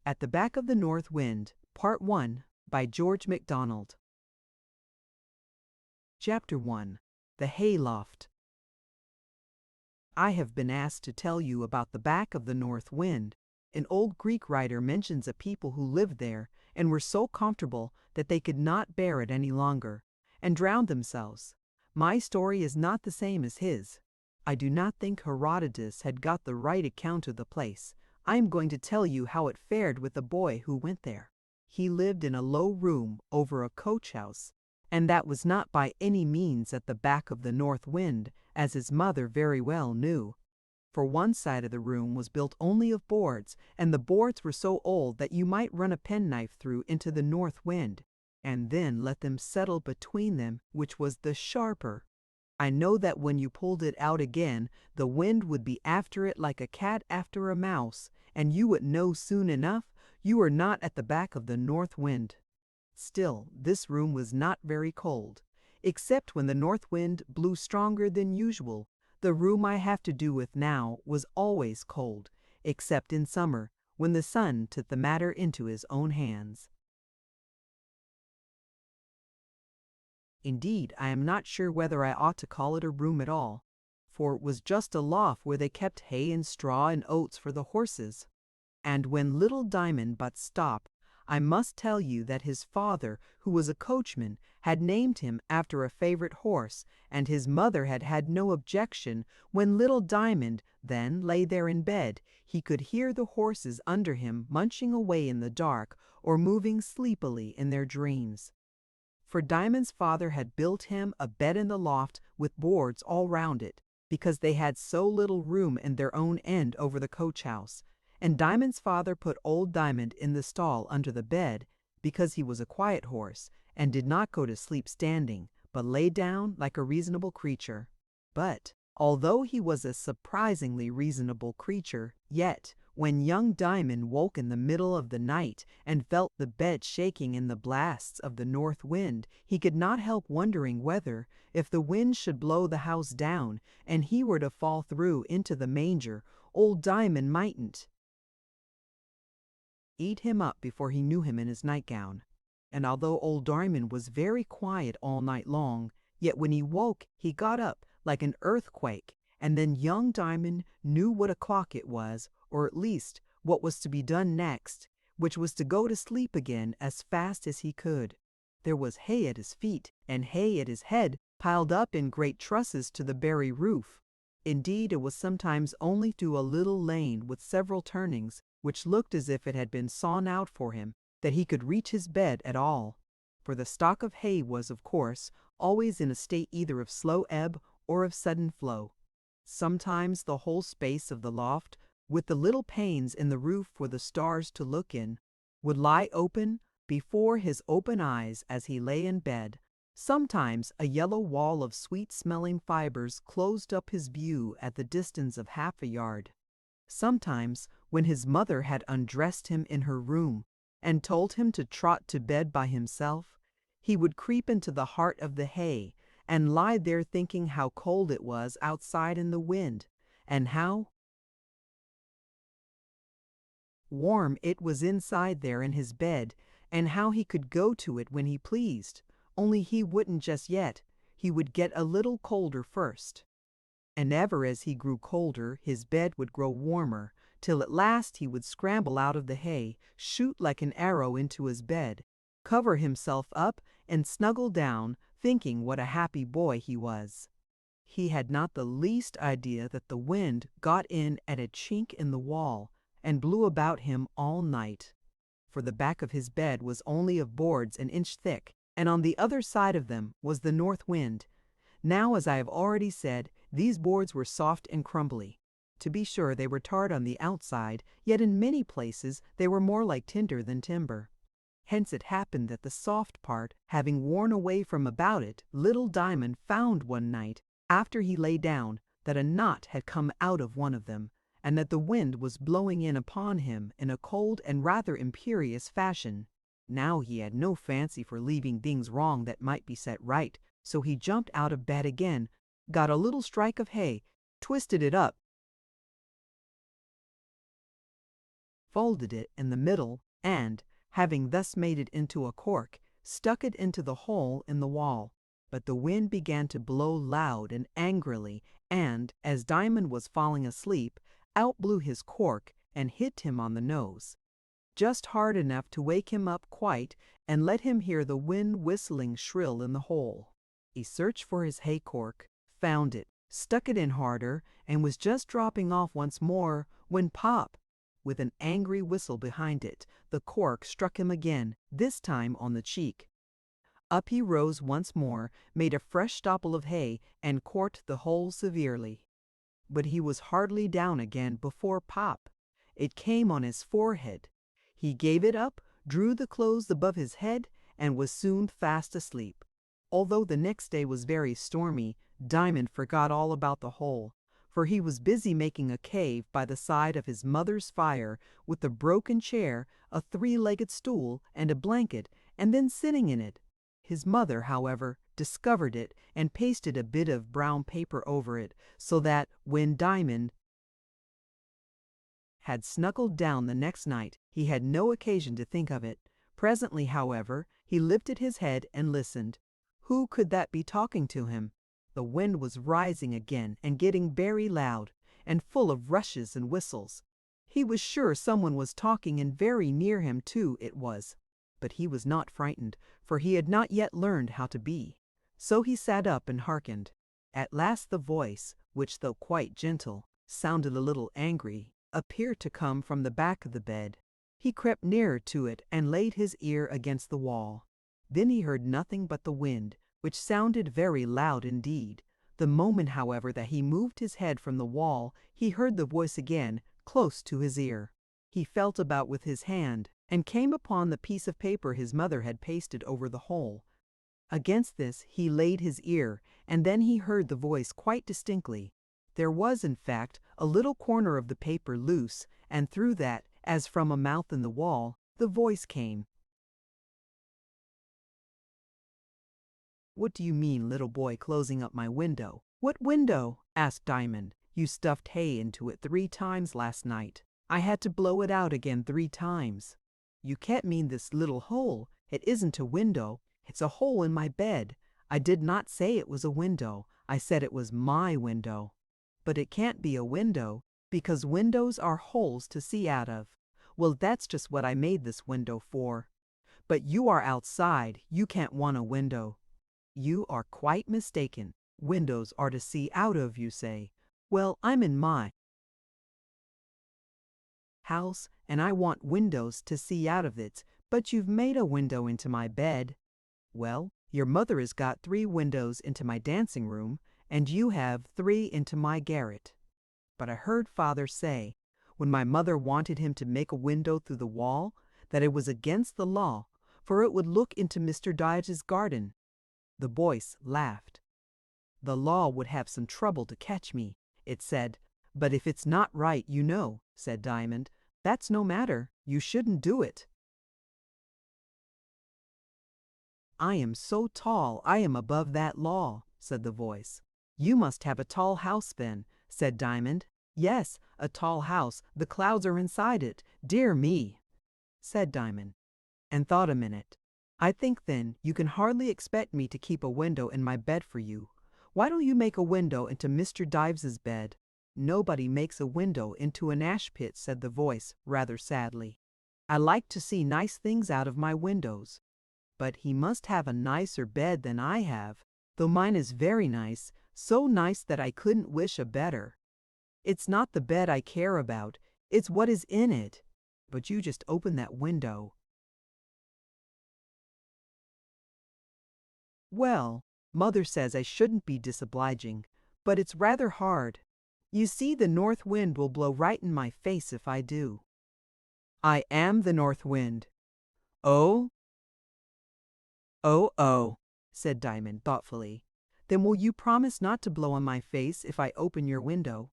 At the Back of the North Wind, Part 1, by George MacDonald. Chapter 1. The Hayloft. I have been asked to tell you about the back of the north wind. An old Greek writer mentions a people who lived there and were so comfortable that they could not bear it any longer, and drowned themselves. My story is not the same as his. I do not think Herodotus had got the right account of the place. I am going to tell you how it fared with the boy who went there. He lived in a low room over a coach house, and that was not by any means at the back of the north wind, as his mother very well knew. For one side of the room was built only of boards, and the boards were so old that you might run a penknife through into the north wind, and then let them settle between them, which was the sharper. I know that when you pulled it out again, the wind would be after it like a cat after a mouse, and you would know soon enough you were not at the back of the north wind. Still, this room was not very cold, except when the north wind blew stronger than usual. The room I have to do with now was always cold, except in summer, when the sun took the matter into his own hands. Indeed, I am not sure whether I ought to call it a room at all, for it was just a loft where they kept hay and straw and oats for the horses. And when little Diamond but stopped, I must tell you that his father, who was a coachman, had named him after a favorite horse, and his mother had had no objection. When little Diamond then lay there in bed, he could hear the horses under him munching away in the dark or moving sleepily in their dreams. For Diamond's father had built him a bed in the loft with boards all round it, because they had so little room in their own end over the coach house. And Diamond's father put old Diamond in the stall under the bed, because he was a quiet horse, and did not go to sleep standing, but lay down like a reasonable creature. But, although he was a surprisingly reasonable creature, yet, when young Diamond woke in the middle of the night and felt the bed shaking in the blasts of the north wind, he could not help wondering whether, if the wind should blow the house down, and he were to fall through into the manger, old Diamond mightn't eat him up before he knew him in his nightgown. And although old Diamond was very quiet all night long, yet when he woke he got up like an earthquake, and then young Diamond knew what o'clock it was, or at least what was to be done next, which was to go to sleep again as fast as he could. There was hay at his feet, and hay at his head, piled up in great trusses to the very roof. Indeed, it was sometimes only through a little lane with several turnings, which looked as if it had been sawn out for him, that he could reach his bed at all. For the stock of hay was, of course, always in a state either of slow ebb or of sudden flow. Sometimes the whole space of the loft, with the little panes in the roof for the stars to look in, would lie open before his open eyes as he lay in bed. Sometimes a yellow wall of sweet-smelling fibers closed up his view at the distance of half a yard. Sometimes, when his mother had undressed him in her room and told him to trot to bed by himself, he would creep into the heart of the hay and lie there thinking how cold it was outside in the wind, and how warm it was inside there in his bed, and how he could go to it when he pleased, only he wouldn't just yet. He would get a little colder first. And ever as he grew colder, his bed would grow warmer, till at last he would scramble out of the hay, shoot like an arrow into his bed, cover himself up, and snuggle down, thinking what a happy boy he was. He had not the least idea that the wind got in at a chink in the wall, and blew about him all night. For the back of his bed was only of boards an inch thick, and on the other side of them was the north wind. Now, as I have already said, these boards were soft and crumbly. To be sure, they were tarred on the outside, yet in many places they were more like tinder than timber. Hence it happened that the soft part, having worn away from about it, little Diamond found one night, after he lay down, that a knot had come out of one of them, and that the wind was blowing in upon him in a cold and rather imperious fashion. Now he had no fancy for leaving things wrong that might be set right, so he jumped out of bed again, got a little strike of hay, twisted it up folded it in the middle, and, having thus made it into a cork, stuck it into the hole in the wall. But the wind began to blow loud and angrily, and, as Diamond was falling asleep, out blew his cork and hit him on the nose, just hard enough to wake him up quite and let him hear the wind whistling shrill in the hole. He searched for his hay cork, found it, stuck it in harder, and was just dropping off once more when pop! With an angry whistle behind it, the cork struck him again, this time on the cheek. Up he rose once more, made a fresh stopple of hay, and corked the hole severely. But he was hardly down again before pop! It came on his forehead. He gave it up, drew the clothes above his head, and was soon fast asleep. Although the next day was very stormy, Diamond forgot all about the hole, for he was busy making a cave by the side of his mother's fire with a broken chair, a three-legged stool, and a blanket, and then sitting in it. His mother, however, discovered it and pasted a bit of brown paper over it, so that, when Diamond had snuggled down the next night, he had no occasion to think of it. Presently, however, he lifted his head and listened. Who could that be talking to him? The wind was rising again and getting very loud, and full of rushes and whistles. He was sure someone was talking, and very near him too it was. But he was not frightened, for he had not yet learned how to be. So he sat up and hearkened. At last the voice, which though quite gentle, sounded a little angry, appeared to come from the back of the bed. He crept nearer to it and laid his ear against the wall. Then he heard nothing but the wind, which sounded very loud indeed. The moment, however, that he moved his head from the wall, he heard the voice again, close to his ear. He felt about with his hand, and came upon the piece of paper his mother had pasted over the hole. Against this he laid his ear, and then he heard the voice quite distinctly. There was, in fact, a little corner of the paper loose, and through that, as from a mouth in the wall, the voice came. "What do you mean, little boy, closing up my window?" "What window?" asked Diamond. "You stuffed hay into it 3 times last night. I had to blow it out again 3 times. You can't mean this little hole. It isn't a window. It's a hole in my bed. I did not say it was a window. I said it was my window. But it can't be a window, because windows are holes to see out of. Well, that's just what I made this window for. But you are outside. You can't want a window." "You are quite mistaken. Windows are to see out of, you say. Well, I'm in my house, and I want windows to see out of it, but you've made a window into my bed." "Well, your mother has got 3 windows into my dancing room, and you have 3 into my garret. But I heard father say, when my mother wanted him to make a window through the wall, that it was against the law, for it would look into Mr. Dyce's garden." The voice laughed. "The law would have some trouble to catch me," it said. "But if it's not right, you know," said Diamond. "That's no matter. You shouldn't do it." "I am so tall I am above that law," said the voice. "You must have a tall house then," said Diamond. "Yes, a tall house. The clouds are inside it. Dear me," said Diamond, and thought a minute. "I think, then, you can hardly expect me to keep a window in my bed for you. Why don't you make a window into Mr. Dyves's bed?" "Nobody makes a window into an ash pit," said the voice, rather sadly. "I like to see nice things out of my windows. But he must have a nicer bed than I have, though mine is very nice, so nice that I couldn't wish a better. It's not the bed I care about, it's what is in it. But you just open that window." "Well, Mother says I shouldn't be disobliging, but it's rather hard. You see, the north wind will blow right in my face if I do." "I am the north wind." "Oh? Oh, said Diamond thoughtfully. "Then will you promise not to blow in my face if I open your window?"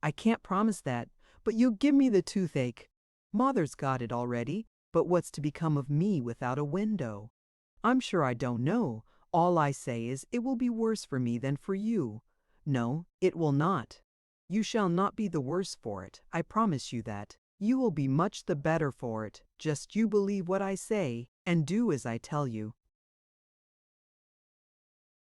"I can't promise that, but you give me the toothache. Mother's got it already, but what's to become of me without a window?" "I'm sure I don't know. All I say is it will be worse for me than for you." "No, it will not. You shall not be the worse for it, I promise you that. You will be much the better for it. Just you believe what I say, and do as I tell you."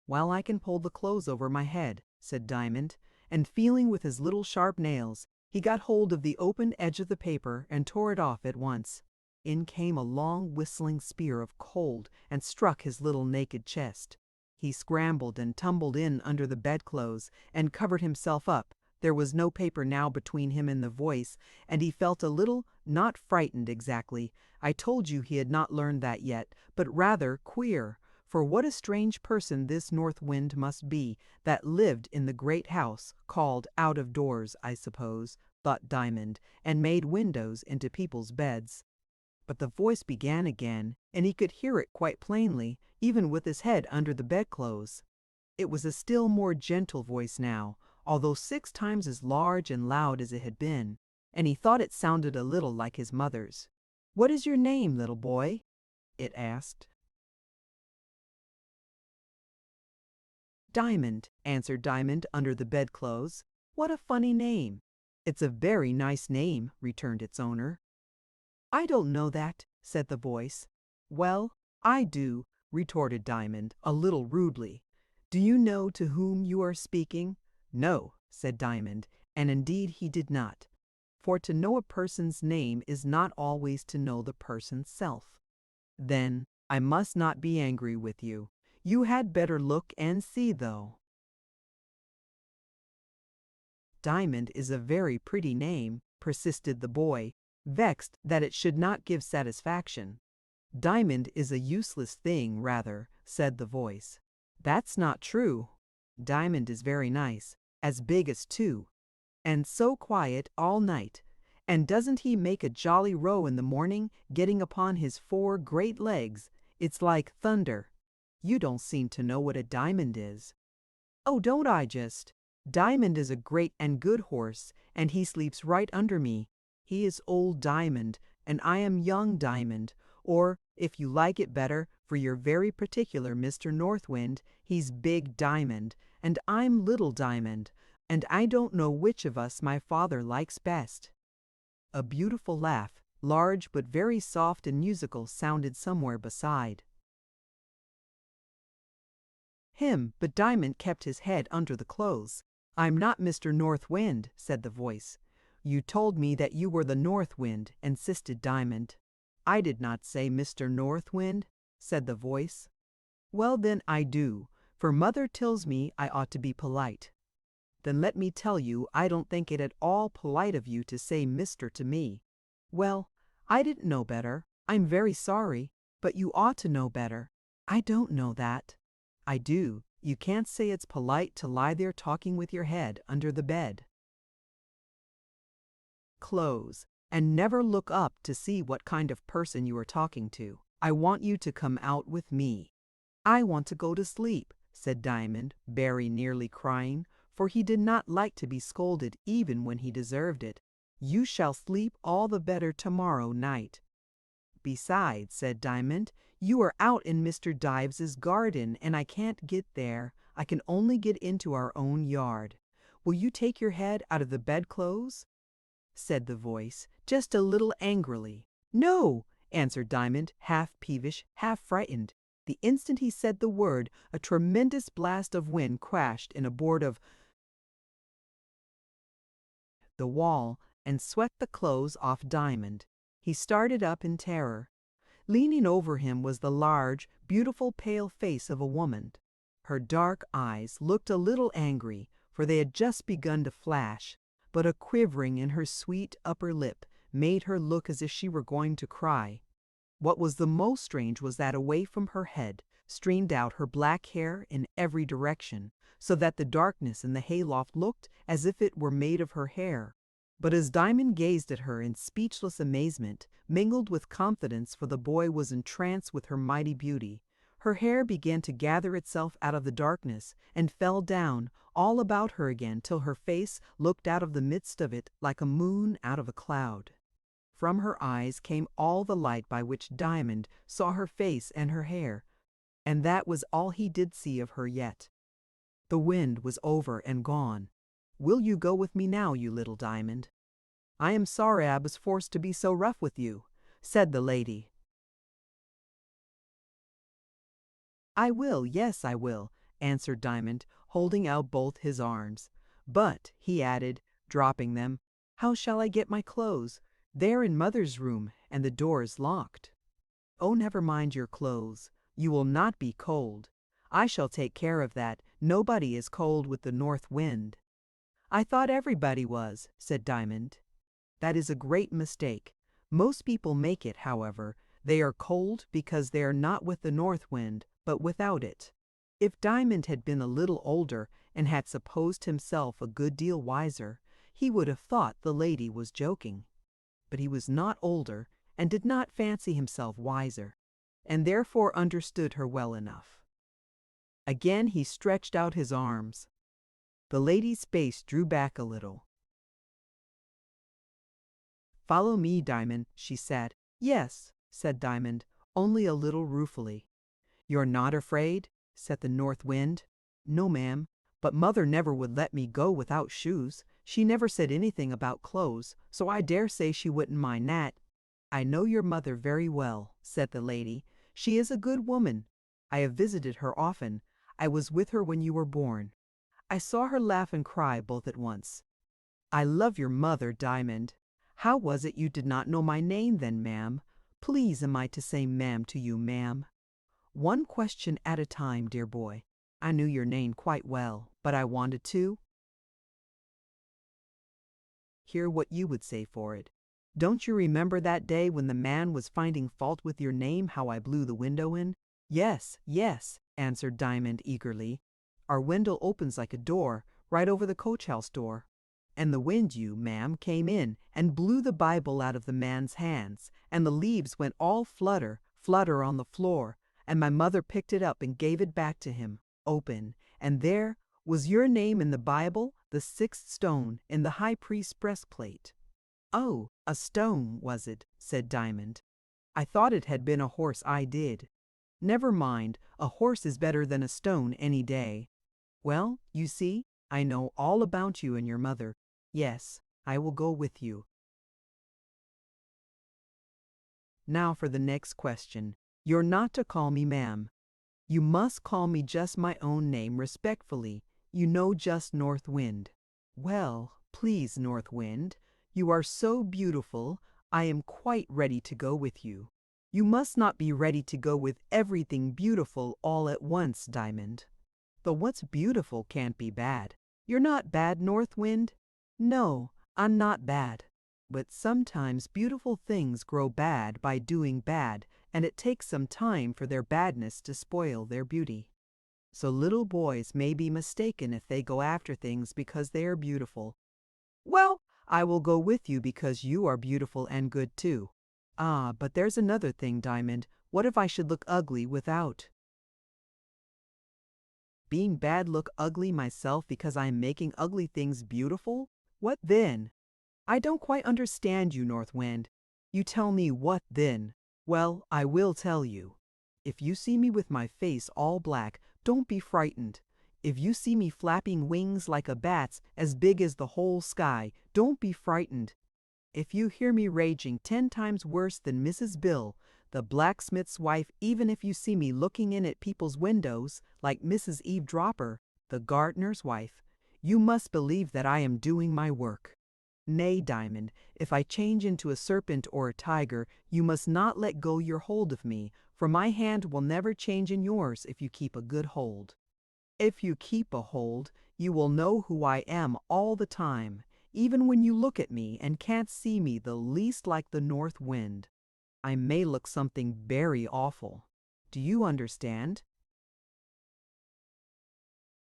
"Well, I can pull the clothes over my head," said Diamond, and feeling with his little sharp nails, he got hold of the open edge of the paper and tore it off at once. In came a long whistling spear of cold and struck his little naked chest. He scrambled and tumbled in under the bedclothes and covered himself up. There was no paper now between him and the voice, and he felt a little, not frightened exactly. I told you he had not learned that yet, but rather queer. For what a strange person this North Wind must be, that lived in the great house, called out of doors, I suppose, thought Diamond, and made windows into people's beds. But the voice began again, and he could hear it quite plainly, even with his head under the bedclothes. It was a still more gentle voice now, although 6 times as large and loud as it had been, and he thought it sounded a little like his mother's. "What is your name, little boy?" it asked. "Diamond," answered Diamond under the bedclothes. "What a funny name." "It's a very nice name," returned its owner. "I don't know that," said the voice. "Well, I do," retorted Diamond, a little rudely. "Do you know to whom you are speaking?" "No," said Diamond, and indeed he did not. For to know a person's name is not always to know the person's self. "Then I must not be angry with you. You had better look and see, though." "Diamond is a very pretty name," persisted the boy, vexed that it should not give satisfaction. "Diamond is a useless thing, rather," said the voice. "That's not true. Diamond is very nice, as big as 2, and so quiet all night. And doesn't he make a jolly row in the morning, getting upon his 4 great legs? It's like thunder. You don't seem to know what a diamond is." "Oh, don't I just? Diamond is a great and good horse, and he sleeps right under me. He is Old Diamond, and I am Young Diamond, or, if you like it better, for your very particular Mr. North Wind, he's Big Diamond, and I'm Little Diamond, and I don't know which of us my father likes best." A beautiful laugh, large but very soft and musical, sounded somewhere beside. But Diamond kept his head under the clothes. "I'm not Mr. North Wind," said the voice. "You told me that you were the North Wind," insisted Diamond. "I did not say Mr. North Wind," said the voice. "Well, then I do, for mother tells me I ought to be polite." "Then let me tell you I don't think it at all polite of you to say Mr. to me." "Well, I didn't know better. I'm very sorry, but you ought to know better." "I don't know that." "I do. You can't say it's polite to lie there talking with your head under the bed." Close, and never look up to see what kind of person you are talking to. I want you to come out with me." "I want to go to sleep," said Diamond, very nearly crying, for he did not like to be scolded even when he deserved it. "You shall sleep all the better tomorrow night." "Besides," said Diamond, "you are out in Mr. Dives's garden, and I can't get there. I can only get into our own yard. Will you take your head out of the bedclothes?" said the voice, just a little angrily. "No," answered Diamond, half peevish, half frightened. The instant he said the word, a tremendous blast of wind crashed in a board of the wall and swept the clothes off Diamond. He started up in terror. Leaning over him was the large, beautiful pale face of a woman. Her dark eyes looked a little angry, for they had just begun to flash, but a quivering in her sweet upper lip made her look as if she were going to cry. What was the most strange was that away from her head streamed out her black hair in every direction, so that the darkness in the hayloft looked as if it were made of her hair. But as Diamond gazed at her in speechless amazement, mingled with confidence, for the boy was entranced with her mighty beauty, her hair began to gather itself out of the darkness and fell down all about her again till her face looked out of the midst of it like a moon out of a cloud. From her eyes came all the light by which Diamond saw her face and her hair, and that was all he did see of her yet. The wind was over and gone. "Will you go with me now, you little Diamond?" "I am sorry I was forced to be so rough with you," said the lady. "I will, yes, I will," answered Diamond, holding out both his arms. "But," he added, dropping them, "how shall I get my clothes? They're in Mother's room, and the door is locked." "Oh, never mind your clothes. You will not be cold. I shall take care of that. Nobody is cold with the north wind." "I thought everybody was," said Diamond. "That is a great mistake. Most people make it, however. They are cold because they are not with the north wind, but without it." If Diamond had been a little older and had supposed himself a good deal wiser, he would have thought the lady was joking. But he was not older and did not fancy himself wiser, and therefore understood her well enough. Again he stretched out his arms. The lady's face drew back a little. "Follow me, Diamond," she said. "Yes," said Diamond, only a little ruefully. "You're not afraid?" said the North Wind. "No, ma'am, but Mother never would let me go without shoes. She never said anything about clothes, so I dare say she wouldn't mind that." "I know your mother very well," said the lady. "She is a good woman. I have visited her often. I was with her when you were born. I saw her laugh and cry both at once." "I love your mother, Diamond. How was it you did not know my name then, ma'am? Please am I to say ma'am to you, ma'am?" "One question at a time, dear boy. I knew your name quite well, but I wanted to hear what you would say for it. Don't you remember that day when the man was finding fault with your name, how I blew the window in?" "Yes, yes," answered Diamond eagerly. "Our window opens like a door, right over the coach-house door. And the wind, you, ma'am, came in and blew the Bible out of the man's hands, and the leaves went all flutter, flutter on the floor, and my mother picked it up and gave it back to him, open, and there was your name in the Bible, the sixth stone in the high priest's breastplate." "Oh, a stone, was it?" said Diamond. "I thought it had been a horse I did." "Never mind, a horse is better than a stone any day. Well, you see, I know all about you and your mother. Yes, I will go with you. Now for the next question. You're not to call me ma'am. You must call me just my own name respectfully. You know, just North Wind." "Well, please, North Wind, you are so beautiful, I am quite ready to go with you." "You must not be ready to go with everything beautiful all at once, Diamond. Though what's beautiful can't be bad. You're not bad, North Wind?" "No, I'm not bad. But sometimes beautiful things grow bad by doing bad, and it takes some time for their badness to spoil their beauty. So little boys may be mistaken if they go after things because they are beautiful. Well, I will go with you because you are beautiful and good too. Ah, but there's another thing, Diamond. What if I should look ugly without being bad, look ugly myself because I am making ugly things beautiful? What then?" "I don't quite understand you, North Wind. You tell me what then." "Well, I will tell you. If you see me with my face all black, don't be frightened. If you see me flapping wings like a bat's as big as the whole sky, don't be frightened. If you hear me raging 10 times worse than Mrs. Bill, the blacksmith's wife, even if you see me looking in at people's windows, like Mrs. Eve Dropper, the gardener's wife, you must believe that I am doing my work. Nay, Diamond, if I change into a serpent or a tiger, you must not let go your hold of me, for my hand will never change in yours if you keep a good hold. If you keep a hold, you will know who I am all the time, even when you look at me and can't see me the least like the north wind. I may look something very awful. Do you understand?"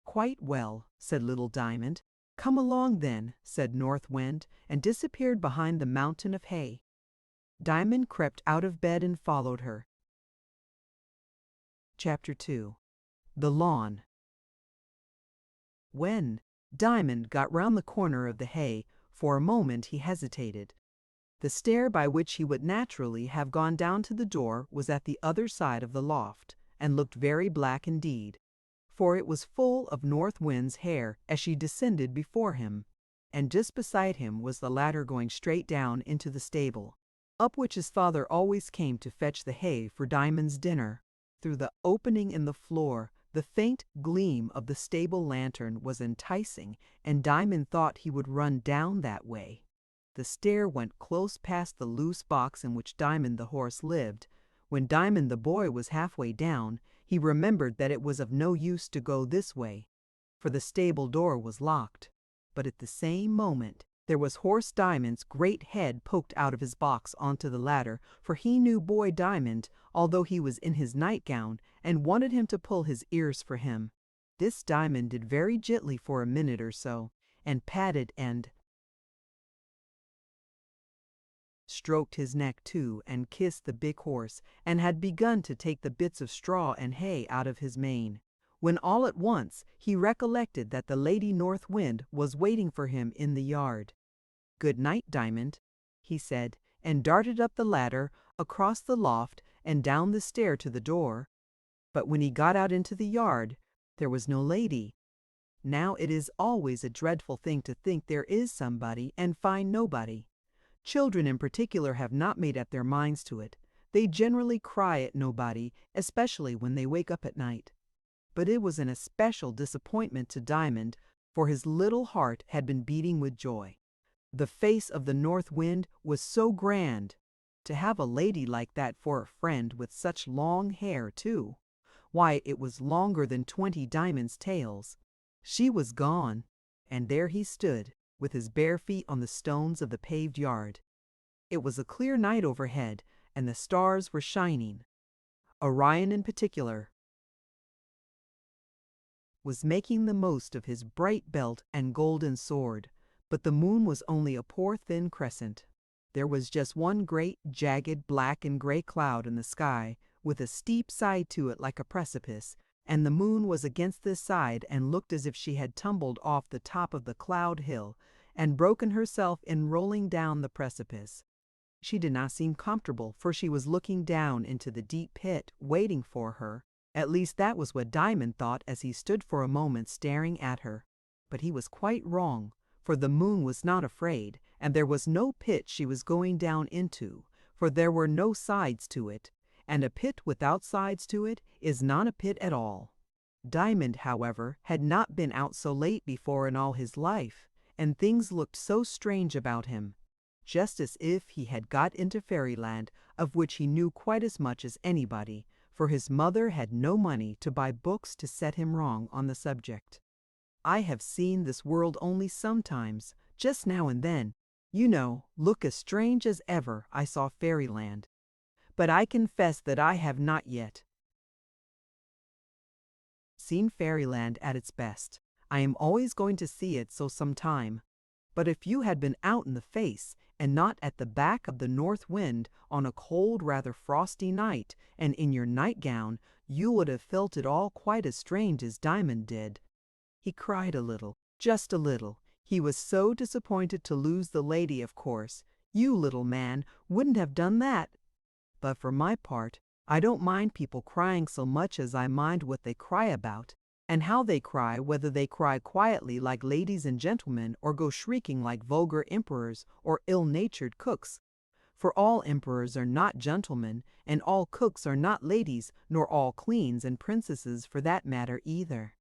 "Quite well," said little Diamond. "Come along then," said North Wind, and disappeared behind the mountain of hay. Diamond crept out of bed and followed her. Chapter 2. The Lawn. When Diamond got round the corner of the hay, for a moment he hesitated. The stair by which he would naturally have gone down to the door was at the other side of the loft, and looked very black indeed, for it was full of North Wind's hair as she descended before him, and just beside him was the ladder going straight down into the stable, up which his father always came to fetch the hay for Diamond's dinner. Through the opening in the floor, the faint gleam of the stable lantern was enticing, and Diamond thought he would run down that way. The stair went close past the loose box in which Diamond the horse lived. When Diamond the boy was halfway down, he remembered that it was of no use to go this way, for the stable door was locked. But at the same moment, there was Horse Diamond's great head poked out of his box onto the ladder, for he knew Boy Diamond, although he was in his nightgown, and wanted him to pull his ears for him. This Diamond did very gently for a minute or so, and patted and stroked his neck too, and kissed the big horse, and had begun to take the bits of straw and hay out of his mane, when all at once he recollected that the Lady North Wind was waiting for him in the yard. "Good night, Diamond," he said, and darted up the ladder, across the loft, and down the stair to the door. But when he got out into the yard, there was no lady. Now it is always a dreadful thing to think there is somebody and find nobody. Children in particular have not made up their minds to it. They generally cry at nobody, especially when they wake up at night. But it was an especial disappointment to Diamond, for his little heart had been beating with joy. The face of the North Wind was so grand. To have a lady like that for a friend, with such long hair too. Why, it was longer than 20 Diamond's tails. She was gone, and there he stood, with his bare feet on the stones of the paved yard. It was a clear night overhead, and the stars were shining. Orion in particular was making the most of his bright belt and golden sword, but the moon was only a poor thin crescent. There was just one great, jagged, black and gray cloud in the sky, with a steep side to it like a precipice, and the moon was against this side and looked as if she had tumbled off the top of the cloud hill and broken herself in rolling down the precipice. She did not seem comfortable, for she was looking down into the deep pit waiting for her. At least that was what Diamond thought as he stood for a moment staring at her. But he was quite wrong, for the moon was not afraid, and there was no pit she was going down into, for there were no sides to it, and a pit without sides to it is not a pit at all. Diamond, however, had not been out so late before in all his life, and things looked so strange about him, just as if he had got into fairyland, of which he knew quite as much as anybody, for his mother had no money to buy books to set him wrong on the subject. I have seen this world only sometimes, just now and then, you know, look as strange as ever I saw fairyland. But I confess that I have not yet seen fairyland at its best. I am always going to see it so some time. But if you had been out in the face, and not at the back of the North Wind on a cold, rather frosty night, and in your nightgown, you would have felt it all quite as strange as Diamond did. He cried a little, just a little. He was so disappointed to lose the lady, of course. You, little man, wouldn't have done that. But for my part, I don't mind people crying so much as I mind what they cry about, and how they cry, whether they cry quietly like ladies and gentlemen, or go shrieking like vulgar emperors or ill-natured cooks. For all emperors are not gentlemen, and all cooks are not ladies, nor all queens and princesses for that matter either.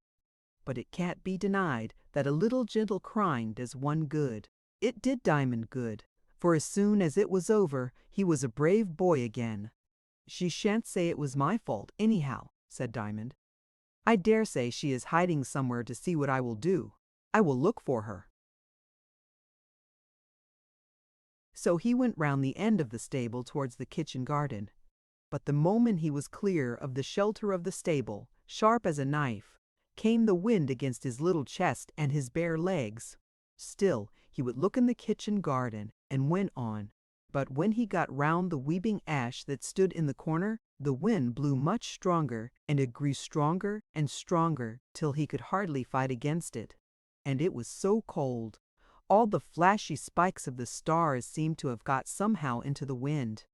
But it can't be denied that a little gentle crying does one good. It did Diamond good, for as soon as it was over, he was a brave boy again. "She shan't say it was my fault, anyhow," said Diamond. "I dare say she is hiding somewhere to see what I will do. I will look for her." So he went round the end of the stable towards the kitchen garden. But the moment he was clear of the shelter of the stable, sharp as a knife, came the wind against his little chest and his bare legs. Still, he would look in the kitchen garden, and went on. But when he got round the weeping ash that stood in the corner, the wind blew much stronger, and it grew stronger and stronger, till he could hardly fight against it. And it was so cold. All the flashy spikes of the stars seemed to have got somehow into the wind.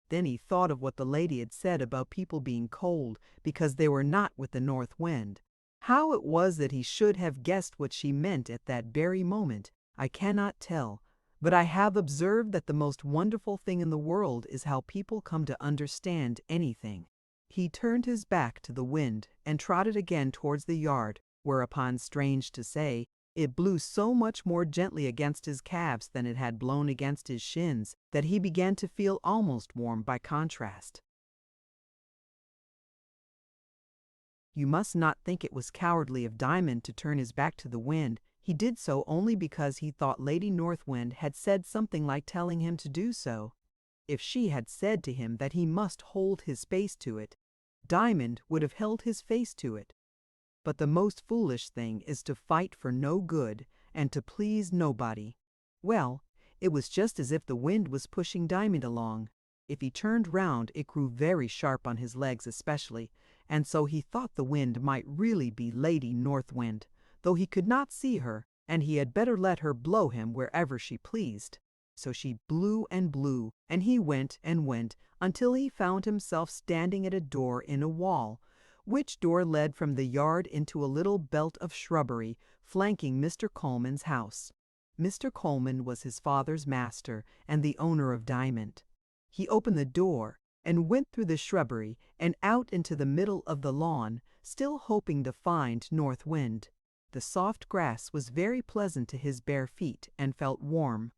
Then he thought of what the lady had said about people being cold because they were not with the North Wind. How it was that he should have guessed what she meant at that very moment, I cannot tell, but I have observed that the most wonderful thing in the world is how people come to understand anything." He turned his back to the wind and trotted again towards the yard, whereupon, strange to say, it blew so much more gently against his calves than it had blown against his shins that he began to feel almost warm by contrast. You must not think it was cowardly of Diamond to turn his back to the wind. He did so only because he thought Lady North Wind had said something like telling him to do so. If she had said to him that he must hold his face to it, Diamond would have held his face to it. But the most foolish thing is to fight for no good and to please nobody. Well, it was just as if the wind was pushing Diamond along. If he turned round, it grew very sharp on his legs especially, and so he thought the wind might really be Lady North Wind, though he could not see her, and he had better let her blow him wherever she pleased. So she blew, and he went and went, until he found himself standing at a door in a wall, which door led from the yard into a little belt of shrubbery flanking Mr. Coleman's house. Mr. Coleman was his father's master and the owner of Diamond. He opened the door and went through the shrubbery and out into the middle of the lawn, still hoping to find North Wind. The soft grass was very pleasant to his bare feet and felt warm.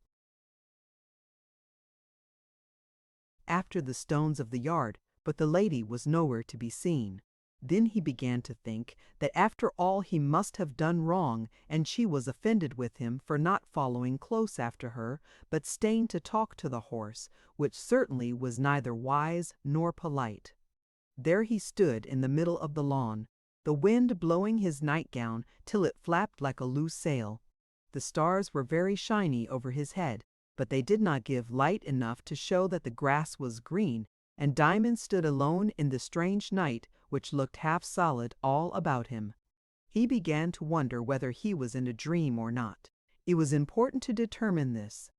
After the stones of the yard, but the lady was nowhere to be seen. Then he began to think that after all he must have done wrong, and she was offended with him for not following close after her, but staying to talk to the horse, which certainly was neither wise nor polite. There he stood in the middle of the lawn, the wind blowing his nightgown till it flapped like a loose sail. The stars were very shiny over his head, but they did not give light enough to show that the grass was green, and Diamond stood alone in the strange night, which looked half solid all about him. He began to wonder whether he was in a dream or not. It was important to determine this.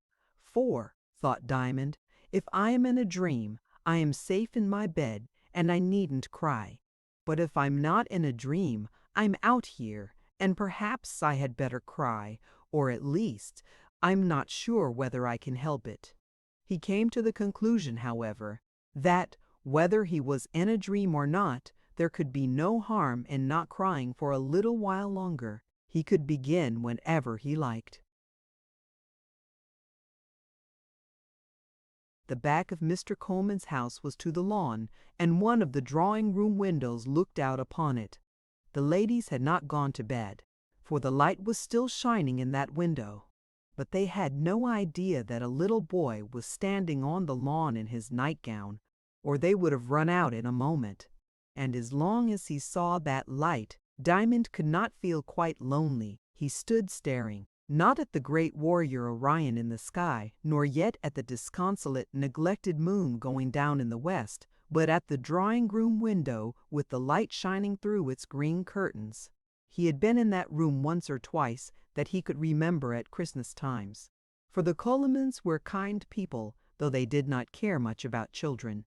For, thought Diamond, if I am in a dream, I am safe in my bed, and I needn't cry. But if I'm not in a dream, I'm out here, and perhaps I had better cry, or at least, I'm not sure whether I can help it. He came to the conclusion, however, that, whether he was in a dream or not, there could be no harm in not crying for a little while longer. He could begin whenever he liked. The back of Mr. Coleman's house was to the lawn, and one of the drawing-room windows looked out upon it. The ladies had not gone to bed, for the light was still shining in that window. But they had no idea that a little boy was standing on the lawn in his nightgown, or they would have run out in a moment. And as long as he saw that light, Diamond could not feel quite lonely. He stood staring, not at the great warrior Orion in the sky, nor yet at the disconsolate, neglected moon going down in the west, but at the drawing-room window with the light shining through its green curtains. He had been in that room once or twice that he could remember at Christmas times. For the Colemans were kind people, though they did not care much about children.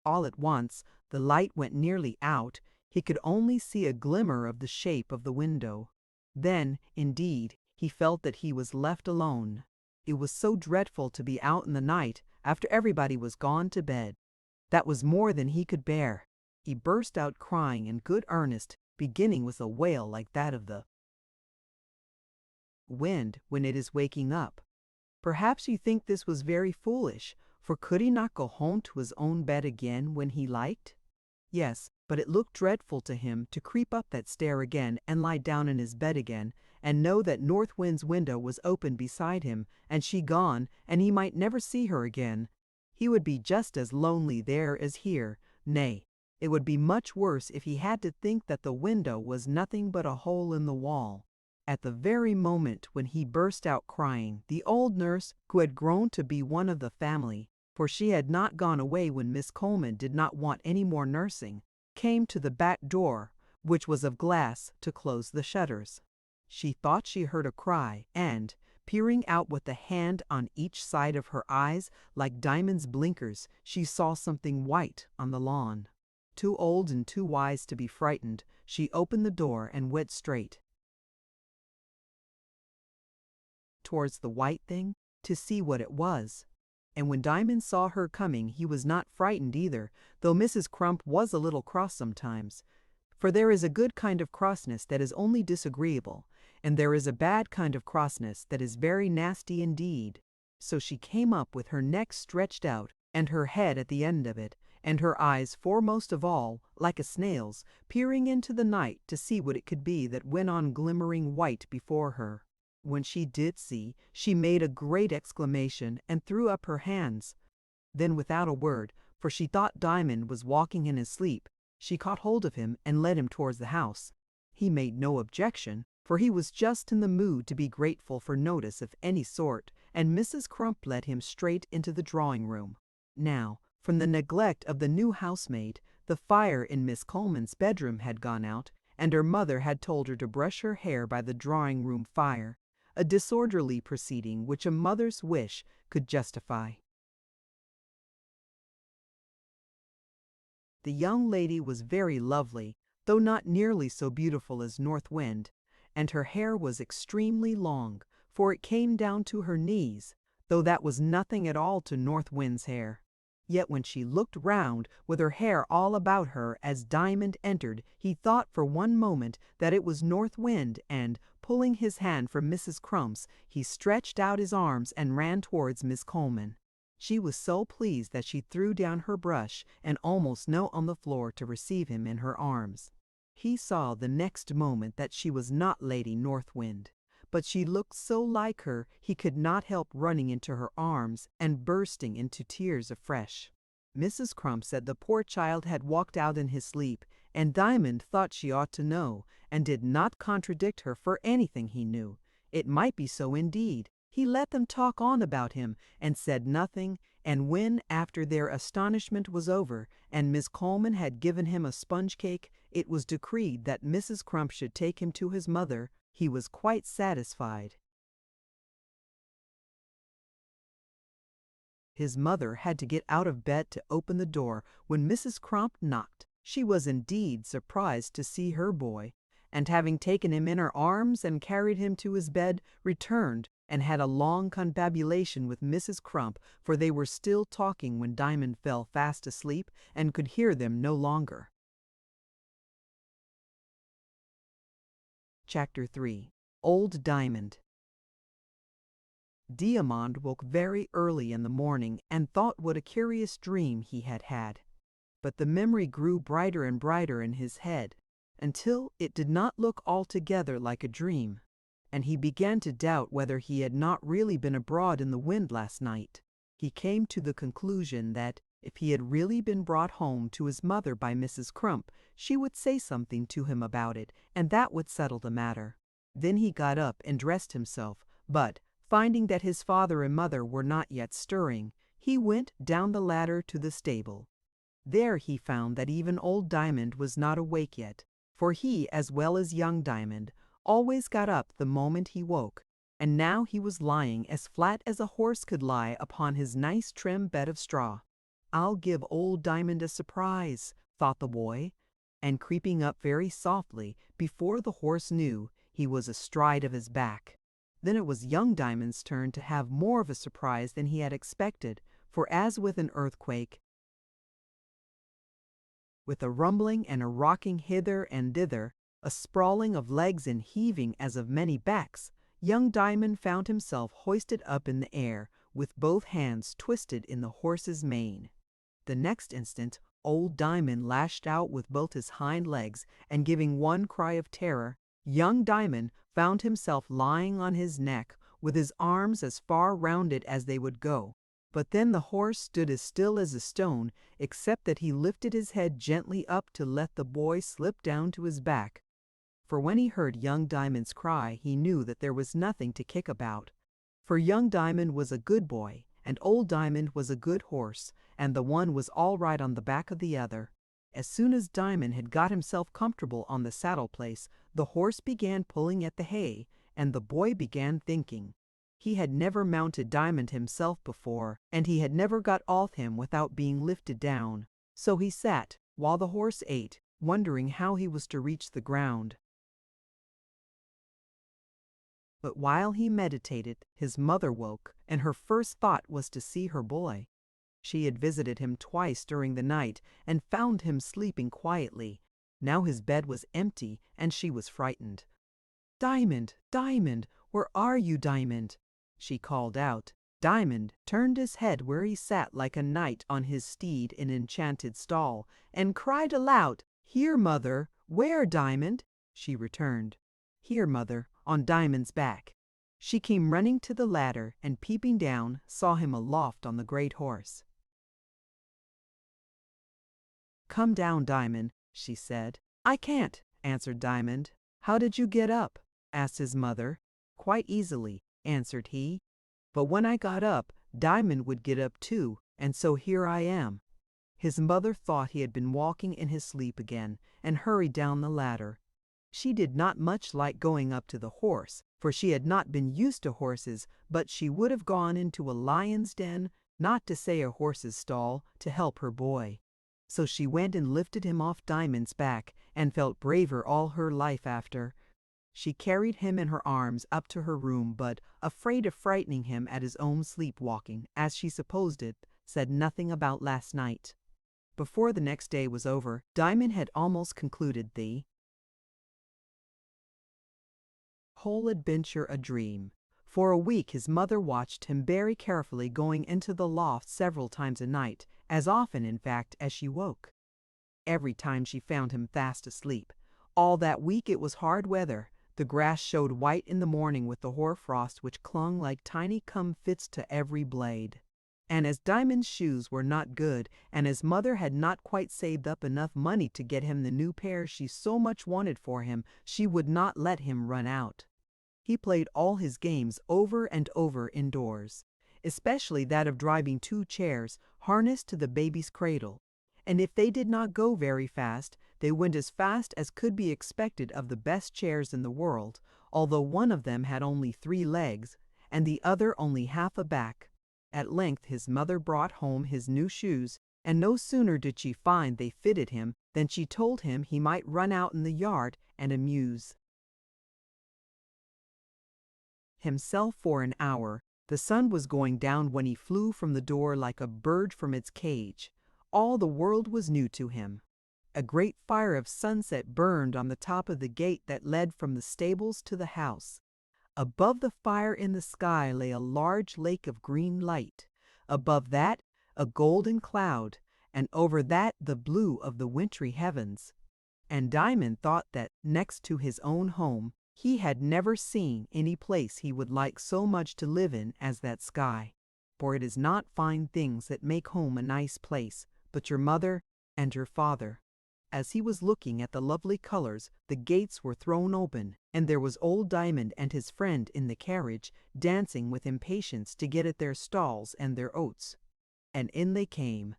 All at once, the light went nearly out. He could only see a glimmer of the shape of the window. Then, indeed, he felt that he was left alone. It was so dreadful to be out in the night after everybody was gone to bed. That was more than he could bear. He burst out crying in good earnest, beginning with a wail like that of the wind when it is waking up. Perhaps you think this was very foolish, for could he not go home to his own bed again when he liked? Yes, but it looked dreadful to him to creep up that stair again and lie down in his bed again, and know that North Wind's window was open beside him, and she gone, and he might never see her again. He would be just as lonely there as here. Nay, it would be much worse if he had to think that the window was nothing but a hole in the wall. At the very moment when he burst out crying, the old nurse, who had grown to be one of the family, for she had not gone away when Miss Coleman did not want any more nursing, came to the back door, which was of glass, to close the shutters. She thought she heard a cry, and, peering out with a hand on each side of her eyes like Diamond's blinkers, she saw something white on the lawn. Too old and too wise to be frightened, she opened the door and went straight towards the white thing to see what it was. And when Diamond saw her coming, he was not frightened either, though Mrs. Crump was a little cross sometimes. For there is a good kind of crossness that is only disagreeable, and there is a bad kind of crossness that is very nasty indeed. So she came up with her neck stretched out, and her head at the end of it, and her eyes foremost of all, like a snail's, peering into the night to see what it could be that went on glimmering white before her. When she did see, she made a great exclamation and threw up her hands. Then without a word, for she thought Diamond was walking in his sleep, she caught hold of him and led him towards the house. He made no objection, for he was just in the mood to be grateful for notice of any sort, and Mrs. Crump led him straight into the drawing-room. Now, from the neglect of the new housemaid, the fire in Miss Coleman's bedroom had gone out, and her mother had told her to brush her hair by the drawing-room fire, a disorderly proceeding which a mother's wish could justify. The young lady was very lovely, though not nearly so beautiful as North Wind, and her hair was extremely long, for it came down to her knees, though that was nothing at all to North Wind's hair. Yet when she looked round, with her hair all about her, as Diamond entered, he thought for one moment that it was North Wind, and, pulling his hand from Mrs. Crump's, he stretched out his arms and ran towards Miss Coleman. She was so pleased that she threw down her brush and almost knelt on the floor to receive him in her arms. He saw the next moment that she was not Lady North Wind, but she looked so like her he could not help running into her arms and bursting into tears afresh. Mrs. Crump said the poor child had walked out in his sleep, and Diamond thought she ought to know, and did not contradict her for anything he knew. It might be so indeed. He let them talk on about him, and said nothing, and when, after their astonishment was over, and Miss Coleman had given him a sponge cake, it was decreed that Mrs. Crump should take him to his mother, he was quite satisfied. His mother had to get out of bed to open the door when Mrs. Crump knocked. She was indeed surprised to see her boy, and having taken him in her arms and carried him to his bed, returned and had a long confabulation with Mrs. Crump, for they were still talking when Diamond fell fast asleep and could hear them no longer. Chapter 3. Old Diamond. Diamond woke very early in the morning and thought what a curious dream he had had. But the memory grew brighter and brighter in his head, until it did not look altogether like a dream, and he began to doubt whether he had not really been abroad in the wind last night. He came to the conclusion that, if he had really been brought home to his mother by Mrs. Crump, she would say something to him about it, and that would settle the matter. Then he got up and dressed himself, but, finding that his father and mother were not yet stirring, he went down the ladder to the stable. There he found that even old Diamond was not awake yet, for he, as well as young Diamond, always got up the moment he woke, and now he was lying as flat as a horse could lie upon his nice trim bed of straw. "I'll give old Diamond a surprise," thought the boy, and creeping up very softly, before the horse knew, he was astride of his back. Then it was young Diamond's turn to have more of a surprise than he had expected, for as with an earthquake, with a rumbling and a rocking hither and thither, a sprawling of legs and heaving as of many backs, young Diamond found himself hoisted up in the air, with both hands twisted in the horse's mane. The next instant, old Diamond lashed out with both his hind legs, and giving one cry of terror, young Diamond found himself lying on his neck, with his arms as far round it as they would go. But then the horse stood as still as a stone, except that he lifted his head gently up to let the boy slip down to his back. For when he heard young Diamond's cry, he knew that there was nothing to kick about. For young Diamond was a good boy, and old Diamond was a good horse, and the one was all right on the back of the other. As soon as Diamond had got himself comfortable on the saddle place, the horse began pulling at the hay, and the boy began thinking. He had never mounted Diamond himself before, and he had never got off him without being lifted down. So he sat, while the horse ate, wondering how he was to reach the ground. But while he meditated, his mother woke, and her first thought was to see her boy. She had visited him twice during the night and found him sleeping quietly. Now his bed was empty, and she was frightened. "Diamond, Diamond, where are you, Diamond?" she called out. Diamond turned his head where he sat like a knight on his steed in enchanted stall, and cried aloud, "Here, mother." "Where, Diamond?" she returned. "Here, mother, on Diamond's back." She came running to the ladder, and peeping down, saw him aloft on the great horse. "Come down, Diamond," she said. "I can't," answered Diamond. "How did you get up?" asked his mother. "Quite easily," answered he. "But when I got up, Diamond would get up too, and so here I am." His mother thought he had been walking in his sleep again, and hurried down the ladder. She did not much like going up to the horse, for she had not been used to horses, but she would have gone into a lion's den, not to say a horse's stall, to help her boy. So she went and lifted him off Diamond's back, and felt braver all her life after. She carried him in her arms up to her room, but, afraid of frightening him at his own sleepwalking, as she supposed it, said nothing about last night. Before the next day was over, Diamond had almost concluded the whole adventure a dream. For a week his mother watched him very carefully going into the loft several times a night, as often, in fact, as she woke. Every time she found him fast asleep. All that week it was hard weather. The grass showed white in the morning with the hoarfrost which clung like tiny comfits to every blade. And as Diamond's shoes were not good, and his mother had not quite saved up enough money to get him the new pair she so much wanted for him, she would not let him run out. He played all his games over and over indoors, especially that of driving 2 chairs harnessed to the baby's cradle. And if they did not go very fast, they went as fast as could be expected of the best chairs in the world, although one of them had only 3 legs, and the other only half a back. At length his mother brought home his new shoes, and no sooner did she find they fitted him than she told him he might run out in the yard and amuse himself for an hour. The sun was going down when he flew from the door like a bird from its cage. All the world was new to him. A great fire of sunset burned on the top of the gate that led from the stables to the house. Above the fire in the sky lay a large lake of green light. Above that, a golden cloud, and over that the blue of the wintry heavens. And Diamond thought that, next to his own home, he had never seen any place he would like so much to live in as that sky. For it is not fine things that make home a nice place, but your mother and your father. As he was looking at the lovely colors, the gates were thrown open, and there was old Diamond and his friend in the carriage, dancing with impatience to get at their stalls and their oats. And in they came.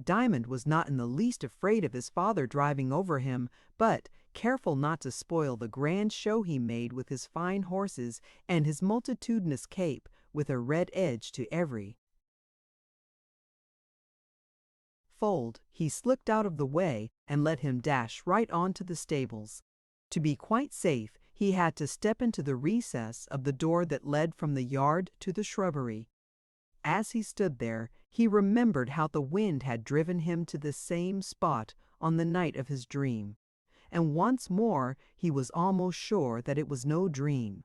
Diamond was not in the least afraid of his father driving over him, but, careful not to spoil the grand show he made with his fine horses and his multitudinous cape, with a red edge to every fold, he slipped out of the way and let him dash right on to the stables. To be quite safe, he had to step into the recess of the door that led from the yard to the shrubbery. As he stood there, he remembered how the wind had driven him to the same spot on the night of his dream. And once more he was almost sure that it was no dream.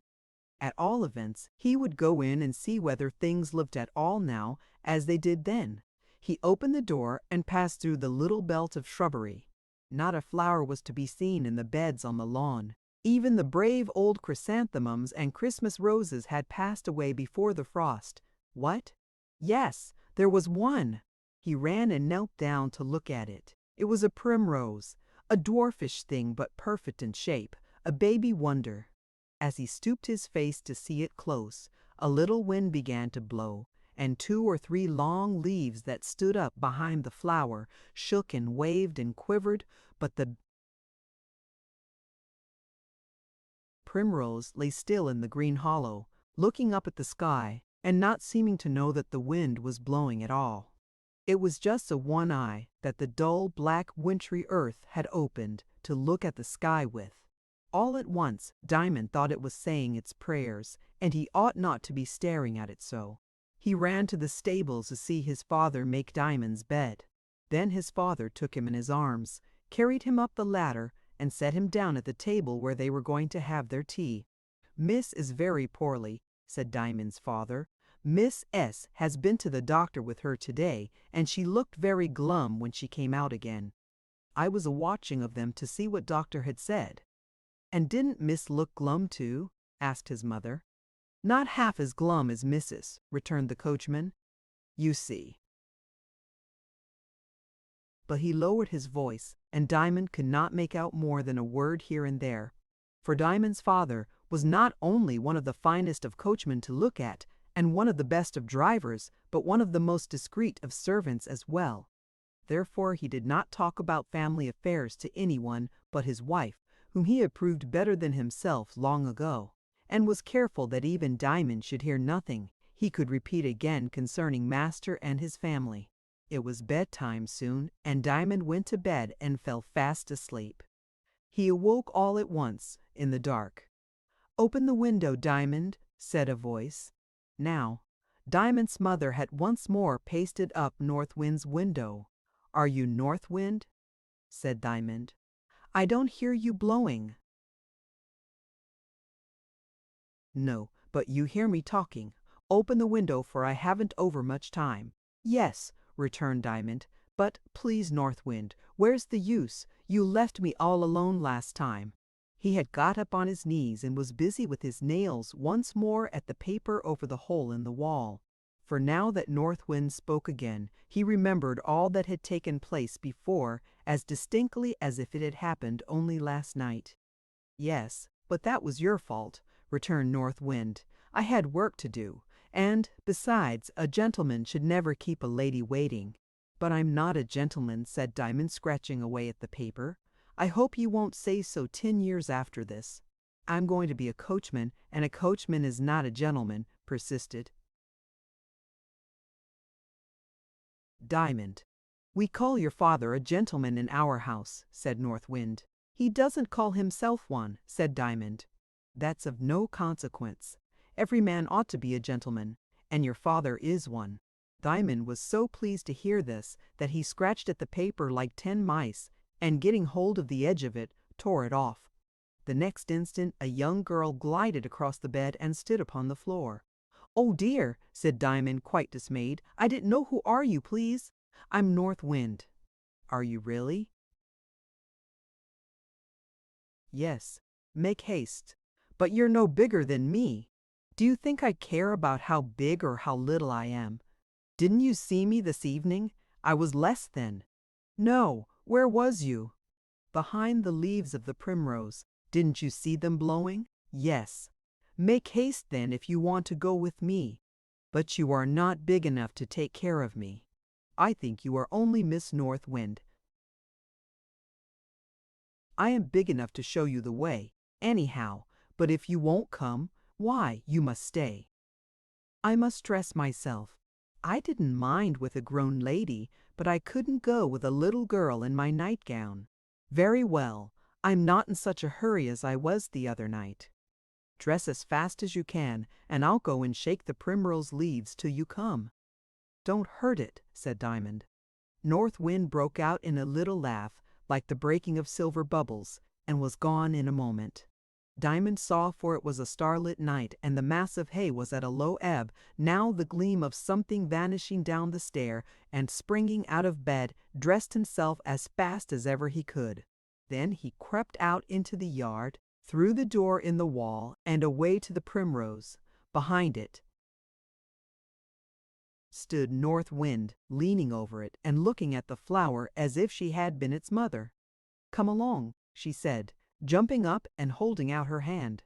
At all events, he would go in and see whether things looked at all now as they did then. He opened the door and passed through the little belt of shrubbery. Not a flower was to be seen in the beds on the lawn. Even the brave old chrysanthemums and Christmas roses had passed away before the frost. What? Yes, there was one. He ran and knelt down to look at it. It was a primrose, a dwarfish thing but perfect in shape, a baby wonder. As he stooped his face to see it close, a little wind began to blow, and 2 or 3 long leaves that stood up behind the flower shook and waved and quivered, but the primrose lay still in the green hollow, looking up at the sky, and not seeming to know that the wind was blowing at all. It was just a one eye that the dull, black, wintry earth had opened to look at the sky with. All at once, Diamond thought it was saying its prayers, and he ought not to be staring at it so. He ran to the stables to see his father make Diamond's bed. Then his father took him in his arms, carried him up the ladder, and set him down at the table where they were going to have their tea. "Miss is very poorly," said Diamond's father. "Miss S. has been to the doctor with her today, and she looked very glum when she came out again. I was a-watching of them to see what doctor had said." "And didn't Miss look glum too?" asked his mother. "Not half as glum as Mrs.," returned the coachman. "You see." But he lowered his voice, and Diamond could not make out more than a word here and there. For Diamond's father was not only one of the finest of coachmen to look at, and one of the best of drivers, but one of the most discreet of servants as well. Therefore he did not talk about family affairs to anyone but his wife, whom he had proved better than himself long ago, and was careful that even Diamond should hear nothing he could repeat again concerning master and his family. It was bedtime soon, and Diamond went to bed and fell fast asleep. He awoke all at once, in the dark. "Open the window, Diamond," said a voice. Now, Diamond's mother had once more pasted up North Wind's window. "Are you North Wind?" said Diamond. "I don't hear you blowing." "No, but you hear me talking. Open the window, for I haven't over much time." "Yes," returned Diamond, "but please, North Wind, where's the use? You left me all alone last time." He had got up on his knees and was busy with his nails once more at the paper over the hole in the wall. For now that North Wind spoke again, he remembered all that had taken place before as distinctly as if it had happened only last night. "Yes, but that was your fault," returned North Wind. "I had work to do, and, besides, a gentleman should never keep a lady waiting." "But I'm not a gentleman," said Diamond, scratching away at the paper. "I hope you won't say so 10 years after this." "I'm going to be a coachman, and a coachman is not a gentleman," persisted Diamond. "We call your father a gentleman in our house," said North Wind. "He doesn't call himself one," said Diamond. "That's of no consequence. Every man ought to be a gentleman, and your father is one." Diamond was so pleased to hear this that he scratched at the paper like 10 mice, and getting hold of the edge of it, tore it off. The next instant a young girl glided across the bed and stood upon the floor. "Oh dear," said Diamond, quite dismayed. "I didn't know. Who are you, please?" "I'm North Wind." "Are you really?" "Yes. Make haste." "But you're no bigger than me." "Do you think I care about how big or how little I am? Didn't you see me this evening? I was less then." "No. Where was you?" "Behind the leaves of the primrose. Didn't you see them blowing?" "Yes." "Make haste then if you want to go with me." "But you are not big enough to take care of me. I think you are only Miss North Wind. I am big enough to show you the way, anyhow, but if you won't come, why, you must stay." "I must dress myself." I didn't mind with a grown lady, but I couldn't go with a little girl in my nightgown. "Very well, I'm not in such a hurry as I was the other night." "Dress as fast as you can, and I'll go and shake the primrose leaves till you come." "Don't hurt it," said Diamond. North Wind broke out in a little laugh, like the breaking of silver bubbles, and was gone in a moment. Diamond saw, for it was a starlit night, and the mass of hay was at a low ebb, now the gleam of something vanishing down the stair, and springing out of bed, dressed himself as fast as ever he could. Then he crept out into the yard, through the door in the wall, and away to the primrose. Behind it stood North Wind, leaning over it, and looking at the flower as if she had been its mother. "Come along," she said, jumping up and holding out her hand.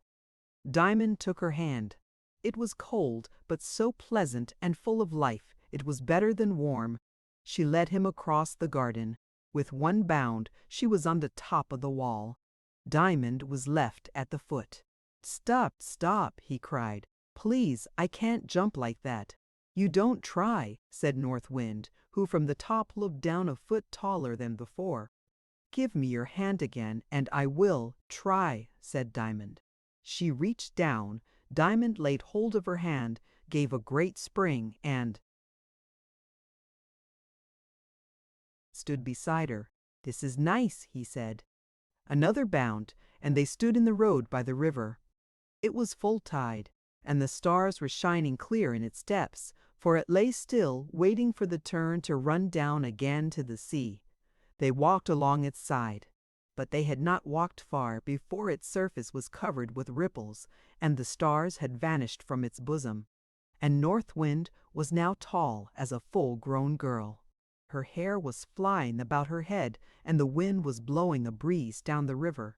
Diamond took her hand. It was cold, but so pleasant and full of life, it was better than warm. She led him across the garden. With one bound, she was on the top of the wall. Diamond was left at the foot. "Stop, stop," he cried. "Please, I can't jump like that." "You don't try," said North Wind, who from the top looked down a foot taller than before. Give me your hand again, and I will try," said Diamond. She reached down, Diamond laid hold of her hand, gave a great spring, and stood beside her. "This is nice," he said. Another bound, and they stood in the road by the river. It was full tide, and the stars were shining clear in its depths, for it lay still, waiting for the turn to run down again to the sea. They walked along its side, but they had not walked far before its surface was covered with ripples, and the stars had vanished from its bosom. And North Wind was now tall as a full-grown girl. Her hair was flying about her head, and the wind was blowing a breeze down the river.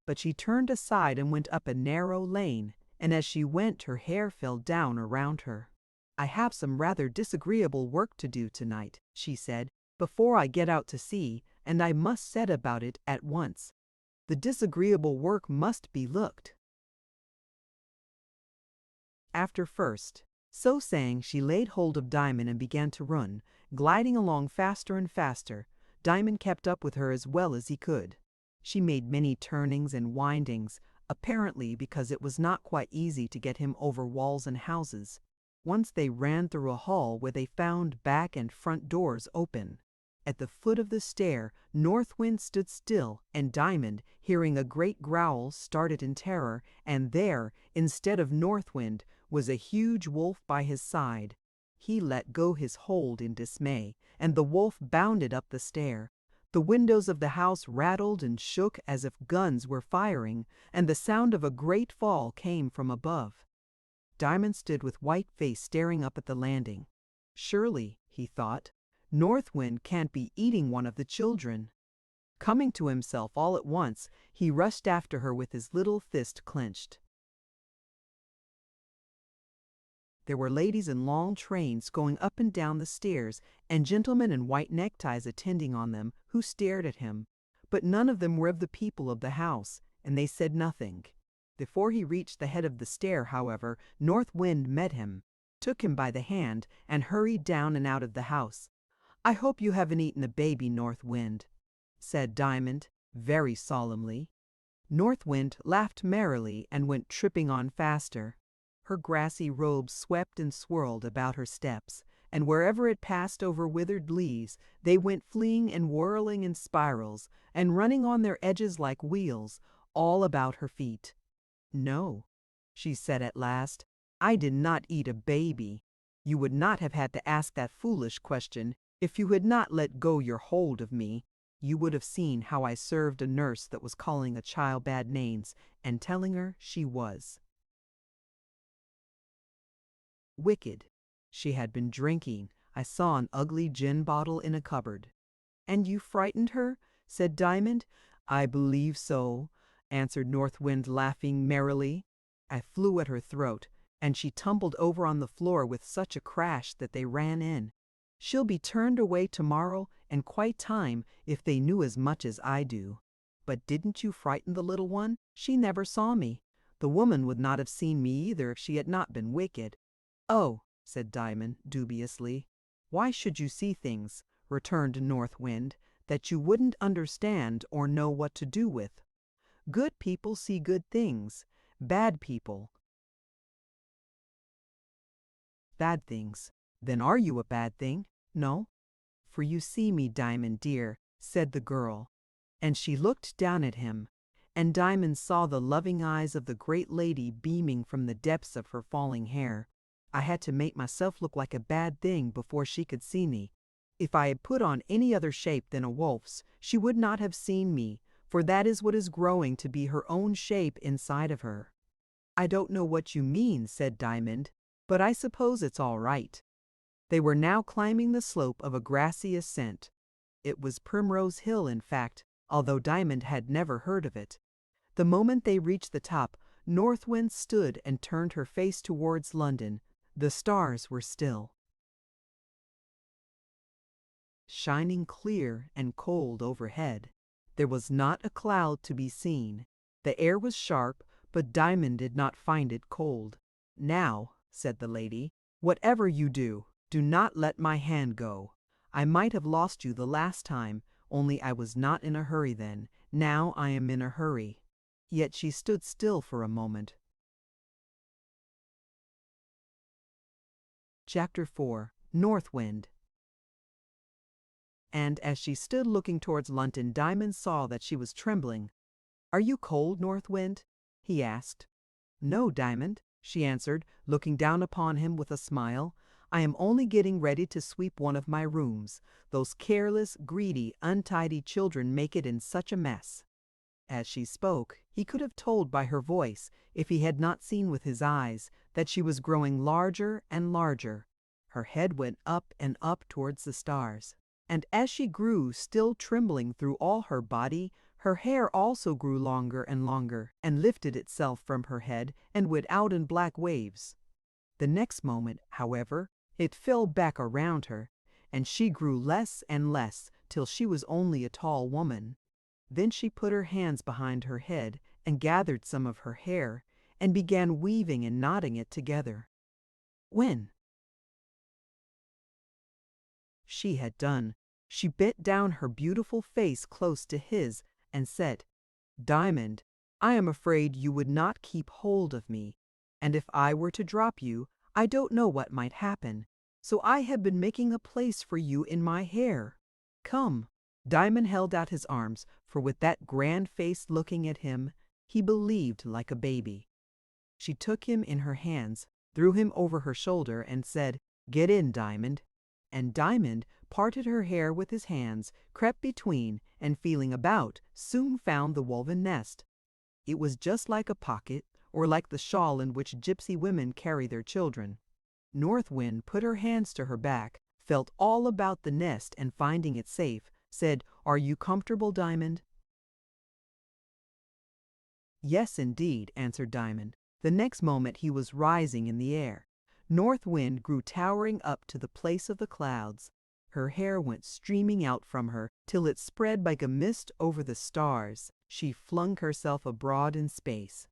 But she turned aside and went up a narrow lane, and as she went her hair fell down around her. "I have some rather disagreeable work to do tonight," she said, "before I get out to sea, and I must set about it at once. The disagreeable work must be looked after first." So saying, she laid hold of Diamond and began to run, gliding along faster and faster. Diamond kept up with her as well as he could. She made many turnings and windings, apparently because it was not quite easy to get him over walls and houses. Once they ran through a hall where they found back and front doors open. At the foot of the stair, North Wind stood still, and Diamond, hearing a great growl, started in terror, and there, instead of North Wind, was a huge wolf by his side. He let go his hold in dismay, and the wolf bounded up the stair. The windows of the house rattled and shook as if guns were firing, and the sound of a great fall came from above. Diamond stood with white face staring up at the landing. "Surely," he thought, "North Wind can't be eating one of the children." Coming to himself all at once, he rushed after her with his little fist clenched. There were ladies in long trains going up and down the stairs, and gentlemen in white neckties attending on them, who stared at him. But none of them were of the people of the house, and they said nothing. Before he reached the head of the stair, however, North Wind met him, took him by the hand, and hurried down and out of the house. "I hope you haven't eaten a baby, North Wind," said Diamond, very solemnly. North Wind laughed merrily and went tripping on faster. Her grassy robes swept and swirled about her steps, and wherever it passed over withered leaves, they went fleeing and whirling in spirals, and running on their edges like wheels, all about her feet. "No," she said at last, "I did not eat a baby. You would not have had to ask that foolish question if you had not let go your hold of me. You would have seen how I served a nurse that was calling a child bad names and telling her she was wicked. She had been drinking. I saw an ugly gin bottle in a cupboard." "And you frightened her?" said Diamond. "I believe so," answered North Wind, laughing merrily. "I flew at her throat, and she tumbled over on the floor with such a crash that they ran in. She'll be turned away tomorrow, and quite time, if they knew as much as I do. But didn't you frighten the little one? She never saw me. The woman would not have seen me either if she had not been wicked." "Oh," said Diamond, dubiously. "Why should you see things," returned North Wind, "that you wouldn't understand or know what to do with? Good people see good things, bad people bad things. Then are you a bad thing? No? For you see me, Diamond dear," said the girl, and she looked down at him, and Diamond saw the loving eyes of the great lady beaming from the depths of her falling hair. "I had to make myself look like a bad thing before she could see me. If I had put on any other shape than a wolf's, she would not have seen me, for that is what is growing to be her own shape inside of her." "I don't know what you mean," said Diamond, "but I suppose it's all right." They were now climbing the slope of a grassy ascent. It was Primrose Hill, in fact, although Diamond had never heard of it. The moment they reached the top, North Wind stood and turned her face towards London. The stars were still, shining clear and cold overhead. There was not a cloud to be seen. The air was sharp, but Diamond did not find it cold. "Now," said the lady, "whatever you do, do not let my hand go. I might have lost you the last time, only I was not in a hurry then. Now I am in a hurry." Yet she stood still for a moment. Chapter 4. North Wind. And as she stood looking towards London, Diamond saw that she was trembling. "Are you cold, North Wind?" he asked. "No, Diamond," she answered, looking down upon him with a smile. "I am only getting ready to sweep one of my rooms. Those careless, greedy, untidy children make it in such a mess." As she spoke, he could have told by her voice, if he had not seen with his eyes, that she was growing larger and larger. Her head went up and up towards the stars. And as she grew, still trembling through all her body, her hair also grew longer and longer, and lifted itself from her head and went out in black waves. The next moment, however, it fell back around her, and she grew less and less till she was only a tall woman. Then she put her hands behind her head and gathered some of her hair and began weaving and knotting it together. When she had done, she bent down her beautiful face close to his and said, "Diamond, I am afraid you would not keep hold of me, and if I were to drop you, I don't know what might happen. So I have been making a place for you in my hair. Come." Diamond held out his arms, for with that grand face looking at him, he believed like a baby. She took him in her hands, threw him over her shoulder, and said, "Get in, Diamond." And Diamond parted her hair with his hands, crept between, and feeling about, soon found the woven nest. It was just like a pocket, or like the shawl in which gypsy women carry their children. North Wind put her hands to her back, felt all about the nest, and finding it safe, said, "Are you comfortable, Diamond?" "Yes, indeed," answered Diamond. The next moment he was rising in the air. North Wind grew towering up to the place of the clouds. Her hair went streaming out from her till it spread like a mist over the stars. She flung herself abroad in space.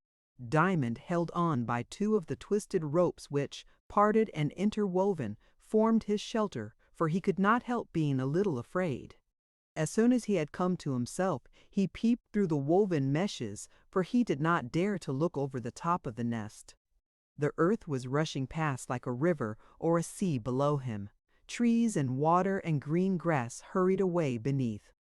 Diamond held on by two of the twisted ropes which, parted and interwoven, formed his shelter, for he could not help being a little afraid. As soon as he had come to himself, he peeped through the woven meshes, for he did not dare to look over the top of the nest. The earth was rushing past like a river or a sea below him. Trees and water and green grass hurried away beneath.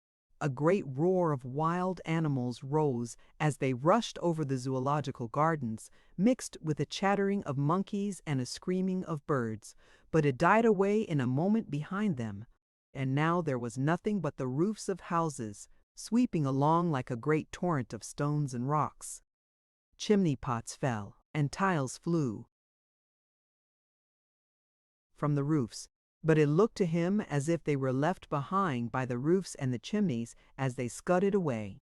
A great roar of wild animals rose as they rushed over the zoological gardens, mixed with a chattering of monkeys and a screaming of birds, but it died away in a moment behind them. And now there was nothing but the roofs of houses, sweeping along like a great torrent of stones and rocks. Chimney pots fell, and tiles flew from the roofs, but it looked to him as if they were left behind by the roofs and the chimneys as they scudded away.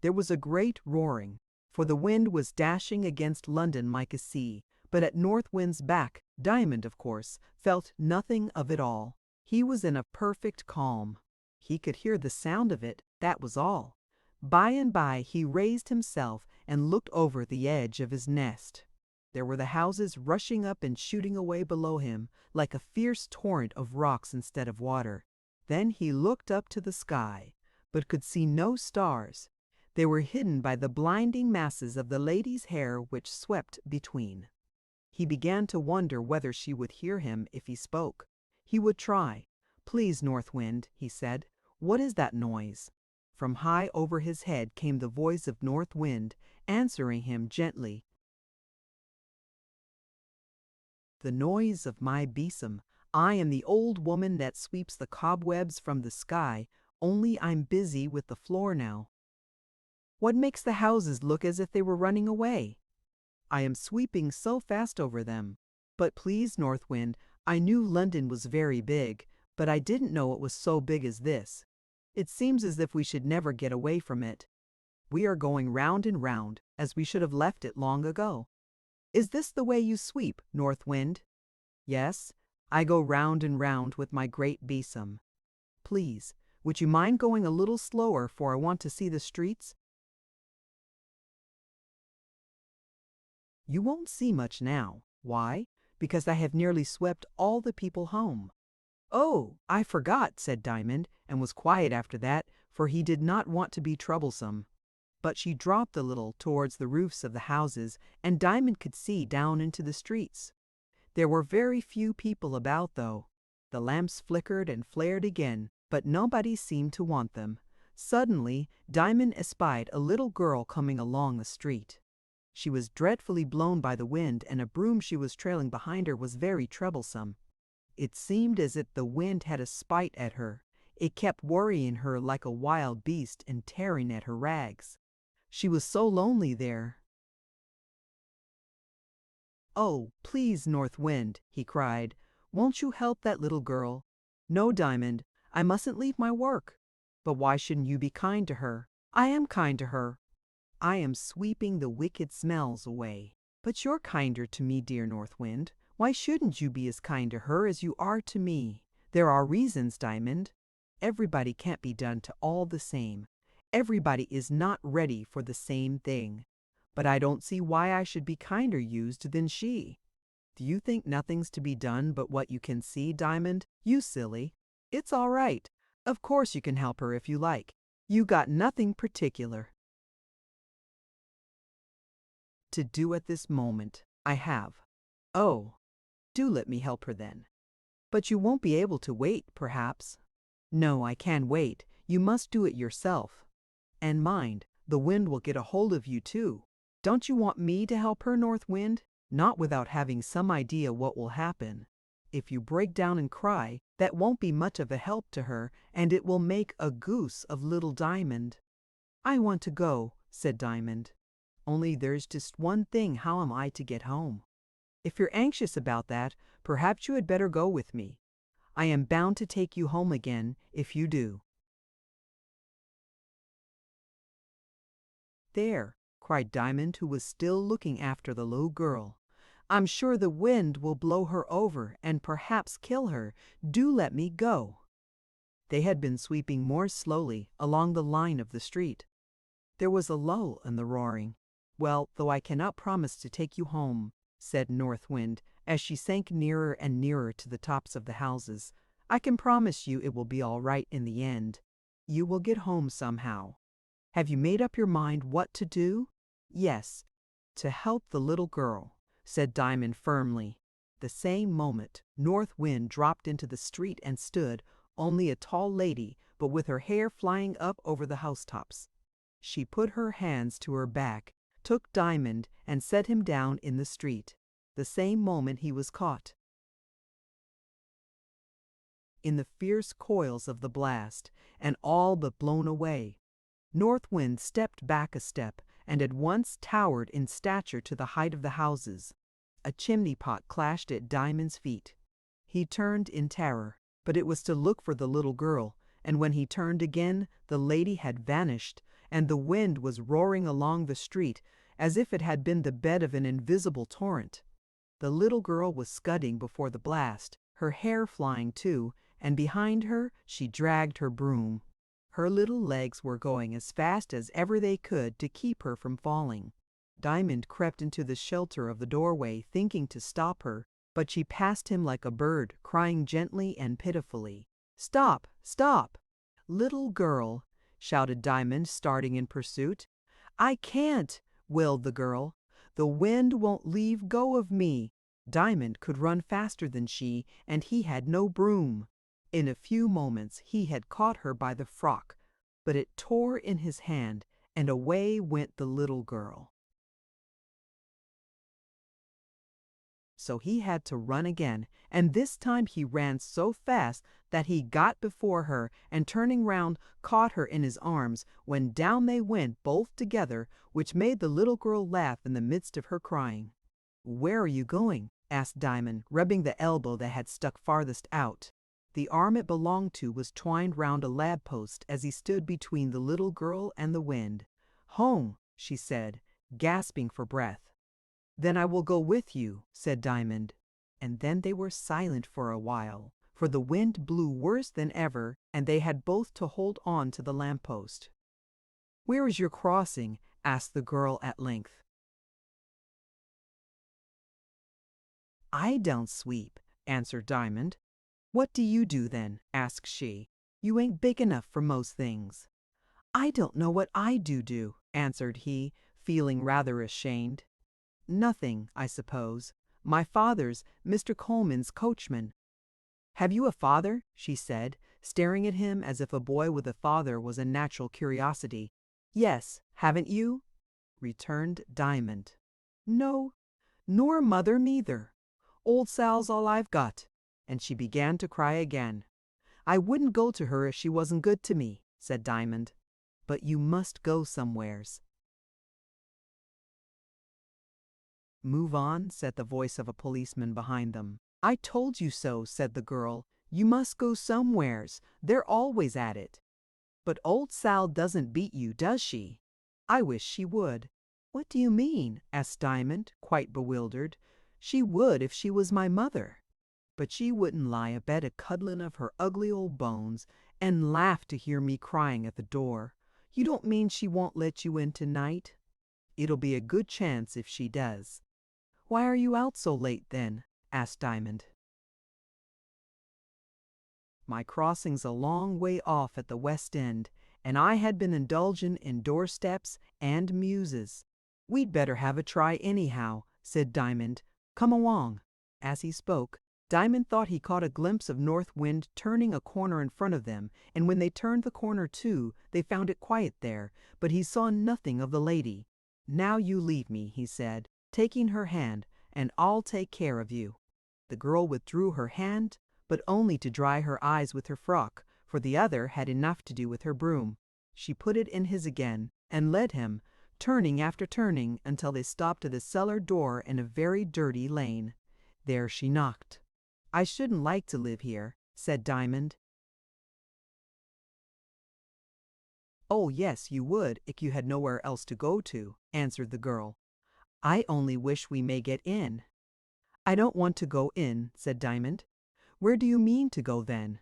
There was a great roaring, for the wind was dashing against London like a sea, but at North Wind's back, Diamond, of course, felt nothing of it all. He was in a perfect calm. He could hear the sound of it, that was all. By and by he raised himself and looked over the edge of his nest. There were the houses rushing up and shooting away below him, like a fierce torrent of rocks instead of water. Then he looked up to the sky, but could see no stars. They were hidden by the blinding masses of the lady's hair which swept between. He began to wonder whether she would hear him if he spoke. He would try. "Please, North Wind," he said, "what is that noise?" From high over his head came the voice of North Wind, answering him gently. "The noise of my besom. I am the old woman that sweeps the cobwebs from the sky, only I'm busy with the floor now." "What makes the houses look as if they were running away?" "I am sweeping so fast over them. But please, North Wind, I knew London was very big, but I didn't know it was so big as this. It seems as if we should never get away from it. We are going round and round, as we should have left it long ago. Is this the way you sweep, North Wind?" "Yes, I go round and round with my great besom." "Please, would you mind going a little slower, for I want to see the streets?" "You won't see much now. Why? Because I have nearly swept all the people home." "Oh, I forgot," said Diamond, and was quiet after that, for he did not want to be troublesome. But she dropped a little towards the roofs of the houses, and Diamond could see down into the streets. There were very few people about, though. The lamps flickered and flared again, but nobody seemed to want them. Suddenly, Diamond espied a little girl coming along the street. She was dreadfully blown by the wind, and a broom she was trailing behind her was very troublesome. It seemed as if the wind had a spite at her. It kept worrying her like a wild beast and tearing at her rags. She was so lonely there. "Oh, please, North Wind," he cried, "won't you help that little girl?" "No, Diamond, I mustn't leave my work." "But why shouldn't you be kind to her?" "I am kind to her. I am sweeping the wicked smells away." "But you're kinder to me, dear North Wind. Why shouldn't you be as kind to her as you are to me?" "There are reasons, Diamond. Everybody can't be done to all the same. Everybody is not ready for the same thing. But I don't see why I should be kinder used than she." "Do you think nothing's to be done but what you can see, Diamond? You silly. It's all right. Of course you can help her if you like. You got nothing particular to do at this moment." "I have." "Oh, do let me help her then." "But you won't be able to wait, perhaps." "No, I can't wait. You must do it yourself. And mind, the wind will get a hold of you too. Don't you want me to help her, North Wind? Not without having some idea what will happen. If you break down and cry, that won't be much of a help to her, and it will make a goose of little Diamond." "I want to go," said Diamond. "Only there's just one thing, how am I to get home?" "If you're anxious about that, perhaps you had better go with me. I am bound to take you home again if you do." "There," cried Diamond, who was still looking after the little girl. "I'm sure the wind will blow her over and perhaps kill her. Do let me go." They had been sweeping more slowly along the line of the street. There was a lull in the roaring. "Well, though I cannot promise to take you home," said North Wind, as she sank nearer and nearer to the tops of the houses, "I can promise you it will be all right in the end. You will get home somehow. Have you made up your mind what to do?" "Yes, to help the little girl," said Diamond firmly. The same moment, North Wind dropped into the street and stood, only a tall lady, but with her hair flying up over the housetops. She put her hands to her back, took Diamond, and set him down in the street. The same moment he was caught in the fierce coils of the blast, and all but blown away. North Wind stepped back a step, and at once towered in stature to the height of the houses. A chimney pot clashed at Diamond's feet. He turned in terror, but it was to look for the little girl, and when he turned again, the lady had vanished, and the wind was roaring along the street as if it had been the bed of an invisible torrent. The little girl was scudding before the blast, her hair flying too, and behind her she dragged her broom. Her little legs were going as fast as ever they could to keep her from falling. Diamond crept into the shelter of the doorway, thinking to stop her, but she passed him like a bird, crying gently and pitifully, "Stop! Stop!" "Little girl," shouted Diamond, starting in pursuit. "I can't," wailed the girl. "The wind won't leave go of me." Diamond could run faster than she, and he had no broom. In a few moments he had caught her by the frock, but it tore in his hand, and away went the little girl. So he had to run again, and this time he ran so fast that he got before her, and turning round, caught her in his arms, when down they went both together, which made the little girl laugh in the midst of her crying. "Where are you going?" asked Diamond, rubbing the elbow that had stuck farthest out. The arm it belonged to was twined round a lamp-post as he stood between the little girl and the wind. "Home," she said, gasping for breath. "Then I will go with you," said Diamond. And then they were silent for a while, for the wind blew worse than ever, and they had both to hold on to the lamp-post. "Where is your crossing?" asked the girl at length. "I don't sweep," answered Diamond. "What do you do then?" asked she. You ain't big enough for most things." "I don't know what I do," answered he, feeling rather ashamed. "Nothing, I suppose. My father's Mr. Coleman's coachman." "Have you a father?" she said, staring at him as if a boy with a father was a natural curiosity. "Yes, haven't you?" returned Diamond. "No, nor mother neither. Old Sal's all I've got." And she began to cry again. "I wouldn't go to her if she wasn't good to me," said Diamond. "But you must go somewheres." "Move on," said the voice of a policeman behind them. "I told you so," said the girl. "You must go somewheres. They're always at it." "But old Sal doesn't beat you, does she?" "I wish she would." "What do you mean?" asked Diamond, quite bewildered. "She would if she was my mother." "But she wouldn't lie abed a cuddlin' of her ugly old bones, and laugh to hear me crying at the door. You don't mean she won't let you in tonight?" "It'll be a good chance if she does." "Why are you out so late, then?" asked Diamond. "My crossing's a long way off at the West End, and I had been indulgin' in doorsteps and muses." "We'd better have a try anyhow," said Diamond. "Come along." As he spoke, Diamond thought he caught a glimpse of North Wind turning a corner in front of them, and when they turned the corner too, they found it quiet there, but he saw nothing of the lady. "Now you leave me," he said, taking her hand, "and I'll take care of you." The girl withdrew her hand, but only to dry her eyes with her frock, for the other had enough to do with her broom. She put it in his again, and led him, turning after turning, until they stopped at the cellar door in a very dirty lane. There she knocked. "I shouldn't like to live here," said Diamond. "Oh yes, you would, if you had nowhere else to go to," answered the girl. "I only wish we may get in." "I don't want to go in," said Diamond. "Where do you mean to go then?"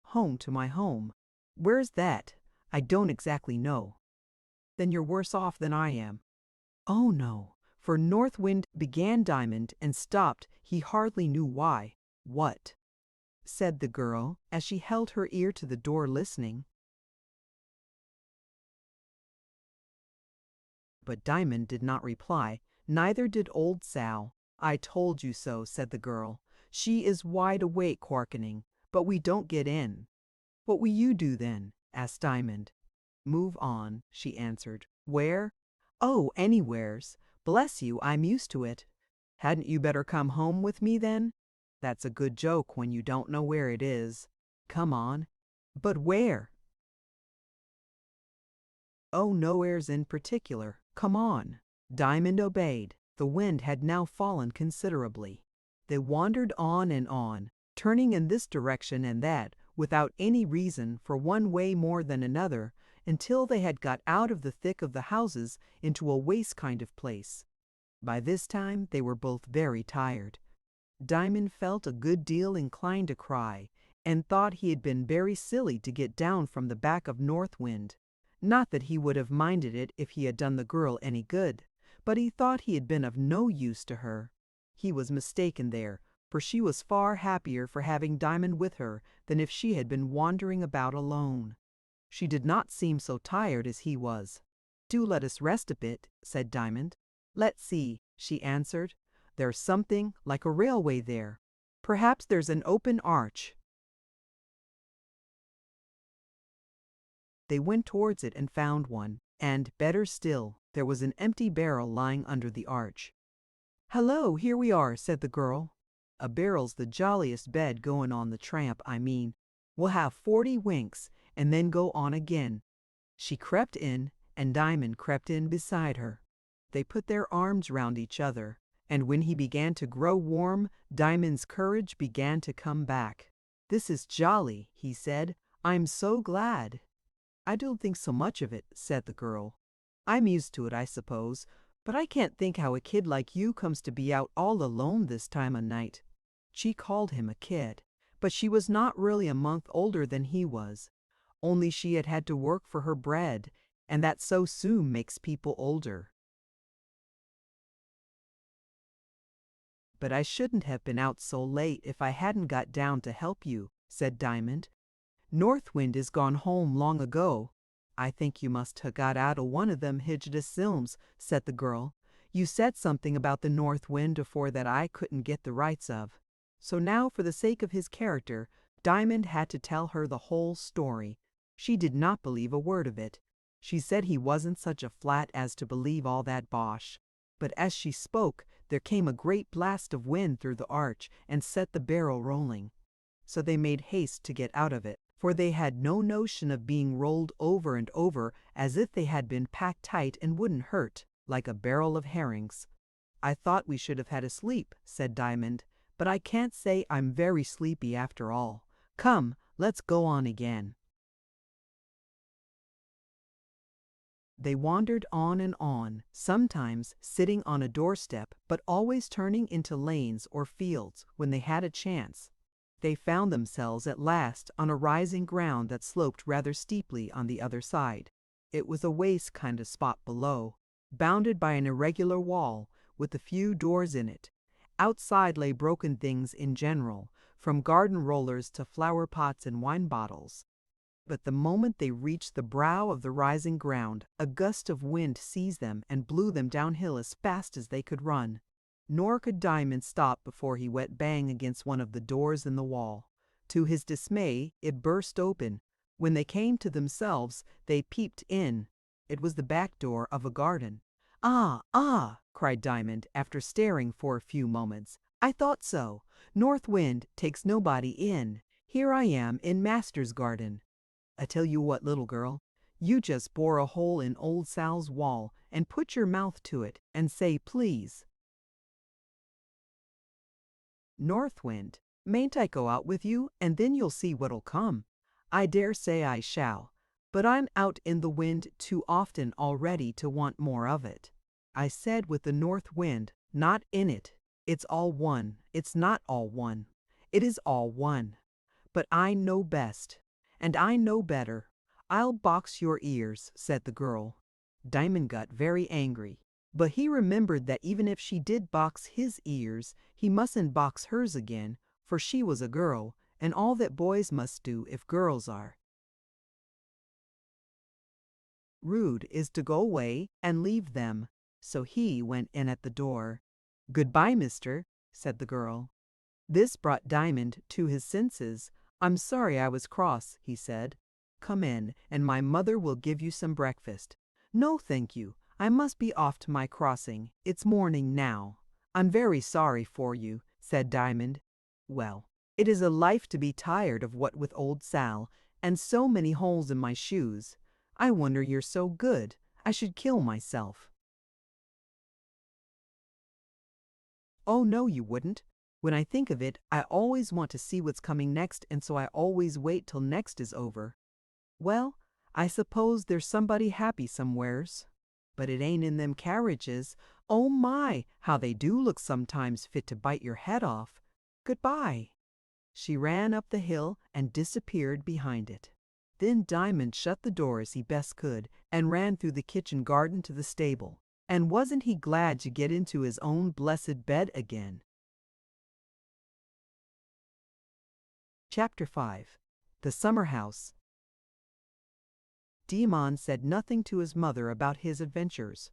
"Home to my home." "Where's that?" "I don't exactly know." "Then you're worse off than I am." "Oh no, for North Wind," began Diamond, and stopped, he hardly knew why. "What?" said the girl, as she held her ear to the door listening. But Diamond did not reply, neither did old Sal. "I told you so," said the girl. "She is wide awake hearkening, but we don't get in." "What will you do then?" asked Diamond. "Move on," she answered. "Where?" "Oh, anywheres. Bless you, I'm used to it." "Hadn't you better come home with me then?" "That's a good joke when you don't know where it is." "Come on." "But where?" "Oh, nowheres in particular. Come on." Diamond obeyed. The wind had now fallen considerably. They wandered on and on, turning in this direction and that, without any reason for one way more than another, until they had got out of the thick of the houses into a waste kind of place. By this time they were both very tired. Diamond felt a good deal inclined to cry, and thought he had been very silly to get down from the back of North Wind. Not that he would have minded it if he had done the girl any good, but he thought he had been of no use to her. He was mistaken there, for she was far happier for having Diamond with her than if she had been wandering about alone. She did not seem so tired as he was. "Do let us rest a bit," said Diamond. "Let's see," she answered. "There's something like a railway there. Perhaps there's an open arch." They went towards it and found one, and, better still, there was an empty barrel lying under the arch. "Hello, here we are," said the girl. "A barrel's the jolliest bed going on the tramp, I mean. We'll have 40 winks, and then go on again." She crept in, and Diamond crept in beside her. They put their arms round each other, and when he began to grow warm, Diamond's courage began to come back. "This is jolly," he said. "I'm so glad." "I don't think so much of it," said the girl. "I'm used to it, I suppose, but I can't think how a kid like you comes to be out all alone this time of night." She called him a kid, but she was not really a month older than he was, only she had had to work for her bread, and that so soon makes people older. "But I shouldn't have been out so late if I hadn't got down to help you," said Diamond. North Wind is gone home long ago. I think you must ha' got out o' one of them hidjous films, said the girl. You said something about the North Wind afore that I couldn't get the rights of. So now, for the sake of his character, Diamond had to tell her the whole story. She did not believe a word of it. She said he wasn't such a flat as to believe all that bosh. But as she spoke, there came a great blast of wind through the arch and set the barrel rolling. So they made haste to get out of it, for they had no notion of being rolled over and over as if they had been packed tight and wouldn't hurt, like a barrel of herrings. I thought we should have had a sleep, said Diamond, but I can't say I'm very sleepy after all. Come, let's go on again. They wandered on and on, sometimes sitting on a doorstep, but always turning into lanes or fields when they had a chance. They found themselves at last on a rising ground that sloped rather steeply on the other side. It was a waste kind of spot below, bounded by an irregular wall, with a few doors in it. Outside lay broken things in general, from garden rollers to flower pots and wine bottles. But the moment they reached the brow of the rising ground, a gust of wind seized them and blew them downhill as fast as they could run. Nor could Diamond stop before he went bang against one of the doors in the wall. To his dismay, it burst open. When they came to themselves, they peeped in. It was the back door of a garden. "Ah, ah!" cried Diamond, after staring for a few moments. "I thought so. North Wind takes nobody in. Here I am in Master's garden. I tell you what, little girl, you just bore a hole in old Sal's wall and put your mouth to it and say please." "North Wind, mayn't I go out with you, and then you'll see what'll come?" "I dare say I shall, but I'm out in the wind too often already to want more of it." "I said with the North Wind, not in it. It's all one. It's not all one. It is all one. But I know best. And I know better. I'll box your ears," said the girl. Diamond got very angry, but he remembered that even if she did box his ears, he mustn't box hers again, for she was a girl, and all that boys must do if girls are rude is to go away and leave them. So he went in at the door. "Goodbye, mister," said the girl. This brought Diamond to his senses. "I'm sorry I was cross," he said. "Come in, and my mother will give you some breakfast." "No, thank you. I must be off to my crossing. It's morning now." "I'm very sorry for you," said Diamond. "Well, it is a life to be tired of what with old Sal, and so many holes in my shoes. I wonder you're so good. I should kill myself." "Oh, no, you wouldn't. When I think of it, I always want to see what's coming next, and so I always wait till next is over. Well, I suppose there's somebody happy somewheres. But it ain't in them carriages. Oh my, how they do look sometimes fit to bite your head off. Goodbye." She ran up the hill and disappeared behind it. Then Diamond shut the door as he best could and ran through the kitchen garden to the stable. And wasn't he glad to get into his own blessed bed again? Chapter 5. The Summer House. Demon said nothing to his mother about his adventures.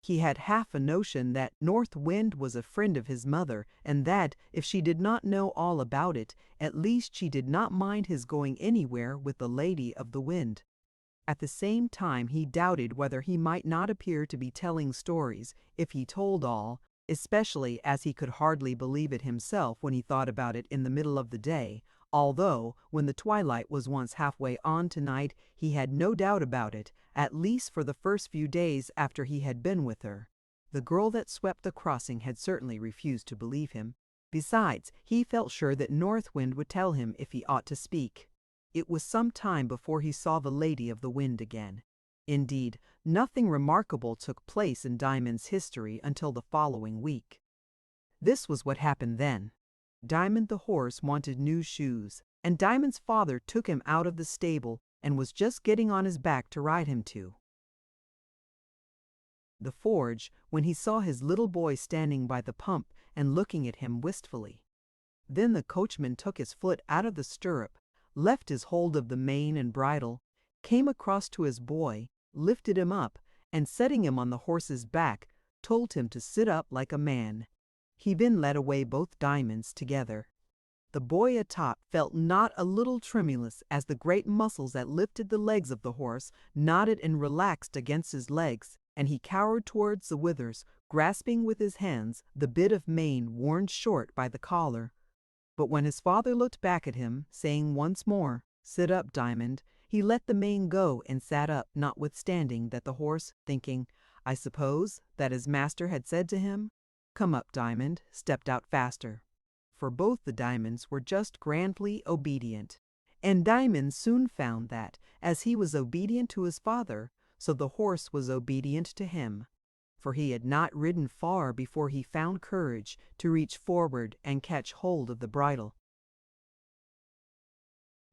He had half a notion that North Wind was a friend of his mother, and that, if she did not know all about it, at least she did not mind his going anywhere with the Lady of the Wind. At the same time he doubted whether he might not appear to be telling stories if he told all, especially as he could hardly believe it himself when he thought about it in the middle of the day, although when the twilight was once halfway on tonight he had no doubt about it, at least for the first few days after he had been with her. The girl that swept the crossing had certainly refused to believe him. Besides, he felt sure that North Wind would tell him if he ought to speak. It was some time before he saw the Lady of the Wind again. Indeed, nothing remarkable took place in Diamond's history until the following week. This was what happened then. Diamond the horse wanted new shoes, and Diamond's father took him out of the stable and was just getting on his back to ride him to the forge when he saw his little boy standing by the pump and looking at him wistfully. Then the coachman took his foot out of the stirrup, left his hold of the mane and bridle, came across to his boy, lifted him up, and setting him on the horse's back, told him to sit up like a man. He then led away both diamonds together. The boy atop felt not a little tremulous as the great muscles that lifted the legs of the horse knotted and relaxed against his legs, and he cowered towards the withers, grasping with his hands the bit of mane worn short by the collar. But when his father looked back at him, saying once more, "Sit up, Diamond," he let the mane go and sat up, notwithstanding that the horse, thinking, I suppose, that his master had said to him, "Come up, Diamond," stepped out faster. For both the diamonds were just grandly obedient. And Diamond soon found that, as he was obedient to his father, so the horse was obedient to him. For he had not ridden far before he found courage to reach forward and catch hold of the bridle.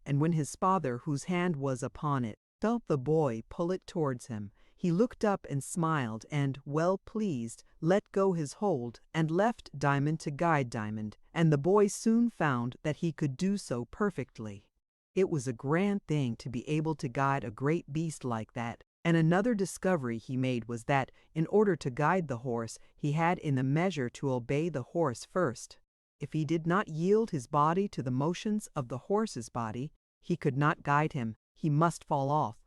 And when his father, whose hand was upon it, felt the boy pull it towards him, he looked up and smiled, and, well pleased, let go his hold, and left Diamond to guide Diamond, and the boy soon found that he could do so perfectly. It was a grand thing to be able to guide a great beast like that, and another discovery he made was that, in order to guide the horse, he had in a measure to obey the horse first. If he did not yield his body to the motions of the horse's body, he could not guide him, he must fall off.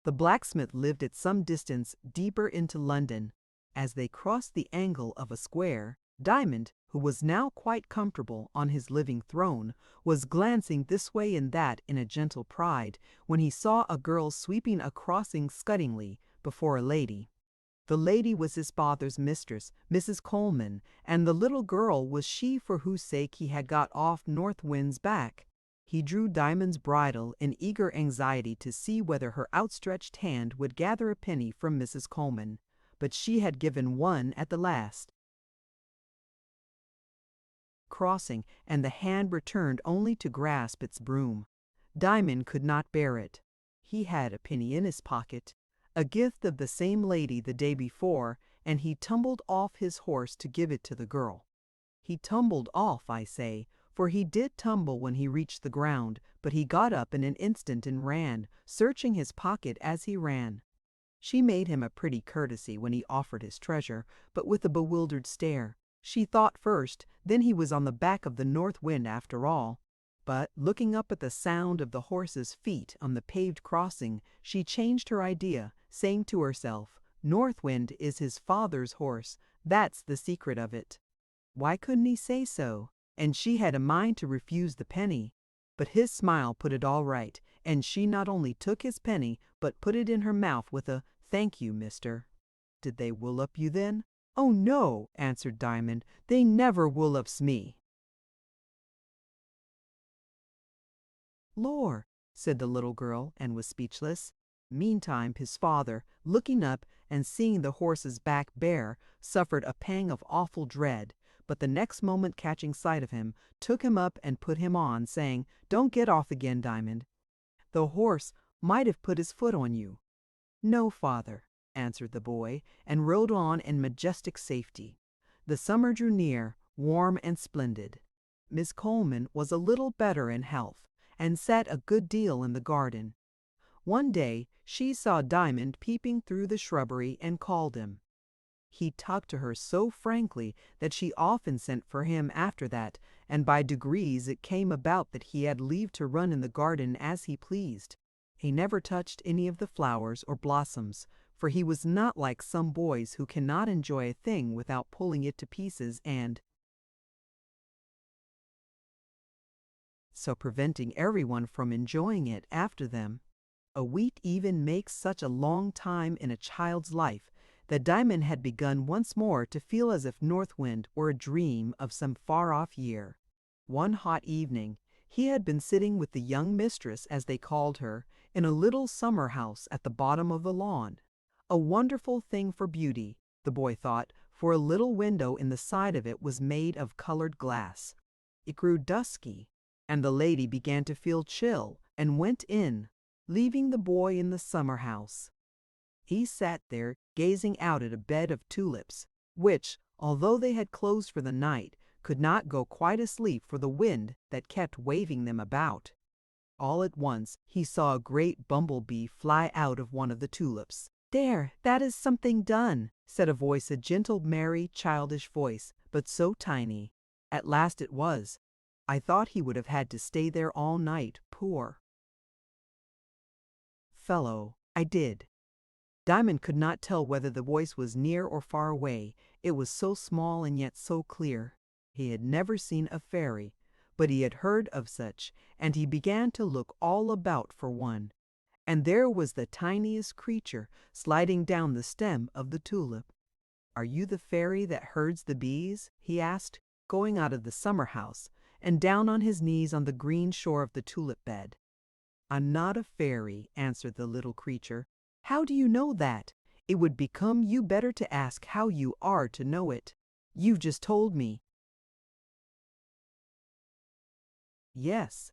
The blacksmith lived at some distance deeper into London. As they crossed the angle of a square, Diamond, who was now quite comfortable on his living throne, was glancing this way and that in a gentle pride, when he saw a girl sweeping a crossing scuddingly before a lady. The lady was his father's mistress, Mrs. Coleman, and the little girl was she for whose sake he had got off North Wind's back. He drew Diamond's bridle in eager anxiety to see whether her outstretched hand would gather a penny from Mrs. Coleman, but she had given one at the last crossing, and the hand returned only to grasp its broom. Diamond could not bear it. He had a penny in his pocket, a gift of the same lady the day before, and he tumbled off his horse to give it to the girl. He tumbled off, I say, for he did tumble when he reached the ground, but he got up in an instant and ran, searching his pocket as he ran. She made him a pretty courtesy when he offered his treasure, but with a bewildered stare. She thought first, then he was on the back of the North Wind after all. But, looking up at the sound of the horse's feet on the paved crossing, she changed her idea, saying to herself, North Wind is his father's horse, that's the secret of it. Why couldn't he say so? And she had a mind to refuse the penny. But his smile put it all right, and she not only took his penny, but put it in her mouth with a, "Thank you, mister." "Did they wool-up you then?" "Oh, no," answered Diamond, "they never wool-ups me." "Lor," said the little girl, and was speechless. Meantime his father, looking up and seeing the horse's back bare, suffered a pang of awful dread, but the next moment catching sight of him, took him up and put him on, saying, "Don't get off again, Diamond. The horse might have put his foot on you." "No, father," answered the boy, and rode on in majestic safety. The summer drew near, warm and splendid. Miss Coleman was a little better in health, and sat a good deal in the garden. One day she saw Diamond peeping through the shrubbery and called him. He talked to her so frankly that she often sent for him after that, and by degrees it came about that he had leave to run in the garden as he pleased. He never touched any of the flowers or blossoms, for he was not like some boys who cannot enjoy a thing without pulling it to pieces and so preventing everyone from enjoying it after them. A week even makes such a long time in a child's life that Diamond had begun once more to feel as if North Wind were a dream of some far-off year. One hot evening he had been sitting with the young mistress, as they called her, in a little summer house at the bottom of the lawn. A wonderful thing for beauty, the boy thought, for a little window in the side of it was made of colored glass. It grew dusky, and the lady began to feel chill, and went in, leaving the boy in the summer house. He sat there gazing out at a bed of tulips, which, although they had closed for the night, could not go quite asleep for the wind that kept waving them about. All at once he saw a great bumblebee fly out of one of the tulips. "There, that is something done," said a voice, a gentle, merry, childish voice, but so tiny. At last it was. I thought he would have had to stay there all night, poor fellow. I did. Diamond could not tell whether the voice was near or far away. It was so small and yet so clear. He had never seen a fairy, but he had heard of such, and he began to look all about for one. And there was the tiniest creature sliding down the stem of the tulip. "Are you the fairy that herds the bees?" he asked, going out of the summer house and down on his knees on the green shore of the tulip bed. "I'm not a fairy," answered the little creature. "How do you know that? It would become you better to ask how you are to know it. You've just told me." "Yes,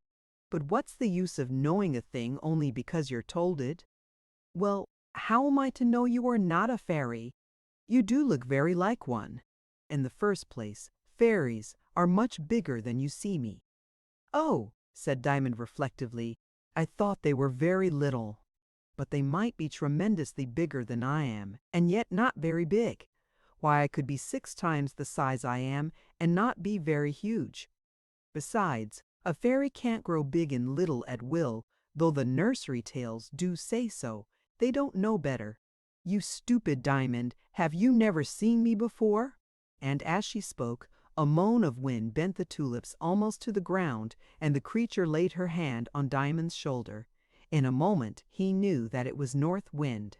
but what's the use of knowing a thing only because you're told it?" "Well, how am I to know you are not a fairy? You do look very like one. In the first place, fairies are much bigger than you see me." "Oh," said Diamond reflectively, "I thought they were very little. But they might be tremendously bigger than I am, and yet not very big. Why, I could be 6 times the size I am, and not be very huge. Besides, a fairy can't grow big and little at will, though the nursery tales do say so. They don't know better. You stupid Diamond, have you never seen me before?" And as she spoke, a moan of wind bent the tulips almost to the ground, and the creature laid her hand on Diamond's shoulder. In a moment he knew that it was North Wind.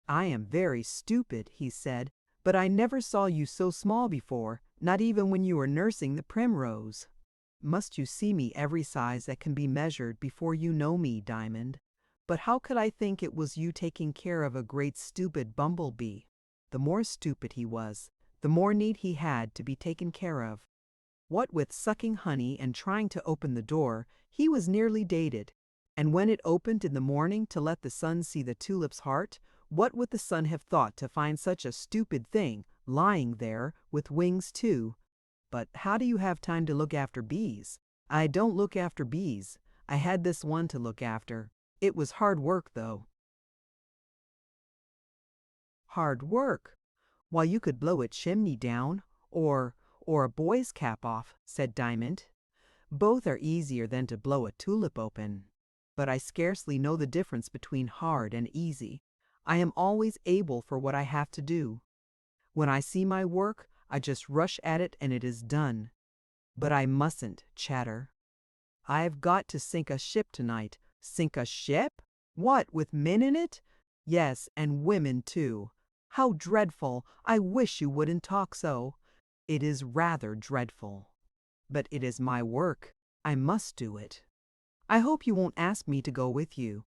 "I am very stupid," he said, "but I never saw you so small before, not even when you were nursing the primrose. Must you see me every size that can be measured before you know me, Diamond? But how could I think it was you taking care of a great stupid bumblebee?" The more stupid he was, the more need he had to be taken care of. What with sucking honey and trying to open the door, he was nearly dated. And when it opened in the morning to let the sun see the tulip's heart, what would the sun have thought to find such a stupid thing lying there, with wings too? But how do you have time to look after bees? I don't look after bees. I had this one to look after. It was hard work, though. Hard work? Why, you could blow a chimney down, or a boy's cap off, said Diamond. Both are easier than to blow a tulip open. But I scarcely know the difference between hard and easy. I am always able for what I have to do. When I see my work, I just rush at it and it is done. But I mustn't chatter. I've got to sink a ship tonight. Sink a ship? What, with men in it? Yes, and women too. How dreadful! I wish you wouldn't talk so. It is rather dreadful. But it is my work. I must do it. I hope you won't ask me to go with you.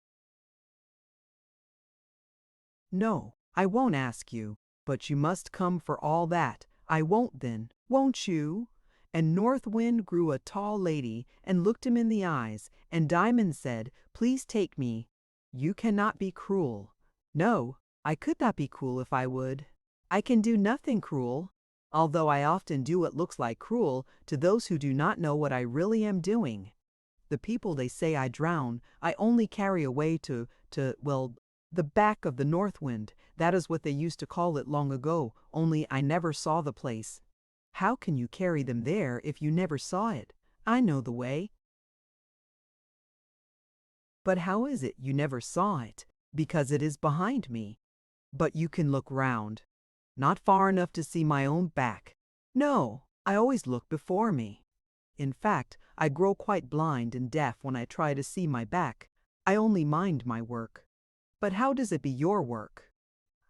No, I won't ask you, but you must come for all that. I won't then, won't you? And North Wind grew a tall lady and looked him in the eyes, and Diamond said, "Please take me. You cannot be cruel." No, I could not be cruel if I would. I can do nothing cruel, although I often do what looks like cruel to those who do not know what I really am doing. The people they say I drown, I only carry away well, the back of the North Wind. That is what they used to call it long ago, only I never saw the place. How can you carry them there if you never saw it? I know the way. But how is it you never saw it? Because it is behind me. But you can look round. Not far enough to see my own back. No, I always look before me. In fact, I grow quite blind and deaf when I try to see my back. I only mind my work. But how does it be your work?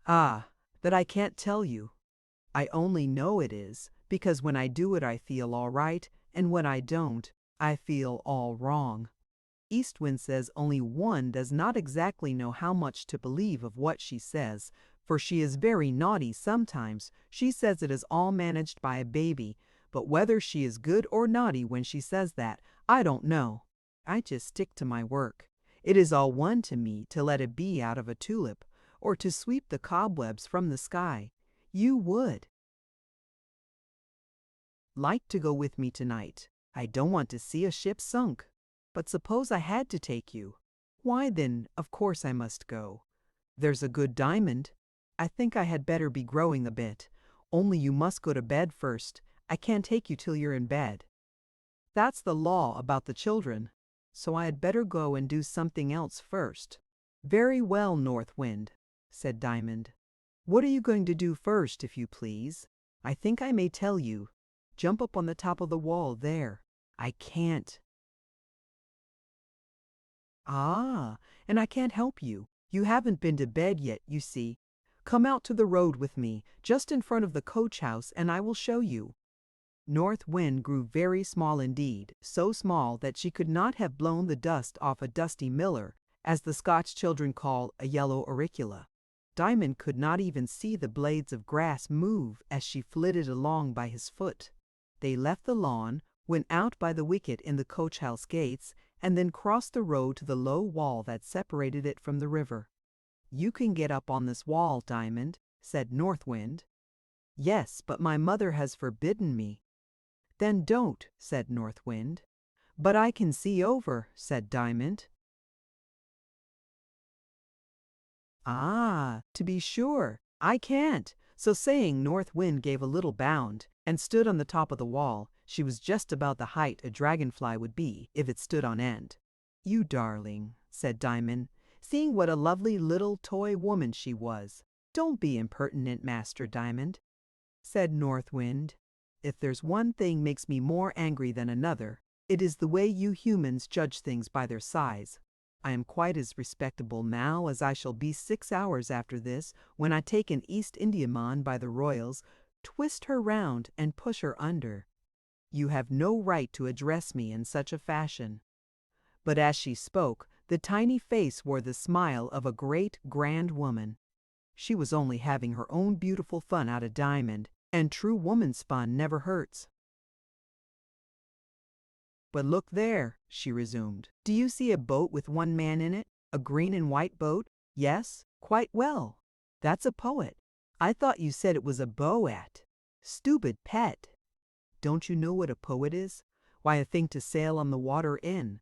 Ah, that I can't tell you. I only know it is, because when I do it I feel all right, and when I don't, I feel all wrong. Eastwind says only one does not exactly know how much to believe of what she says, for she is very naughty sometimes. She says it is all managed by a baby, but whether she is good or naughty when she says that, I don't know. I just stick to my work. It is all one to me to let a bee out of a tulip, or to sweep the cobwebs from the sky. You would like to go with me tonight. I don't want to see a ship sunk. But suppose I had to take you. Why then, of course I must go. There's a good diamond. I think I had better be growing a bit. Only you must go to bed first. I can't take you till you're in bed. That's the law about the children. So I had better go and do something else first. Very well, North Wind, said Diamond. What are you going to do first, if you please? I think I may tell you. Jump up on the top of the wall there. I can't. Ah, and I can't help you. You haven't been to bed yet, you see. Come out to the road with me, just in front of the coach house, and I will show you. North Wind grew very small indeed, so small that she could not have blown the dust off a dusty miller, as the Scotch children call a yellow auricula. Diamond could not even see the blades of grass move as she flitted along by his foot. They left the lawn, went out by the wicket in the coach house gates, and then crossed the road to the low wall that separated it from the river. You can get up on this wall, Diamond, said North Wind. Yes, but my mother has forbidden me. Then don't, said North Wind. But I can see over, said Diamond. Ah, to be sure, I can't. So saying, North Wind gave a little bound, and stood on the top of the wall. She was just about the height a dragonfly would be if it stood on end. You darling, said Diamond, seeing what a lovely little toy woman she was. Don't be impertinent, Master Diamond, said North Wind. If there's one thing makes me more angry than another, it is the way you humans judge things by their size. I am quite as respectable now as I shall be 6 hours after this, when I take an East Indiaman by the royals, twist her round and push her under. You have no right to address me in such a fashion. But as she spoke, the tiny face wore the smile of a great, grand woman. She was only having her own beautiful fun out of Diamond, and true woman's fun never hurts. But look there, she resumed. Do you see a boat with one man in it? A green and white boat? Yes, quite well. That's a poet. I thought you said it was a poet. Stupid pet. Don't you know what a poet is? Why, a thing to sail on the water in.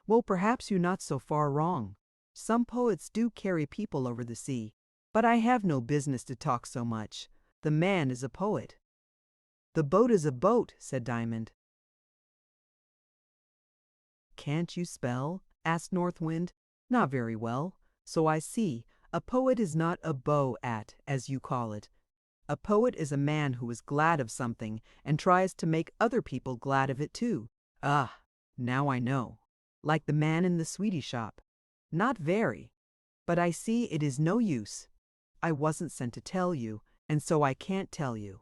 Well, perhaps you're not so far wrong. Some poets do carry people over the sea. But I have no business to talk so much. The man is a poet. The boat is a boat, said Diamond. Can't you spell? Asked North Wind. Not very well. So I see. A poet is not a beau-at, as you call it. A poet is a man who is glad of something and tries to make other people glad of it too. Ah, now I know. Like the man in the sweetie shop. Not very. But I see it is no use. I wasn't sent to tell you, and so I can't tell you.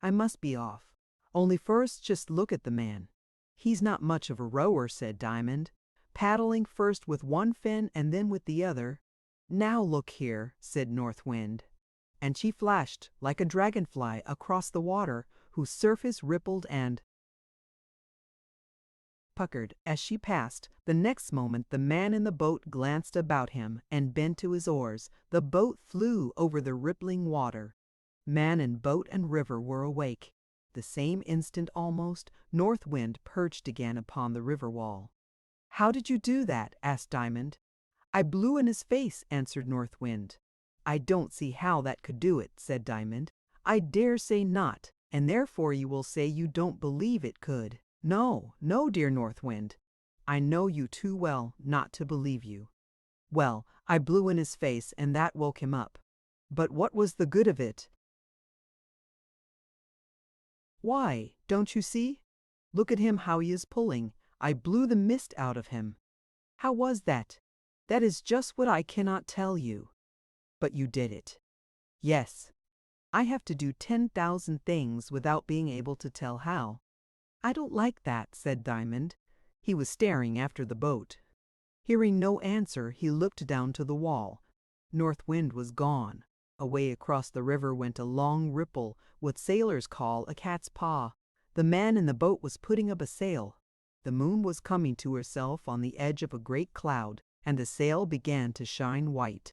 I must be off. Only first just look at the man. He's not much of a rower, said Diamond, paddling first with one fin and then with the other. Now look here, said North Wind. And she flashed like a dragonfly across the water, whose surface rippled and puckered as she passed. The next moment the man in the boat glanced about him and bent to his oars. The boat flew over the rippling water. Man and boat and river were awake. The same instant almost, North Wind perched again upon the river wall. How did you do that? Asked Diamond. I blew in his face, answered North Wind. I don't see how that could do it, said Diamond. I dare say not, and therefore you will say you don't believe it could. No, no, dear North Wind. I know you too well not to believe you. Well, I blew in his face, and that woke him up. But what was the good of it? Why, don't you see? Look at him how he is pulling. I blew the mist out of him. How was that? That is just what I cannot tell you. But you did it. Yes. I have to do 10,000 things without being able to tell how. I don't like that, said Diamond. He was staring after the boat. Hearing no answer, he looked down to the wall. North Wind was gone. Away across the river went a long ripple, what sailors call a cat's paw. The man in the boat was putting up a sail. The moon was coming to herself on the edge of a great cloud, and the sail began to shine white.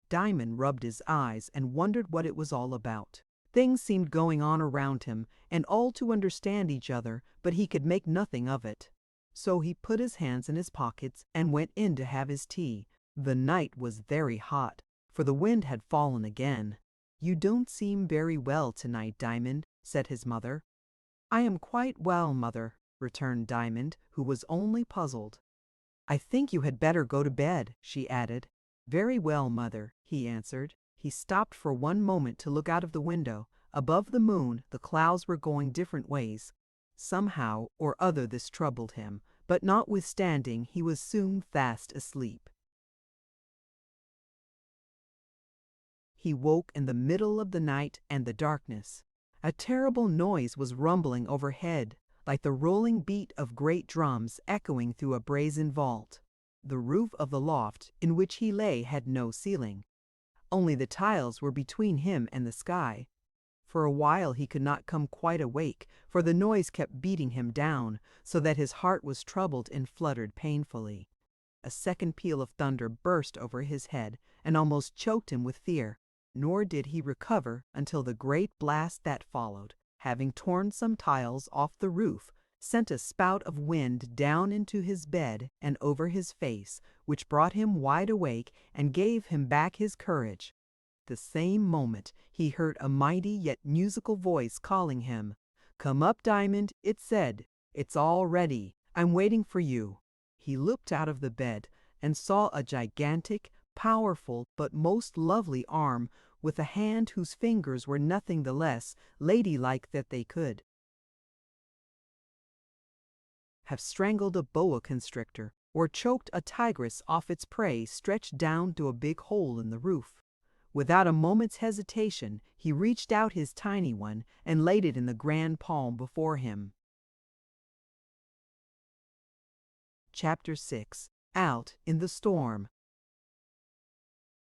Diamond rubbed his eyes and wondered what it was all about. Things seemed going on around him, and all to understand each other, but he could make nothing of it. So he put his hands in his pockets and went in to have his tea. The night was very hot, for the wind had fallen again. "You don't seem very well tonight, Diamond," said his mother. "I am quite well, mother," returned Diamond, who was only puzzled. "I think you had better go to bed," she added. "Very well, mother," he answered. He stopped for one moment to look out of the window. Above the moon, the clouds were going different ways. Somehow or other this troubled him, but notwithstanding, he was soon fast asleep. He woke in the middle of the night and the darkness. A terrible noise was rumbling overhead, like the rolling beat of great drums echoing through a brazen vault. The roof of the loft in which he lay had no ceiling. Only the tiles were between him and the sky. For a while he could not come quite awake, for the noise kept beating him down, so that his heart was troubled and fluttered painfully. A second peal of thunder burst over his head and almost choked him with fear. Nor did he recover until the great blast that followed, having torn some tiles off the roof, sent a spout of wind down into his bed and over his face, which brought him wide awake and gave him back his courage. The same moment he heard a mighty yet musical voice calling him. "Come up, Diamond," it said. "It's all ready. I'm waiting for you." He looked out of the bed and saw a gigantic, powerful, but most lovely arm, with a hand whose fingers were nothing the less ladylike that they could have strangled a boa constrictor or choked a tigress off its prey stretched down to a big hole in the roof. Without a moment's hesitation, he reached out his tiny one and laid it in the grand palm before him. Chapter 6. Out in the Storm.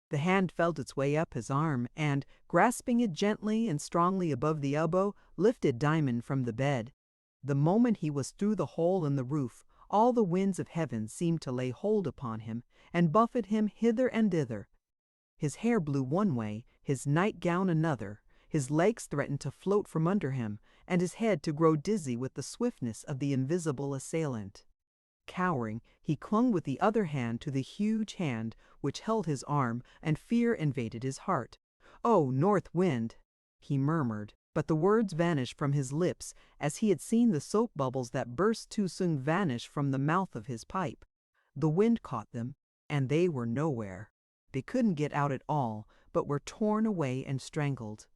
The hand felt its way up his arm and, grasping it gently and strongly above the elbow, lifted Diamond from the bed. The moment he was through the hole in the roof, all the winds of heaven seemed to lay hold upon him and buffet him hither and thither. His hair blew one way, his nightgown another, his legs threatened to float from under him, and his head to grow dizzy with the swiftness of the invisible assailant. Cowering, he clung with the other hand to the huge hand which held his arm, and fear invaded his heart. "Oh, North Wind!" he murmured, but the words vanished from his lips as he had seen the soap bubbles that burst too soon vanish from the mouth of his pipe. The wind caught them, and they were nowhere. They couldn't get out at all, but were torn away and strangled.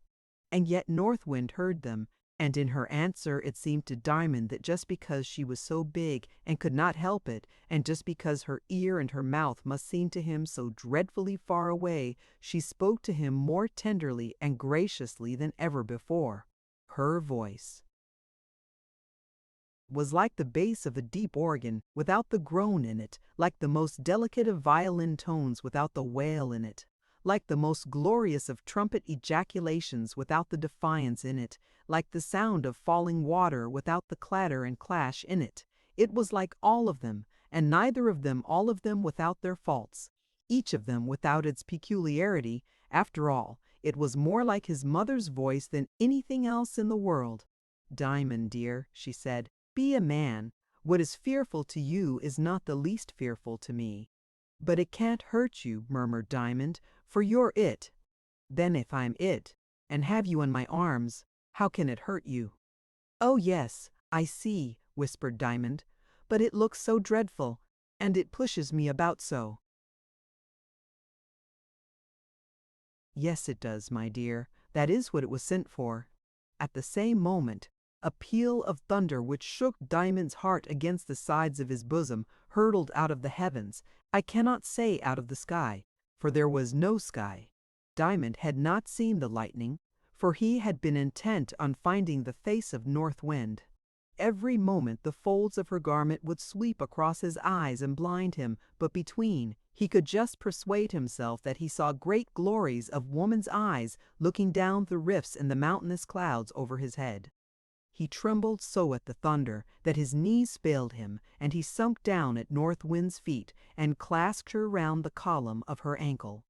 And yet North Wind heard them, and in her answer it seemed to Diamond that just because she was so big and could not help it, and just because her ear and her mouth must seem to him so dreadfully far away, she spoke to him more tenderly and graciously than ever before. Her voice was like the bass of a deep organ without the groan in it, like the most delicate of violin tones without the wail in it, like the most glorious of trumpet ejaculations without the defiance in it, like the sound of falling water without the clatter and clash in it. It was like all of them, and neither of them all of them without their faults, each of them without its peculiarity. After all, it was more like his mother's voice than anything else in the world. "Diamond, dear," she said, "be a man. What is fearful to you is not the least fearful to me." "But it can't hurt you," murmured Diamond, "for you're it." "Then if I'm it, and have you in my arms, how can it hurt you?" "Oh yes, I see," whispered Diamond, "but it looks so dreadful, and it pushes me about so." "Yes, it does, my dear. That is what it was sent for." At the same moment, a peal of thunder which shook Diamond's heart against the sides of his bosom hurtled out of the heavens. I cannot say out of the sky, for there was no sky. Diamond had not seen the lightning, for he had been intent on finding the face of North Wind. Every moment the folds of her garment would sweep across his eyes and blind him, but between, he could just persuade himself that he saw great glories of woman's eyes looking down the rifts in the mountainous clouds over his head. He trembled so at the thunder that his knees failed him, and he sunk down at North Wind's feet and clasped her round the column of her ankle.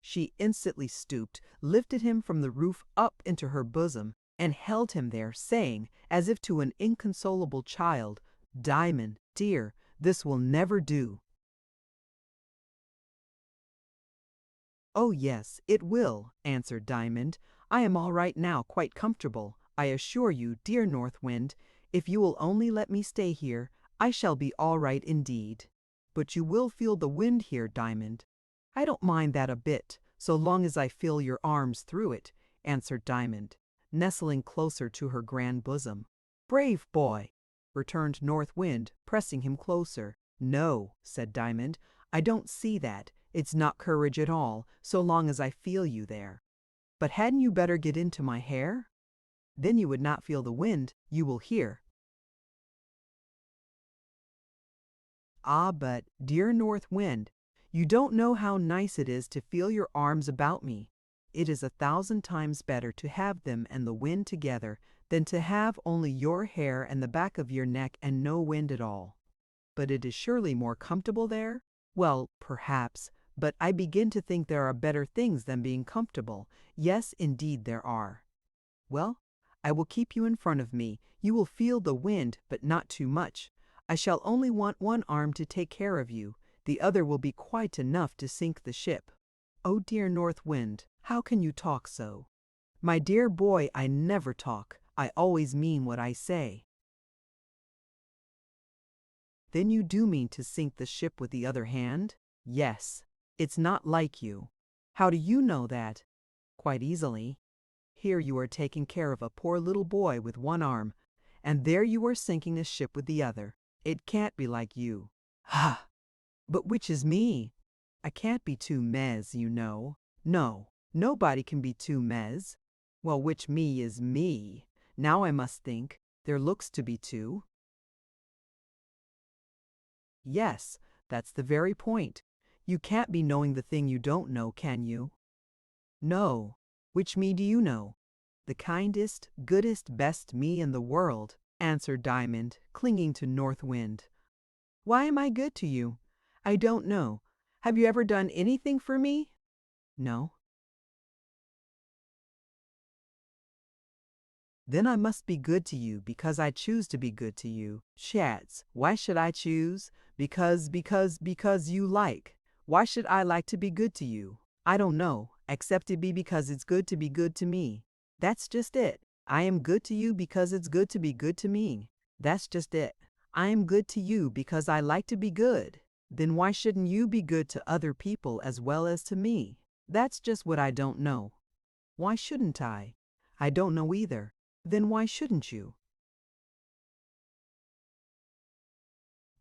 She instantly stooped, lifted him from the roof up into her bosom, and held him there, saying, as if to an inconsolable child, "Diamond, dear, this will never do." "Oh yes, it will," answered Diamond. "I am all right now, quite comfortable. I assure you, dear North Wind, if you will only let me stay here, I shall be all right indeed. But you will feel the wind here, Diamond." "I don't mind that a bit, so long as I feel your arms through it," answered Diamond, nestling closer to her grand bosom. "Brave boy!" returned North Wind, pressing him closer. "No," said Diamond, "I don't see that. It's not courage at all, so long as I feel you there. But hadn't you better get into my hair? Then you would not feel the wind, you will hear." "Ah, but, dear North Wind, you don't know how nice it is to feel your arms about me. It is 1,000 times better to have them and the wind together than to have only your hair and the back of your neck and no wind at all. But it is surely more comfortable there? Well, perhaps, but I begin to think there are better things than being comfortable. Yes, indeed there are. Well, I will keep you in front of me. You will feel the wind, but not too much. I shall only want one arm to take care of you. The other will be quite enough to sink the ship." "Oh, dear North Wind, how can you talk so?" "My dear boy, I never talk. I always mean what I say." "Then you do mean to sink the ship with the other hand?" "Yes. It's not like you." "How do you know that?" "Quite easily. Here you are taking care of a poor little boy with one arm, and there you are sinking a ship with the other. It can't be like you." "Ha! But which is me? I can't be two mes, you know. No, nobody can be two mes. Well, which me is me? Now I must think. There looks to be two." "Yes, that's the very point. You can't be knowing the thing you don't know, can you?" "No. Which me do you know?" "The kindest, goodest, best me in the world," answered Diamond, clinging to North Wind. "Why am I good to you?" "I don't know. Have you ever done anything for me?" "No." "Then I must be good to you because I choose to be good to you." "Shats, why should I choose?" Because you like." "Why should I like to be good to you?" "I don't know, except it be because it's good to be good to me." "That's just it. I am good to you because it's good to be good to me." "That's just it. I am good to you because I like to be good." "Then why shouldn't you be good to other people as well as to me?" "That's just what I don't know." "Why shouldn't I?" "I don't know either." "Then why shouldn't you?"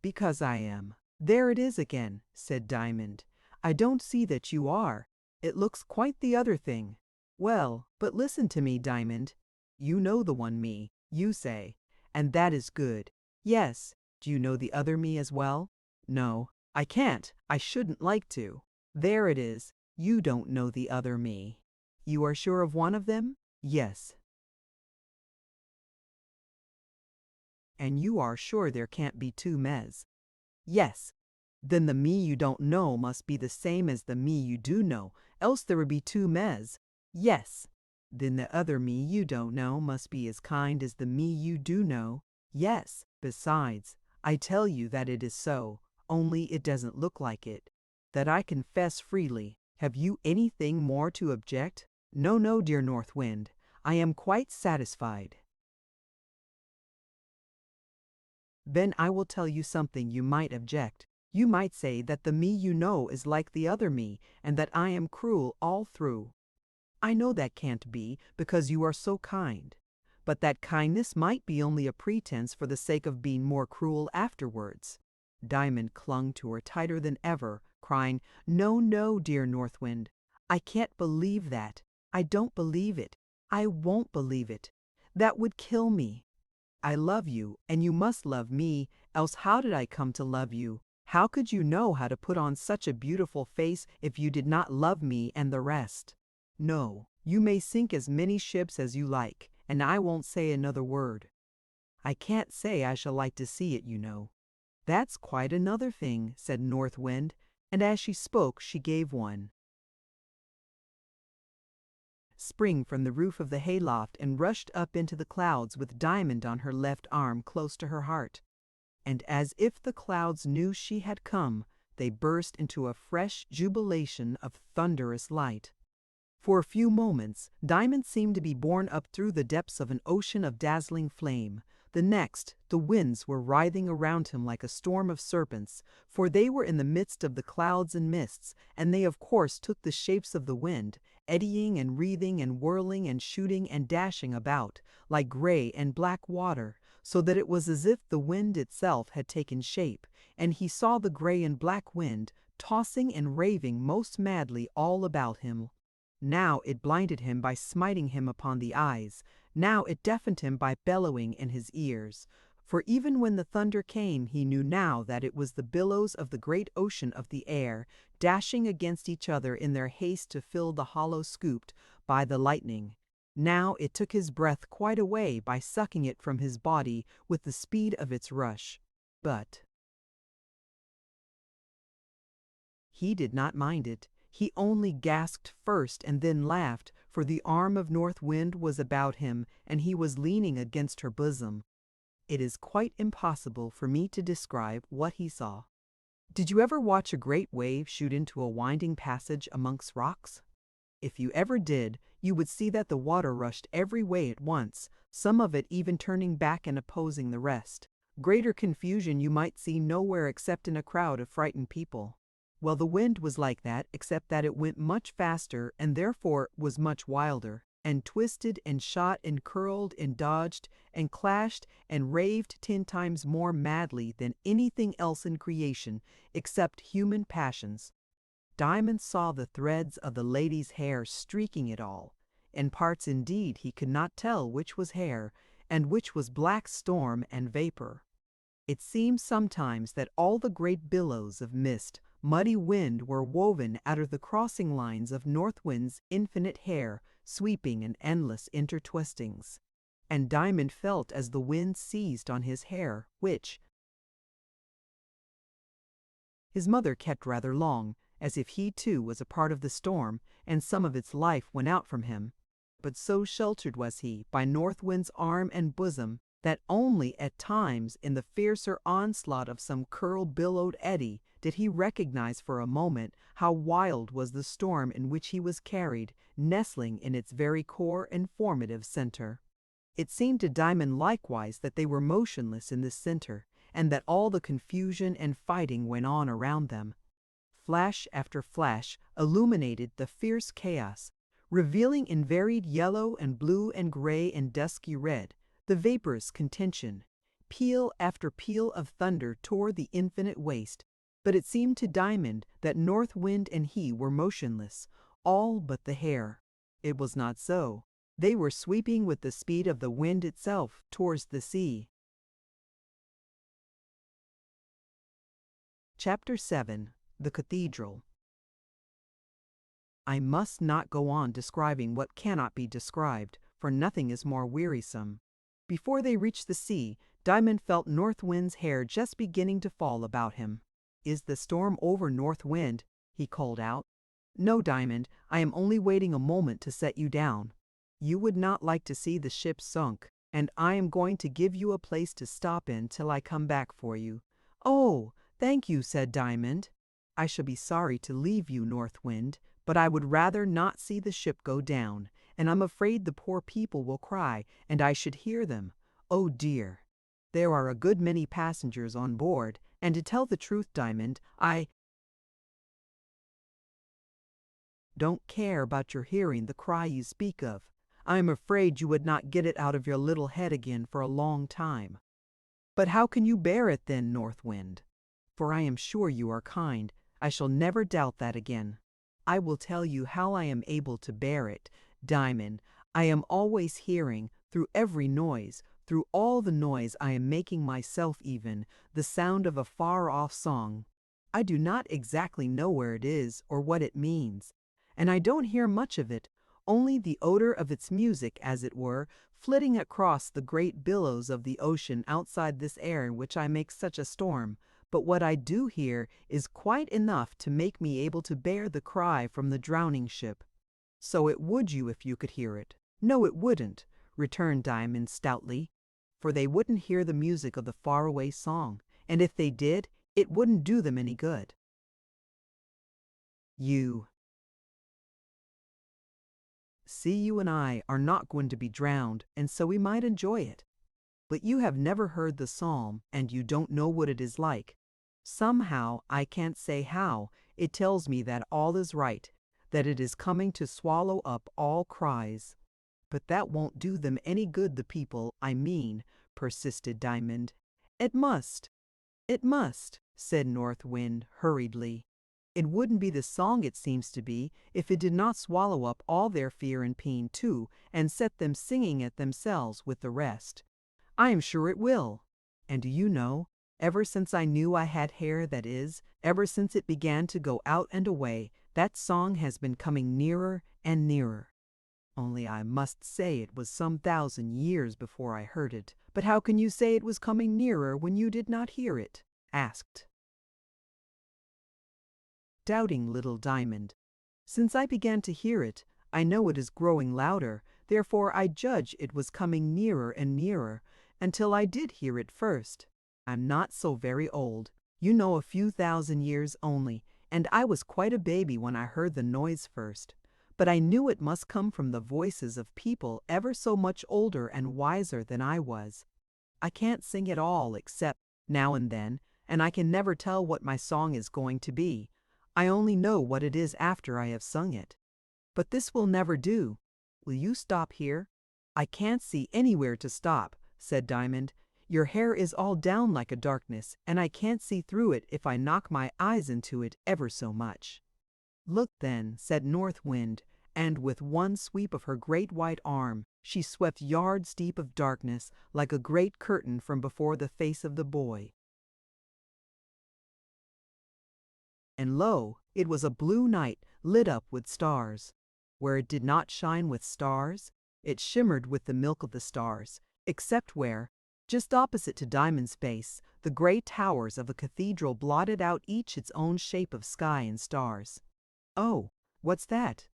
"Because I am." "There it is again," said Diamond. "I don't see that you are. It looks quite the other thing." "Well, but listen to me, Diamond. You know the one me, you say, and that is good." "Yes. Do you know the other me as well?" "No, I can't. I shouldn't like to." "There it is. You don't know the other me." "You are sure of one of them?" "Yes." "And you are sure there can't be two mes?" "Yes." "Then the me you don't know must be the same as the me you do know, else there would be two mes." "Yes." "Then the other me you don't know must be as kind as the me you do know." "Yes." "Besides, I tell you that it is so, only it doesn't look like it. That I confess freely. Have you anything more to object?" "No, no, dear North Wind. I am quite satisfied." "Then I will tell you something you might object. You might say that the me you know is like the other me, and that I am cruel all through. I know that can't be, because you are so kind. But that kindness might be only a pretense for the sake of being more cruel afterwards." Diamond clung to her tighter than ever, crying, "No, no, dear North Wind. I can't believe that. I don't believe it. I won't believe it. That would kill me. I love you, and you must love me, else how did I come to love you? How could you know how to put on such a beautiful face if you did not love me and the rest? No, you may sink as many ships as you like, and I won't say another word. I can't say I shall like to see it, you know." "That's quite another thing," said North Wind, and as she spoke she gave one. spring from the roof of the hayloft and rushed up into the clouds with Diamond on her left arm close to her heart. And as if the clouds knew she had come, they burst into a fresh jubilation of thunderous light. For a few moments, Diamond seemed to be borne up through the depths of an ocean of dazzling flame. The next, the winds were writhing around him like a storm of serpents, for they were in the midst of the clouds and mists, and they of course took the shapes of the wind, eddying and wreathing and whirling and shooting and dashing about, like gray and black water, so that it was as if the wind itself had taken shape, and he saw the gray and black wind tossing and raving most madly all about him. Now it blinded him by smiting him upon the eyes, now it deafened him by bellowing in his ears. For even when the thunder came, he knew now that it was the billows of the great ocean of the air, dashing against each other in their haste to fill the hollow scooped by the lightning. Now it took his breath quite away by sucking it from his body with the speed of its rush. But he did not mind it. He only gasped first and then laughed, for the arm of North Wind was about him, and he was leaning against her bosom. It is quite impossible for me to describe what he saw. Did you ever watch a great wave shoot into a winding passage amongst rocks? If you ever did, you would see that the water rushed every way at once, some of it even turning back and opposing the rest. Greater confusion you might see nowhere except in a crowd of frightened people. Well, the wind was like that, except that it went much faster and therefore was much wilder, and twisted and shot and curled and dodged and clashed and raved 10 times more madly than anything else in creation except human passions. Diamond saw the threads of the lady's hair streaking it all. In parts indeed he could not tell which was hair and which was black storm and vapor. It seemed sometimes that all the great billows of mist, muddy wind were woven out of the crossing lines of North Wind's infinite hair, sweeping in endless intertwistings. And Diamond felt as the wind seized on his hair, which his mother kept rather long, as if he too was a part of the storm, and some of its life went out from him. But so sheltered was he by North Wind's arm and bosom, that only at times in the fiercer onslaught of some curl-billowed eddy did he recognize for a moment how wild was the storm in which he was carried, nestling in its very core and formative center. It seemed to Diamond likewise that they were motionless in this center, and that all the confusion and fighting went on around them. Flash after flash illuminated the fierce chaos, revealing in varied yellow and blue and gray and dusky red the vaporous contention. Peal after peal of thunder tore the infinite waste, but it seemed to Diamond that North Wind and he were motionless, all but the hair. It was not so. They were sweeping with the speed of the wind itself towards the sea. Chapter 7. The Cathedral. I must not go on describing what cannot be described, for nothing is more wearisome. Before they reached the sea, Diamond felt North Wind's hair just beginning to fall about him. "Is the storm over, North Wind?" he called out. "No, Diamond, I am only waiting a moment to set you down. You would not like to see the ship sunk, and I am going to give you a place to stop in till I come back for you." "Oh, thank you," said Diamond. "I shall be sorry to leave you, North Wind, but I would rather not see the ship go down, and I'm afraid the poor people will cry, and I should hear them. Oh dear! There are a good many passengers on board, and to tell the truth, Diamond, I don't care about your hearing the cry you speak of. I am afraid you would not get it out of your little head again for a long time." "But how can you bear it then, North Wind? For I am sure you are kind. I shall never doubt that again." "I will tell you how I am able to bear it, Diamond. I am always hearing, through every noise, through all the noise I am making myself even, the sound of a far-off song. I do not exactly know where it is or what it means, and I don't hear much of it, only the odor of its music, as it were, flitting across the great billows of the ocean outside this air in which I make such a storm. But what I do hear is quite enough to make me able to bear the cry from the drowning ship." So it would you if you could hear it. No, it wouldn't, returned Diamond stoutly, for they wouldn't hear the music of the faraway song, and if they did, it wouldn't do them any good. You see, you and I are not going to be drowned, and so we might enjoy it. But you have never heard the psalm, and you don't know what it is like. Somehow, I can't say how, it tells me that all is right, that it is coming to swallow up all cries. But that won't do them any good, the people, I mean, persisted Diamond. It must, said North Wind hurriedly. It wouldn't be the song, it seems to be, if it did not swallow up all their fear and pain too, and set them singing it themselves with the rest. I am sure it will. And do you know, ever since I knew I had hair, that is, ever since it began to go out and away, that song has been coming nearer and nearer. Only I must say it was some 1,000 years before I heard it. But how can you say it was coming nearer when you did not hear it? Asked doubting little Diamond. Since I began to hear it, I know it is growing louder, therefore I judge it was coming nearer and nearer, until I did hear it first. I'm not so very old, you know, a few 1,000 years only, and I was quite a baby when I heard the noise first. But I knew it must come from the voices of people ever so much older and wiser than I was. I can't sing at all except now and then, and I can never tell what my song is going to be. I only know what it is after I have sung it. But this will never do. Will you stop here? I can't see anywhere to stop, said Diamond. Your hair is all down like a darkness, and I can't see through it if I knock my eyes into it ever so much. Look then, said North Wind, and with one sweep of her great white arm, she swept yards deep of darkness like a great curtain from before the face of the boy. And lo, it was a blue night lit up with stars. Where it did not shine with stars, it shimmered with the milk of the stars, except where, just opposite to Diamond's face, the great towers of a cathedral blotted out each its own shape of sky and stars. Oh, what's that?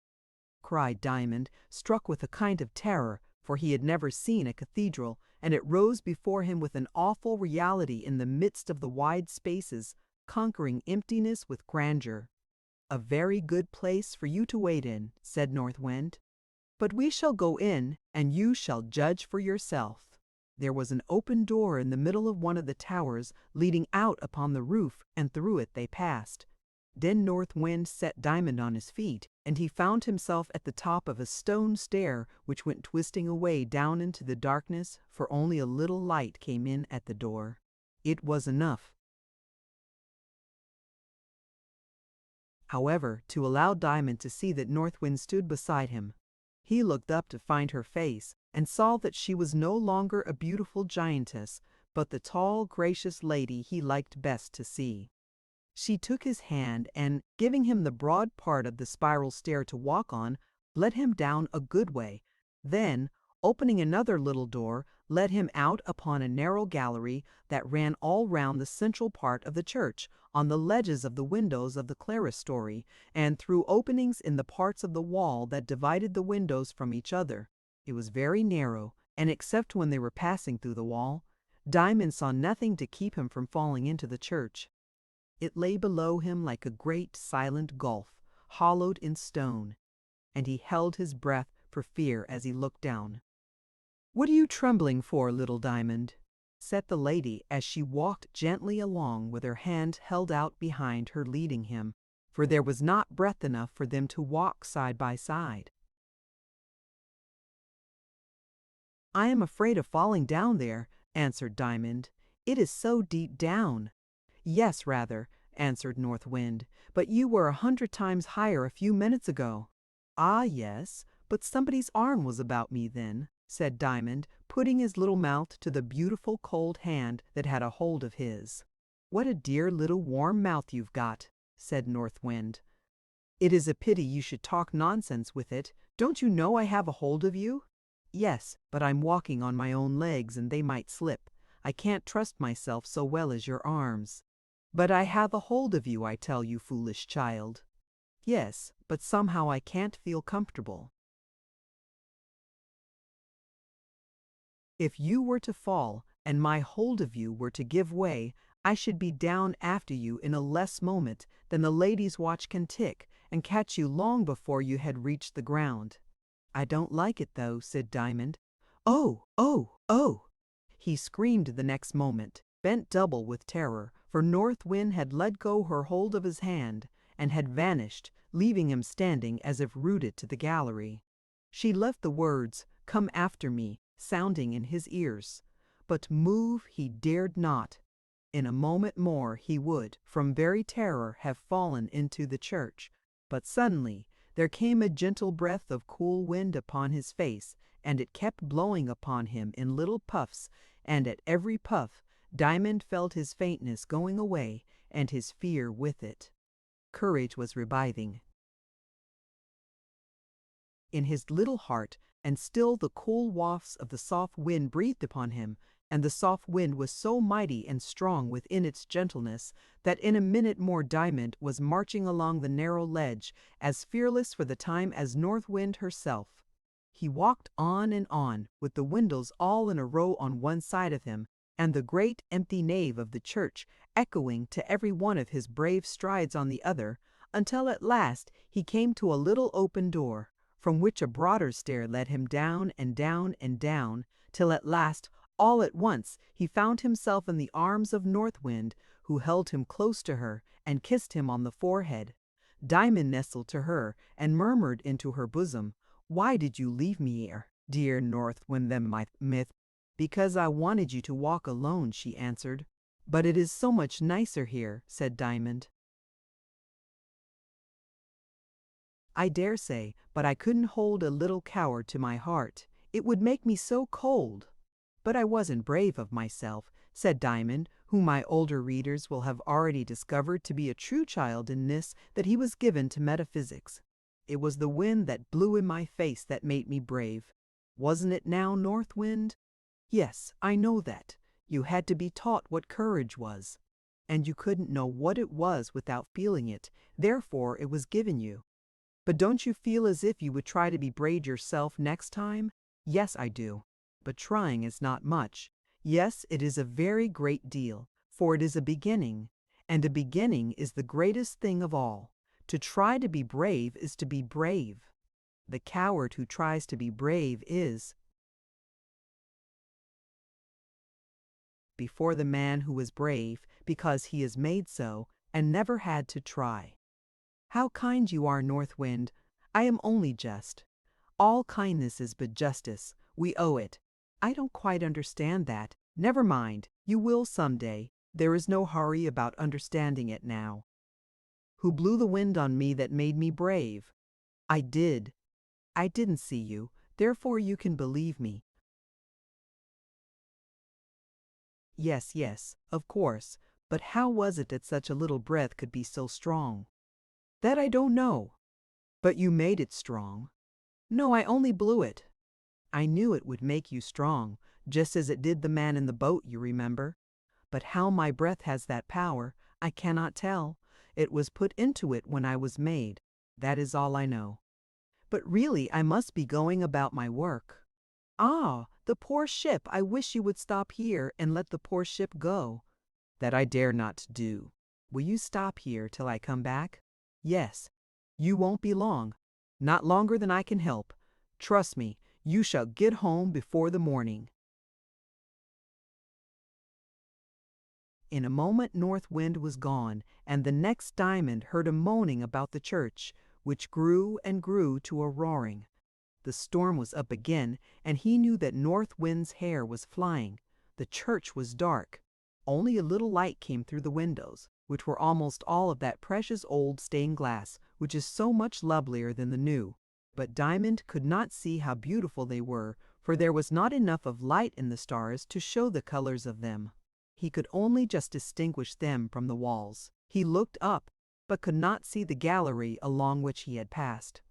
Cried Diamond, struck with a kind of terror, for he had never seen a cathedral, and it rose before him with an awful reality in the midst of the wide spaces, conquering emptiness with grandeur. A very good place for you to wait in, said North Wind. But we shall go in, and you shall judge for yourself. There was an open door in the middle of one of the towers, leading out upon the roof, and through it they passed. Then North Wind set Diamond on his feet, and he found himself at the top of a stone stair which went twisting away down into the darkness, for only a little light came in at the door. It was enough, however, to allow Diamond to see that North Wind stood beside him. He looked up to find her face, and saw that she was no longer a beautiful giantess, but the tall, gracious lady he liked best to see. She took his hand and, giving him the broad part of the spiral stair to walk on, led him down a good way. Then, opening another little door, led him out upon a narrow gallery that ran all round the central part of the church, on the ledges of the windows of the clerestory, and through openings in the parts of the wall that divided the windows from each other. It was very narrow, and except when they were passing through the wall, Diamond saw nothing to keep him from falling into the church. It lay below him like a great silent gulf, hollowed in stone, and he held his breath for fear as he looked down. "What are you trembling for, little Diamond?" said the lady as she walked gently along with her hand held out behind her leading him, for there was not breadth enough for them to walk side by side. "I am afraid of falling down there," answered Diamond. "It is so deep down." "Yes, rather," answered North Wind, "but you were 100 times higher a few minutes ago." "Ah, yes, but somebody's arm was about me then," said Diamond, putting his little mouth to the beautiful cold hand that had a hold of his. "What a dear little warm mouth you've got," said North Wind. "It is a pity you should talk nonsense with it. Don't you know I have a hold of you?" "Yes, but I'm walking on my own legs and they might slip. I can't trust myself so well as your arms." "But I have a hold of you, I tell you, foolish child." Yes, but somehow I can't feel comfortable. If you were to fall, and my hold of you were to give way, I should be down after you in a less moment than the lady's watch can tick, and catch you long before you had reached the ground. I don't like it though, said Diamond. Oh, oh, oh! He screamed the next moment, bent double with terror, for North Wind had let go her hold of his hand, and had vanished, leaving him standing as if rooted to the gallery. She left the words, "Come after me," sounding in his ears. But move he dared not. In a moment more he would, from very terror, have fallen into the church. But suddenly there came a gentle breath of cool wind upon his face, and it kept blowing upon him in little puffs, and at every puff Diamond felt his faintness going away, and his fear with it. Courage was reviving in his little heart, and still the cool wafts of the soft wind breathed upon him, and the soft wind was so mighty and strong within its gentleness that in a minute more Diamond was marching along the narrow ledge, as fearless for the time as North Wind herself. He walked on, with the windows all in a row on one side of him, and the great empty nave of the church echoing to every one of his brave strides on the other, until at last he came to a little open door, from which a broader stair led him down and down and down, till at last, all at once, he found himself in the arms of North Wind, who held him close to her and kissed him on the forehead. Diamond nestled to her and murmured into her bosom, "Why did you leave me here, dear North Wind, then my myth?" "Because I wanted you to walk alone," she answered. "But it is so much nicer here," said Diamond. "I dare say, but I couldn't hold a little coward to my heart. It would make me so cold." "But I wasn't brave of myself," said Diamond, whom my older readers will have already discovered to be a true child in this, that he was given to metaphysics. "It was the wind that blew in my face that made me brave. Wasn't it now, North Wind?" "Yes, I know that. You had to be taught what courage was. And you couldn't know what it was without feeling it, therefore it was given you. But don't you feel as if you would try to be brave yourself next time?" "Yes, I do. But trying is not much. Yes, it is a very great deal, for it is a beginning, and a beginning is the greatest thing of all. To try to be brave is to be brave. The coward who tries to be brave is before the man who is brave because he is made so and never had to try." "How kind you are, North Wind. I am only just. All kindness is but justice. We owe it." "I don't quite understand that." "Never mind. You will some day. There is no hurry about understanding it now." "Who blew the wind on me that made me brave?" "I did." "I didn't see you. Therefore you can believe me." "Yes, yes, of course. But how was it that such a little breath could be so strong?" "That I don't know." "But you made it strong." "No, I only blew it." "I knew it would make you strong, just as it did the man in the boat, you remember. But how my breath has that power, I cannot tell. It was put into it when I was made. That is all I know. But really I must be going about my work." "Ah, the poor ship! I wish you would stop here and let the poor ship go." "That I dare not do." "Will you stop here till I come back?" "Yes." "You won't be long." "Not longer than I can help. Trust me, you shall get home before the morning." In a moment North Wind was gone, and the next Diamond heard a moaning about the church, which grew and grew to a roaring. The storm was up again, and he knew that North Wind's hair was flying. The church was dark. Only a little light came through the windows, which were almost all of that precious old stained glass, which is so much lovelier than the new. But Diamond could not see how beautiful they were, for there was not enough of light in the stars to show the colors of them. He could only just distinguish them from the walls. He looked up, but could not see the gallery along which he had passed.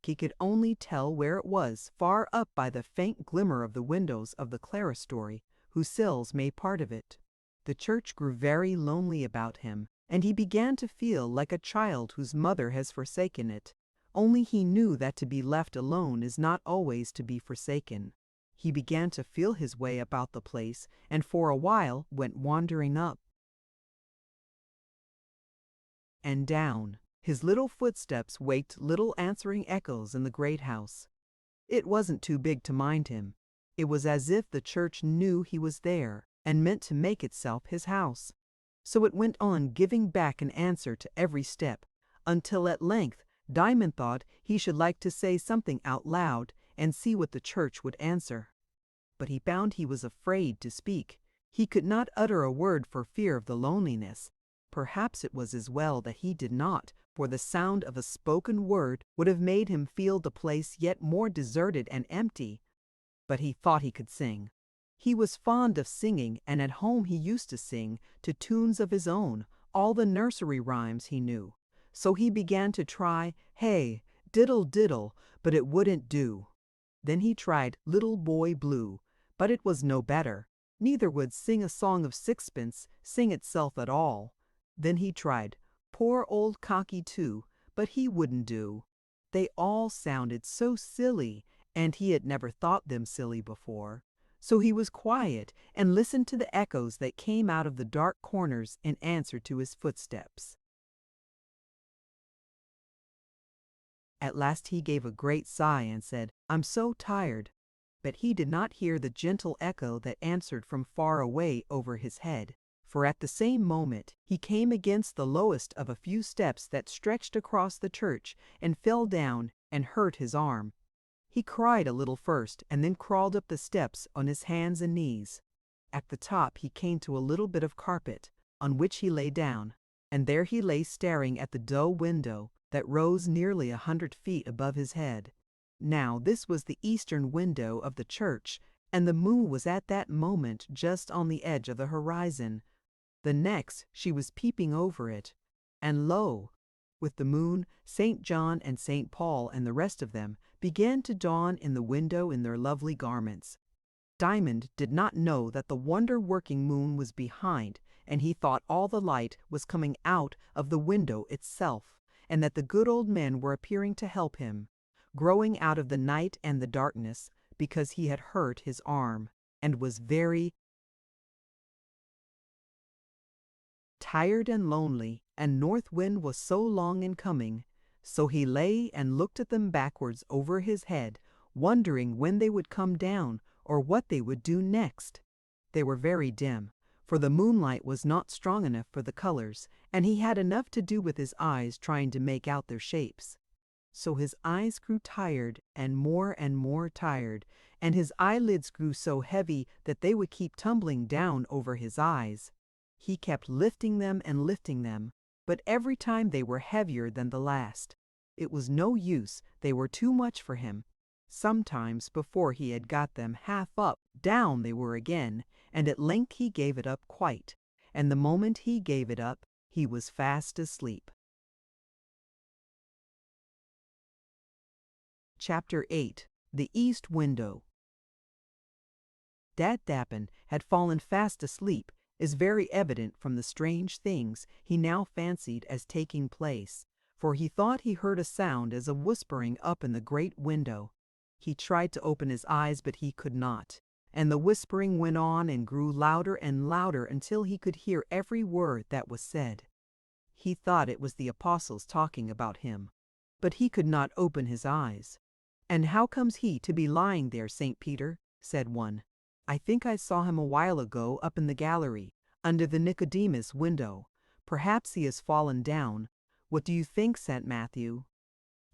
He could only tell where it was, far up by the faint glimmer of the windows of the clerestory, whose sills made part of it. The church grew very lonely about him, and he began to feel like a child whose mother has forsaken it. Only he knew that to be left alone is not always to be forsaken. He began to feel his way about the place, and for a while went wandering up and down. His little footsteps waked little answering echoes in the great house. It wasn't too big to mind him. It was as if the church knew he was there and meant to make itself his house. So it went on giving back an answer to every step, until at length Diamond thought he should like to say something out loud and see what the church would answer. But he found he was afraid to speak. He could not utter a word for fear of the loneliness. Perhaps it was as well that he did not, for the sound of a spoken word would have made him feel the place yet more deserted and empty. But he thought he could sing. He was fond of singing, and at home he used to sing, to tunes of his own, all the nursery rhymes he knew. So he began to try, "Hey, diddle diddle," but it wouldn't do. Then he tried "Little Boy Blue," but it was no better. Neither would "Sing a Song of Sixpence" sing itself at all. Then he tried "Poor Old Cocky Too," but he wouldn't do. They all sounded so silly, and he had never thought them silly before. So he was quiet and listened to the echoes that came out of the dark corners in answer to his footsteps. At last he gave a great sigh and said, "I'm so tired." But he did not hear the gentle echo that answered from far away over his head, for at the same moment he came against the lowest of a few steps that stretched across the church and fell down and hurt his arm. He cried a little first and then crawled up the steps on his hands and knees. At the top he came to a little bit of carpet, on which he lay down, and there he lay staring at the dull window that rose nearly 100 feet above his head. Now this was the eastern window of the church, and the moon was at that moment just on the edge of the horizon. The next she was peeping over it, and lo! with the moon, St. John and St. Paul and the rest of them began to dawn in the window in their lovely garments. Diamond did not know that the wonder-working moon was behind, and he thought all the light was coming out of the window itself, and that the good old men were appearing to help him, growing out of the night and the darkness, because he had hurt his arm, and was very tired and lonely, and North Wind was so long in coming. So he lay and looked at them backwards over his head, wondering when they would come down, or what they would do next. They were very dim, for the moonlight was not strong enough for the colors, and he had enough to do with his eyes trying to make out their shapes. So his eyes grew tired and more tired, and his eyelids grew so heavy that they would keep tumbling down over his eyes. He kept lifting them and lifting them, but every time they were heavier than the last. It was no use, they were too much for him. Sometimes before he had got them half up, down they were again, and at length he gave it up quite, and the moment he gave it up, he was fast asleep. Chapter 8. The East Window. That Dappin had fallen fast asleep is very evident from the strange things he now fancied as taking place, for he thought he heard a sound as of whispering up in the great window. He tried to open his eyes, but he could not, and the whispering went on and grew louder and louder until he could hear every word that was said. He thought it was the apostles talking about him, but he could not open his eyes. "And how comes he to be lying there, St. Peter?" said one. "I think I saw him a while ago up in the gallery, under the Nicodemus window. Perhaps he has fallen down. What do you think, St. Matthew?"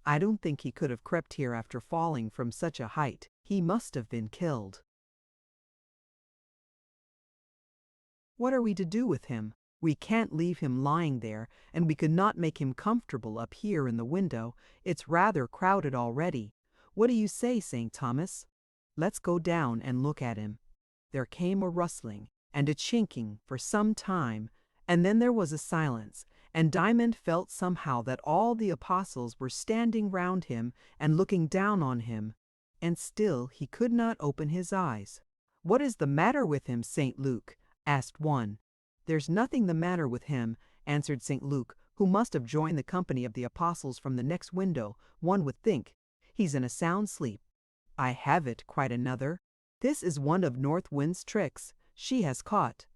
"I don't think he could have crept here after falling from such a height. He must have been killed." "What are we to do with him? We can't leave him lying there, and we could not make him comfortable up here in the window. It's rather crowded already. What do you say, St. Thomas? Let's go down and look at him." There came a rustling and a chinking for some time, and then there was a silence, and Diamond felt somehow that all the apostles were standing round him and looking down on him, and still he could not open his eyes. "What is the matter with him, St. Luke?" asked one. "There's nothing the matter with him, answered St. Luke, who must have joined the company of the apostles from the next window, one would think. He's in a sound sleep. I have it, cried another. This is one of North Wind's tricks. She has caught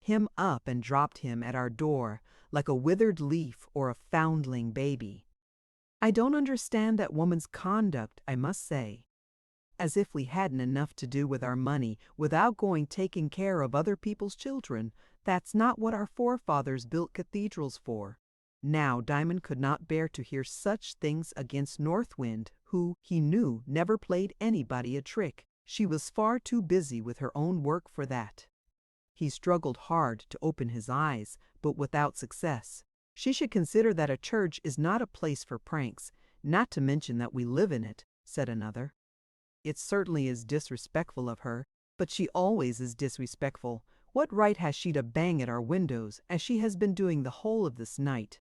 him up and dropped him at our door, like a withered leaf or a foundling baby. I don't understand that woman's conduct, I must say. As if we hadn't enough to do with our money without going taking care of other people's children. That's not what our forefathers built cathedrals for. Now Diamond could not bear to hear such things against North Wind, who, he knew, never played anybody a trick. She was far too busy with her own work for that. He struggled hard to open his eyes, but without success. She should consider that a church is not a place for pranks, not to mention that we live in it, said another. It certainly is disrespectful of her, but she always is disrespectful. What right has she to bang at our windows, as she has been doing the whole of this night?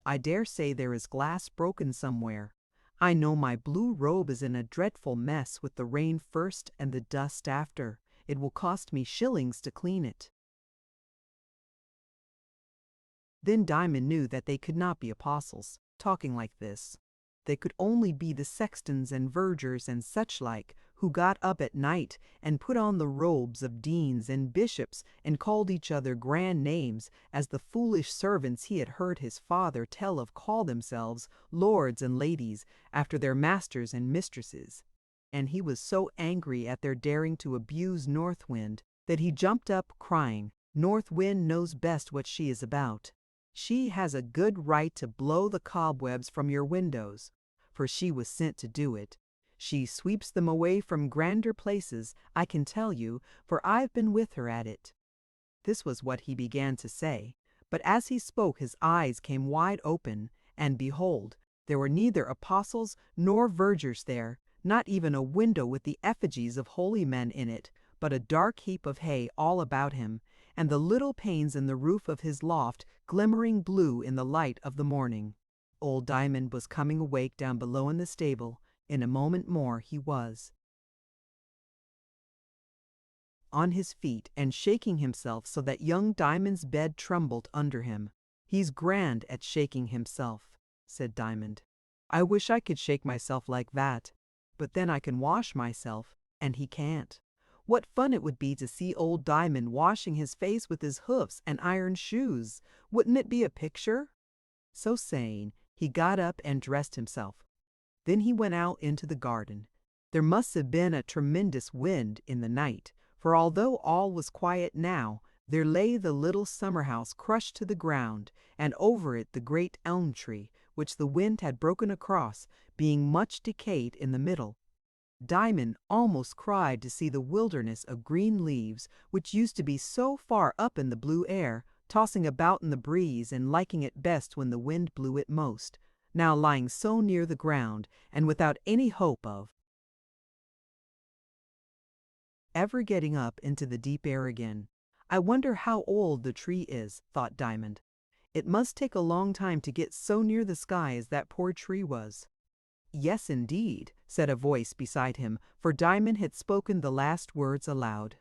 I dare say there is glass broken somewhere. I know my blue robe is in a dreadful mess with the rain first and the dust after. It will cost me shillings to clean it. Then Diamond knew that they could not be apostles, talking like this. They could only be the sextons and vergers and such like, who got up at night and put on the robes of deans and bishops and called each other grand names, as the foolish servants he had heard his father tell of call themselves lords and ladies after their masters and mistresses. And he was so angry at their daring to abuse North Wind that he jumped up crying, North Wind knows best what she is about. She has a good right to blow the cobwebs from your windows, for she was sent to do it. She sweeps them away from grander places, I can tell you, for I've been with her at it. This was what he began to say, but as he spoke his eyes came wide open, and behold, there were neither apostles nor vergers there, not even a window with the effigies of holy men in it, but a dark heap of hay all about him, and the little panes in the roof of his loft glimmering blue in the light of the morning. Old Diamond was coming awake down below in the stable. In a moment more he was on his feet and shaking himself so that young Diamond's bed trembled under him. He's grand at shaking himself, said Diamond. I wish I could shake myself like that. But then I can wash myself, and he can't. What fun it would be to see old Diamond washing his face with his hoofs and iron shoes. Wouldn't it be a picture? So saying, he got up and dressed himself. Then he went out into the garden. There must have been a tremendous wind in the night, for although all was quiet now, there lay the little summer house crushed to the ground, and over it the great elm tree, which the wind had broken across, being much decayed in the middle. Diamond almost cried to see the wilderness of green leaves, which used to be so far up in the blue air, tossing about in the breeze and liking it best when the wind blew it most, now lying so near the ground and without any hope of ever getting up into the deep air again. I wonder how old the tree is, thought Diamond. It must take a long time to get so near the sky as that poor tree was. Yes, indeed, said a voice beside him, for Diamond had spoken the last words aloud.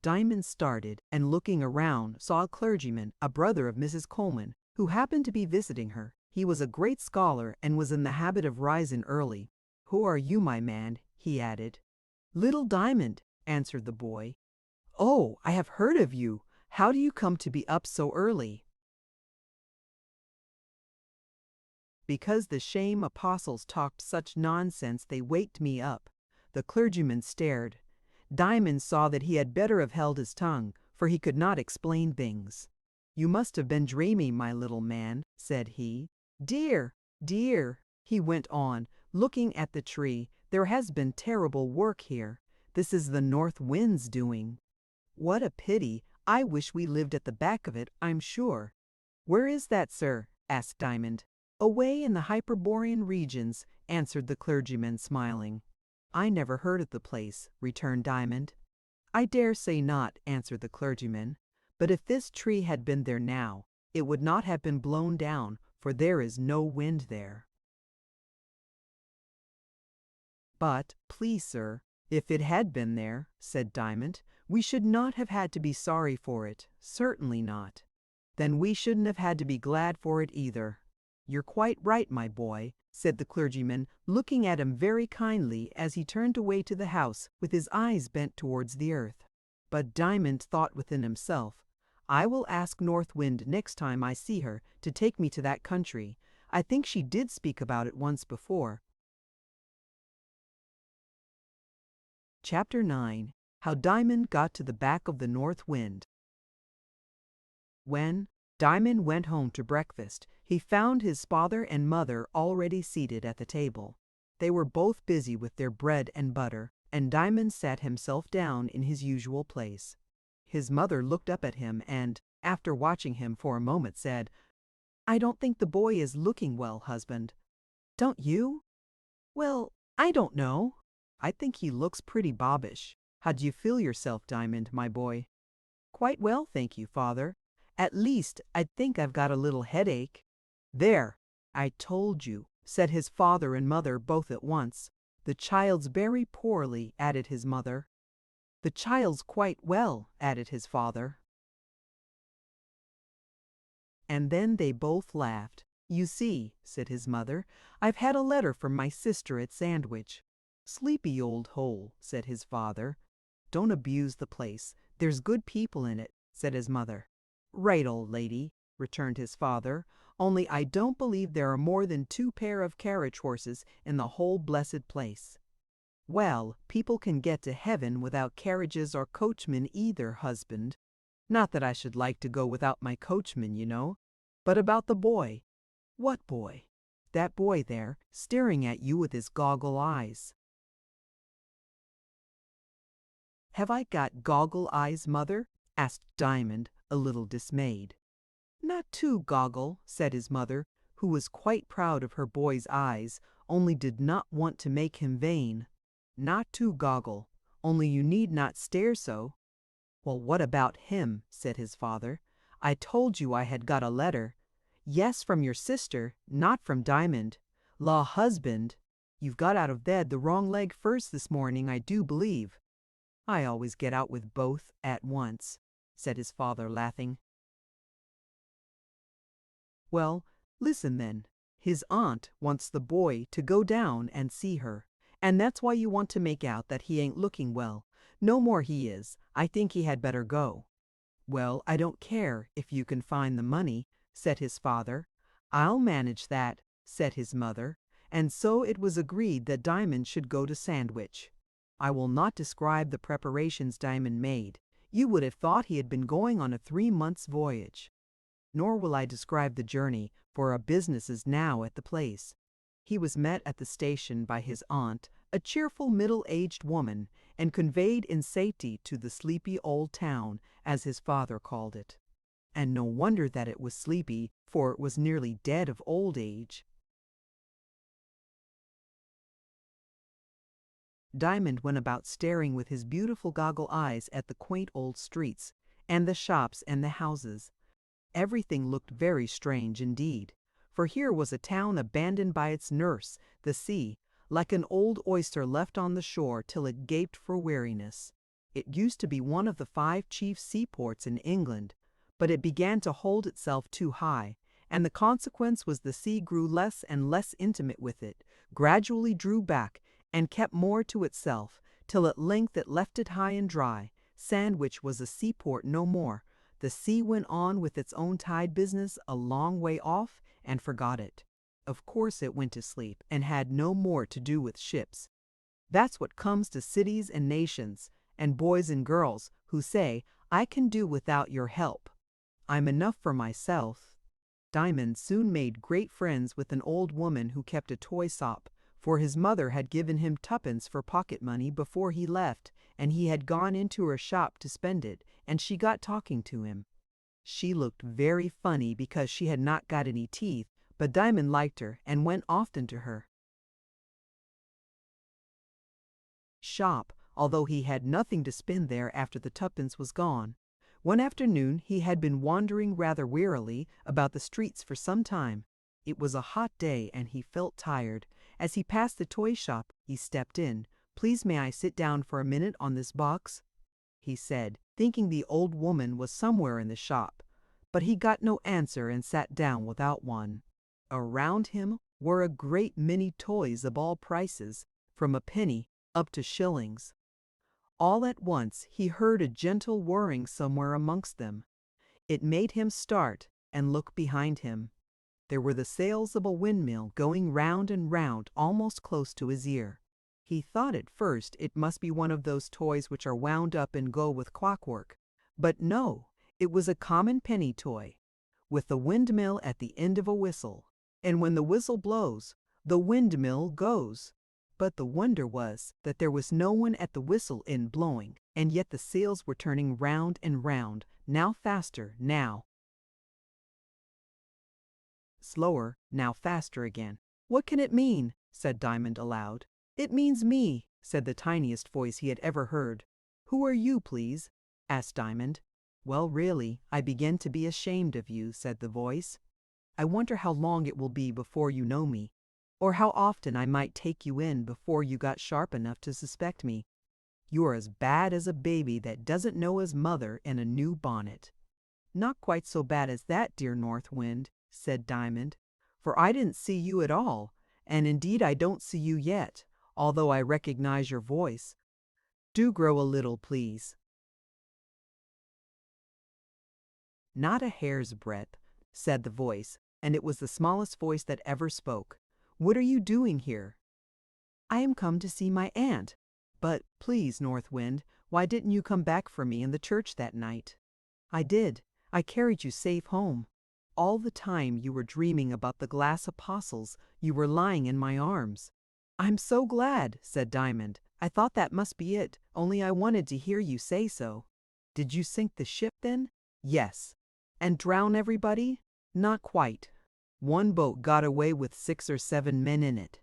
Diamond started, and looking around, saw a clergyman, a brother of Mrs. Coleman, who happened to be visiting her. He was a great scholar, and was in the habit of rising early. Who are you, my man? He added. Little Diamond, answered the boy. Oh, I have heard of you. How do you come to be up so early? Because the shame apostles talked such nonsense they waked me up. The clergyman stared. Diamond saw that he had better have held his tongue, for he could not explain things. You must have been dreaming, my little man, said he. Dear, dear, he went on, looking at the tree, there has been terrible work here. This is the north wind's doing. What a pity. I wish we lived at the back of it, I'm sure. Where is that, sir? Asked Diamond. Away in the Hyperborean regions, answered the clergyman, smiling. I never heard of the place, returned Diamond. I dare say not, answered the clergyman. But if this tree had been there now, it would not have been blown down, for there is no wind there. But, please, sir, if it had been there, said Diamond, we should not have had to be sorry for it, certainly not. Then we shouldn't have had to be glad for it either. You're quite right, my boy, said the clergyman, looking at him very kindly as he turned away to the house with his eyes bent towards the earth. But Diamond thought within himself, I will ask North Wind next time I see her to take me to that country. I think she did speak about it once before. Chapter 9. How Diamond Got to the Back of the North Wind. When Diamond went home to breakfast, he found his father and mother already seated at the table. They were both busy with their bread and butter, and Diamond sat himself down in his usual place. His mother looked up at him and, after watching him for a moment, said, I don't think the boy is looking well, husband. Don't you? Well, I don't know. I think he looks pretty bobbish. How do you feel yourself, Diamond, my boy? Quite well, thank you, father. At least, I think I've got a little headache. There, I told you, said his father and mother both at once. The child's very poorly, added his mother. The child's quite well, added his father. And then they both laughed. You see, said his mother, I've had a letter from my sister at Sandwich. Sleepy old hole, said his father. Don't abuse the place. There's good people in it, said his mother. Right, old lady, returned his father, only I don't believe there are more than 2 pair of carriage horses in the whole blessed place. Well, people can get to heaven without carriages or coachmen either, husband. Not that I should like to go without my coachman, you know. But about the boy. What boy? That boy there, staring at you with his goggle eyes. Have I got goggle eyes, mother? Asked Diamond, a little dismayed. Not too goggle, said his mother, who was quite proud of her boy's eyes, only did not want to make him vain. Not too goggle, only you need not stare so. Well, what about him? Said his father. I told you I had got a letter. Yes, from your sister, not from Diamond. Law, husband, you've got out of bed the wrong leg first this morning, I do believe. I always get out with both at once, said his father, laughing. Well, listen then. His aunt wants the boy to go down and see her, and that's why you want to make out that he ain't looking well. No more he is. I think he had better go. Well, I don't care if you can find the money, said his father. I'll manage that, said his mother, and so it was agreed that Diamond should go to Sandwich. I will not describe the preparations Diamond made. You would have thought he had been going on a 3 months' voyage. Nor will I describe the journey, for our business is now at the place. He was met at the station by his aunt, a cheerful middle-aged woman, and conveyed in safety to the sleepy old town, as his father called it. And no wonder that it was sleepy, for it was nearly dead of old age. Diamond went about staring with his beautiful goggle eyes at the quaint old streets, and the shops and the houses. Everything looked very strange indeed, for here was a town abandoned by its nurse, the sea, like an old oyster left on the shore till it gaped for weariness. It used to be one of the 5 chief seaports in England, but it began to hold itself too high, and the consequence was the sea grew less and less intimate with it, gradually drew back, and kept more to itself, till at length it left it high and dry. Sandwich was a seaport no more. The sea went on with its own tide business a long way off and forgot it. Of course it went to sleep and had no more to do with ships. That's what comes to cities and nations, and boys and girls who say, I can do without your help. I'm enough for myself. Diamond soon made great friends with an old woman who kept a toy shop, for his mother had given him 2pence for pocket money before he left, and he had gone into her shop to spend it, and she got talking to him. She looked very funny because she had not got any teeth, but Diamond liked her and went often to her shop, although he had nothing to spend there after the 2pence was gone. One afternoon he had been wandering rather wearily about the streets for some time. It was a hot day and he felt tired. As he passed the toy shop, he stepped in. Please may I sit down for a minute on this box? He said, thinking the old woman was somewhere in the shop. but he got no answer and sat down without one. Around him were a great many toys of all prices, from a penny up to shillings. All at once he heard a gentle whirring somewhere amongst them. It made him start and look behind him. There were the sails of a windmill going round and round almost close to his ear. He thought at first it must be one of those toys which are wound up and go with clockwork. But no, it was a common penny toy, with the windmill at the end of a whistle. And when the whistle blows, the windmill goes. But the wonder was that there was no one at the whistle end blowing, and yet the sails were turning round and round, now faster, now slower, now faster again. "What can it mean?" said Diamond aloud. "It means me," said the tiniest voice he had ever heard. "Who are you, please?" asked Diamond. "Well, really, I begin to be ashamed of you," said the voice. "I wonder how long it will be before you know me, or how often I might take you in before you got sharp enough to suspect me. You are as bad as a baby that doesn't know his mother in a new bonnet." "Not quite so bad as that, dear North Wind," said Diamond, "for I didn't see you at all, and indeed I don't see you yet, although I recognize your voice. Do grow a little, please." "Not a hair's breadth," said the voice, and it was the smallest voice that ever spoke. "What are you doing here?" "I am come to see my aunt. But, please, North Wind, why didn't you come back for me in the church that night?" "I did. I carried you safe home. All the time you were dreaming about the glass apostles, you were lying in my arms." "I'm so glad," said Diamond. "I thought that must be it, only I wanted to hear you say so." "Did you sink the ship then?" "Yes." "And drown everybody?" "Not quite. One boat got away with 6 or 7 men in it."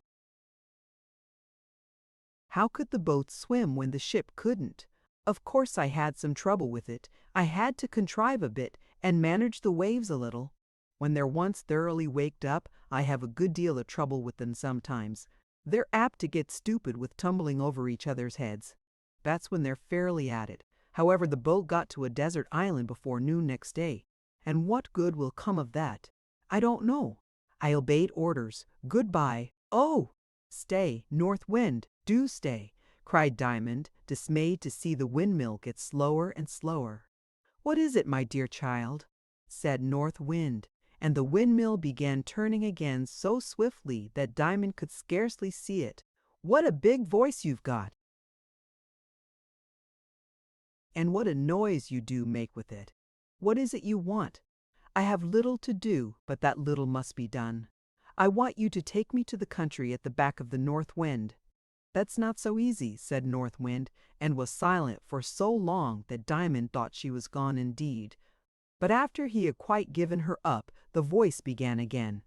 "How could the boat swim when the ship couldn't?" "Of course I had some trouble with it. I had to contrive a bit and manage the waves a little. When they're once thoroughly waked up, I have a good deal of trouble with them sometimes. They're apt to get stupid with tumbling over each other's heads. That's when they're fairly at it. However, the boat got to a desert island before noon next day. And what good will come of that? I don't know. I obeyed orders. Goodbye. Oh! Stay, North Wind, do stay," cried Diamond, dismayed to see the windmill get slower and slower. "What is it, my dear child?" said North Wind, and the windmill began turning again so swiftly that Diamond could scarcely see it. "What a big voice you've got! And what a noise you do make with it! What is it you want?" "I have little to do, but that little must be done. I want you to take me to the country at the back of the North Wind." "That's not so easy," said North Wind, and was silent for so long that Diamond thought she was gone indeed. But after he had quite given her up, the voice began again.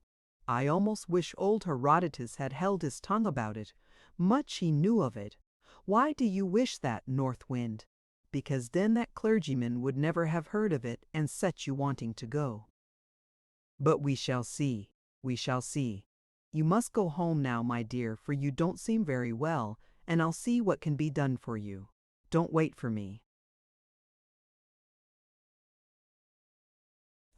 "I almost wish old Herodotus had held his tongue about it. Much he knew of it. Why do you wish that, North Wind?" "Because then that clergyman would never have heard of it and set you wanting to go." "But we shall see. We shall see. You must go home now, my dear, for you don't seem very well, and I'll see what can be done for you. Don't wait for me.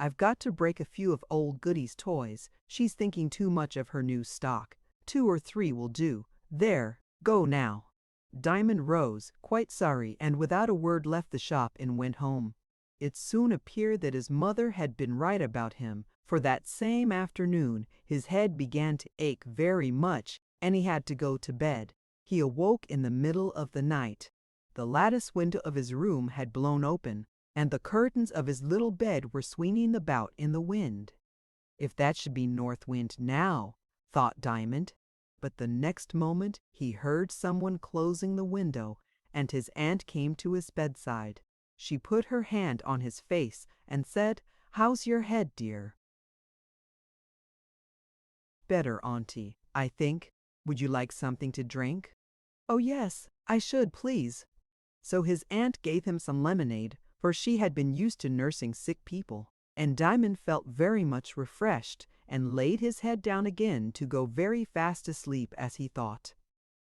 I've got to break a few of old Goody's toys. She's thinking too much of her new stock. 2 or 3 will do. There, go now." Diamond rose, quite sorry, and without a word left the shop and went home. It soon appeared that his mother had been right about him, for that same afternoon his head began to ache very much, and he had to go to bed. He awoke in the middle of the night. The lattice window of his room had blown open, and the curtains of his little bed were swinging about in the wind. "If that should be North Wind now," thought Diamond. But the next moment he heard someone closing the window, and his aunt came to his bedside. She put her hand on his face and said, "How's your head, dear?" "Better, Auntie, I think. Would you like something to drink?" "Oh yes, I should, please." So his aunt gave him some lemonade, for she had been used to nursing sick people, and Diamond felt very much refreshed, and laid his head down again to go very fast asleep as he thought.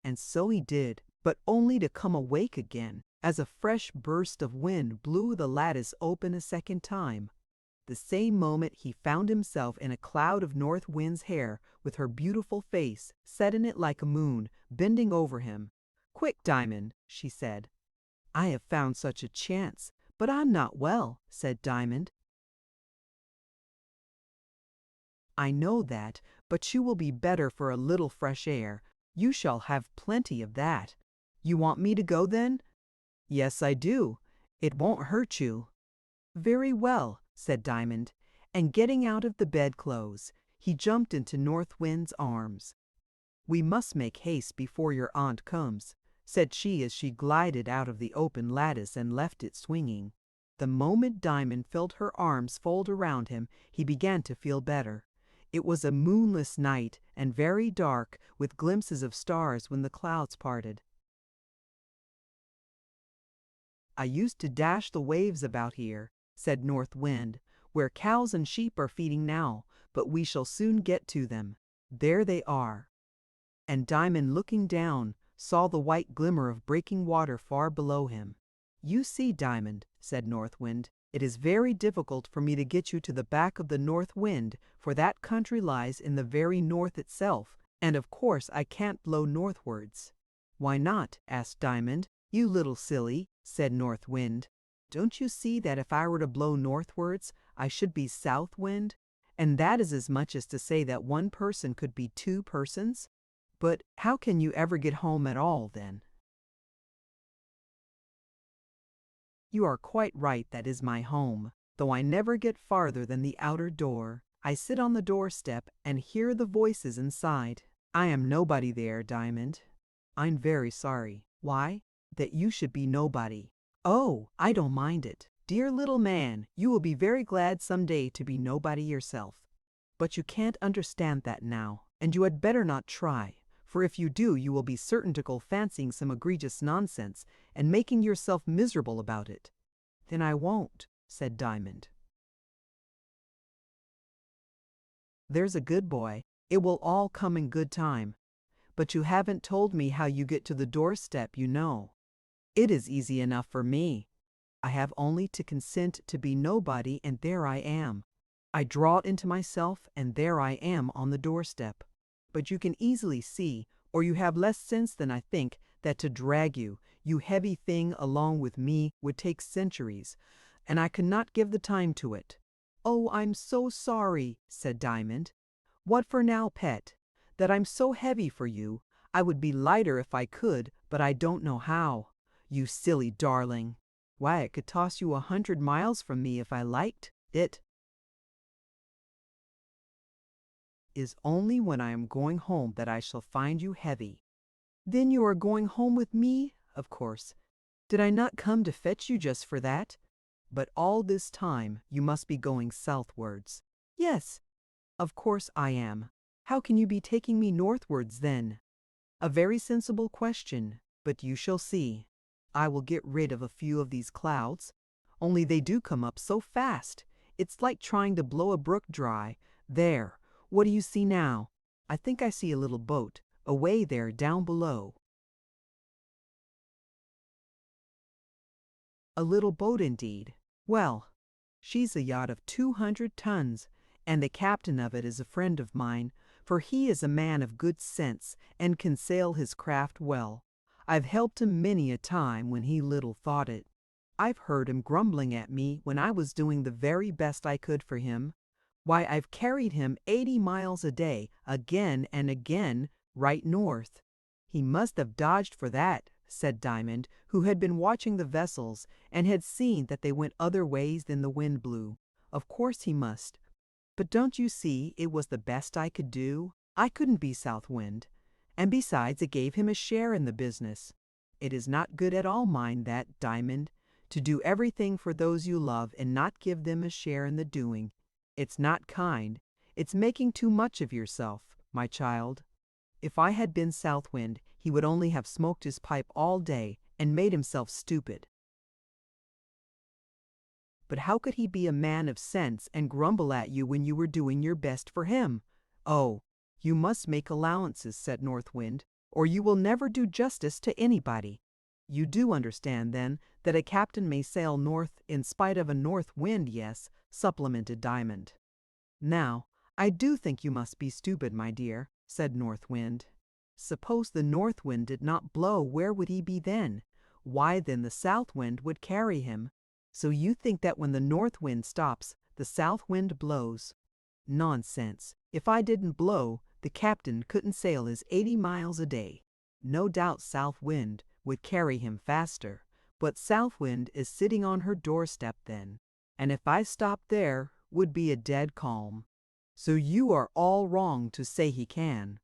And so he did, but only to come awake again, as a fresh burst of wind blew the lattice open a second time. The same moment he found himself in a cloud of North Wind's hair, with her beautiful face set in it like a moon, bending over him. "Quick, Diamond," she said. "I have found such a chance, but I'm not well," said Diamond. "I know that, but you will be better for a little fresh air. You shall have plenty of that. You want me to go then?" "Yes, I do. It won't hurt you." "Very well," said Diamond, and getting out of the bedclothes, he jumped into North Wind's arms. "We must make haste before your aunt comes," said she as she glided out of the open lattice and left it swinging. The moment Diamond felt her arms fold around him, he began to feel better. It was a moonless night and very dark, with glimpses of stars when the clouds parted. "I used to dash the waves about here," said North Wind, "where cows and sheep are feeding now, but we shall soon get to them. There they are." And Diamond, looking down, saw the white glimmer of breaking water far below him. "You see, Diamond," said North Wind, "it is very difficult for me to get you to the back of the North Wind, for that country lies in the very north itself, and of course I can't blow northwards." "Why not?" asked Diamond. "You little silly," said North Wind. "Don't you see that if I were to blow northwards, I should be South Wind? And that is as much as to say that one person could be two persons? But how can you ever get home at all, then?" "You are quite right, that is my home, though I never get farther than the outer door. I sit on the doorstep and hear the voices inside. I am nobody there, Diamond." "I'm very sorry." "Why?" "That you should be nobody." "Oh, I don't mind it. Dear little man, you will be very glad some day to be nobody yourself. But you can't understand that now, and you had better not try, for if you do you will be certain to go fancying some egregious nonsense and making yourself miserable about it." "Then I won't," said Diamond. "There's a good boy. It will all come in good time. But you haven't told me how you get to the doorstep, you know." "It is easy enough for me. I have only to consent to be nobody, and there I am. I draw it into myself, and there I am on the doorstep. But you can easily see, or you have less sense than I think, that to drag you, you heavy thing, along with me would take centuries, and I could not give the time to it." "Oh, I'm so sorry," said Diamond. "What for now, pet?" "That I'm so heavy for you. I would be lighter if I could, but I don't know how." "You silly darling." "Why, I could toss you 100 miles from me if I liked. It is only when I am going home that I shall find you heavy." "Then you are going home with me, of course. Did I not come to fetch you just for that?" "But all this time you must be going southwards." "Yes, of course I am. How can you be taking me northwards then?" "A very sensible question, but you shall see. I will get rid of a few of these clouds. Only they do come up so fast. It's like trying to blow a brook dry. There, what do you see now? I think I see a little boat, away there down below." "A little boat indeed. Well, she's a yacht of 200 tons, and the captain of it is a friend of mine, for he is a man of good sense and can sail his craft well. I've helped him many a time when he little thought it. I've heard him grumbling at me when I was doing the very best I could for him. Why, I've carried him 80 miles a day, again and again, right north." "He must have dodged for that," said Diamond, who had been watching the vessels and had seen that they went other ways than the wind blew. "Of course he must. But don't you see it was the best I could do? I couldn't be South Wind. And besides, it gave him a share in the business. It is not good at all, mind that, Diamond, to do everything for those you love and not give them a share in the doing. It's not kind. It's making too much of yourself, my child. If I had been South Wind, he would only have smoked his pipe all day and made himself stupid." "But how could he be a man of sense and grumble at you when you were doing your best for him?" "Oh, you must make allowances," said North Wind, "or you will never do justice to anybody. You do understand, then, that a captain may sail north in spite of a north wind, yes, supplemented Diamond. Now, I do think you must be stupid, my dear, said North Wind. Suppose the North Wind did not blow, where would he be then? Why, then the South Wind would carry him. So you think that when the North Wind stops, the South Wind blows. Nonsense. If I didn't blow, the captain couldn't sail his 80 miles a day. No doubt South Wind would carry him faster, but South Wind is sitting on her doorstep then, and if I stopped there, would be a dead calm. So you are all wrong to say he can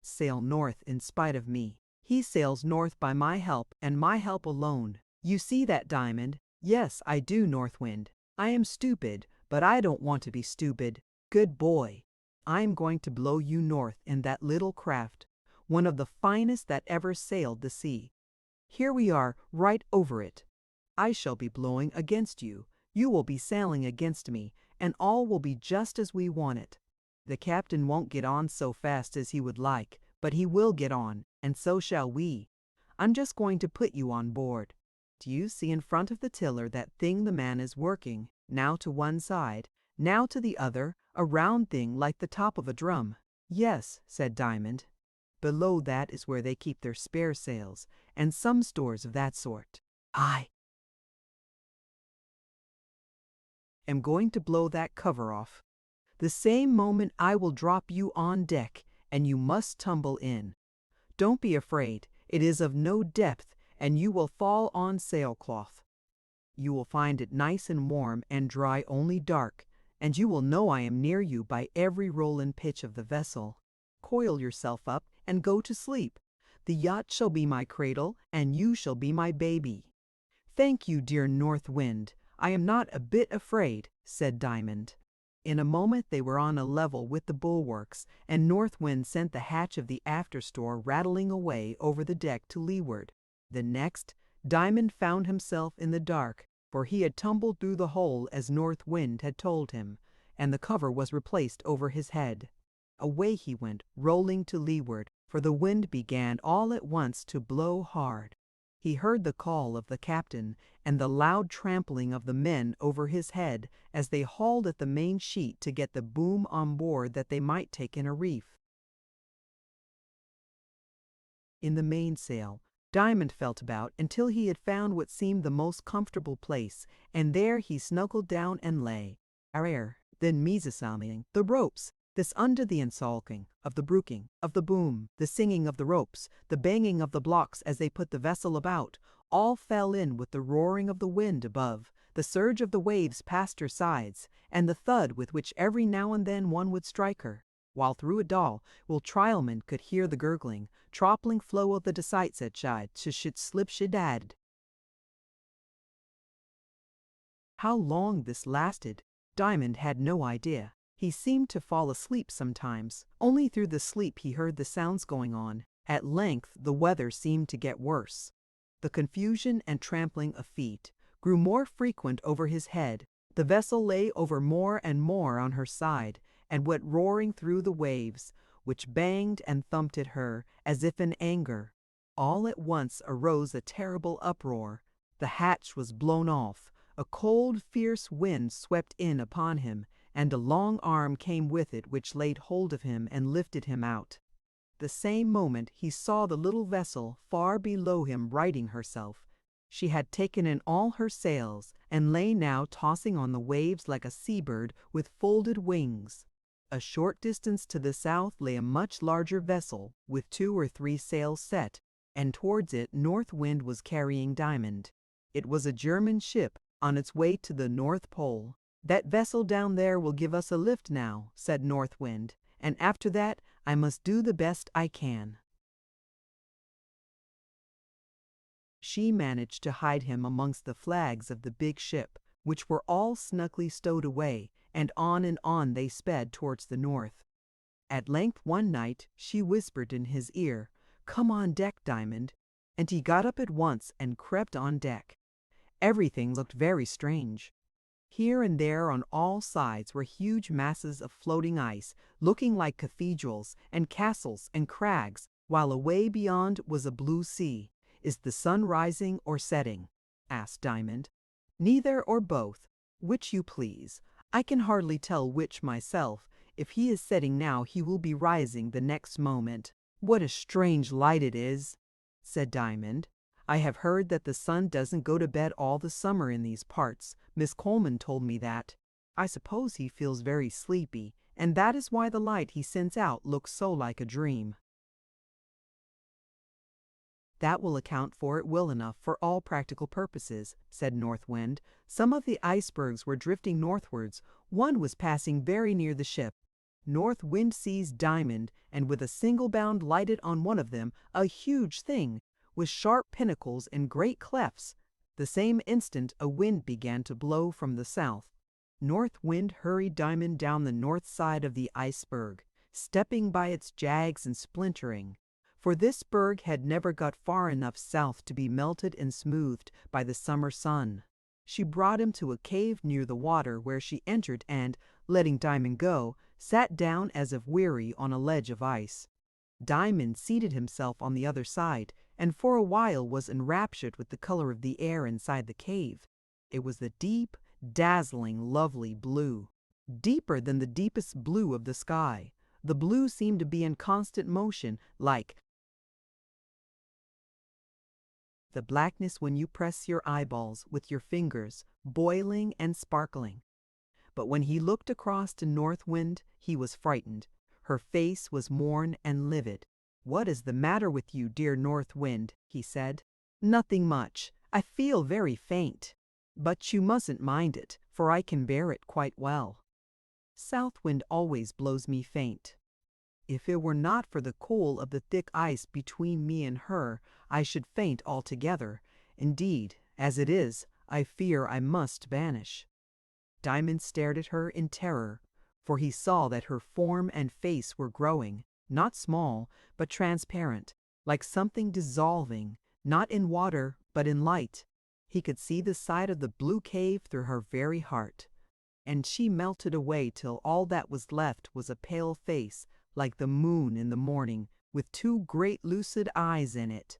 sail north in spite of me. He sails north by my help and my help alone. You see that, Diamond? Yes, I do, North Wind. I am stupid, but I don't want to be stupid. Good boy. I am going to blow you north in that little craft, one of the finest that ever sailed the sea. Here we are, right over it. I shall be blowing against you. You will be sailing against me, and all will be just as we want it. The captain won't get on so fast as he would like, but he will get on, and so shall we. I'm just going to put you on board. Do you see in front of the tiller that thing the man is working, now to one side, now to the other, a round thing like the top of a drum? Yes, said Diamond. Below that is where they keep their spare sails, and some stores of that sort. I am going to blow that cover off. The same moment I will drop you on deck, and you must tumble in. Don't be afraid, it is of no depth, and you will fall on sailcloth. You will find it nice and warm and dry only dark, and you will know I am near you by every roll and pitch of the vessel. Coil yourself up and go to sleep. The yacht shall be my cradle, and you shall be my baby. Thank you, dear North Wind. I am not a bit afraid, said Diamond. In a moment they were on a level with the bulwarks, and North Wind sent the hatch of the after store rattling away over the deck to leeward. The next, Diamond found himself in the dark, for he had tumbled through the hole as North Wind had told him, and the cover was replaced over his head. Away he went, rolling to leeward, for the wind began all at once to blow hard. He heard the call of the captain and the loud trampling of the men over his head as they hauled at the main sheet to get the boom on board that they might take in a reef. In the mainsail, Diamond felt about until he had found what seemed the most comfortable place, and there he snuggled down and lay. Then mesasaming the ropes, this under the ensalking, of the brooking, of the boom, the singing of the ropes, the banging of the blocks as they put the vessel about, all fell in with the roaring of the wind above, the surge of the waves past her sides, and the thud with which every now and then one would strike her, while through it all, Will Trialman could hear the gurgling, troppling flow of the desights at shide to shit slip shidad. How long this lasted, Diamond had no idea. He seemed to fall asleep sometimes. Only through the sleep he heard the sounds going on. At length the weather seemed to get worse. The confusion and trampling of feet grew more frequent over his head. The vessel lay over more and more on her side, and went roaring through the waves, which banged and thumped at her, as if in anger. All at once arose a terrible uproar. The hatch was blown off. A cold, fierce wind swept in upon him, and a long arm came with it which laid hold of him and lifted him out. The same moment he saw the little vessel far below him righting herself. She had taken in all her sails, and lay now tossing on the waves like a sea-bird with folded wings. A short distance to the south lay a much larger vessel, with 2 or 3 sails set, and towards it North Wind was carrying Diamond. It was a German ship, on its way to the North Pole. That vessel down there will give us a lift now, said North Wind, and after that I must do the best I can. She managed to hide him amongst the flags of the big ship, which were all snugly stowed away, and on they sped towards the north. At length one night she whispered in his ear, "Come on deck, Diamond," and he got up at once and crept on deck. Everything looked very strange. Here and there on all sides were huge masses of floating ice, looking like cathedrals and castles and crags, while away beyond was a blue sea. "Is the sun rising or setting?" asked Diamond. Neither or both, which you please. I can hardly tell which myself. If he is setting now, he will be rising the next moment. What a strange light it is, said Diamond. I have heard that the sun doesn't go to bed all the summer in these parts. Miss Coleman told me that. I suppose he feels very sleepy, and that is why the light he sends out looks so like a dream. That will account for it well enough for all practical purposes, said North Wind. Some of the icebergs were drifting northwards. One was passing very near the ship. North Wind seized Diamond, and with a single bound lighted on one of them, a huge thing, with sharp pinnacles and great clefts. The same instant a wind began to blow from the south. North Wind hurried Diamond down the north side of the iceberg, stepping by its jags and splintering. For this berg had never got far enough south to be melted and smoothed by the summer sun. She brought him to a cave near the water, where she entered and, letting Diamond go, sat down as if weary on a ledge of ice. Diamond seated himself on the other side, and for a while was enraptured with the color of the air inside the cave. It was the deep, dazzling, lovely blue, deeper than the deepest blue of the sky. The blue seemed to be in constant motion, like the blackness when you press your eyeballs with your fingers, boiling and sparkling. But when he looked across to North Wind, he was frightened. Her face was worn and livid. "What is the matter with you, dear North Wind?" he said. "Nothing much. I feel very faint. But you mustn't mind it, for I can bear it quite well. South Wind always blows me faint. If it were not for the cold of the thick ice between me and her, I should faint altogether. Indeed, as it is, I fear I must vanish." Diamond stared at her in terror, for he saw that her form and face were growing, not small, but transparent, like something dissolving, not in water, but in light. He could see the side of the blue cave through her very heart, and she melted away till all that was left was a pale face, like the moon in the morning, with two great lucid eyes in it.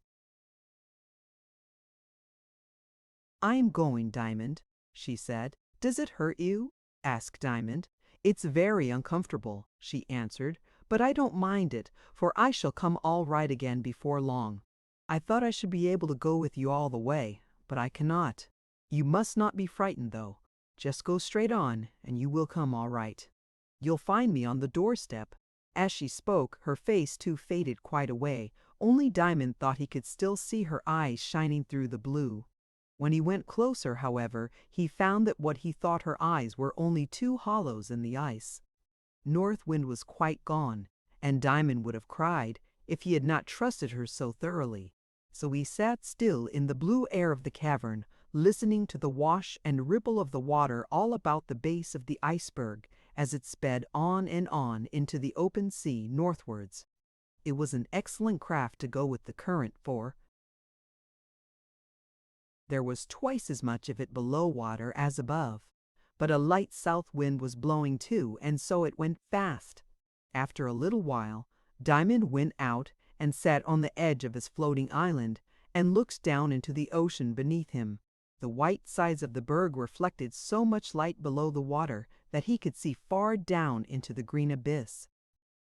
"I'm going, Diamond," she said. "Does it hurt you?" asked Diamond. "It's very uncomfortable," she answered, "but I don't mind it, for I shall come all right again before long. I thought I should be able to go with you all the way, but I cannot. You must not be frightened, though. Just go straight on, and you will come all right. You'll find me on the doorstep." As she spoke, her face too faded quite away. Only Diamond thought he could still see her eyes shining through the blue. When he went closer, however, he found that what he thought her eyes were only two hollows in the ice. North Wind was quite gone, and Diamond would have cried if he had not trusted her so thoroughly. So he sat still in the blue air of the cavern, listening to the wash and ripple of the water all about the base of the iceberg as it sped on and on into the open sea northwards. It was an excellent craft to go with the current, for there was twice as much of it below water as above. But a light south wind was blowing too, and so it went fast. After a little while, Diamond went out and sat on the edge of his floating island, and looked down into the ocean beneath him. The white sides of the berg reflected so much light below the water that he could see far down into the green abyss.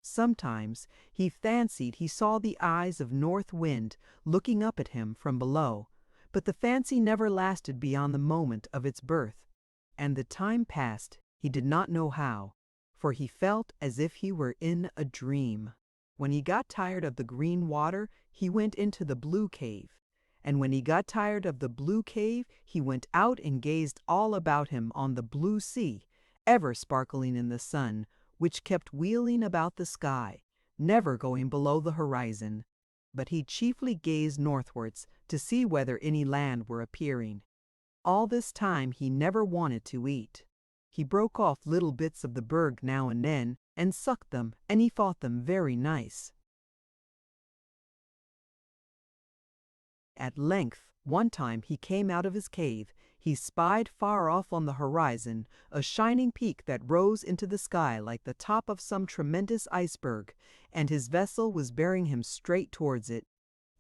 Sometimes he fancied he saw the eyes of North Wind looking up at him from below, but the fancy never lasted beyond the moment of its birth, and the time passed he did not know how, for he felt as if he were in a dream. When he got tired of the green water, he went into the blue cave, and when he got tired of the blue cave, he went out and gazed all about him on the blue sea, ever sparkling in the sun, which kept wheeling about the sky, never going below the horizon. But he chiefly gazed northwards to see whether any land were appearing. All this time he never wanted to eat. He broke off little bits of the berg now and then, and sucked them, and he thought them very nice. At length, one time he came out of his cave. He spied far off on the horizon a shining peak that rose into the sky like the top of some tremendous iceberg, and his vessel was bearing him straight towards it.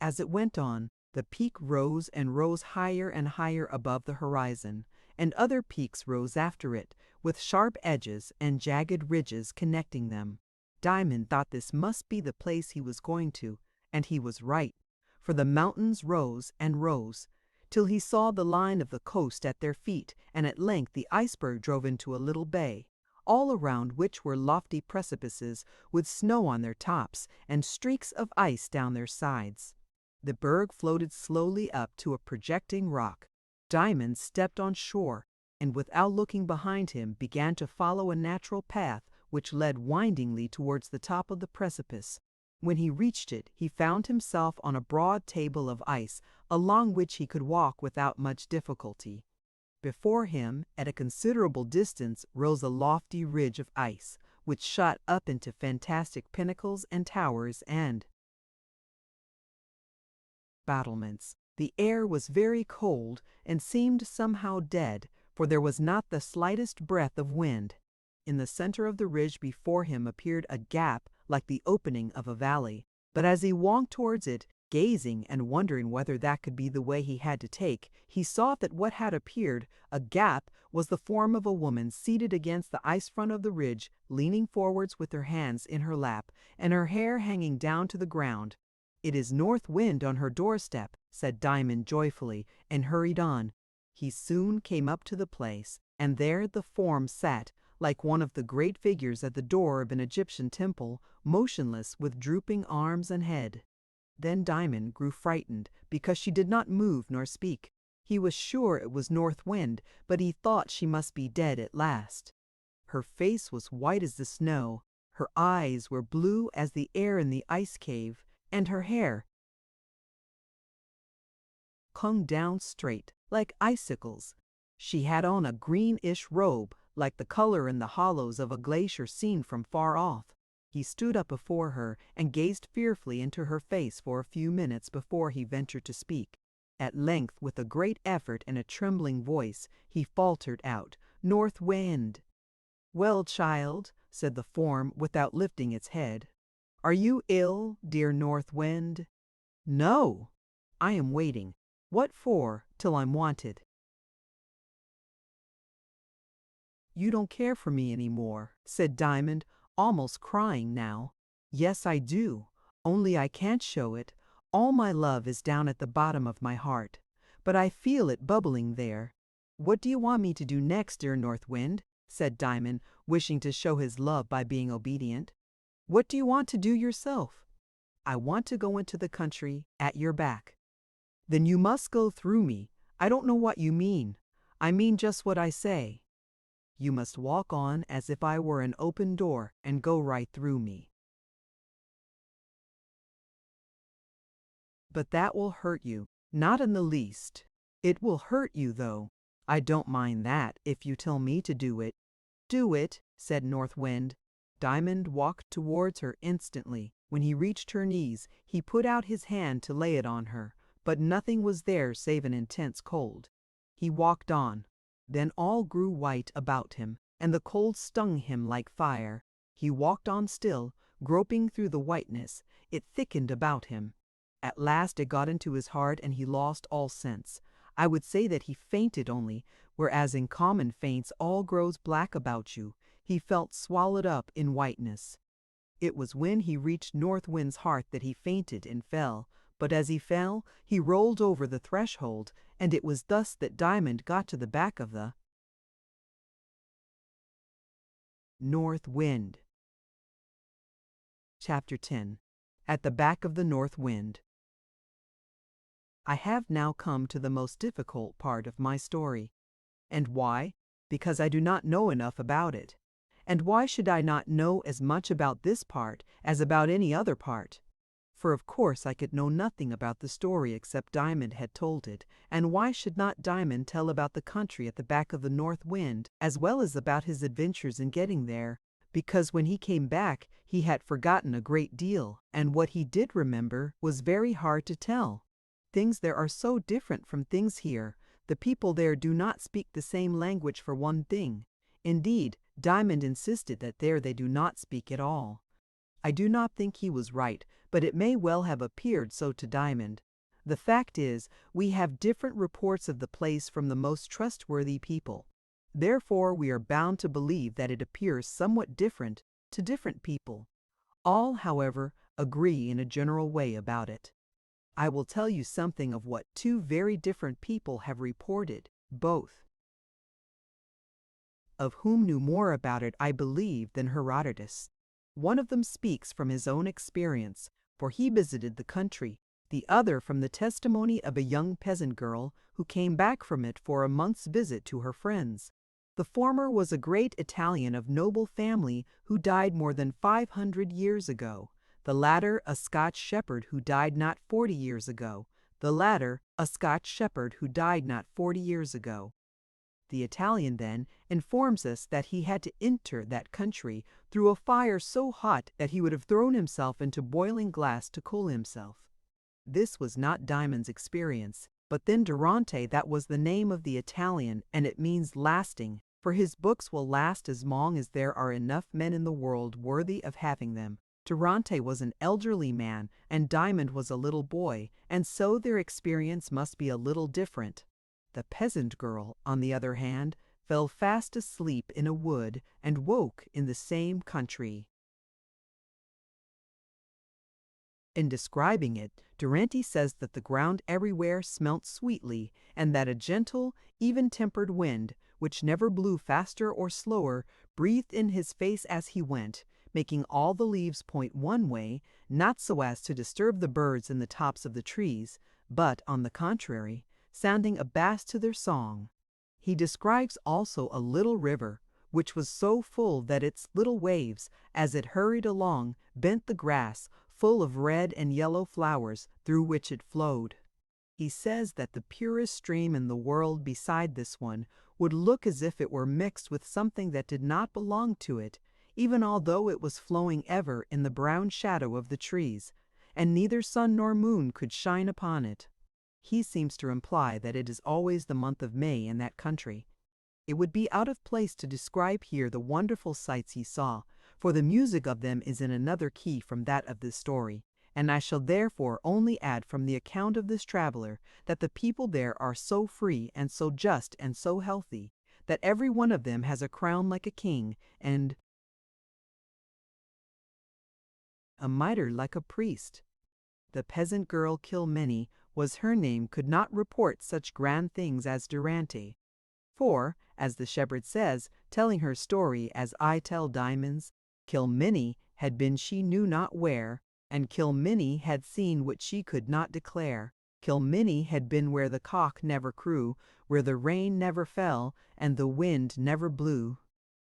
As it went on, the peak rose and rose higher and higher above the horizon, and other peaks rose after it, with sharp edges and jagged ridges connecting them. Diamond thought this must be the place he was going to, and he was right, for the mountains rose and rose, till he saw the line of the coast at their feet, and at length the iceberg drove into a little bay, all around which were lofty precipices with snow on their tops and streaks of ice down their sides. The berg floated slowly up to a projecting rock. Diamond stepped on shore, and without looking behind him began to follow a natural path which led windingly towards the top of the precipice. When he reached it, he found himself on a broad table of ice, along which he could walk without much difficulty. Before him, at a considerable distance, rose a lofty ridge of ice, which shot up into fantastic pinnacles and towers and battlements. The air was very cold and seemed somehow dead, for there was not the slightest breath of wind. In the center of the ridge before him appeared a gap like the opening of a valley, but as he walked towards it, gazing and wondering whether that could be the way he had to take, he saw that what had appeared a gap was the form of a woman seated against the ice front of the ridge, leaning forwards with her hands in her lap and her hair hanging down to the ground. "It is North Wind on her doorstep," said Diamond joyfully, and hurried on. He soon came up to the place, and there the form sat, like one of the great figures at the door of an Egyptian temple, motionless with drooping arms and head. Then Diamond grew frightened, because she did not move nor speak. He was sure it was North Wind, but he thought she must be dead at last. Her face was white as the snow, her eyes were blue as the air in the ice cave, and her hair hung down straight, like icicles. She had on a greenish robe, like the color in the hollows of a glacier seen from far off. He stood up before her and gazed fearfully into her face for a few minutes before he ventured to speak. At length, with a great effort and a trembling voice, he faltered out, "North Wind." "Well, child," said the form without lifting its head. "Are you ill, dear North Wind?" "No. I am waiting." "What for? Till I'm wanted." "You don't care for me any more," said Diamond, almost crying now. "Yes, I do, only I can't show it. All my love is down at the bottom of my heart, but I feel it bubbling there." "What do you want me to do next, dear North Wind?" said Diamond, wishing to show his love by being obedient. "What do you want to do yourself?" "I want to go into the country at your back." "Then you must go through me. I don't know what you mean. I mean just what I say. You must walk on as if I were an open door and go right through me." "But that will hurt you." "Not in the least. It will hurt you, though. I don't mind that if you tell me to do it." "Do it," said North Wind. Diamond walked towards her instantly. When he reached her knees, he put out his hand to lay it on her, but nothing was there save an intense cold. He walked on. Then all grew white about him, and the cold stung him like fire. He walked on still, groping through the whiteness. It thickened about him. At last it got into his heart, and he lost all sense. I would say that he fainted only, whereas in common faints all grows black about you. He felt swallowed up in whiteness. It was when he reached North Wind's heart that he fainted and fell, but as he fell, he rolled over the threshold, and it was thus that Diamond got to the back of the North Wind. Chapter 10. At the Back of the North Wind. I have now come to the most difficult part of my story. And why? Because I do not know enough about it. And why should I not know as much about this part as about any other part? For of course I could know nothing about the story except Diamond had told it, and why should not Diamond tell about the country at the back of the North Wind, as well as about his adventures in getting there? Because when he came back he had forgotten a great deal, and what he did remember was very hard to tell. Things there are so different from things here. The people there do not speak the same language, for one thing. Indeed, Diamond insisted that there they do not speak at all. I do not think he was right, but it may well have appeared so to Diamond. The fact is, we have different reports of the place from the most trustworthy people. Therefore, we are bound to believe that it appears somewhat different to different people. All, however, agree in a general way about it. I will tell you something of what two very different people have reported, both of whom knew more about it, I believe, than Herodotus. One of them speaks from his own experience, for he visited the country, the other from the testimony of a young peasant girl who came back from it for a month's visit to her friends. The former was a great Italian of noble family who died more than 500 years ago, the latter a Scotch shepherd who died not 40 years ago, the latter a Scotch shepherd who died not 40 years ago. The Italian, then, informs us that he had to enter that country through a fire so hot that he would have thrown himself into boiling glass to cool himself. This was not Diamond's experience, but then Durante, that was the name of the Italian, and it means lasting, for his books will last as long as there are enough men in the world worthy of having them. Durante was an elderly man, and Diamond was a little boy, and so their experience must be a little different. The peasant girl, on the other hand, fell fast asleep in a wood and woke in the same country. In describing it, Durante says that the ground everywhere smelt sweetly, and that a gentle, even-tempered wind, which never blew faster or slower, breathed in his face as he went, making all the leaves point one way, not so as to disturb the birds in the tops of the trees, but, on the contrary, sounding a bass to their song. He describes also a little river, which was so full that its little waves, as it hurried along, bent the grass, full of red and yellow flowers, through which it flowed. He says that the purest stream in the world beside this one would look as if it were mixed with something that did not belong to it, even although it was flowing ever in the brown shadow of the trees, and neither sun nor moon could shine upon it. He seems to imply that it is always the month of May in that country. It would be out of place to describe here the wonderful sights he saw, for the music of them is in another key from that of this story, and I shall therefore only add from the account of this traveler that the people there are so free and so just and so healthy, that every one of them has a crown like a king, and a mitre like a priest. The peasant girl Kilmeny was her name, could not report such grand things as Durante. For, as the shepherd says, telling her story as I tell Diamond's, Kilmeny had been she knew not where, and Kilmeny had seen what she could not declare. Kilmeny had been where the cock never crew, where the rain never fell, and the wind never blew.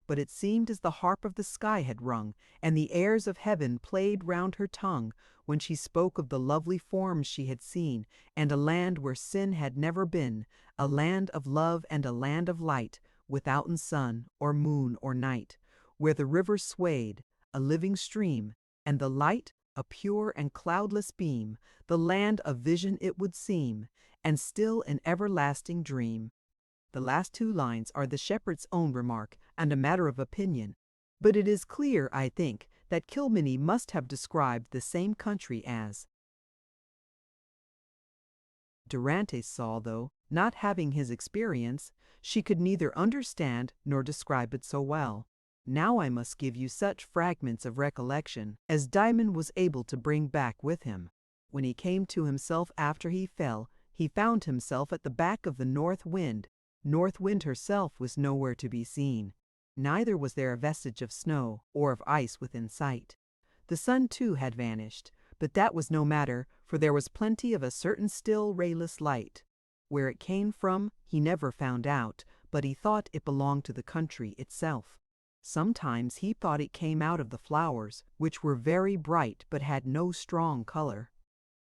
But it seemed as the harp of the sky had rung, and the airs of heaven played round her tongue, when she spoke of the lovely forms she had seen, and a land where sin had never been, a land of love and a land of light, withouten sun, or moon, or night, where the river swayed, a living stream, and the light, a pure and cloudless beam, the land of vision it would seem, and still an everlasting dream. The last two lines are the shepherd's own remark, and a matter of opinion, but it is clear, I think, that Kilmeny must have described the same country as Durante saw, though, not having his experience, she could neither understand nor describe it so well. Now I must give you such fragments of recollection as Diamond was able to bring back with him. When he came to himself after he fell, he found himself at the back of the North Wind. North Wind herself was nowhere to be seen. Neither was there a vestige of snow or of ice within sight. The sun, too, had vanished, but that was no matter, for there was plenty of a certain still, rayless light. Where it came from he never found out, but he thought it belonged to the country itself. Sometimes he thought it came out of the flowers, which were very bright but had no strong color.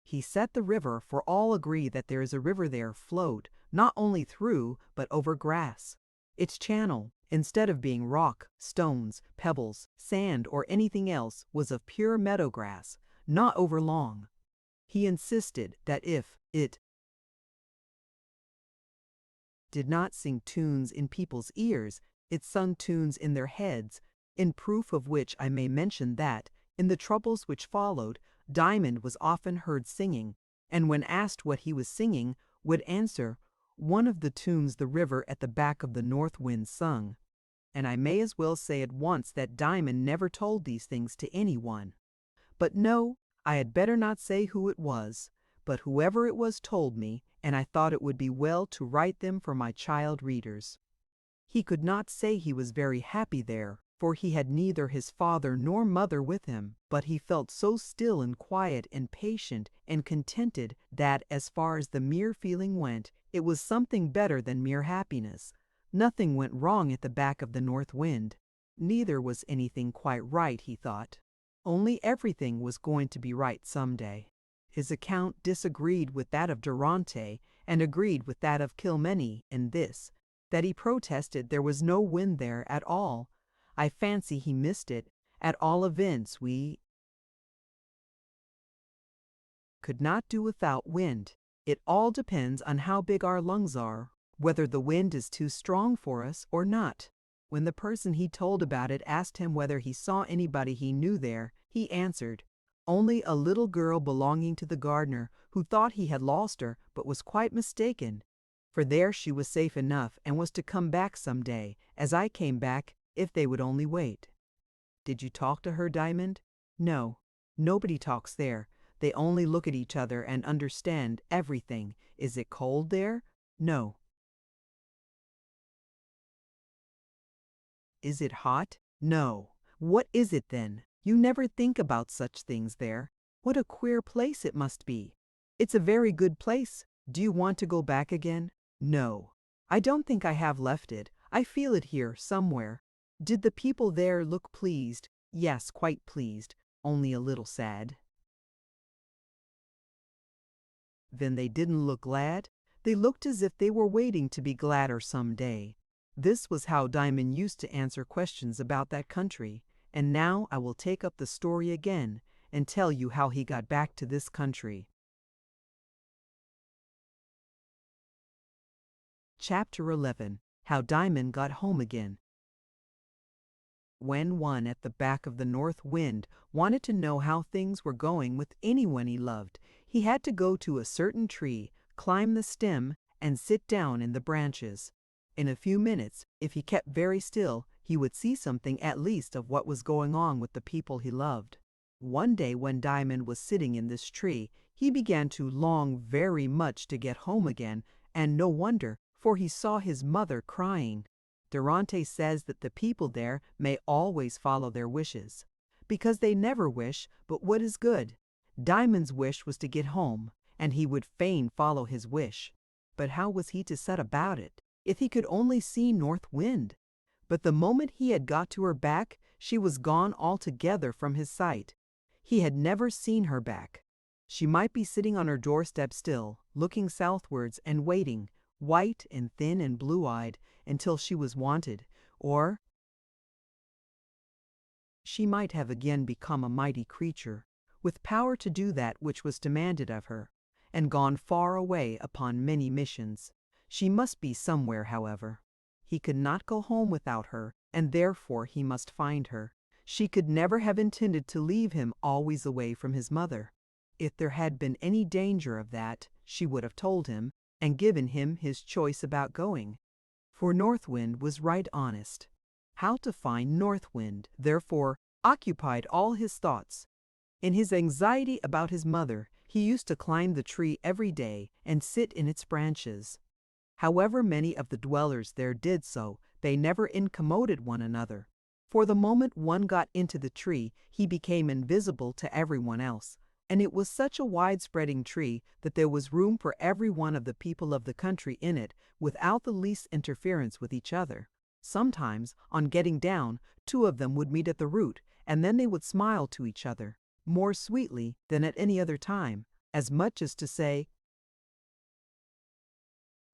He said the river, for all agree that there is a river there, flowed, not only through, but over grass. Its channel, instead of being rock, stones, pebbles, sand, or anything else, was of pure meadow grass, not over long. He insisted that if it did not sing tunes in people's ears, it sung tunes in their heads, in proof of which I may mention that, in the troubles which followed, Diamond was often heard singing, and when asked what he was singing, would answer, "One of the tunes the river at the back of the north wind sung." And I may as well say at once that Diamond never told these things to anyone. But no, I had better not say who it was, but whoever it was told me, and I thought it would be well to write them for my child readers. He could not say he was very happy there, for he had neither his father nor mother with him, but he felt so still and quiet and patient and contented that, as far as the mere feeling went, it was something better than mere happiness. Nothing went wrong at the back of the north wind. Neither was anything quite right, he thought. Only everything was going to be right some day. His account disagreed with that of Durante and agreed with that of Kilmeny in this, that he protested there was no wind there at all. I fancy he missed it. At all events, we could not do without wind. It all depends on how big our lungs are, whether the wind is too strong for us or not. When the person he told about it asked him whether he saw anybody he knew there, he answered, "Only a little girl belonging to the gardener, who thought he had lost her, but was quite mistaken. For there she was safe enough and was to come back some day, as I came back, if they would only wait." Did you talk to her, Diamond? No, nobody talks there. They only look at each other and understand everything. Is it cold there? No. Is it hot? No. What is it then? You never think about such things there. What a queer place it must be. It's a very good place. Do you want to go back again? No. I don't think I have left it. I feel it here somewhere. Did the people there look pleased? Yes, quite pleased, only a little sad. Then they didn't look glad? They looked as if they were waiting to be gladder some day. This was how Diamond used to answer questions about that country, and now I will take up the story again and tell you how he got back to this country. Chapter 11. How Diamond got home again. When one at the back of the north wind wanted to know how things were going with anyone he loved, he had to go to a certain tree, climb the stem, and sit down in the branches. In a few minutes, if he kept very still, he would see something at least of what was going on with the people he loved. One day when Diamond was sitting in this tree, he began to long very much to get home again, and no wonder, for he saw his mother crying. Durante says that the people there may always follow their wishes, because they never wish but what is good. Diamond's wish was to get home, and he would fain follow his wish. But how was he to set about it, if he could only see North Wind? But the moment he had got to her back, she was gone altogether from his sight. He had never seen her back. She might be sitting on her doorstep still, looking southwards and waiting, white and thin and blue-eyed, until she was wanted, or she might have again become a mighty creature, with power to do that which was demanded of her, and gone far away upon many missions. She must be somewhere, however. He could not go home without her, and therefore he must find her. She could never have intended to leave him always away from his mother. If there had been any danger of that, she would have told him, and given him his choice about going. For North Wind was right honest. How to find North Wind, therefore, occupied all his thoughts. In his anxiety about his mother, he used to climb the tree every day and sit in its branches. However many of the dwellers there did so, they never incommoded one another. For the moment one got into the tree, he became invisible to everyone else, and it was such a wide-spreading tree that there was room for every one of the people of the country in it without the least interference with each other. Sometimes, on getting down, two of them would meet at the root, and then they would smile to each other, more sweetly than at any other time, as much as to say,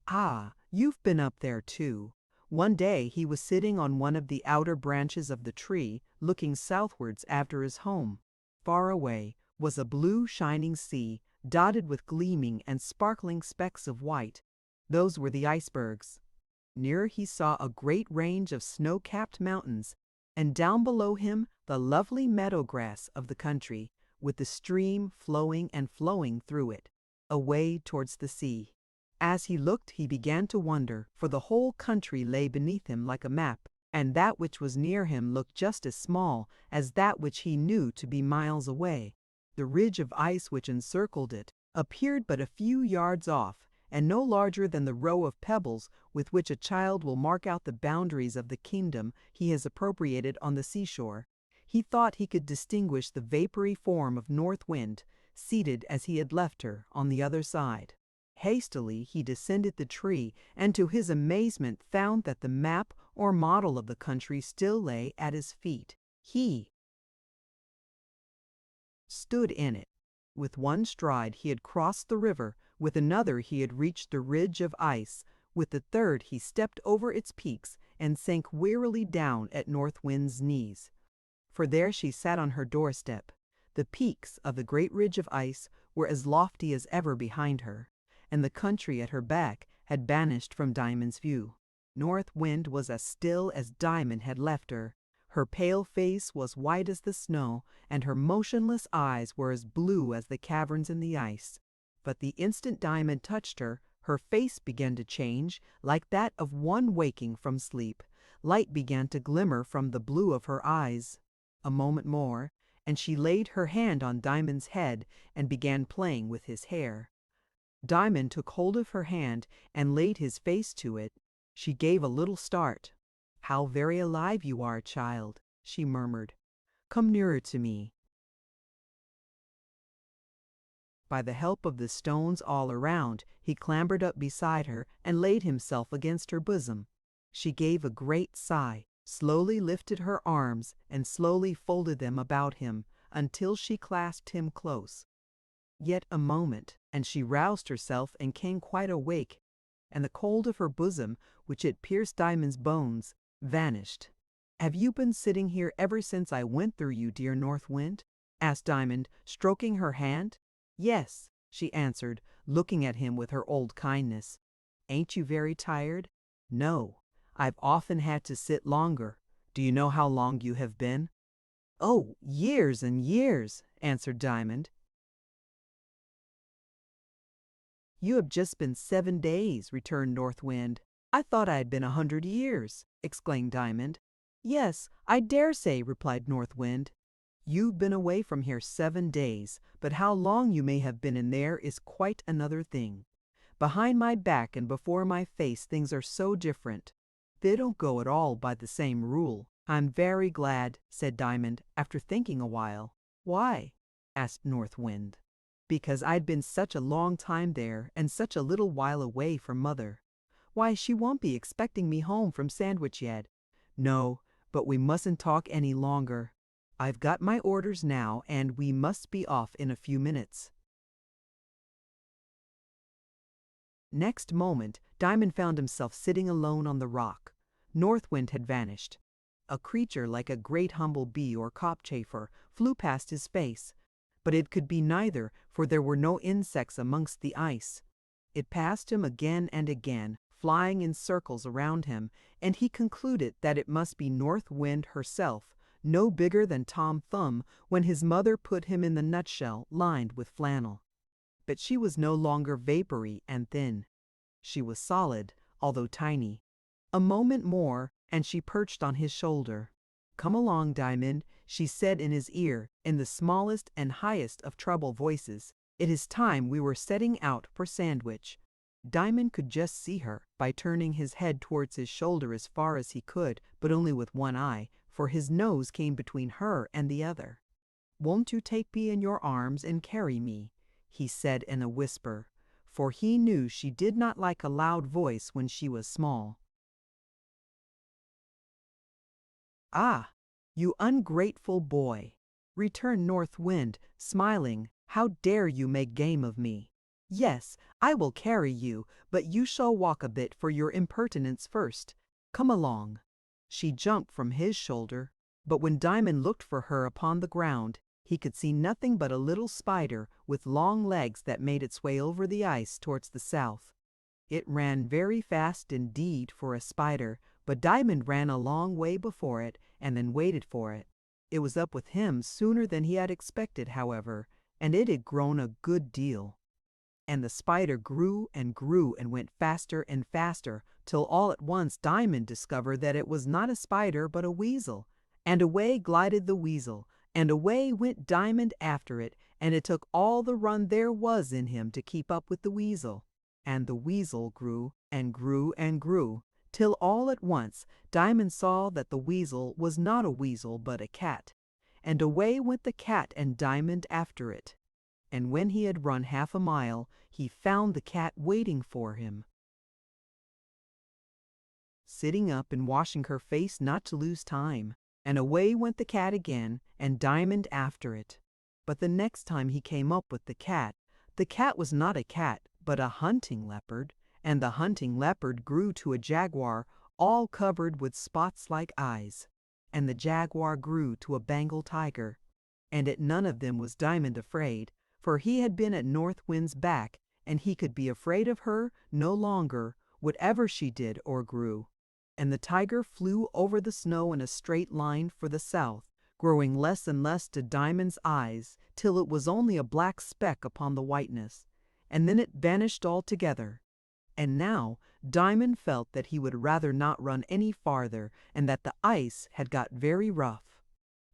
"Ah, you've been up there too." One day he was sitting on one of the outer branches of the tree, looking southwards after his home. Far away was a blue shining sea, dotted with gleaming and sparkling specks of white. Those were the icebergs. Nearer he saw a great range of snow-capped mountains, and down below him the lovely meadow grass of the country, with the stream flowing and flowing through it. away towards the sea. As he looked, he began to wonder, for the whole country lay beneath him like a map, and that which was near him looked just as small as that which he knew to be miles away. The ridge of ice which encircled it appeared but a few yards off, and no larger than the row of pebbles with which a child will mark out the boundaries of the kingdom he has appropriated on the seashore. He thought he could distinguish the vapory form of North Wind, seated as he had left her on the other side. Hastily he descended the tree, and to his amazement found that the map or model of the country still lay at his feet. He stood in it. With one stride he had crossed the river, with another he had reached the ridge of ice, with the third he stepped over its peaks and sank wearily down at North Wind's knees. For there she sat on her doorstep. The peaks of the great ridge of ice were as lofty as ever behind her, and the country at her back had vanished from Diamond's view. North Wind was as still as Diamond had left her. Her pale face was white as the snow, and her motionless eyes were as blue as the caverns in the ice. But the instant Diamond touched her, her face began to change, like that of one waking from sleep. Light began to glimmer from the blue of her eyes. A moment more, and she laid her hand on Diamond's head and began playing with his hair. Diamond took hold of her hand and laid his face to it. She gave a little start. "How very alive you are, child," she murmured. "Come nearer to me." By the help of the stones all around, he clambered up beside her and laid himself against her bosom. She gave a great sigh, slowly lifted her arms, and slowly folded them about him until she clasped him close. Yet a moment, and she roused herself and came quite awake, and the cold of her bosom, which had pierced Diamond's bones, vanished. "Have you been sitting here ever since I went through you, dear North Wind?" asked Diamond, stroking her hand. "Yes," she answered, looking at him with her old kindness. "Ain't you very tired?" "No, I've often had to sit longer. Do you know how long you have been?" "Oh, years and years," answered Diamond. "You have just been 7 days," returned North Wind. "I thought I had been 100 years," exclaimed Diamond. "Yes, I dare say," replied North Wind. "You've been away from here 7 days, but how long you may have been in there is quite another thing. Behind my back and before my face things are so different. They don't go at all by the same rule." "I'm very glad," said Diamond, after thinking a while. "Why?" asked North Wind. "Because I'd been such a long time there and such a little while away from Mother. Why, she won't be expecting me home from Sandwich yet. No, but we mustn't talk any longer. I've got my orders now, and we must be off in a few minutes." Next moment, Diamond found himself sitting alone on the rock. North Wind had vanished. A creature like a great humble bee or cockchafer flew past his face, but it could be neither, for there were no insects amongst the ice. It passed him again and again, flying in circles around him, and he concluded that it must be North Wind herself, no bigger than Tom Thumb when his mother put him in the nutshell lined with flannel. But she was no longer vapory and thin. She was solid, although tiny. A moment more, and she perched on his shoulder. "Come along, Diamond," she said in his ear, in the smallest and highest of treble voices. "It is time we were setting out for Sandwich." Diamond could just see her, by turning his head towards his shoulder as far as he could, but only with one eye, for his nose came between her and the other. "Won't you take me in your arms and carry me?" he said in a whisper, for he knew she did not like a loud voice when she was small. "Ah, you ungrateful boy," returned North Wind, smiling. "How dare you make game of me? Yes, I will carry you, but you shall walk a bit for your impertinence first. Come along." She jumped from his shoulder, but when Diamond looked for her upon the ground, he could see nothing but a little spider with long legs that made its way over the ice towards the south. It ran very fast indeed for a spider, but Diamond ran a long way before it and then waited for it. It was up with him sooner than he had expected, however, and it had grown a good deal. And the spider grew and grew and went faster and faster, till all at once Diamond discovered that it was not a spider but a weasel. And away glided the weasel, and away went Diamond after it, and it took all the run there was in him to keep up with the weasel. And the weasel grew and grew and grew, till all at once Diamond saw that the weasel was not a weasel but a cat. And away went the cat and Diamond after it. And when he had run half a mile, he found the cat waiting for him, sitting up and washing her face not to lose time. And away went the cat again, and Diamond after it. But the next time he came up with the cat was not a cat, but a hunting leopard, and the hunting leopard grew to a jaguar, all covered with spots like eyes. And the jaguar grew to a Bengal tiger. And at none of them was Diamond afraid, for he had been at North Wind's back, and he could be afraid of her no longer, whatever she did or grew. And the tiger flew over the snow in a straight line for the south, growing less and less to Diamond's eyes, till it was only a black speck upon the whiteness, and then it vanished altogether. And now Diamond felt that he would rather not run any farther, and that the ice had got very rough.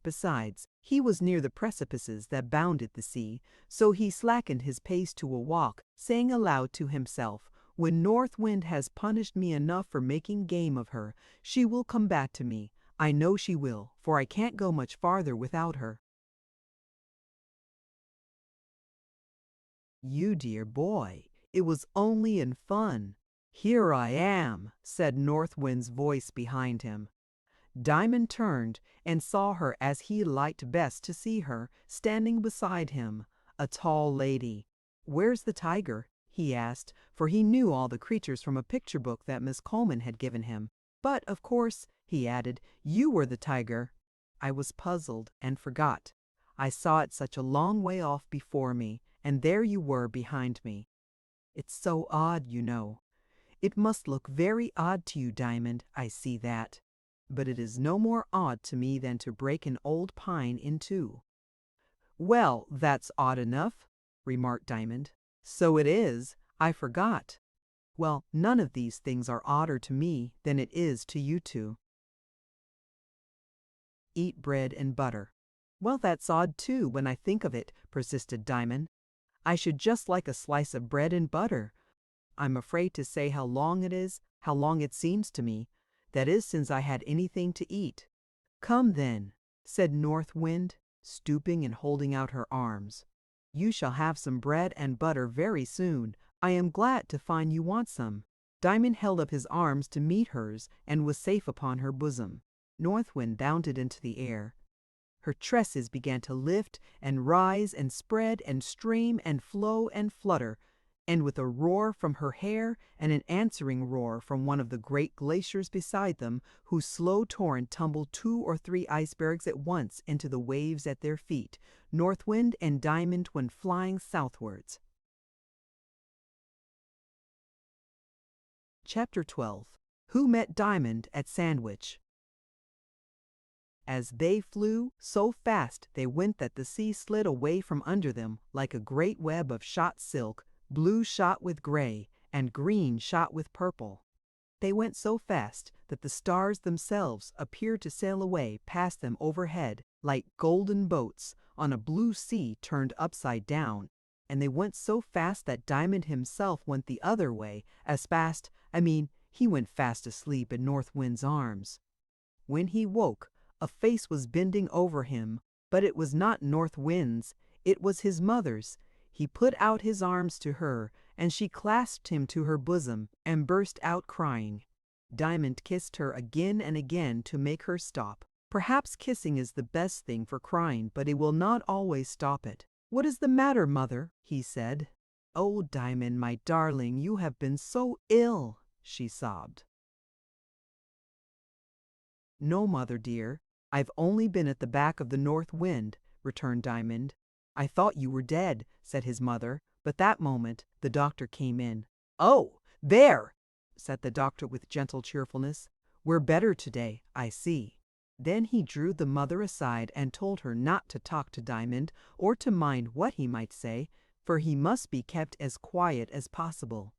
Besides, he was near the precipices that bounded the sea, so he slackened his pace to a walk, saying aloud to himself, "When North Wind has punished me enough for making game of her, she will come back to me. I know she will, for I can't go much farther without her." "You dear boy, it was only in fun. Here I am," said North Wind's voice behind him. Diamond turned and saw her as he liked best to see her, standing beside him, a tall lady. "Where's the tiger?" he asked, for he knew all the creatures from a picture book that Miss Coleman had given him. "But, of course," he added, "you were the tiger." I was puzzled and forgot. I saw it such a long way off before me, and there you were behind me. It's so odd, you know. It must look very odd to you, Diamond, I see that. But it is no more odd to me than to break an old pine in two." "Well, that's odd enough," remarked Diamond. "So it is. I forgot. Well, none of these things are odder to me than it is to you two." "Eat bread and butter." "Well, that's odd too, when I think of it," persisted Diamond. "I should just like a slice of bread and butter. I'm afraid to say how long it seems to me. That is, since I had anything to eat." "Come then," said North Wind, stooping and holding out her arms. "You shall have some bread and butter very soon. I am glad to find you want some." Diamond held up his arms to meet hers and was safe upon her bosom. North Wind bounded into the air. Her tresses began to lift and rise and spread and stream and flow and flutter, and with a roar from her hair and an answering roar from one of the great glaciers beside them, whose slow torrent tumbled 2 or 3 icebergs at once into the waves at their feet, North Wind and Diamond went flying southwards. Chapter 12. Who Met Diamond at Sandwich? As they flew, so fast they went that the sea slid away from under them like a great web of shot silk, blue shot with gray, and green shot with purple. They went so fast that the stars themselves appeared to sail away past them overhead like golden boats on a blue sea turned upside down, and they went so fast that Diamond himself went the other way, he went fast asleep in North Wind's arms. When he woke, a face was bending over him, but it was not North Wind's, it was his mother's. He put out his arms to her, and she clasped him to her bosom and burst out crying. Diamond kissed her again and again to make her stop. Perhaps kissing is the best thing for crying, but it will not always stop it. "What is the matter, mother?" he said. "Oh, Diamond, my darling, you have been so ill," she sobbed. "No, mother dear, I've only been at the back of the North Wind," returned Diamond. "I thought you were dead," said his mother, but that moment the doctor came in. "Oh, there!" said the doctor with gentle cheerfulness. "We're better today, I see." Then he drew the mother aside and told her not to talk to Diamond, or to mind what he might say, for he must be kept as quiet as possible.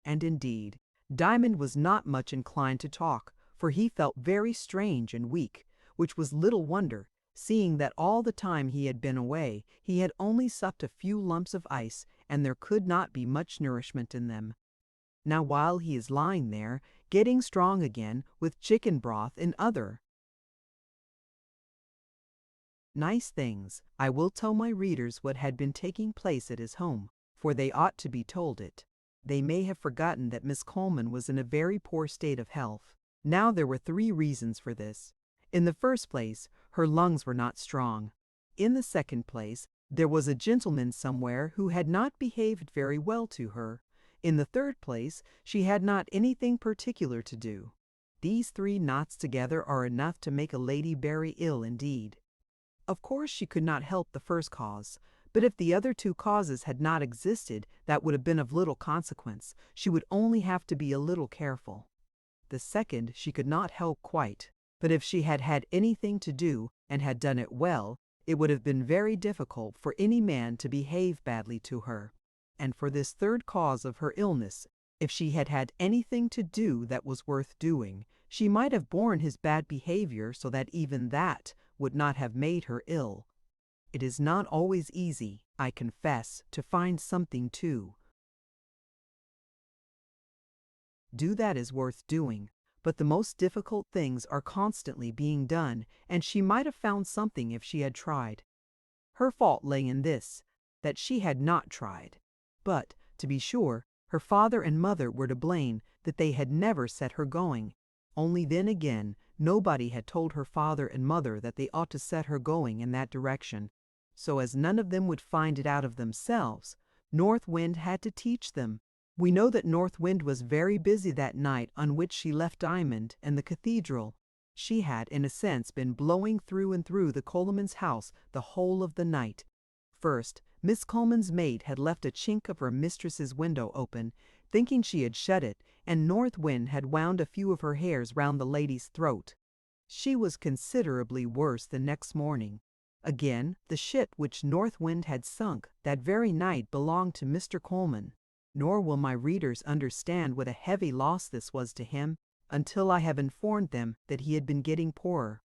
And indeed, Diamond was not much inclined to talk, for he felt very strange and weak, which was little wonder, seeing that all the time he had been away he had only supped a few lumps of ice, and there could not be much nourishment in them. Now while he is lying there, getting strong again with chicken broth and other nice things, I will tell my readers what had been taking place at his home, for they ought to be told it. They may have forgotten that Miss Coleman was in a very poor state of health. Now there were 3 reasons for this. In the first place, her lungs were not strong. In the second place, there was a gentleman somewhere who had not behaved very well to her. In the third place, she had not anything particular to do. These 3 knots together are enough to make a lady very ill indeed. Of course she could not help the first cause, but if the other 2 causes had not existed, that would have been of little consequence. She would only have to be a little careful. The second she could not help quite, but if she had had anything to do, and had done it well, it would have been very difficult for any man to behave badly to her. And for this third cause of her illness, if she had had anything to do that was worth doing, she might have borne his bad behavior so that even that would not have made her ill. It is not always easy, I confess, to find something to do that is worth doing, but the most difficult things are constantly being done, and she might have found something if she had tried. Her fault lay in this, that she had not tried. But, to be sure, her father and mother were to blame that they had never set her going. Only then again, nobody had told her father and mother that they ought to set her going in that direction. So as none of them would find it out of themselves, North Wind had to teach them. We know that North Wind was very busy that night on which she left Diamond and the cathedral. She had, in a sense, been blowing through and through the Coleman's house the whole of the night. First, Miss Coleman's maid had left a chink of her mistress's window open, thinking she had shut it, and North Wind had wound a few of her hairs round the lady's throat. She was considerably worse the next morning. Again, the ship which North Wind had sunk that very night belonged to Mr. Coleman. Nor will my readers understand what a heavy loss this was to him until I have informed them that he had been getting poorer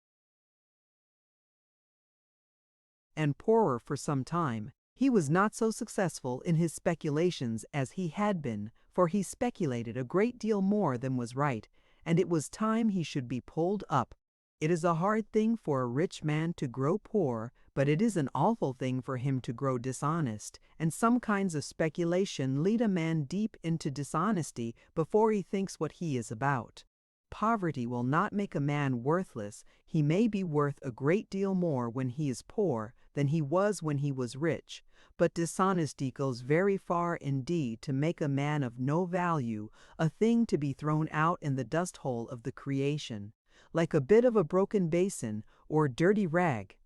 and poorer for some time. He was not so successful in his speculations as he had been, for he speculated a great deal more than was right, and it was time he should be pulled up. It is a hard thing for a rich man to grow poor, but it is an awful thing for him to grow dishonest, and some kinds of speculation lead a man deep into dishonesty before he thinks what he is about. Poverty will not make a man worthless. He may be worth a great deal more when he is poor than he was when he was rich, but dishonesty goes very far indeed to make a man of no value, a thing to be thrown out in the dust hole of the creation, like a bit of a broken basin or dirty rag.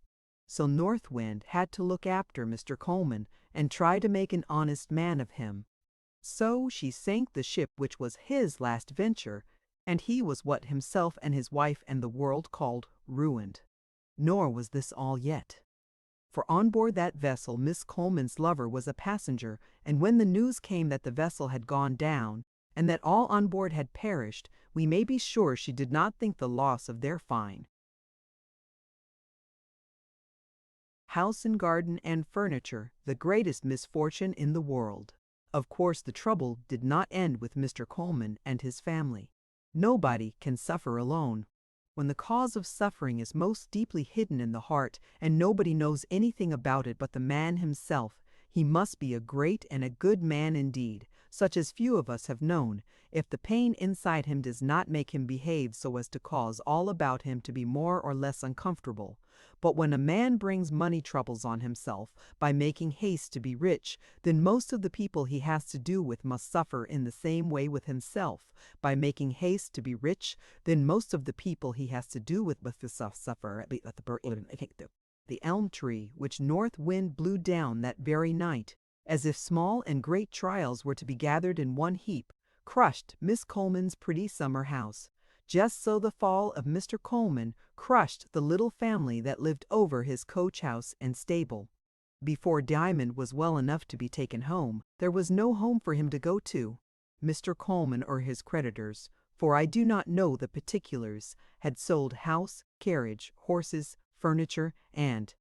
So North Wind had to look after Mr. Coleman and try to make an honest man of him. So she sank the ship which was his last venture, and he was what himself and his wife and the world called ruined. Nor was this all yet. For on board that vessel Miss Coleman's lover was a passenger, and when the news came that the vessel had gone down, and that all on board had perished, we may be sure she did not think the loss of their fine house and garden and furniture the greatest misfortune in the world. Of course the trouble did not end with Mr. Coleman and his family. Nobody can suffer alone. When the cause of suffering is most deeply hidden in the heart, and nobody knows anything about it but the man himself, he must be a great and a good man indeed, such as few of us have known, if the pain inside him does not make him behave so as to cause all about him to be more or less uncomfortable. But when a man brings money troubles on himself by making haste to be rich, then most of the people he has to do with must suffer in the same way with himself. By making haste to be rich, then most of the people he has to do with must suffer. The elm tree which North Wind blew down that very night, as if small and great trials were to be gathered in one heap, crushed Miss Coleman's pretty summer house. Just so the fall of Mr. Coleman crushed the little family that lived over his coach house and stable. Before Diamond was well enough to be taken home, there was no home for him to go to. Mr. Coleman or his creditors, for I do not know the particulars, had sold house, carriage, horses, furniture, and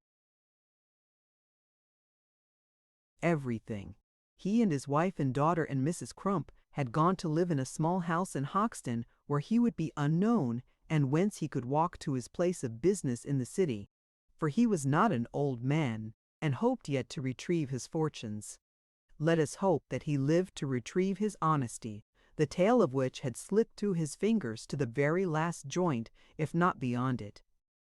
everything. He and his wife and daughter and Mrs. Crump had gone to live in a small house in Hoxton where he would be unknown and whence he could walk to his place of business in the city, for he was not an old man and hoped yet to retrieve his fortunes. Let us hope that he lived to retrieve his honesty, the tail of which had slipped through his fingers to the very last joint, if not beyond it.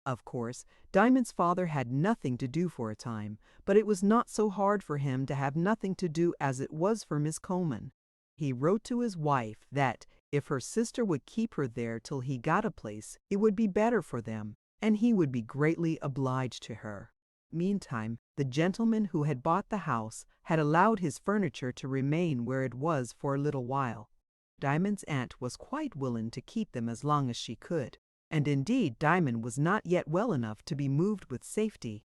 Of course, Diamond's father had nothing to do for a time, but it was not so hard for him to have nothing to do as it was for Miss Coleman. He wrote to his wife that, if her sister would keep her there till he got a place, it would be better for them, and he would be greatly obliged to her. Meantime, the gentleman who had bought the house had allowed his furniture to remain where it was for a little while. Diamond's aunt was quite willing to keep them as long as she could, and indeed Diamond was not yet well enough to be moved with safety.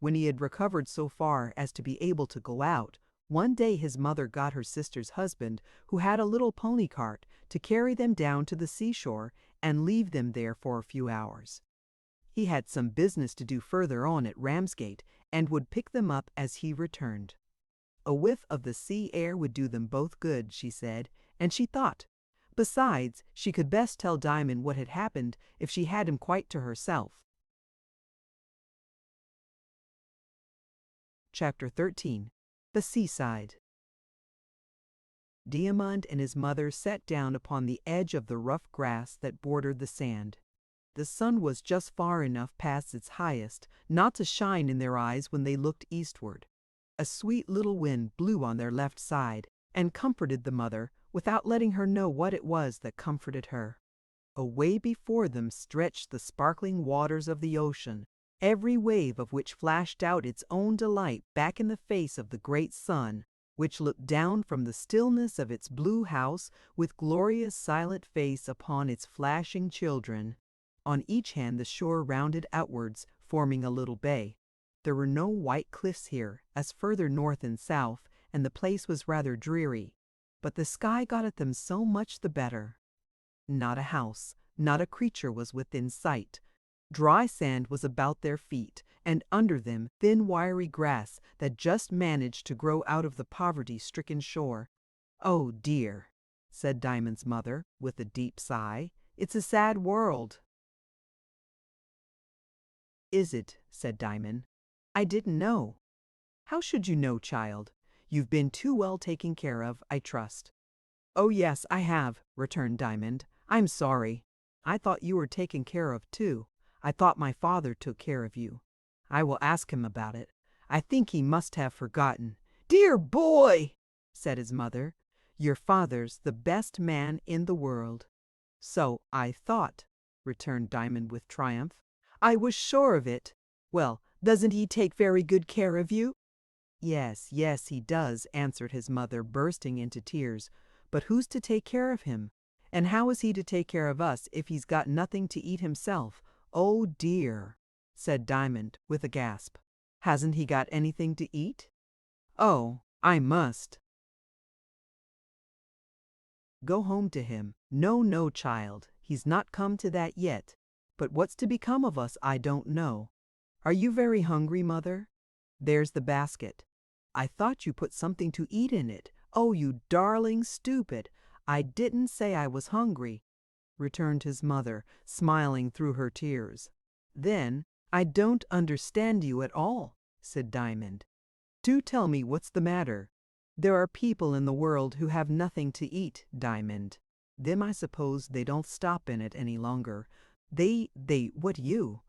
When he had recovered so far as to be able to go out, one day his mother got her sister's husband, who had a little pony cart, to carry them down to the seashore and leave them there for a few hours. He had some business to do further on at Ramsgate, and would pick them up as he returned. A whiff of the sea air would do them both good, she said, and she thought. Besides, she could best tell Diamond what had happened if she had him quite to herself. Chapter 13. The Seaside. Diamond and his mother sat down upon the edge of the rough grass that bordered the sand. The sun was just far enough past its highest not to shine in their eyes when they looked eastward. A sweet little wind blew on their left side, and comforted the mother without letting her know what it was that comforted her. Away before them stretched the sparkling waters of the ocean, every wave of which flashed out its own delight back in the face of the great sun, which looked down from the stillness of its blue house with glorious silent face upon its flashing children. On each hand the shore rounded outwards, forming a little bay. There were no white cliffs here, as further north and south, and the place was rather dreary. But the sky got at them so much the better. Not a house, not a creature was within sight. Dry sand was about their feet, and under them thin wiry grass that just managed to grow out of the poverty-stricken shore. "Oh dear," said Diamond's mother, with a deep sigh, "it's a sad world." "Is it?" said Diamond. "I didn't know." "How should you know, child? You've been too well taken care of, I trust." "Oh yes, I have," returned Diamond. "I'm sorry. I thought you were taken care of too. I thought my father took care of you. I will ask him about it. I think he must have forgotten." "Dear boy!" said his mother. "Your father's the best man in the world." "So I thought," returned Diamond with triumph. "I was sure of it. Well, doesn't he take very good care of you?" "Yes, yes, he does," answered his mother, bursting into tears. "But who's to take care of him? And how is he to take care of us if he's got nothing to eat himself? Oh dear," said Diamond, with a gasp. "Hasn't he got anything to eat?" "Oh, I must go home to him." "No, no, child, he's not come to that yet. But what's to become of us I don't know. Are you very hungry, mother? There's the basket. I thought you put something to eat in it. Oh, you darling stupid! I didn't say I was hungry," returned his mother, smiling through her tears. "Then I don't understand you at all," said Diamond. "Do tell me what's the matter." "There are people in the world who have nothing to eat, Diamond. Them I suppose they don't stop in it any longer. They what you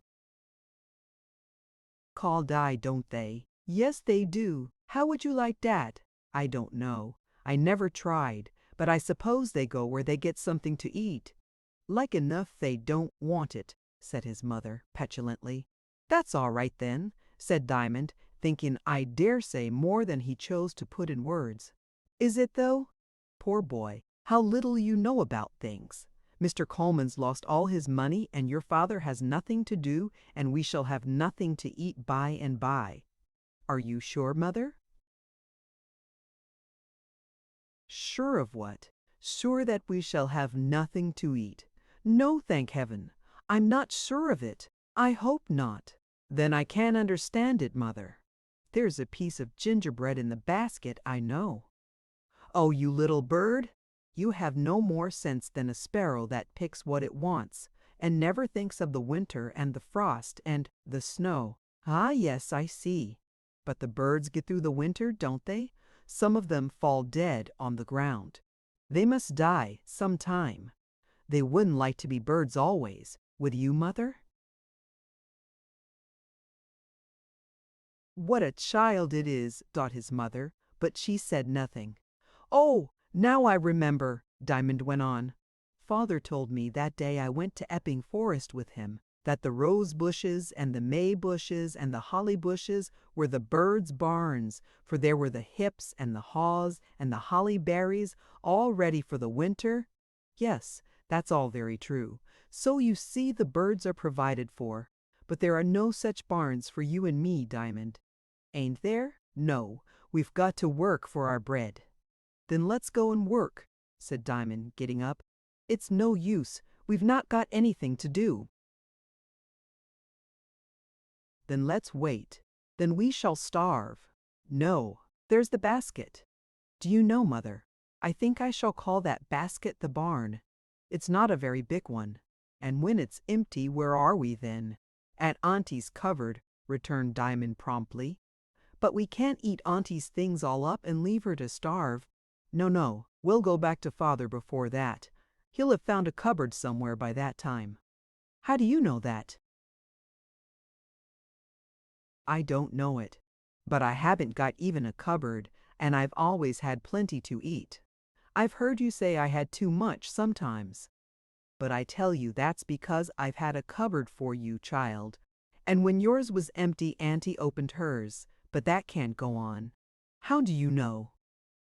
call die, don't they?" "Yes, they do. How would you like that?" "I don't know. I never tried, but I suppose they go where they get something to eat." "Like enough they don't want it," said his mother, petulantly. "That's all right then," said Diamond, thinking I dare say more than he chose to put in words. "Is it though? Poor boy, how little you know about things. Mr. Coleman's lost all his money, and your father has nothing to do, and we shall have nothing to eat by and by. Are you sure, Mother?" "Sure of what? Sure that we shall have nothing to eat? No, thank heaven. I'm not sure of it. I hope not." "Then I can't understand it, Mother. There's a piece of gingerbread in the basket, I know." "Oh, you little bird! You have no more sense than a sparrow that picks what it wants, and never thinks of the winter and the frost and the snow." "Ah, yes, I see. But the birds get through the winter, don't they? Some of them fall dead on the ground. They must die some time. They wouldn't like to be birds always, would you, Mother?" "What a child it is," thought his mother, but she said nothing. "Oh, now I remember," Diamond went on. "Father told me that day I went to Epping Forest with him that the rose bushes and the may bushes and the holly bushes were the birds' barns, for there were the hips and the haws and the holly berries all ready for the winter. Yes, that's all very true. So you see the birds are provided for. But there are no such barns for you and me, Diamond. Ain't there? No, we've got to work for our bread." "Then let's go and work," said Diamond, getting up. "It's no use. We've not got anything to do." "Then let's wait. Then we shall starve." "No, there's the basket. Do you know, Mother, I think I shall call that basket the barn. It's not a very big one. And when it's empty, where are we then?" "At Auntie's cupboard," returned Diamond promptly. "But we can't eat Auntie's things all up and leave her to starve." "No, no, we'll go back to Father before that. He'll have found a cupboard somewhere by that time." "How do you know that?" "I don't know it. But I haven't got even a cupboard, and I've always had plenty to eat. I've heard you say I had too much sometimes. But I tell you that's because I've had a cupboard for you, child. And when yours was empty, Auntie opened hers. But that can't go on." "How do you know?"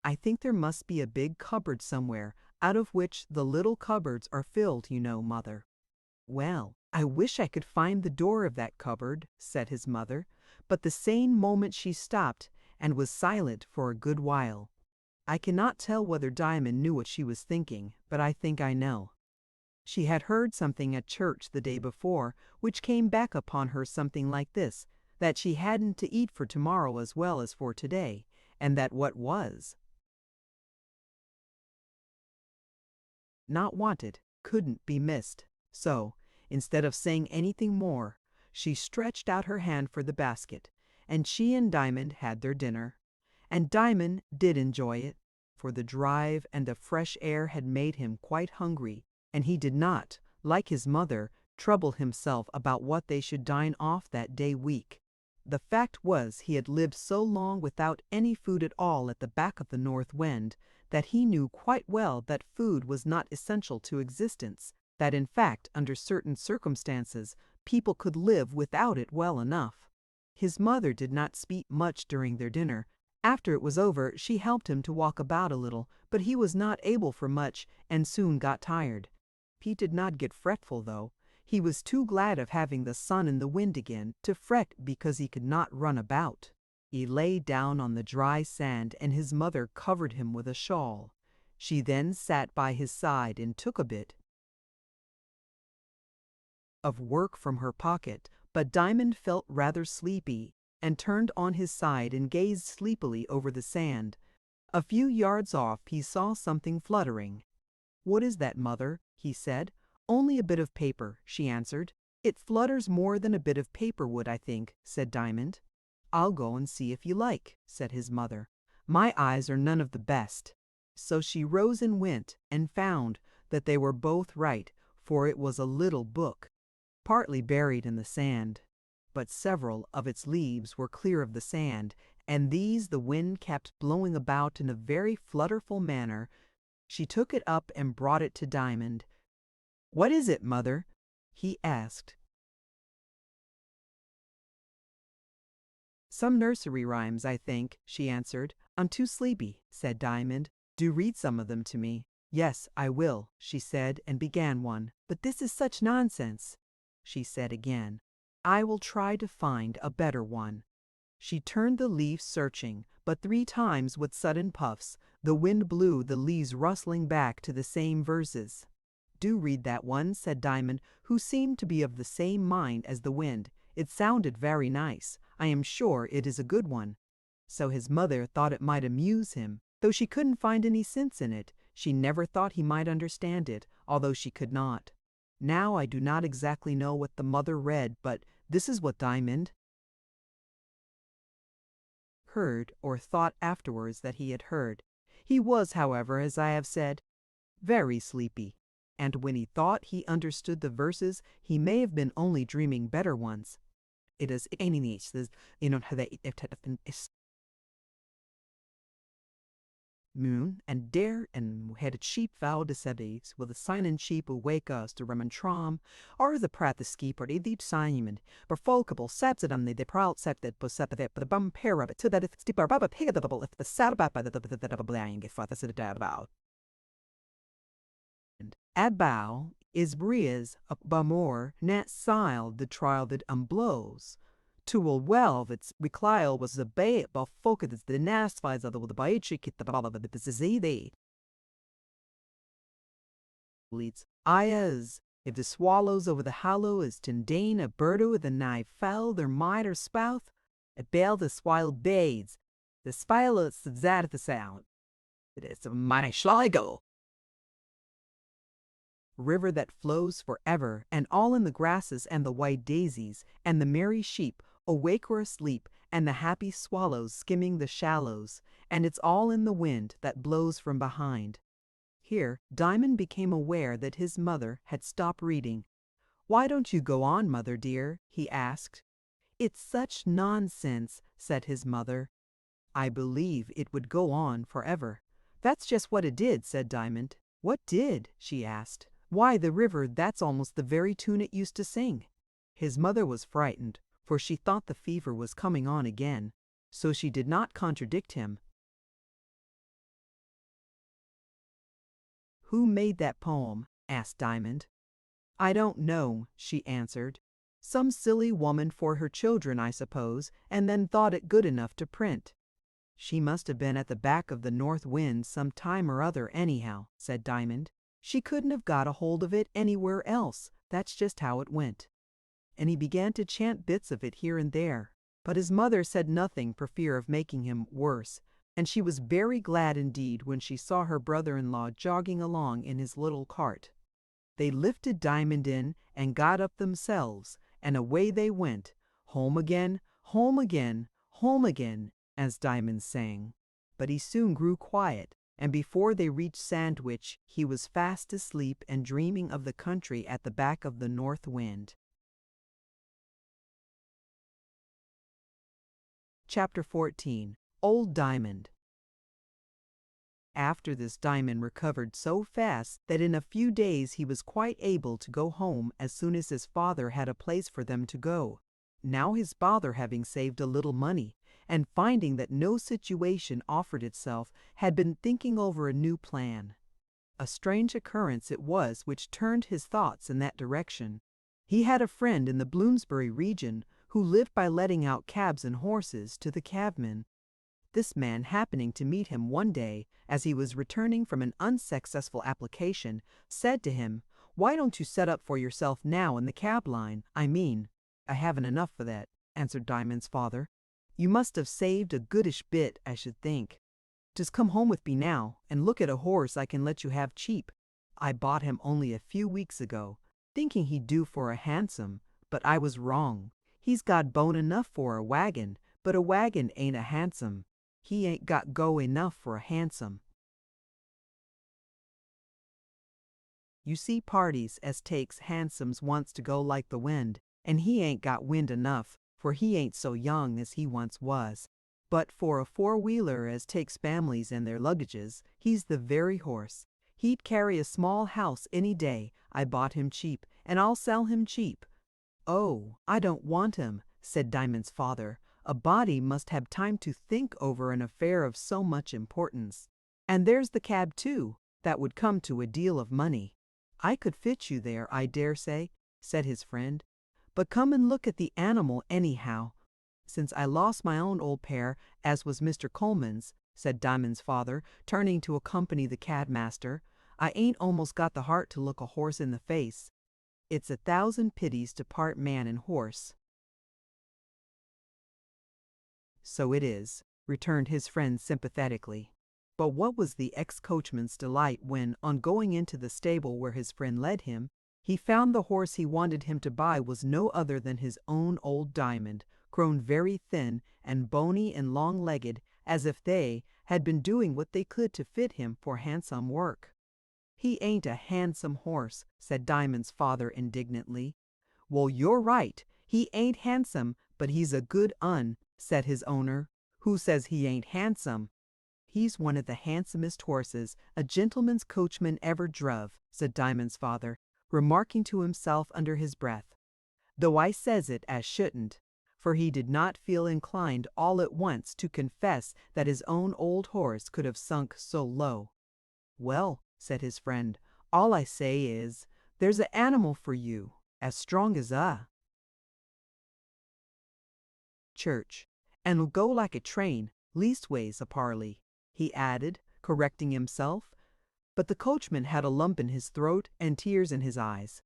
"I think there must be a big cupboard somewhere, out of which the little cupboards are filled, you know, Mother." "Well, I wish I could find the door of that cupboard," said his mother, but the same moment she stopped and was silent for a good while. I cannot tell whether Diamond knew what she was thinking, but I think I know. She had heard something at church the day before, which came back upon her something like this, that she hadn't to eat for tomorrow as well as for today, and that what was not wanted couldn't be missed. So, instead of saying anything more, she stretched out her hand for the basket, and she and Diamond had their dinner. And Diamond did enjoy it, for the drive and the fresh air had made him quite hungry, and he did not, like his mother, trouble himself about what they should dine off that day week. The fact was he had lived so long without any food at all at the back of the North Wind that he knew quite well that food was not essential to existence, that in fact under certain circumstances people could live without it well enough. His mother did not speak much during their dinner. After it was over she helped him to walk about a little, but he was not able for much and soon got tired. He did not get fretful though. He was too glad of having the sun and the wind again to fret because he could not run about. He lay down on the dry sand and his mother covered him with a shawl. She then sat by his side and took a bit of work from her pocket, but Diamond felt rather sleepy and turned on his side and gazed sleepily over the sand. A few yards off he saw something fluttering. "What is that, Mother?" he said. "Only a bit of paper," she answered. "It flutters more than a bit of paper would, I think," said Diamond. "I'll go and see if you like," said his mother. "My eyes are none of the best." So she rose and went, and found that they were both right, for it was a little book, partly buried in the sand. But several of its leaves were clear of the sand, and these the wind kept blowing about in a very flutterful manner. She took it up and brought it to Diamond. "What is it, Mother?" he asked. "Some nursery rhymes, I think," she answered. "I'm too sleepy," said Diamond. "Do read some of them to me." "Yes, I will," she said, and began one. "But this is such nonsense," she said again. "I will try to find a better one." She turned the leaf searching, but 3 times with sudden puffs, the wind blew the leaves rustling back to the same verses. "Do read that one," said Diamond, who seemed to be of the same mind as the wind. "It sounded very nice. I am sure it is a good one." So his mother thought it might amuse him, though she couldn't find any sense in it. She never thought he might understand it, although she could not. Now I do not exactly know what the mother read, but this is what Diamond heard, or thought afterwards that he had heard. He was, however, as I have said, very sleepy, and when he thought he understood the verses, he may have been only dreaming better ones. It is moon, and dare and had a cheap vow to sebes, with a sign and sheep who wake us to remontram, or the prat the skip or the Simon, perfolkable sapsidum the proud septet posepet, but the bum pair of it, to that if steeper baba pigable if the saddle by the blang if the sit about. At bow is breeze up bamor, nat sile the trial that blows. To will well its reclile was the bay about folk of the nast fies of the baichi kit the ball of the bizzy leads. Ayas, if the swallows over the hollow is tindane a birdo with the knife fell their miter spouth, a bell the swile bades, the spilots of that the sound. It is a mighty schleigo. River that flows forever, and all in the grasses and the white daisies, and the merry sheep, awake or asleep, and the happy swallows skimming the shallows, and it's all in the wind that blows from behind. Here Diamond became aware that his mother had stopped reading. "Why don't you go on, mother dear?" he asked. "It's such nonsense," said his mother. "I believe it would go on forever." "That's just what it did," said Diamond. "What did?" she asked. "Why, the river, that's almost the very tune it used to sing." His mother was frightened, for she thought the fever was coming on again, so she did not contradict him. "Who made that poem?" asked Diamond. "I don't know," she answered. "Some silly woman for her children, I suppose, and then thought it good enough to print." "She must have been at the back of the north wind some time or other anyhow," said Diamond. "She couldn't have got a hold of it anywhere else. That's just how it went." And he began to chant bits of it here and there. But his mother said nothing for fear of making him worse, and she was very glad indeed when she saw her brother-in-law jogging along in his little cart. They lifted Diamond in and got up themselves, and away they went, home again, home again, home again, as Diamond sang. But he soon grew quiet, and before they reached Sandwich he was fast asleep and dreaming of the country at the back of the north wind. Chapter 14. Old Diamond. After this Diamond recovered so fast that in a few days he was quite able to go home as soon as his father had a place for them to go. Now his father, having saved a little money, and finding that no situation offered itself, had been thinking over a new plan. A strange occurrence it was which turned his thoughts in that direction. He had a friend in the Bloomsbury region who lived by letting out cabs and horses to the cabmen. This man, happening to meet him one day as he was returning from an unsuccessful application, said to him, "Why don't you set up for yourself now in the cab line? I mean." "I haven't enough for that," answered Diamond's father. "You must have saved a goodish bit, I should think. Just come home with me now, and look at a horse I can let you have cheap. I bought him only a few weeks ago, thinking he'd do for a hansom, but I was wrong. He's got bone enough for a wagon, but a wagon ain't a hansom. He ain't got go enough for a hansom. You see parties as takes hansoms wants to go like the wind, and he ain't got wind enough, for he ain't so young as he once was. But for a four-wheeler as takes families and their luggages, he's the very horse. He'd carry a small house any day. I bought him cheap, and I'll sell him cheap." "Oh, I don't want him," said Diamond's father. "A body must have time to think over an affair of so much importance. And there's the cab too. That would come to a deal of money. I could fit you there, I dare say, said his friend. But come and look at the animal anyhow. Since I lost my own old pair, as was Mr. Coleman's, said Diamond's father, turning to accompany the cadmaster, I ain't almost got the heart to look a horse in the face. It's 1,000 pities to part man and horse. So it is, returned his friend sympathetically. But what was the ex-coachman's delight when, on going into the stable where his friend led him, he found the horse he wanted him to buy was no other than his own old Diamond, grown very thin and bony and long-legged, as if they had been doing what they could to fit him for handsome work. He ain't a handsome horse, said Diamond's father indignantly. Well, you're right. He ain't handsome, but he's a good 'un, said his owner. Who says he ain't handsome? He's one of the handsomest horses a gentleman's coachman ever druv, said Diamond's father, remarking to himself under his breath, though I says it as shouldn't, for he did not feel inclined all at once to confess that his own old horse could have sunk so low. Well, said his friend, all I say is, there's a animal for you, as strong as a church, and'll go like a train, leastways a parley, he added, correcting himself. But the coachman had a lump in his throat and tears in his eyes.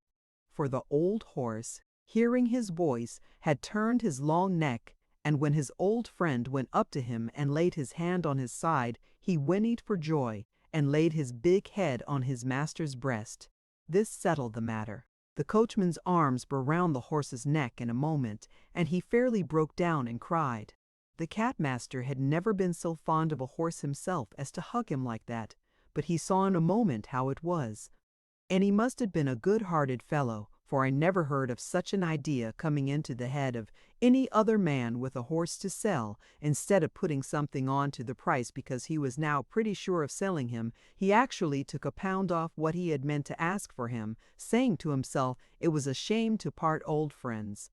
For the old horse, hearing his voice, had turned his long neck, and when his old friend went up to him and laid his hand on his side, he whinnied for joy, and laid his big head on his master's breast. This settled the matter. The coachman's arms were round the horse's neck in a moment, and he fairly broke down and cried. The cadmaster had never been so fond of a horse himself as to hug him like that, but he saw in a moment how it was. And he must have been a good-hearted fellow, for I never heard of such an idea coming into the head of any other man with a horse to sell. Instead of putting something on to the price because he was now pretty sure of selling him, he actually took a pound off what he had meant to ask for him, saying to himself it was a shame to part old friends.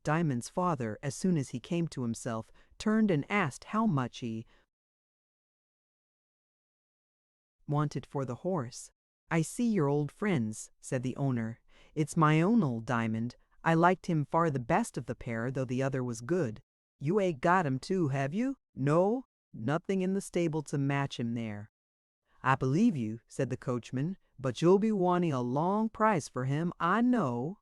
Diamond's father, as soon as he came to himself, turned and asked how much he wanted for the horse. I see you're old friends, said the owner. It's my own old Diamond. I liked him far the best of the pair, though the other was good. You ain't got him too, have you? No, nothing in the stable to match him there. I believe you, said the coachman, but you'll be wanting a long price for him, I know.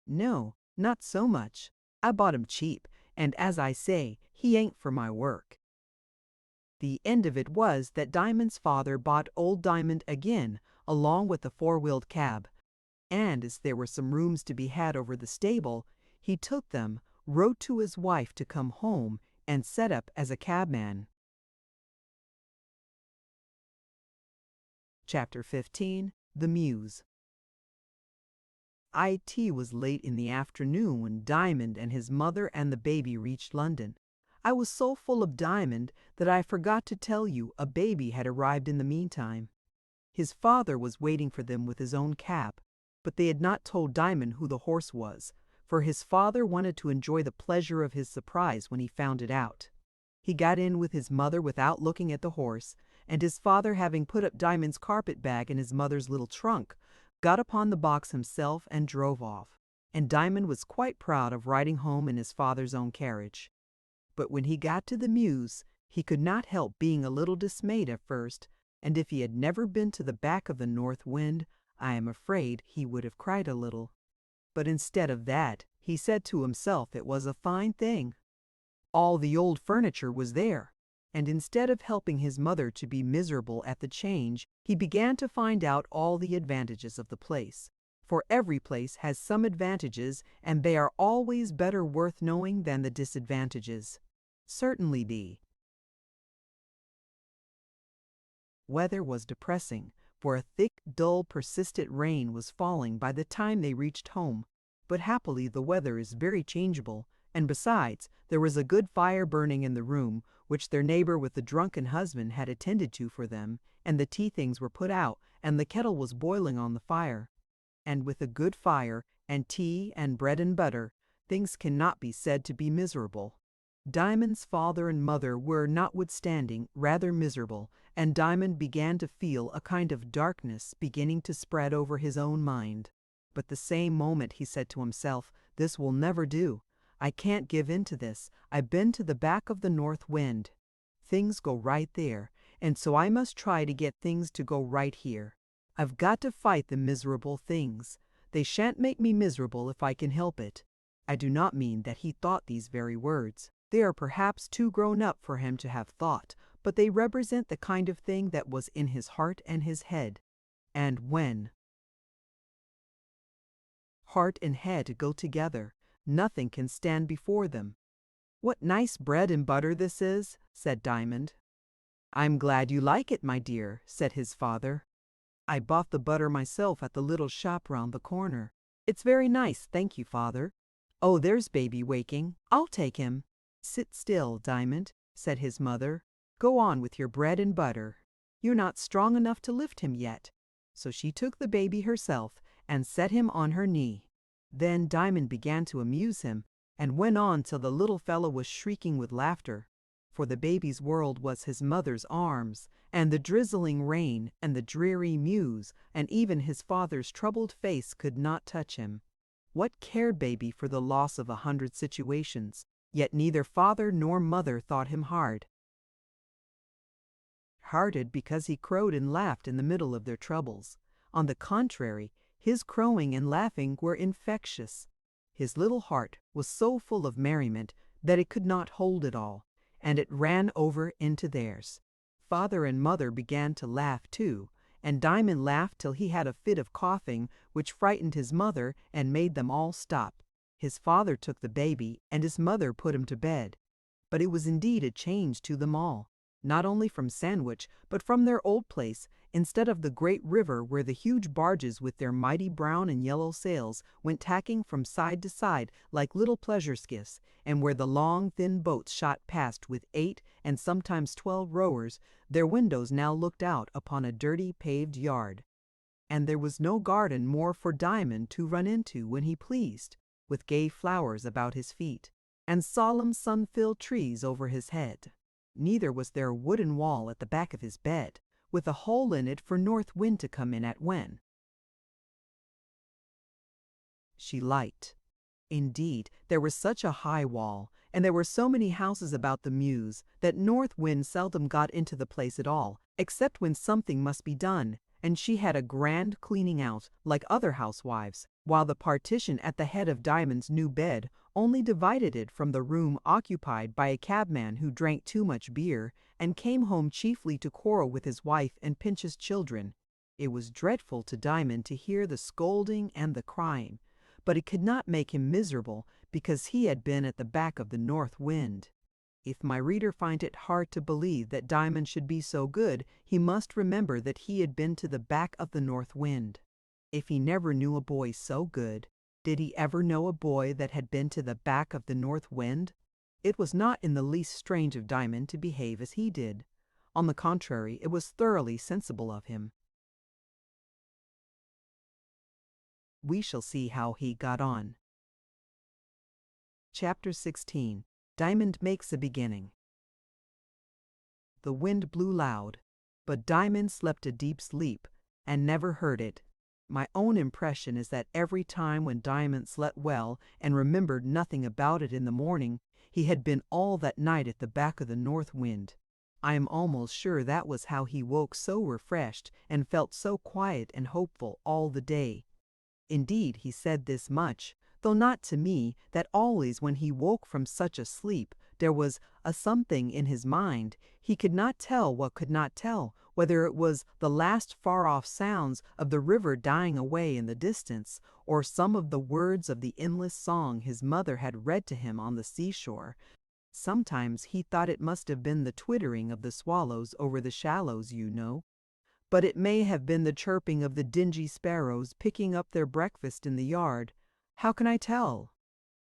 No, not so much. I bought him cheap, and as I say, he ain't for my work. The end of it was that Diamond's father bought old Diamond again, along with the four-wheeled cab, and as there were some rooms to be had over the stable, he took them, wrote to his wife to come home, and set up as a cabman. Chapter 15. The Muse. It was late in the afternoon when Diamond and his mother and the baby reached London. I was so full of Diamond that I forgot to tell you a baby had arrived in the meantime. His father was waiting for them with his own cab, but they had not told Diamond who the horse was, for his father wanted to enjoy the pleasure of his surprise when he found it out. He got in with his mother without looking at the horse, and his father, having put up Diamond's carpet bag in his mother's little trunk, got upon the box himself and drove off, and Diamond was quite proud of riding home in his father's own carriage. But when he got to the Mews, he could not help being a little dismayed at first, and if he had never been to the back of the North Wind, I am afraid he would have cried a little. But instead of that, he said to himself it was a fine thing. All the old furniture was there, and instead of helping his mother to be miserable at the change, he began to find out all the advantages of the place. For every place has some advantages, and they are always better worth knowing than the disadvantages. Certainly the weather was depressing, for a thick, dull, persistent rain was falling by the time they reached home. But happily the weather is very changeable, and besides, there was a good fire burning in the room, which their neighbor with the drunken husband had attended to for them, and the tea things were put out, and the kettle was boiling on the fire. And with a good fire, and tea, and bread and butter, things cannot be said to be miserable. Diamond's father and mother were, notwithstanding, rather miserable, and Diamond began to feel a kind of darkness beginning to spread over his own mind. But the same moment he said to himself, "This will never do. I can't give in to this. I've been to the back of the north wind. Things go right there, and so I must try to get things to go right here. I've got to fight the miserable things. They shan't make me miserable if I can help it." I do not mean that he thought these very words. They are perhaps too grown up for him to have thought, but they represent the kind of thing that was in his heart and his head. And when heart and head go together, nothing can stand before them. "What nice bread and butter this is," said Diamond. "I'm glad you like it, my dear," said his father. "I bought the butter myself at the little shop round the corner. It's very nice, thank you, father. Oh, there's baby waking. I'll take him." "Sit still, Diamond," said his mother. "Go on with your bread and butter. You're not strong enough to lift him yet." So she took the baby herself and set him on her knee. Then Diamond began to amuse him, and went on till the little fellow was shrieking with laughter. For the baby's world was his mother's arms, and the drizzling rain, and the dreary mews, and even his father's troubled face could not touch him. What cared baby for the loss of 100 situations? Yet neither father nor mother thought him hearted because he crowed and laughed in the middle of their troubles. On the contrary, his crowing and laughing were infectious. His little heart was so full of merriment that it could not hold it all, and it ran over into theirs. Father and mother began to laugh too, and Diamond laughed till he had a fit of coughing, which frightened his mother and made them all stop. His father took the baby, and his mother put him to bed. But it was indeed a change to them all, not only from Sandwich, but from their old place. Instead of the great river where the huge barges with their mighty brown and yellow sails went tacking from side to side like little pleasure skiffs, and where the long, thin boats shot past with 8 and sometimes 12 rowers, their windows now looked out upon a dirty paved yard. And there was no garden more for Diamond to run into when he pleased, with gay flowers about his feet, and solemn sun-filled trees over his head. Neither was there a wooden wall at the back of his bed, with a hole in it for north wind to come in at when she liked. Indeed, there was such a high wall, and there were so many houses about the mews, that north wind seldom got into the place at all, except when something must be done, and she had a grand cleaning out, like other housewives, while the partition at the head of Diamond's new bed only divided it from the room occupied by a cabman who drank too much beer, and came home chiefly to quarrel with his wife and pinch his children. It was dreadful to Diamond to hear the scolding and the crying, but it could not make him miserable because he had been at the back of the north wind. If my reader find it hard to believe that Diamond should be so good, he must remember that he had been to the back of the north wind. If he never knew a boy so good, did he ever know a boy that had been to the back of the north wind? It was not in the least strange of Diamond to behave as he did. On the contrary, it was thoroughly sensible of him. We shall see how he got on. Chapter 16. Diamond makes a beginning. The wind blew loud, but Diamond slept a deep sleep, and never heard it. My own impression is that every time when Diamond slept well and remembered nothing about it in the morning, he had been all that night at the back of the north wind. I am almost sure that was how he woke so refreshed and felt so quiet and hopeful all the day. Indeed, he said this much, though not to me, that always when he woke from such a sleep, there was a something in his mind. He could not tell what could not tell, whether it was the last far-off sounds of the river dying away in the distance, or some of the words of the endless song his mother had read to him on the seashore. Sometimes he thought it must have been the twittering of the swallows over the shallows, you know. But it may have been the chirping of the dingy sparrows picking up their breakfast in the yard. How can I tell?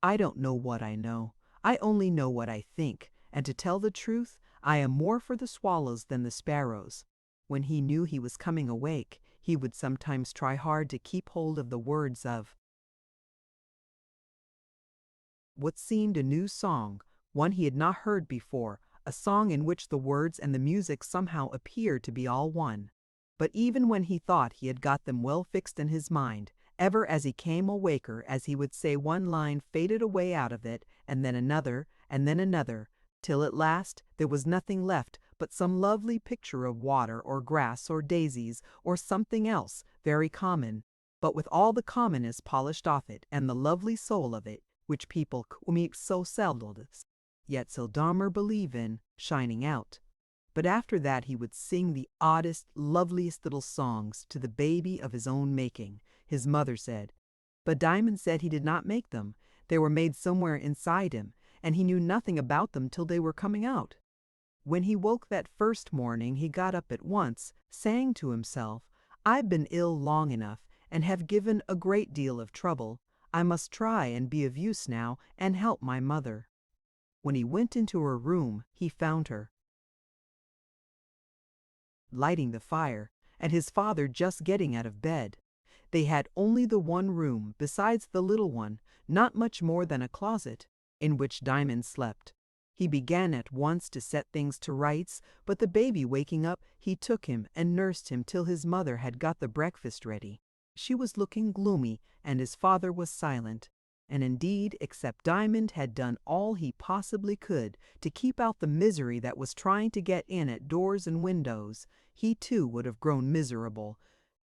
I don't know what I know. I only know what I think, and to tell the truth, I am more for the swallows than the sparrows. When he knew he was coming awake, he would sometimes try hard to keep hold of the words of what seemed a new song, one he had not heard before, a song in which the words and the music somehow appeared to be all one. But even when he thought he had got them well fixed in his mind, ever as he came awaker, as he would say, one line faded away out of it, and then another, till at last there was nothing left but some lovely picture of water or grass or daisies or something else very common, but with all the commonness polished off it and the lovely soul of it, which people meet so seldom, yet seldomer believe in, shining out. But after that he would sing the oddest, loveliest little songs to the baby of his own making, his mother said. But Diamond said he did not make them. They were made somewhere inside him, and he knew nothing about them till they were coming out. When he woke that first morning he got up at once, saying to himself, "I've been ill long enough, and have given a great deal of trouble. I must try and be of use now, and help my mother." When he went into her room, he found her lighting the fire, and his father just getting out of bed. They had only the one room, besides the little one, not much more than a closet, in which Diamond slept. He began at once to set things to rights, but the baby waking up, he took him and nursed him till his mother had got the breakfast ready. She was looking gloomy, and his father was silent. And indeed, except Diamond had done all he possibly could to keep out the misery that was trying to get in at doors and windows, he too would have grown miserable,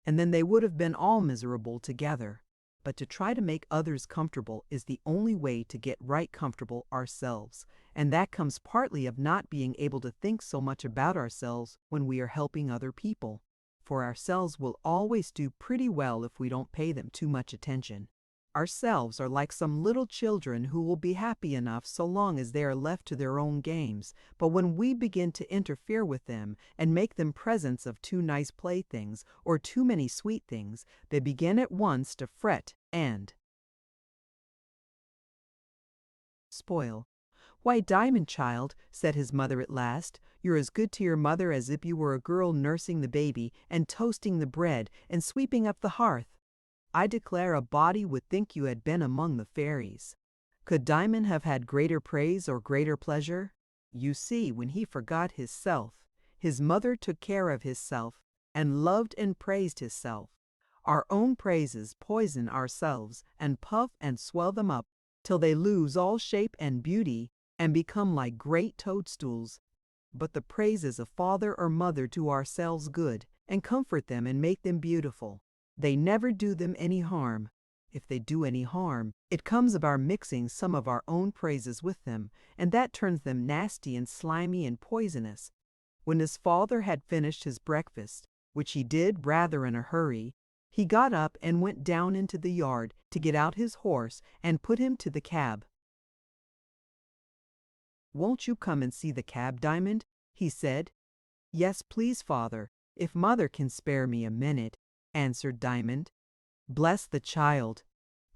and then they would have been all miserable together. But to try to make others comfortable is the only way to get right comfortable ourselves, and that comes partly of not being able to think so much about ourselves when we are helping other people, for ourselves will always do pretty well if we don't pay them too much attention. Ourselves are like some little children who will be happy enough so long as they are left to their own games, but when we begin to interfere with them and make them presents of too nice playthings or too many sweet things, they begin at once to fret and spoil. "Why, Diamond, child," said his mother at last, "you're as good to your mother as if you were a girl nursing the baby and toasting the bread and sweeping up the hearth. I declare a body would think you had been among the fairies." Could Diamond have had greater praise or greater pleasure? You see, when he forgot his self, his mother took care of his self, and loved and praised his self. Our own praises poison ourselves, and puff and swell them up, till they lose all shape and beauty, and become like great toadstools. But the praises of father or mother do ourselves good, and comfort them and make them beautiful. They never do them any harm. If they do any harm, it comes of our mixing some of our own praises with them, and that turns them nasty and slimy and poisonous. When his father had finished his breakfast, which he did rather in a hurry, he got up and went down into the yard to get out his horse and put him to the cab. "Won't you come and see the cab, Diamond?" he said. "Yes, please, father, if mother can spare me a minute," answered Diamond. "Bless the child!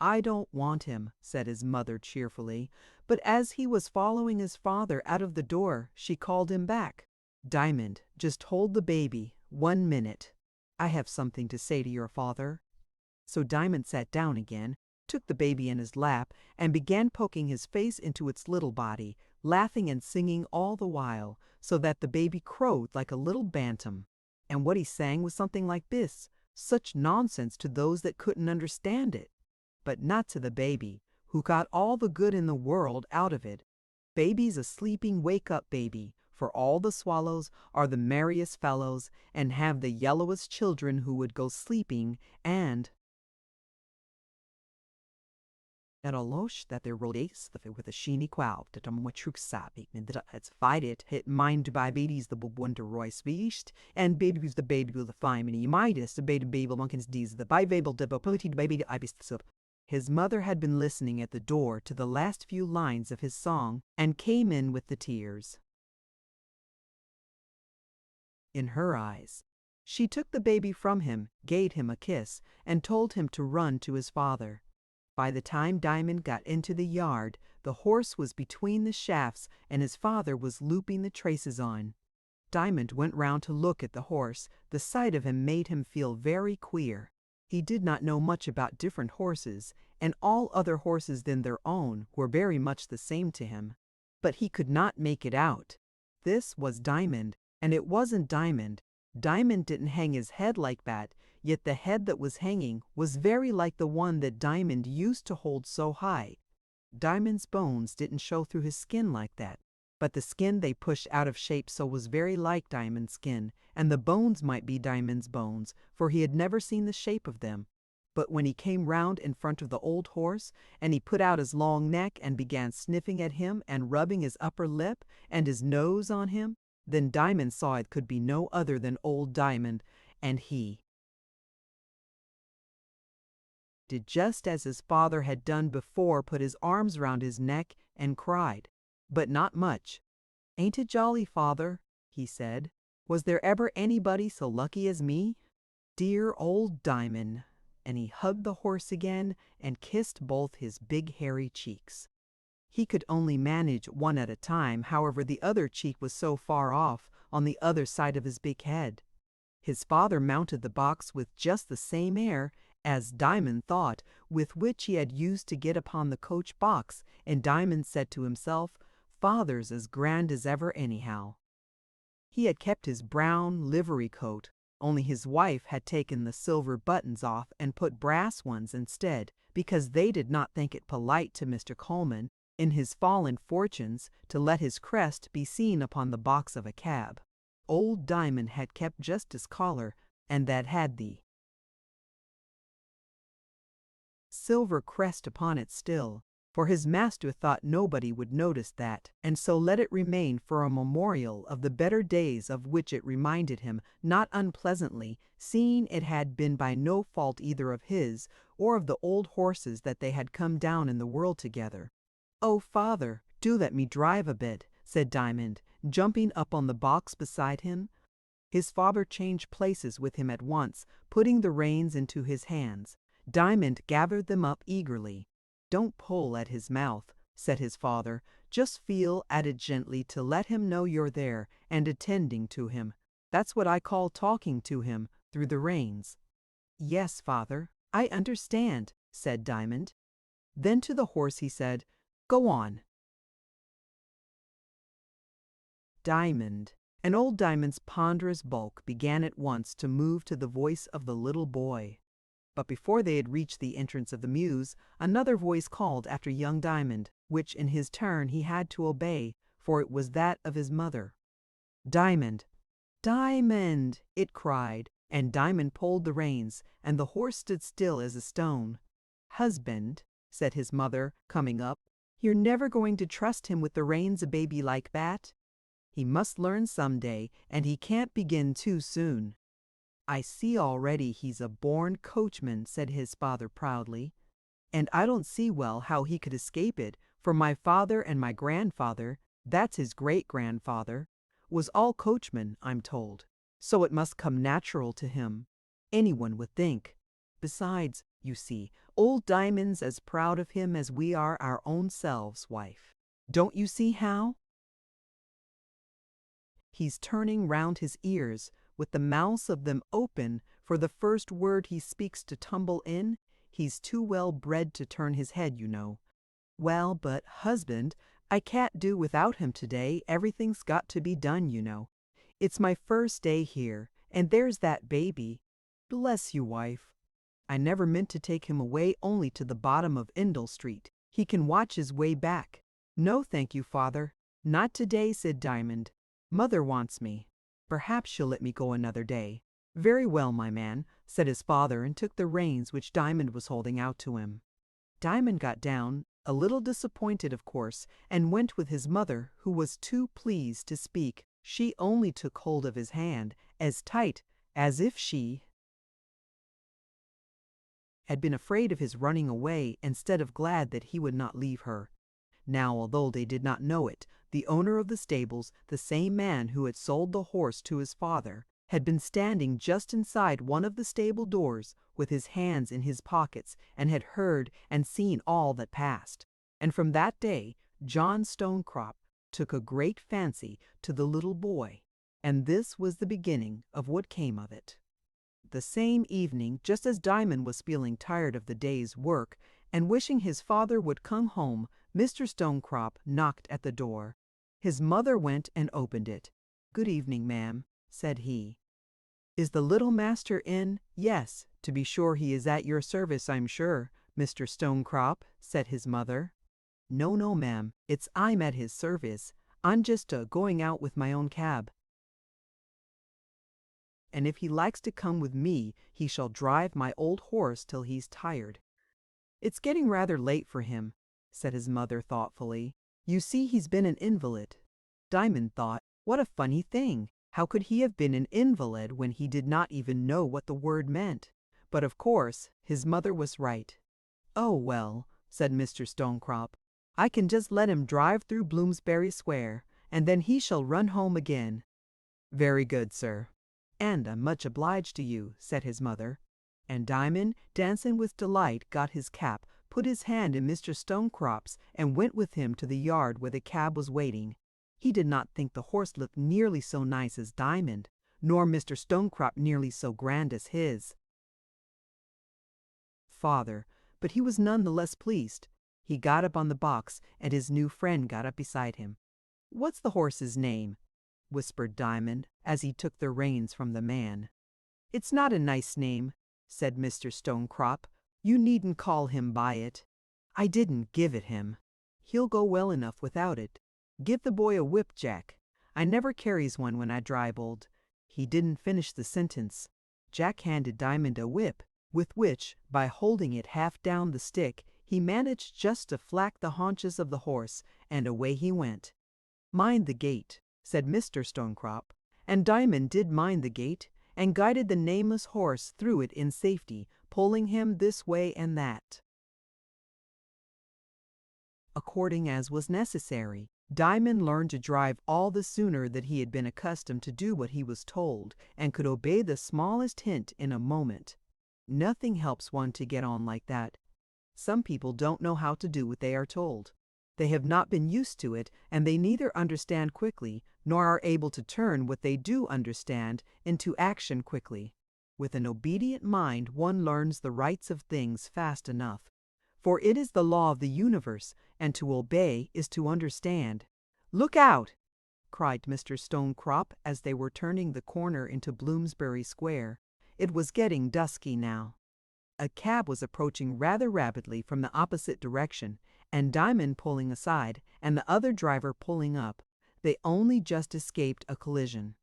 I don't want him," said his mother cheerfully, but as he was following his father out of the door, she called him back. "Diamond, just hold the baby 1 minute. I have something to say to your father." So Diamond sat down again, took the baby in his lap, and began poking his face into its little body, laughing and singing all the while, so that the baby crowed like a little bantam. And what he sang was something like this, such nonsense to those that couldn't understand it, but not to the baby, who got all the good in the world out of it. "Baby's a sleeping wake-up baby, for all the swallows are the merriest fellows, and have the yellowest children who would go sleeping, and at a losh that there release the with a sheeny quow that what true sappy and that it's fighted hit mind by babies the wonder royce beast and babies the baby will the fine and midas the baby monkeys these the by babel de baby ibis soup. His mother had been listening at the door to the last few lines of his song and came in with the tears in her eyes. She took the baby from him, gave him a kiss, and told him to run to his father. By the time Diamond got into the yard, the horse was between the shafts and his father was looping the traces on. Diamond went round to look at the horse. The sight of him made him feel very queer. He did not know much about different horses, and all other horses than their own were very much the same to him. But he could not make it out. This was Diamond, and it wasn't Diamond. Diamond didn't hang his head like that, yet the head that was hanging was very like the one that Diamond used to hold so high. Diamond's bones didn't show through his skin like that, but the skin they pushed out of shape so was very like Diamond's skin, and the bones might be Diamond's bones, for he had never seen the shape of them. But when he came round in front of the old horse, and he put out his long neck and began sniffing at him and rubbing his upper lip and his nose on him, then Diamond saw it could be no other than old Diamond, and he did just as his father had done before, put his arms round his neck and cried, but not much. "Ain't it jolly, father?" he said. "Was there ever anybody so lucky as me? Dear old Diamond!" And he hugged the horse again and kissed both his big hairy cheeks. He could only manage one at a time, however the other cheek was so far off, on the other side of his big head. His father mounted the box with just the same air, as Diamond thought, with which he had used to get upon the coach box, and Diamond said to himself, "Father's as grand as ever anyhow." He had kept his brown livery coat, only his wife had taken the silver buttons off and put brass ones instead, because they did not think it polite to Mr. Coleman, in his fallen fortunes, to let his crest be seen upon the box of a cab. Old Diamond had kept just his collar, and that had the silver crest upon it still, for his master thought nobody would notice that, and so let it remain for a memorial of the better days of which it reminded him not unpleasantly, seeing it had been by no fault either of his or of the old horses that they had come down in the world together. "Oh, father, do let me drive a bit," said Diamond, jumping up on the box beside him. His father changed places with him at once, putting the reins into his hands. Diamond gathered them up eagerly. "Don't pull at his mouth," said his father. "Just feel at it gently to let him know you're there and attending to him. That's what I call talking to him through the reins." "Yes, father, I understand," said Diamond. Then to the horse he said, "Go on." Diamond, and old Diamond's ponderous bulk began at once to move to the voice of the little boy. But before they had reached the entrance of the mews, another voice called after young Diamond, which in his turn he had to obey, for it was that of his mother. "Diamond! Diamond!" it cried, and Diamond pulled the reins, and the horse stood still as a stone. "Husband," said his mother, coming up, "you're never going to trust him with the reins a baby like that? He must learn some day, and he can't begin too soon." "I see already he's a born coachman," said his father proudly, "and I don't see well how he could escape it, for my father and my grandfather, that's his great-grandfather, was all coachmen, I'm told, so it must come natural to him. Anyone would think. Besides, you see, old Diamond's as proud of him as we are our own selves, wife. Don't you see how? He's turning round his ears, with the mouths of them open, for the first word he speaks to tumble in. He's too well bred to turn his head, you know. Well, but, husband, I can't do without him today. Everything's got to be done, you know. It's my first day here, and there's that baby. Bless you, wife. I never meant to take him away only to the bottom of Indle Street. He can watch his way back." "No, thank you, father. Not today," said Diamond. "Mother wants me. Perhaps she'll let me go another day." "Very well, my man," said his father, and took the reins which Diamond was holding out to him. Diamond got down, a little disappointed of course, and went with his mother, who was too pleased to speak. She only took hold of his hand, as tight as if she had been afraid of his running away instead of glad that he would not leave her. Now, although they did not know it, the owner of the stables, the same man who had sold the horse to his father, had been standing just inside one of the stable doors with his hands in his pockets, and had heard and seen all that passed. And from that day John Stonecrop took a great fancy to the little boy, and this was the beginning of what came of it. The same evening, just as Diamond was feeling tired of the day's work, and wishing his father would come home, Mr. Stonecrop knocked at the door. His mother went and opened it. "Good evening, ma'am," said he. "Is the little master in?" "Yes, to be sure he is at your service, I'm sure, Mr. Stonecrop," said his mother. "No, no, ma'am, it's I'm at his service. I'm just going out with my own cab, and if he likes to come with me he shall drive my old horse till he's tired." "It's getting rather late for him," said his mother thoughtfully. "You see he's been an invalid." Diamond thought, what a funny thing! How could he have been an invalid when he did not even know what the word meant? But of course his mother was right. "Oh, well," said Mr. Stonecrop, "I can just let him drive through Bloomsbury Square, and then he shall run home again." "Very good, sir." "And I'm much obliged to you," said his mother. And Diamond, dancing with delight, got his cap, put his hand in Mr. Stonecrop's, and went with him to the yard where the cab was waiting. He did not think the horse looked nearly so nice as Diamond, nor Mr. Stonecrop nearly so grand as his father, but he was none the less pleased. He got up on the box, and his new friend got up beside him. "What's the horse's name?" whispered Diamond, as he took the reins from the man. "It's not a nice name," said Mr. Stonecrop. "You needn't call him by it. I didn't give it him. He'll go well enough without it. Give the boy a whip, Jack. I never carries one when I drive old." He didn't finish the sentence. Jack handed Diamond a whip, with which, by holding it half down the stick, he managed just to flack the haunches of the horse, and away he went. "Mind the gate," said Mr. Stonecrop, and Diamond did mind the gate, and guided the nameless horse through it in safety, pulling him this way and that, according as was necessary. Diamond learned to drive all the sooner that he had been accustomed to do what he was told, and could obey the smallest hint in a moment. Nothing helps one to get on like that. Some people don't know how to do what they are told. They have not been used to it, and they neither understand quickly, nor are able to turn what they do understand into action quickly. With an obedient mind one learns the rights of things fast enough. For it is the law of the universe, and to obey is to understand. "Look out!" cried Mr. Stonecrop as they were turning the corner into Bloomsbury Square. It was getting dusky now. A cab was approaching rather rapidly from the opposite direction, and Diamond pulling aside, and the other driver pulling up. They only just escaped a collision.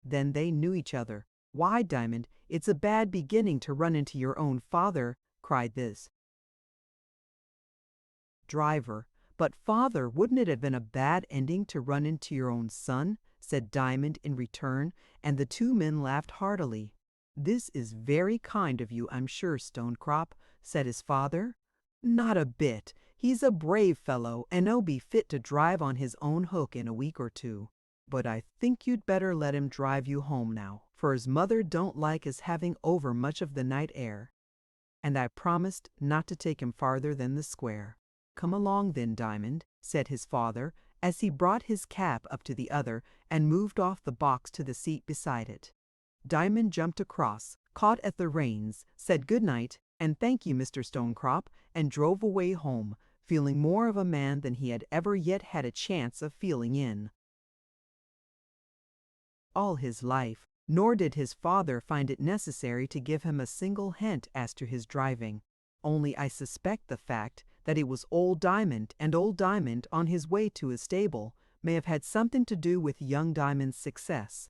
Then they knew each other. "Why, Diamond, it's a bad beginning to run into your own father," cried this driver. "But, father, wouldn't it have been a bad ending to run into your own son?" said Diamond in return, and the two men laughed heartily. "This is very kind of you, I'm sure, Stonecrop," said his father. "Not a bit. He's a brave fellow, and 'll be fit to drive on his own hook in a week or two. But I think you'd better let him drive you home now, for his mother don't like his having over much of the night air." And I promised not to take him farther than the square. "Come along then, Diamond," said his father, as he brought his cab up to the other and moved off the box to the seat beside it. Diamond jumped across, caught at the reins, said good night, and "Thank you, Mr. Stonecrop," and drove away home, feeling more of a man than he had ever yet had a chance of feeling in all his life. Nor did his father find it necessary to give him a single hint as to his driving. Only I suspect the fact that it was old Diamond, and old Diamond, on his way to his stable, may have had something to do with young Diamond's success.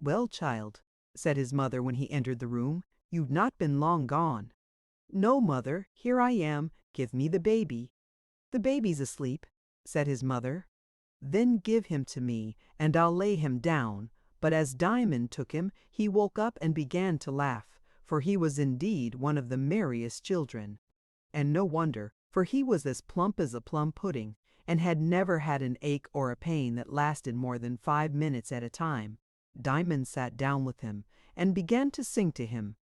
"Well, child," said his mother when he entered the room, "you've not been long gone." "No, mother, here I am. Give me the baby." "The baby's asleep," said his mother. "Then give him to me, and I'll lay him down." But as Diamond took him, he woke up and began to laugh, for he was indeed one of the merriest children. And no wonder, for he was as plump as a plum pudding, and had never had an ache or a pain that lasted more than 5 minutes at a time. Diamond sat down with him, and began to sing to him.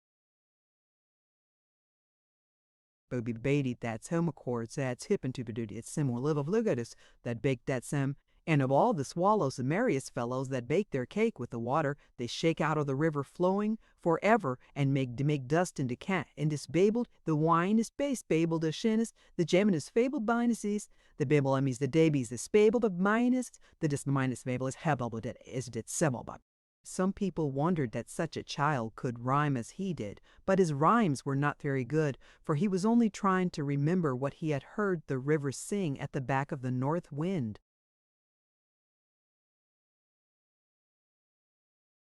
"Booby baby, that's home accords, that's hip and to it's sim will live of lugadus, that bake that sam, And of all the swallows the merriest fellows that bake their cake with the water they shake out of the river flowing forever and make dust into and is babbled, the wine is base babbled the shinnis, the gemin is fabled binuses, the babel emis the dabies the spable of minus, the dis minus babel is hebel that is it semel. Some people wondered that such a child could rhyme as he did, but his rhymes were not very good, for he was only trying to remember what he had heard the river sing at the back of the north wind.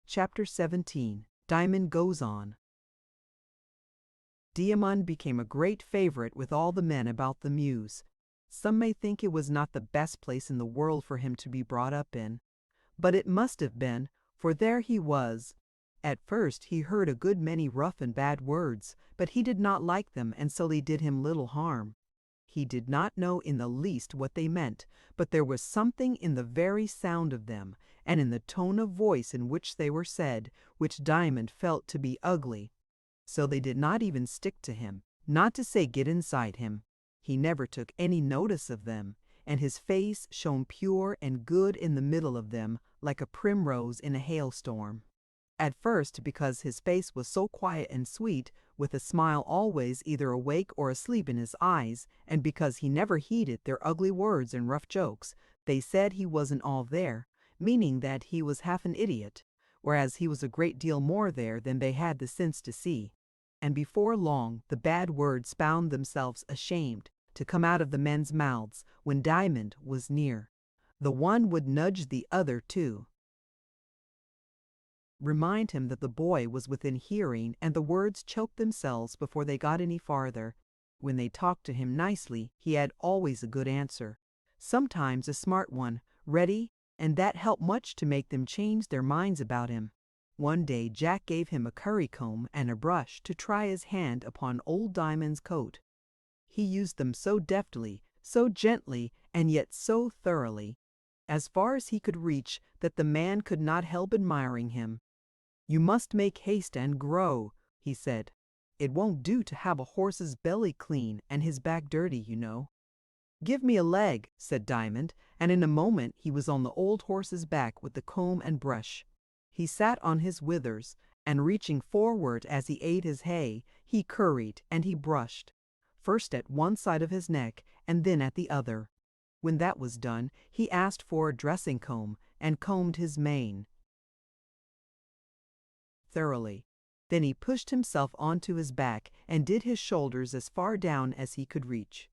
Chapter 17. Diamond Goes On. Diamond became a great favorite with all the men about the Mews. Some may think it was not the best place in the world for him to be brought up in, but it must have been, for there he was. At first he heard a good many rough and bad words, but he did not like them, and so they did him little harm. He did not know in the least what they meant, but there was something in the very sound of them, and in the tone of voice in which they were said, which Diamond felt to be ugly. So they did not even stick to him, not to say get inside him. He never took any notice of them, and his face shone pure and good in the middle of them, like a primrose in a hailstorm. At first, because his face was so quiet and sweet, with a smile always either awake or asleep in his eyes, and because he never heeded their ugly words and rough jokes, they said he wasn't all there, meaning that he was half an idiot, whereas he was a great deal more there than they had the sense to see. And before long the bad words found themselves ashamed to come out of the men's mouths when Diamond was near. The one would nudge the other too, remind him that the boy was within hearing, and the words choked themselves before they got any farther. When they talked to him nicely, he had always a good answer, sometimes a smart one, ready, and that helped much to make them change their minds about him. One day Jack gave him a currycomb and a brush to try his hand upon old Diamond's coat. He used them so deftly, so gently, and yet so thoroughly, as far as he could reach, that the man could not help admiring him. "You must make haste and grow," he said. "It won't do to have a horse's belly clean and his back dirty, you know." "Give me a leg," said Diamond, and in a moment he was on the old horse's back with the comb and brush. He sat on his withers, and reaching forward as he ate his hay, he curried and he brushed, first at one side of his neck and then at the other. When that was done, he asked for a dressing comb and combed his mane thoroughly. Then he pushed himself onto his back and did his shoulders as far down as he could reach.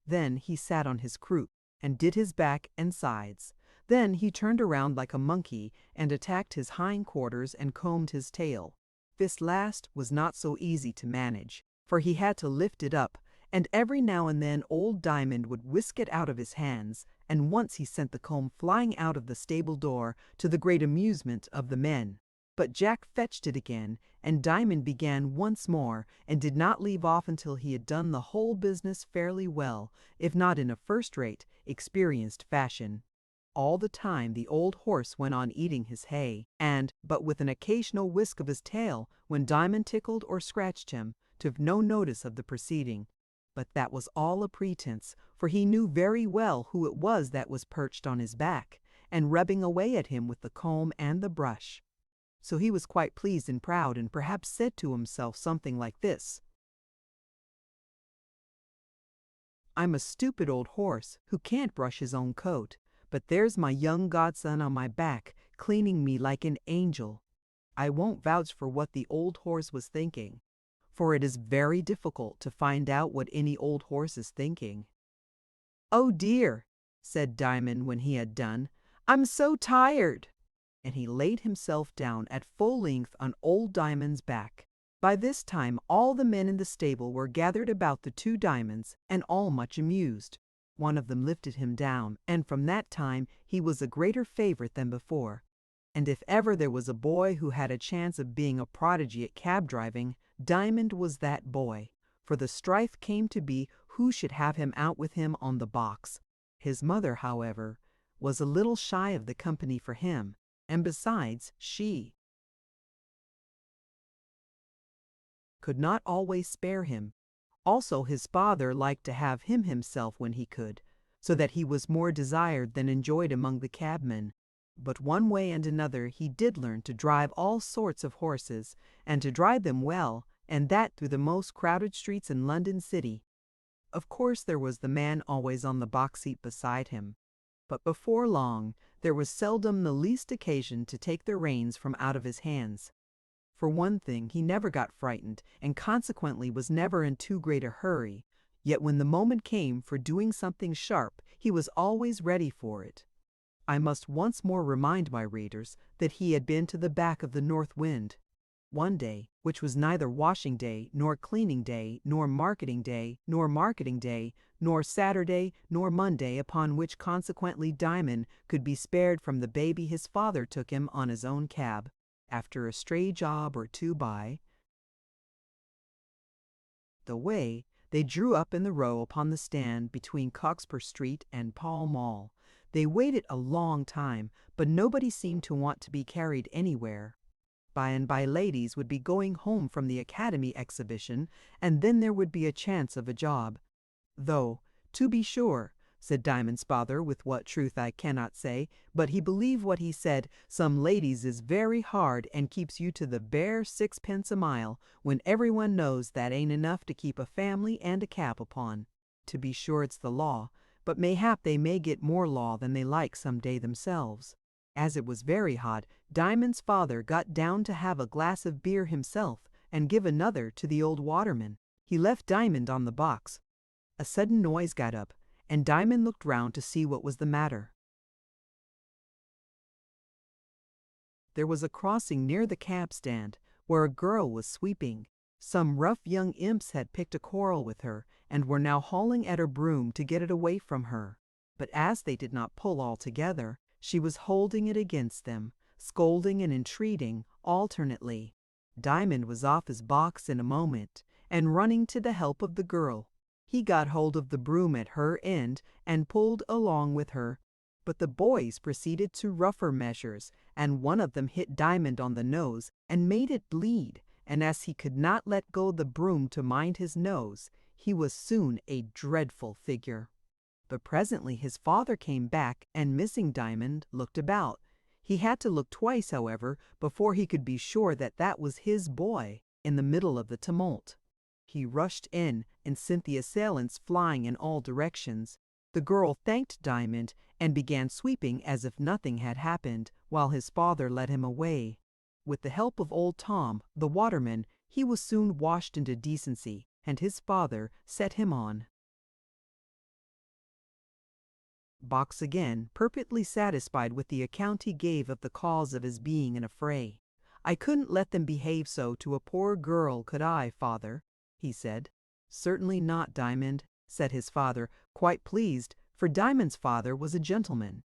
Then he sat on his croup and did his back and sides. Then he turned around like a monkey and attacked his hind quarters and combed his tail. This last was not so easy to manage, for he had to lift it up, and every now and then old Diamond would whisk it out of his hands, and once he sent the comb flying out of the stable door, to the great amusement of the men. But Jack fetched it again, and Diamond began once more, and did not leave off until he had done the whole business fairly well, if not in a first-rate, experienced fashion. All the time the old horse went on eating his hay, and, but with an occasional whisk of his tail, when Diamond tickled or scratched him, took no notice of the proceeding. But that was all a pretense, for he knew very well who it was that was perched on his back, and rubbing away at him with the comb and the brush. So he was quite pleased and proud, and perhaps said to himself something like this: "I'm a stupid old horse who can't brush his own coat, but there's my young godson on my back, cleaning me like an angel." I won't vouch for what the old horse was thinking, for it is very difficult to find out what any old horse is thinking. "Oh dear," said Diamond when he had done, "I'm so tired." And he laid himself down at full length on old Diamond's back. By this time all the men in the stable were gathered about the two Diamonds, and all much amused. One of them lifted him down, and from that time he was a greater favorite than before. And if ever there was a boy who had a chance of being a prodigy at cab driving, Diamond was that boy, for the strife came to be who should have him out with him on the box. His mother, however, was a little shy of the company for him, and besides, she could not always spare him. Also his father liked to have him himself when he could, so that he was more desired than enjoyed among the cabmen. But one way and another he did learn to drive all sorts of horses, and to drive them well, and that through the most crowded streets in London City. Of course there was the man always on the box seat beside him, but before long there was seldom the least occasion to take the reins from out of his hands. For one thing, he never got frightened, and consequently was never in too great a hurry, yet when the moment came for doing something sharp, he was always ready for it. I must once more remind my readers that he had been to the back of the north wind. One day, which was neither washing day, nor cleaning day, nor marketing day, nor Saturday, nor Monday, upon which consequently Diamond could be spared from the baby, his father took him on his own cab, after a stray job or two by the way. They drew up in the row upon the stand between Cockspur Street and Pall Mall. They waited a long time, but nobody seemed to want to be carried anywhere. By and by ladies would be going home from the Academy exhibition, and then there would be a chance of a job. Though, to be sure, said Diamond's father, with what truth I cannot say, but he believed what he said, some ladies is very hard and keeps you to the bare 6 pence a mile, when everyone knows that ain't enough to keep a family and a cap upon. To be sure it's the law, but mayhap they may get more law than they like some day themselves. As it was very hot, Diamond's father got down to have a glass of beer himself, and give another to the old waterman. He left Diamond on the box. A sudden noise got up, and Diamond looked round to see what was the matter. There was a crossing near the cab stand, where a girl was sweeping. Some rough young imps had picked a quarrel with her, and were now hauling at her broom to get it away from her. But as they did not pull all together, she was holding it against them, scolding and entreating alternately. Diamond was off his box in a moment, and running to the help of the girl. He got hold of the broom at her end and pulled along with her. But the boys proceeded to rougher measures, and one of them hit Diamond on the nose and made it bleed, and as he could not let go the broom to mind his nose, he was soon a dreadful figure. But presently his father came back, and missing Diamond, looked about. He had to look twice, however, before he could be sure that that was his boy in the middle of the tumult. He rushed in and sent the assailants flying in all directions. The girl thanked Diamond and began sweeping as if nothing had happened, while his father led him away. With the help of old Tom, the waterman, he was soon washed into decency, and his father set him on box again, perfectly satisfied with the account he gave of the cause of his being in a fray. "I couldn't let them behave so to a poor girl, could I, father?" he said. "Certainly not, Diamond," said his father, quite pleased, for Diamond's father was a gentleman.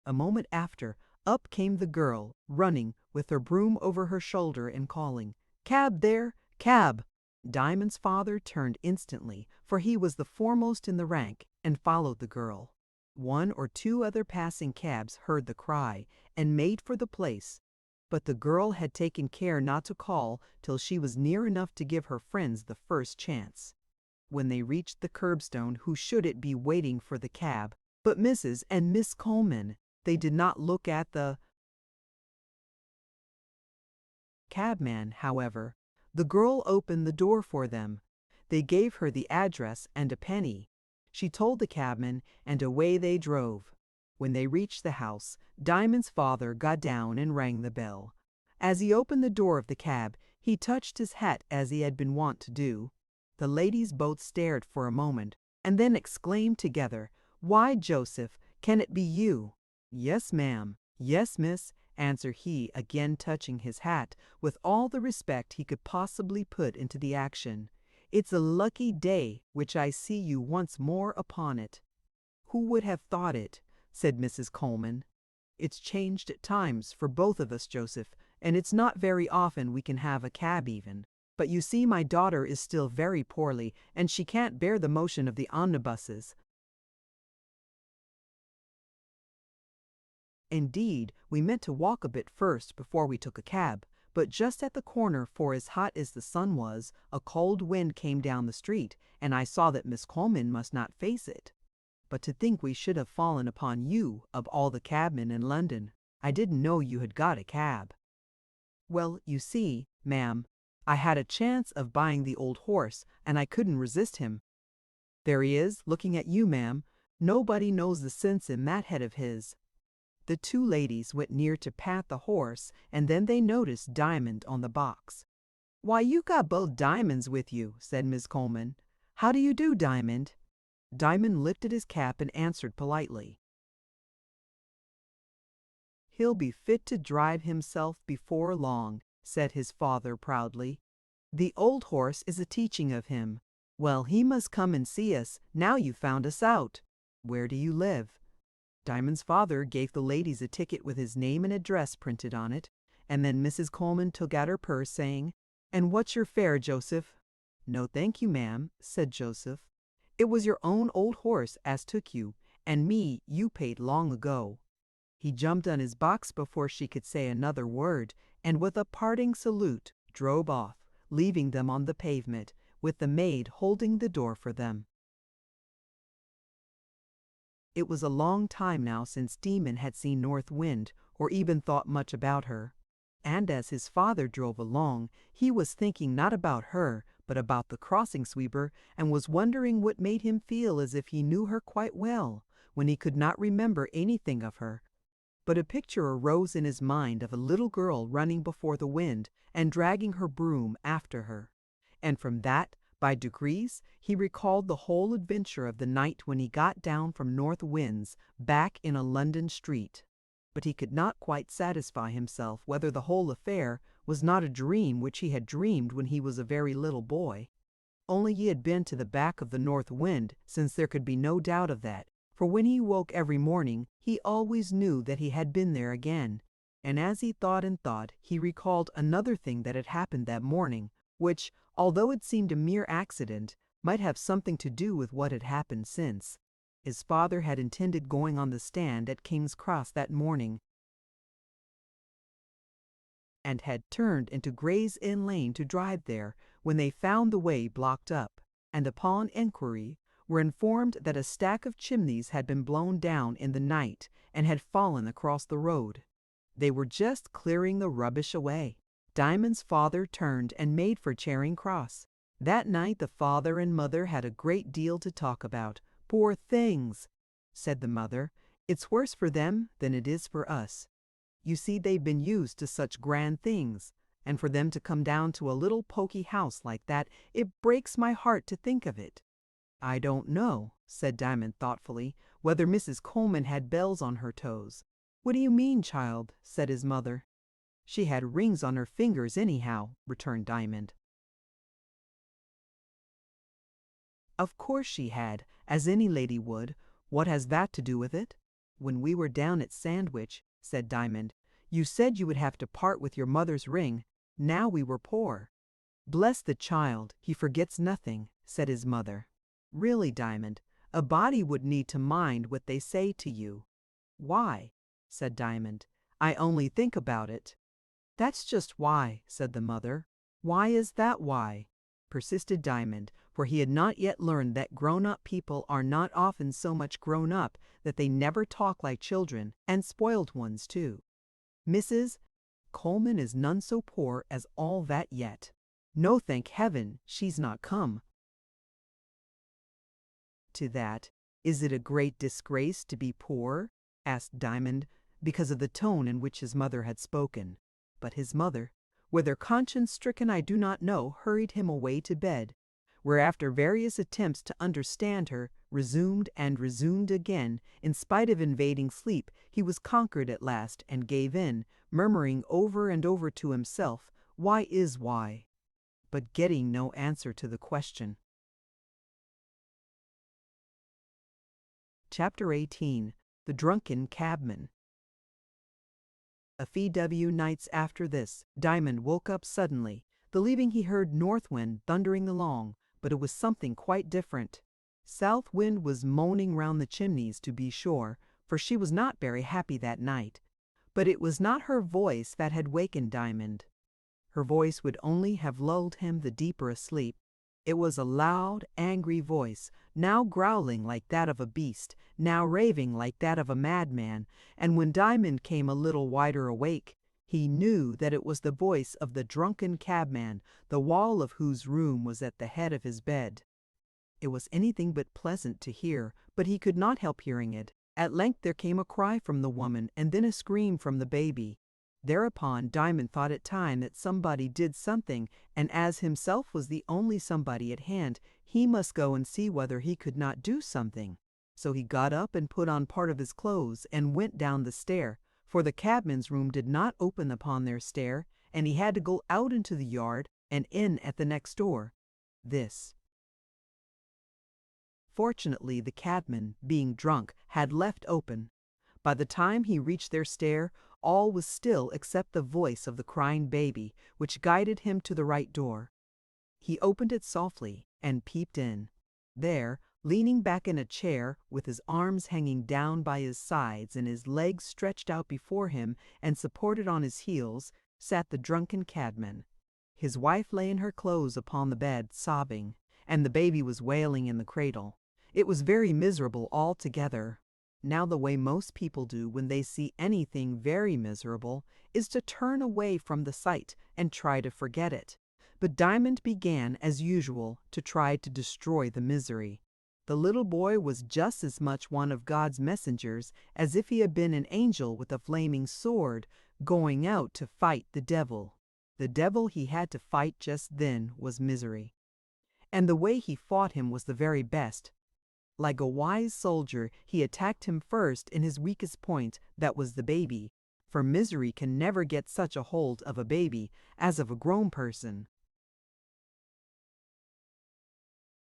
A moment after, up came the girl, running, with her broom over her shoulder and calling, "Cab there, cab!" Diamond's father turned instantly, for he was the foremost in the rank, and followed the girl. One or two other passing cabs heard the cry, and made for the place, but the girl had taken care not to call till she was near enough to give her friends the first chance. When they reached the curbstone, who should it be waiting for the cab but Mrs. and Miss Coleman? They did not look at the cabman, however. The girl opened the door for them. They gave her the address and a penny. She told the cabman, and away they drove. When they reached the house, Diamond's father got down and rang the bell. As he opened the door of the cab, he touched his hat as he had been wont to do. The ladies both stared for a moment, and then exclaimed together, "Why, Joseph, can it be you?" "Yes, ma'am. Yes, miss," answered he, again touching his hat, with all the respect he could possibly put into the action. "It's a lucky day which I see you once more upon it." "Who would have thought it?" said Mrs. Coleman. "It's changed at times for both of us, Joseph, and it's not very often we can have a cab even. But you see my daughter is still very poorly, and she can't bear the motion of the omnibuses. Indeed, we meant to walk a bit first before we took a cab, but just at the corner, for as hot as the sun was, a cold wind came down the street, and I saw that Miss Coleman must not face it. But to think we should have fallen upon you, of all the cabmen in London. I didn't know you had got a cab." "Well, you see, ma'am, I had a chance of buying the old horse, and I couldn't resist him. There he is, looking at you, ma'am. Nobody knows the sense in that head of his." The two ladies went near to pat the horse, and then they noticed Diamond on the box. "Why, you got both Diamonds with you," said Miss Coleman. "How do you do, Diamond?" Diamond lifted his cap and answered politely. "He'll be fit to drive himself before long," said his father proudly. "The old horse is a teaching of him. Well, he must come and see us, now you've found us out. Where do you live?" Diamond's father gave the ladies a ticket with his name and address printed on it, and then Mrs. Coleman took out her purse, saying, "And what's your fare, Joseph?" "No, thank you, ma'am," said Joseph. "It was your own old horse as took you, and me you paid long ago." He jumped on his box before she could say another word, and with a parting salute drove off, leaving them on the pavement, with the maid holding the door for them. It was a long time now since Demon had seen North Wind, or even thought much about her. And as his father drove along, he was thinking not about her, but about the crossing sweeper, and was wondering what made him feel as if he knew her quite well, when he could not remember anything of her. But a picture arose in his mind of a little girl running before the wind and dragging her broom after her. And from that, by degrees, he recalled the whole adventure of the night when he got down from North Wind's back in a London street. But he could not quite satisfy himself whether the whole affair was not a dream which he had dreamed when he was a very little boy. Only he had been to the back of the North Wind, since there could be no doubt of that, for when he woke every morning he always knew that he had been there again. And as he thought and thought, he recalled another thing that had happened that morning, which, although it seemed a mere accident, might have something to do with what had happened since. His father had intended going on the stand at King's Cross that morning, and had turned into Gray's Inn Lane to drive there, when they found the way blocked up, and upon enquiry were informed that a stack of chimneys had been blown down in the night and had fallen across the road. They were just clearing the rubbish away. Diamond's father turned and made for Charing Cross. That night the father and mother had a great deal to talk about. "Poor things," said the mother. "It's worse for them than it is for us. You see, they've been used to such grand things, and for them to come down to a little poky house like that, it breaks my heart to think of it." "I don't know," said Diamond thoughtfully, "whether Mrs. Coleman had bells on her toes." "What do you mean, child?" said his mother. "She had rings on her fingers anyhow," returned Diamond. "Of course she had, as any lady would. What has that to do with it?" "When we were down at Sandwich," said Diamond, "you said you would have to part with your mother's ring, now we were poor." "Bless the child, he forgets nothing," said his mother. "Really, Diamond, a body would need to mind what they say to you." "Why?" said Diamond. "I only think about it." "That's just why," said the mother. "Why is that why?" persisted Diamond, for he had not yet learned that grown-up people are not often so much grown up that they never talk like children, and spoiled ones too. "Mrs. Coleman is none so poor as all that yet. No, thank heaven, she's not come to that." "Is it a great disgrace to be poor?" asked Diamond, because of the tone in which his mother had spoken. But his mother, whether conscience-stricken I do not know, hurried him away to bed, where after various attempts to understand her, resumed and resumed again, in spite of invading sleep, he was conquered at last and gave in, murmuring over and over to himself, "Why is why?" but getting no answer to the question. Chapter 18. The Drunken Cabman. A few nights after this, Diamond woke up suddenly, believing he heard North Wind thundering along, but it was something quite different. South Wind was moaning round the chimneys, to be sure, for she was not very happy that night. But it was not her voice that had wakened Diamond. Her voice would only have lulled him the deeper asleep. It was a loud, angry voice, now growling like that of a beast, now raving like that of a madman, and when Diamond came a little wider awake, he knew that it was the voice of the drunken cabman, the wall of whose room was at the head of his bed. It was anything but pleasant to hear, but he could not help hearing it. At length there came a cry from the woman, and then a scream from the baby. Thereupon Diamond thought it time that somebody did something, and as himself was the only somebody at hand, he must go and see whether he could not do something. So he got up and put on part of his clothes and went down the stair, for the cabman's room did not open upon their stair, and he had to go out into the yard and in at the next door. This. Fortunately, the cabman, being drunk, had left open. By the time he reached their stair, all was still except the voice of the crying baby, which guided him to the right door. He opened it softly and peeped in. There, leaning back in a chair, with his arms hanging down by his sides and his legs stretched out before him and supported on his heels, sat the drunken cabman. His wife lay in her clothes upon the bed, sobbing, and the baby was wailing in the cradle. It was very miserable altogether. Now the way most people do when they see anything very miserable is to turn away from the sight and try to forget it. But Diamond began, as usual, to try to destroy the misery. The little boy was just as much one of God's messengers as if he had been an angel with a flaming sword going out to fight the devil. The devil he had to fight just then was misery. And the way he fought him was the very best. Like a wise soldier, he attacked him first in his weakest point, that was the baby, for misery can never get such a hold of a baby as of a grown person.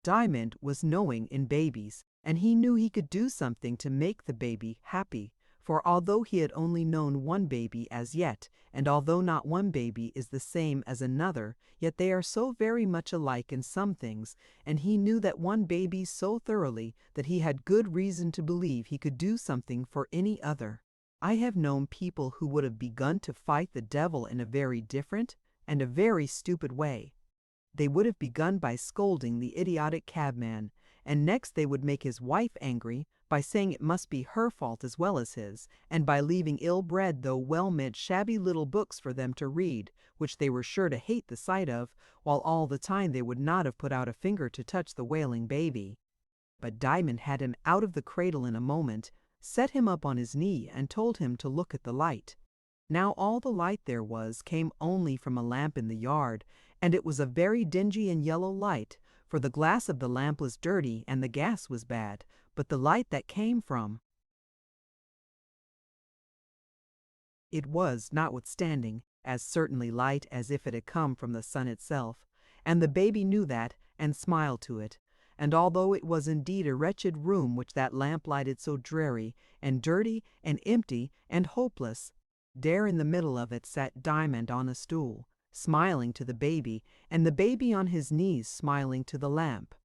Diamond was knowing in babies, and he knew he could do something to make the baby happy, for although he had only known one baby as yet, and although not one baby is the same as another, yet they are so very much alike in some things, and he knew that one baby so thoroughly that he had good reason to believe he could do something for any other. I have known people who would have begun to fight the devil in a very different and a very stupid way. They would have begun by scolding the idiotic cabman, and next they would make his wife angry by saying it must be her fault as well as his, and by leaving ill-bred though well-meant shabby little books for them to read, which they were sure to hate the sight of, while all the time they would not have put out a finger to touch the wailing baby. But Diamond had him out of the cradle in a moment, set him up on his knee, and told him to look at the light. Now all the light there was came only from a lamp in the yard, and it was a very dingy and yellow light, for the glass of the lamp was dirty and the gas was bad, but the light that came from it was, notwithstanding, as certainly light as if it had come from the sun itself, and the baby knew that, and smiled to it. And although it was indeed a wretched room which that lamp lighted so dreary, and dirty, and empty, and hopeless, there in the middle of it sat Diamond on a stool, smiling to the baby, and the baby on his knees smiling to the lamp.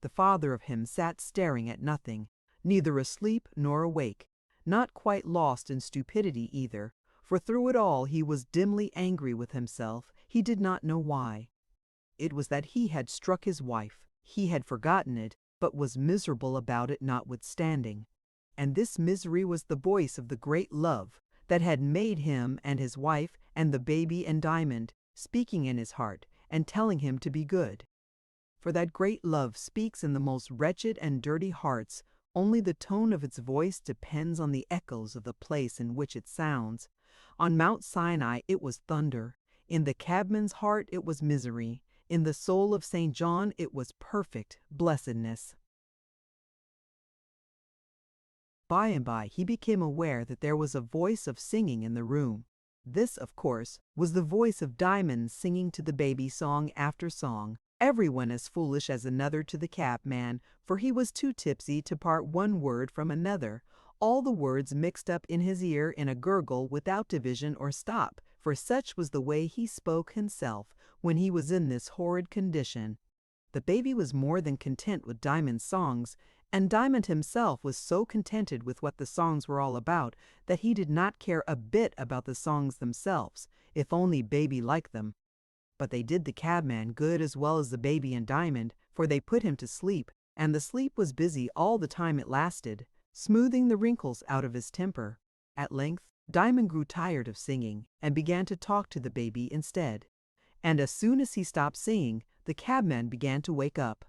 The father of him sat staring at nothing, neither asleep nor awake, not quite lost in stupidity either, for through it all he was dimly angry with himself, he did not know why. It was that he had struck his wife. He had forgotten it, but was miserable about it notwithstanding. And this misery was the voice of the great love that had made him and his wife and the baby and Diamond, speaking in his heart and telling him to be good. For that great love speaks in the most wretched and dirty hearts, only the tone of its voice depends on the echoes of the place in which it sounds. On Mount Sinai it was thunder, in the cabman's heart it was misery, in the soul of St. John it was perfect blessedness. By and by he became aware that there was a voice of singing in the room. This, of course, was the voice of Diamond singing to the baby song after song, everyone as foolish as another to the cabman, for he was too tipsy to part one word from another, all the words mixed up in his ear in a gurgle without division or stop, for such was the way he spoke himself when he was in this horrid condition. The baby was more than content with Diamond's songs, and Diamond himself was so contented with what the songs were all about that he did not care a bit about the songs themselves, if only baby liked them. But they did the cabman good as well as the baby and Diamond, for they put him to sleep, and the sleep was busy all the time it lasted, smoothing the wrinkles out of his temper. At length, Diamond grew tired of singing and began to talk to the baby instead. And as soon as he stopped singing, the cabman began to wake up.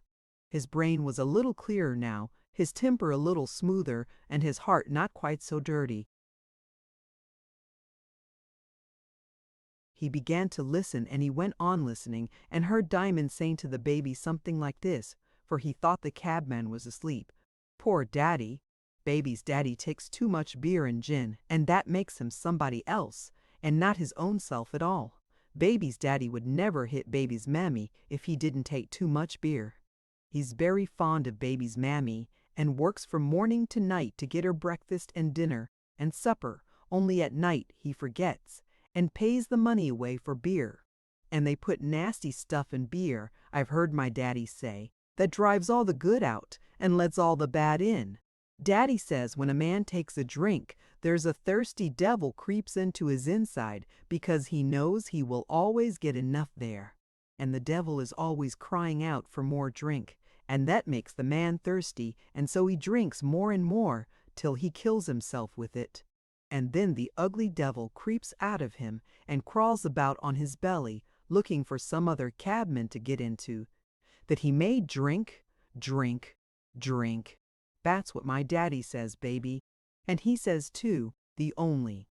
His brain was a little clearer now, his temper a little smoother, and his heart not quite so dirty. He began to listen, and he went on listening and heard Diamond saying to the baby something like this, for he thought the cabman was asleep. "Poor daddy. Baby's daddy takes too much beer and gin, and that makes him somebody else, and not his own self at all. Baby's daddy would never hit baby's mammy if he didn't take too much beer. He's very fond of baby's mammy, and works from morning to night to get her breakfast and dinner and supper, only at night he forgets, and pays the money away for beer. And they put nasty stuff in beer, I've heard my daddy say, that drives all the good out and lets all the bad in. Daddy says when a man takes a drink, there's a thirsty devil creeps into his inside because he knows he will always get enough there. And the devil is always crying out for more drink, and that makes the man thirsty, and so he drinks more and more till he kills himself with it. And then the ugly devil creeps out of him and crawls about on his belly, looking for some other cabman to get into, that he may drink, drink, drink. That's what my daddy says, baby. And he says too, the only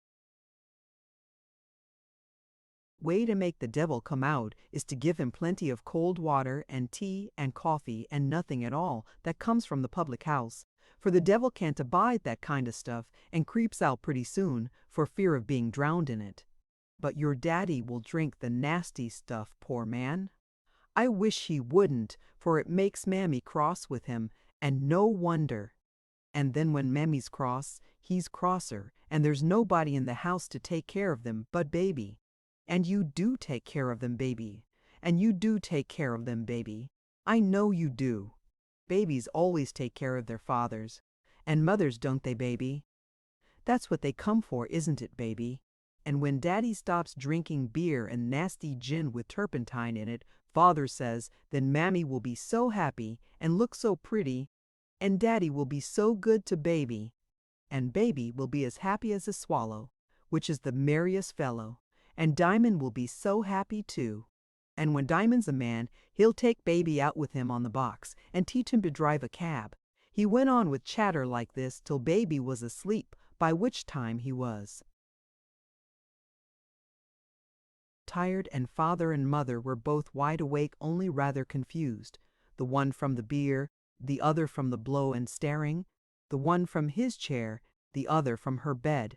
way to make the devil come out is to give him plenty of cold water and tea and coffee and nothing at all that comes from the public house. For the devil can't abide that kind of stuff and creeps out pretty soon for fear of being drowned in it. But your daddy will drink the nasty stuff, poor man. I wish he wouldn't, for it makes Mammy cross with him, and no wonder. And then when Mammy's cross, he's crosser, and there's nobody in the house to take care of them but baby. And you do take care of them, baby. And you do take care of them, baby. I know you do. Babies always take care of their fathers. And mothers, don't they, baby? That's what they come for, isn't it, baby? And when daddy stops drinking beer and nasty gin with turpentine in it, father says, then Mammy will be so happy and look so pretty, and daddy will be so good to baby, and baby will be as happy as a swallow, which is the merriest fellow, and Diamond will be so happy too. And when Diamond's a man, he'll take baby out with him on the box and teach him to drive a cab. He went on with chatter like this till baby was asleep, by which time he was tired, and father and mother were both wide awake, only rather confused, the one from the beer, the other from the blow and staring, the one from his chair, the other from her bed,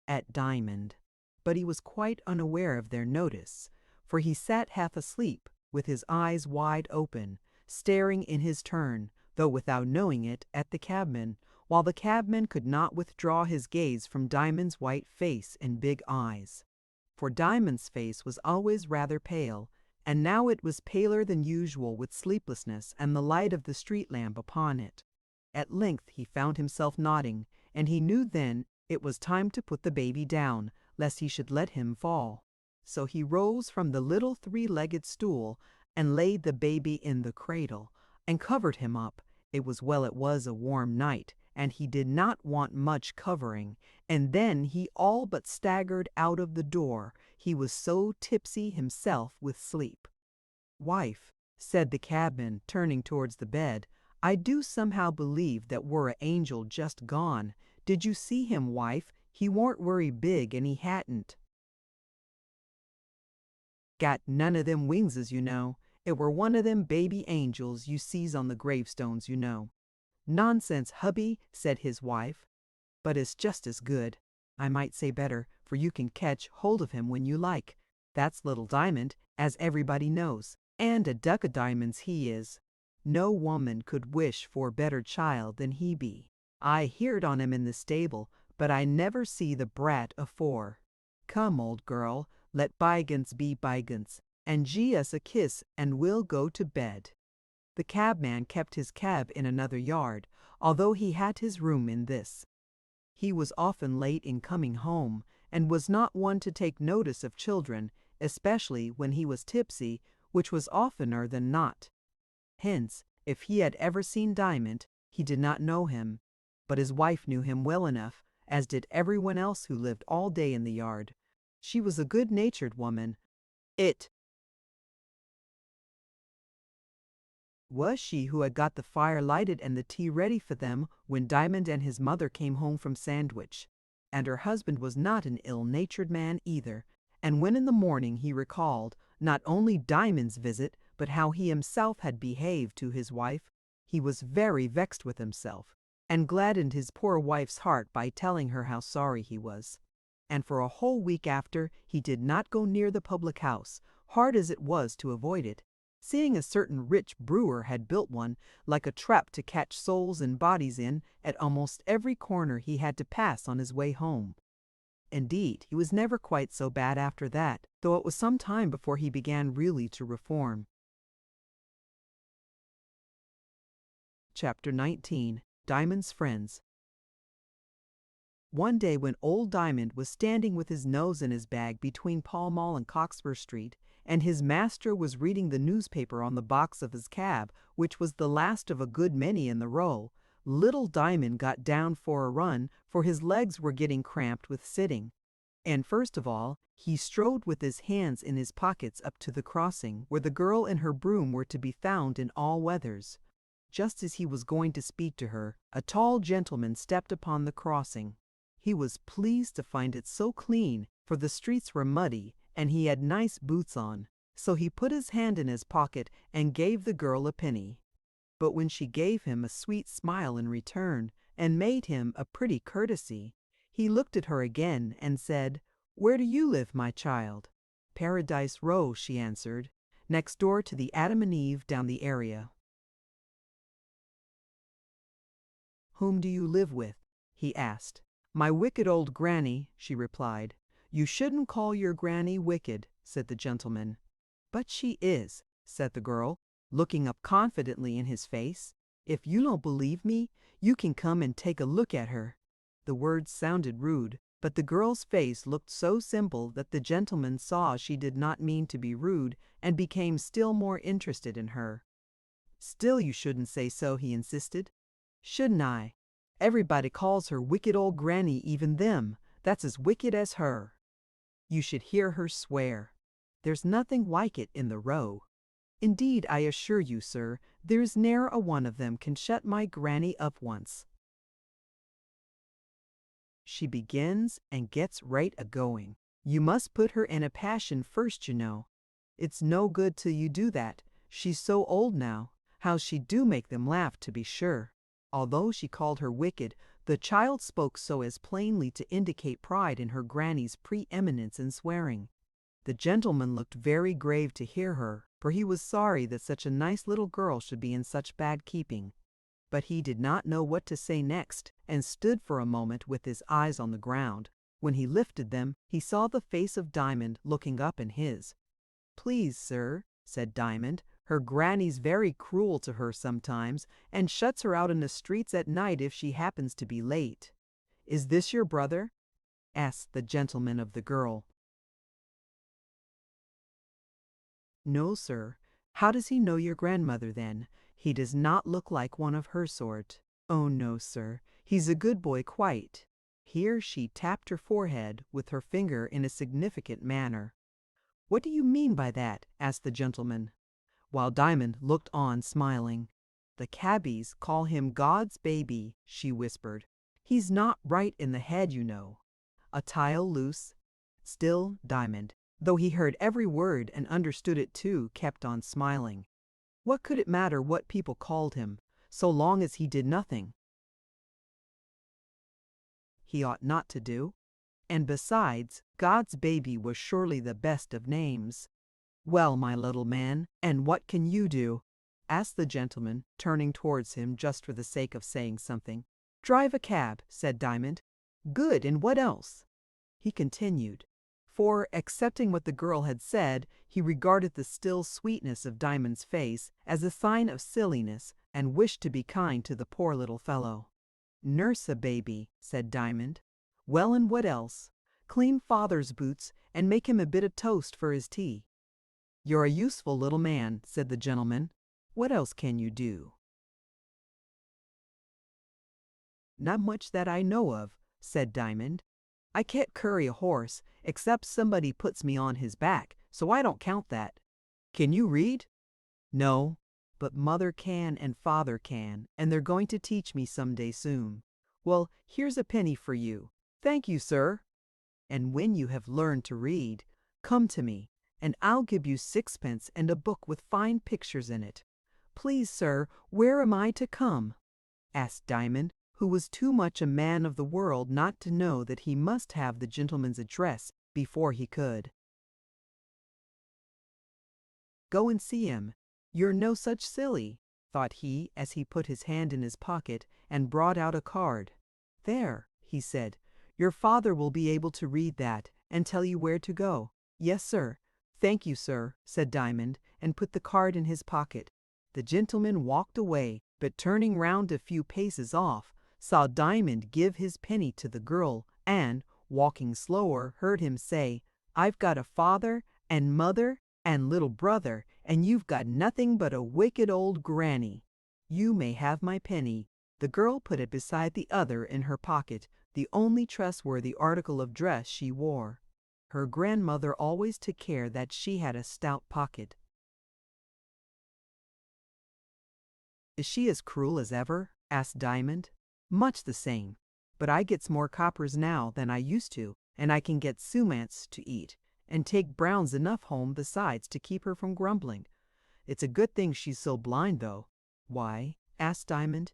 at Diamond. But he was quite unaware of their notice, for he sat half asleep, with his eyes wide open, staring in his turn, though without knowing it, at the cabman, while the cabman could not withdraw his gaze from Diamond's white face and big eyes. For Diamond's face was always rather pale, and now it was paler than usual with sleeplessness and the light of the street lamp upon it. At length he found himself nodding, and he knew then it was time to put the baby down, lest he should let him fall. So he rose from the little three-legged stool and laid the baby in the cradle, and covered him up. It was a warm night, and he did not want much covering, and then he all but staggered out of the door, he was so tipsy himself with sleep. "Wife," said the cabman, turning towards the bed, "I do somehow believe that were a angel just gone. Did you see him, wife? He warn't very big, and he hadn't got none of them wingses, you know. It were one of them baby angels you sees on the gravestones, you know." "Nonsense, hubby," said his wife. "But it's just as good. I might say better, for you can catch hold of him when you like. That's little Diamond, as everybody knows, and a duck of diamonds he is. No woman could wish for a better child than he be. I heerd on him in the stable, but I never see the brat afore. Come, old girl, let bygones be bygones, and gie us a kiss, and we'll go to bed." The cabman kept his cab in another yard, although he had his room in this. He was often late in coming home, and was not one to take notice of children, especially when he was tipsy, which was oftener than not. Hence, if he had ever seen Diamond, he did not know him, but his wife knew him well enough, as did everyone else who lived all day in the yard. She was a good-natured woman. It was she who had got the fire lighted and the tea ready for them when Diamond and his mother came home from Sandwich. And her husband was not an ill-natured man either, and when in the morning he recalled not only Diamond's visit, but how he himself had behaved to his wife, he was very vexed with himself, and gladdened his poor wife's heart by telling her how sorry he was. And for a whole week after he did not go near the public house, hard as it was to avoid it, seeing a certain rich brewer had built one, like a trap to catch souls and bodies in, at almost every corner he had to pass on his way home. Indeed, he was never quite so bad after that, though it was some time before he began really to reform. Chapter 19. Diamond's Friends. One day when old Diamond was standing with his nose in his bag between Pall Mall and Cockspur Street, and his master was reading the newspaper on the box of his cab, which was the last of a good many in the row, little Diamond got down for a run, for his legs were getting cramped with sitting. And first of all, he strode with his hands in his pockets up to the crossing, where the girl and her broom were to be found in all weathers. Just as he was going to speak to her, a tall gentleman stepped upon the crossing. He was pleased to find it so clean, for the streets were muddy, and he had nice boots on. So he put his hand in his pocket and gave the girl a penny. But when she gave him a sweet smile in return, and made him a pretty courtesy, he looked at her again and said, "Where do you live, my child?" "Paradise Row," she answered, "next door to the Adam and Eve down the area." "Whom do you live with?" he asked. "My wicked old granny," she replied. "You shouldn't call your granny wicked," said the gentleman. "But she is," said the girl, looking up confidently in his face. "If you don't believe me, you can come and take a look at her." The words sounded rude, but the girl's face looked so simple that the gentleman saw she did not mean to be rude, and became still more interested in her. "Still you shouldn't say so," he insisted. "Shouldn't I? Everybody calls her wicked old granny, even them. That's as wicked as her. You should hear her swear. There's nothing like it in the Row. Indeed, I assure you, sir, there's ne'er a one of them can shut my granny up once. She begins and gets right a-going. You must put her in a passion first, you know. It's no good till you do that. She's so old now. How she do make them laugh, to be sure." Although she called her wicked, the child spoke so as plainly to indicate pride in her granny's preeminence in swearing. The gentleman looked very grave to hear her, for he was sorry that such a nice little girl should be in such bad keeping. But he did not know what to say next, and stood for a moment with his eyes on the ground. When he lifted them, he saw the face of Diamond looking up in his. "Please, sir," said Diamond, "her granny's very cruel to her sometimes, and shuts her out in the streets at night if she happens to be late." "Is this your brother?" asked the gentleman of the girl. "No, sir." "How does he know your grandmother, then? He does not look like one of her sort." "Oh, no, sir. He's a good boy quite." Here she tapped her forehead with her finger in a significant manner. "What do you mean by that?" asked the gentleman, while Diamond looked on smiling. "The cabbies call him God's baby," she whispered. "He's not right in the head, you know. A tile loose." Still Diamond, though he heard every word and understood it too, kept on smiling. What could it matter what people called him, so long as he did nothing he ought not to do? And besides, God's baby was surely the best of names. "Well, my little man, and what can you do?" asked the gentleman, turning towards him just for the sake of saying something. "Drive a cab," said Diamond. "Good, and what else?" he continued, for, accepting what the girl had said, he regarded the still sweetness of Diamond's face as a sign of silliness, and wished to be kind to the poor little fellow. "Nurse a baby," said Diamond. "Well, and what else?" clean father's boots, and make him a bit of toast for his tea." "You're a useful little man," said the gentleman. "What else can you do?" "Not much that I know of," said Diamond. "I can't curry a horse, except somebody puts me on his back, so I don't count that." "Can you read?" "No, but mother can and father can, and they're going to teach me some day soon." "Well, here's a penny for you." "Thank you, sir." "And when you have learned to read, come to me, and I'll give you 6 pence and a book with fine pictures in it." "Please, sir, where am I to come?" asked Diamond, who was too much a man of the world not to know that he must have the gentleman's address before he could. "Go and see him. You're no such silly," thought he as he put his hand in his pocket and brought out a card. "There," he said, "your father will be able to read that and tell you where to go." "Yes, sir." "Thank you, sir," said Diamond, and put the card in his pocket. The gentleman walked away, but turning round a few paces off, saw Diamond give his penny to the girl, and, walking slower, heard him say, "I've got a father and mother and little brother, and you've got nothing but a wicked old granny. You may have my penny." The girl put it beside the other in her pocket, the only trustworthy article of dress she wore. Her grandmother always took care that she had a stout pocket. "Is she as cruel as ever?" asked Diamond. "Much the same, but I gets more coppers now than I used to, and I can get sumats to eat, and take browns enough home besides to keep her from grumbling. It's a good thing she's so blind, though." "Why?" asked Diamond.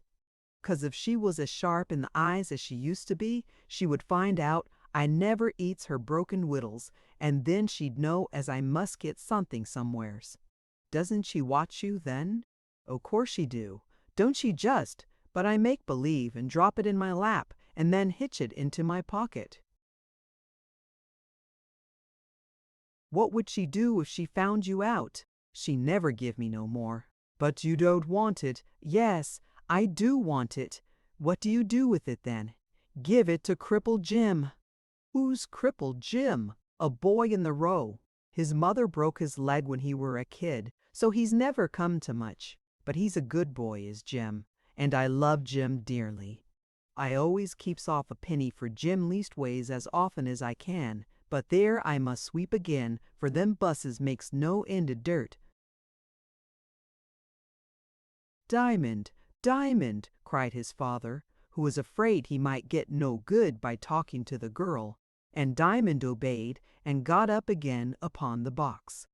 "'Cause if she was as sharp in the eyes as she used to be, she would find out I never eats her broken wittles, and then she'd know as I must get something somewheres." "Doesn't she watch you, then?" "O' course she do. Don't she just? But I make believe and drop it in my lap, and then hitch it into my pocket." "What would she do if she found you out?" "She never give me no more." "But you don't want it." "Yes, I do want it." "What do you do with it then?" "Give it to Crippled Jim." "Who's Crippled Jim?" "A boy in the row. His mother broke his leg when he were a kid, so he's never come to much. But he's a good boy, is Jim, and I love Jim dearly. I always keeps off a penny for Jim leastways as often as I can, but there I must sweep again, for them busses makes no end of dirt." "Diamond, Diamond!" cried his father, who was afraid he might get no good by talking to the girl, and Diamond obeyed and got up again upon the box.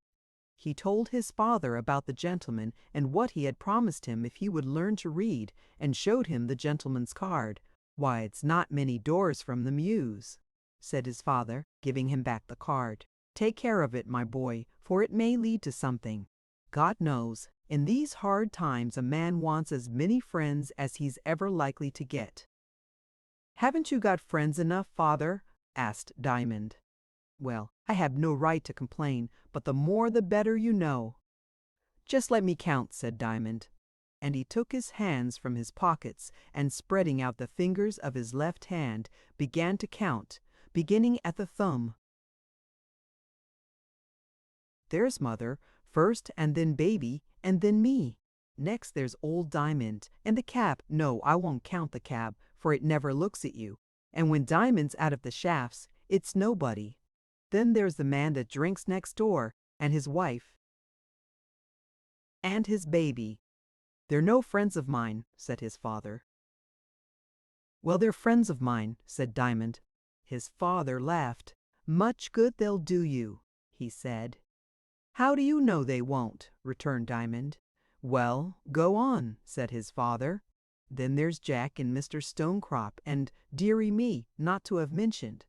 He told his father about the gentleman and what he had promised him if he would learn to read, and showed him the gentleman's card. "Why, it's not many doors from the mews," said his father, giving him back the card. "Take care of it, my boy, for it may lead to something. God knows, in these hard times a man wants as many friends as he's ever likely to get." "Haven't you got friends enough, father?" asked Diamond. "Well, I have no right to complain, but the more the better, you know." "Just let me count," said Diamond. And he took his hands from his pockets, and spreading out the fingers of his left hand, began to count, beginning at the thumb. "There's mother, first, and then baby, and then me. Next there's old Diamond, and the cab. No, I won't count the cab, for it never looks at you. And when Diamond's out of the shafts, it's nobody. Then there's the man that drinks next door, and his wife, and his baby." "They're no friends of mine," said his father. "Well, they're friends of mine," said Diamond. His father laughed. "Much good they'll do you," he said. "How do you know they won't?" returned Diamond. "Well, go on," said his father. "Then there's Jack and Mr. Stonecrop, and dearie me, not to have mentioned,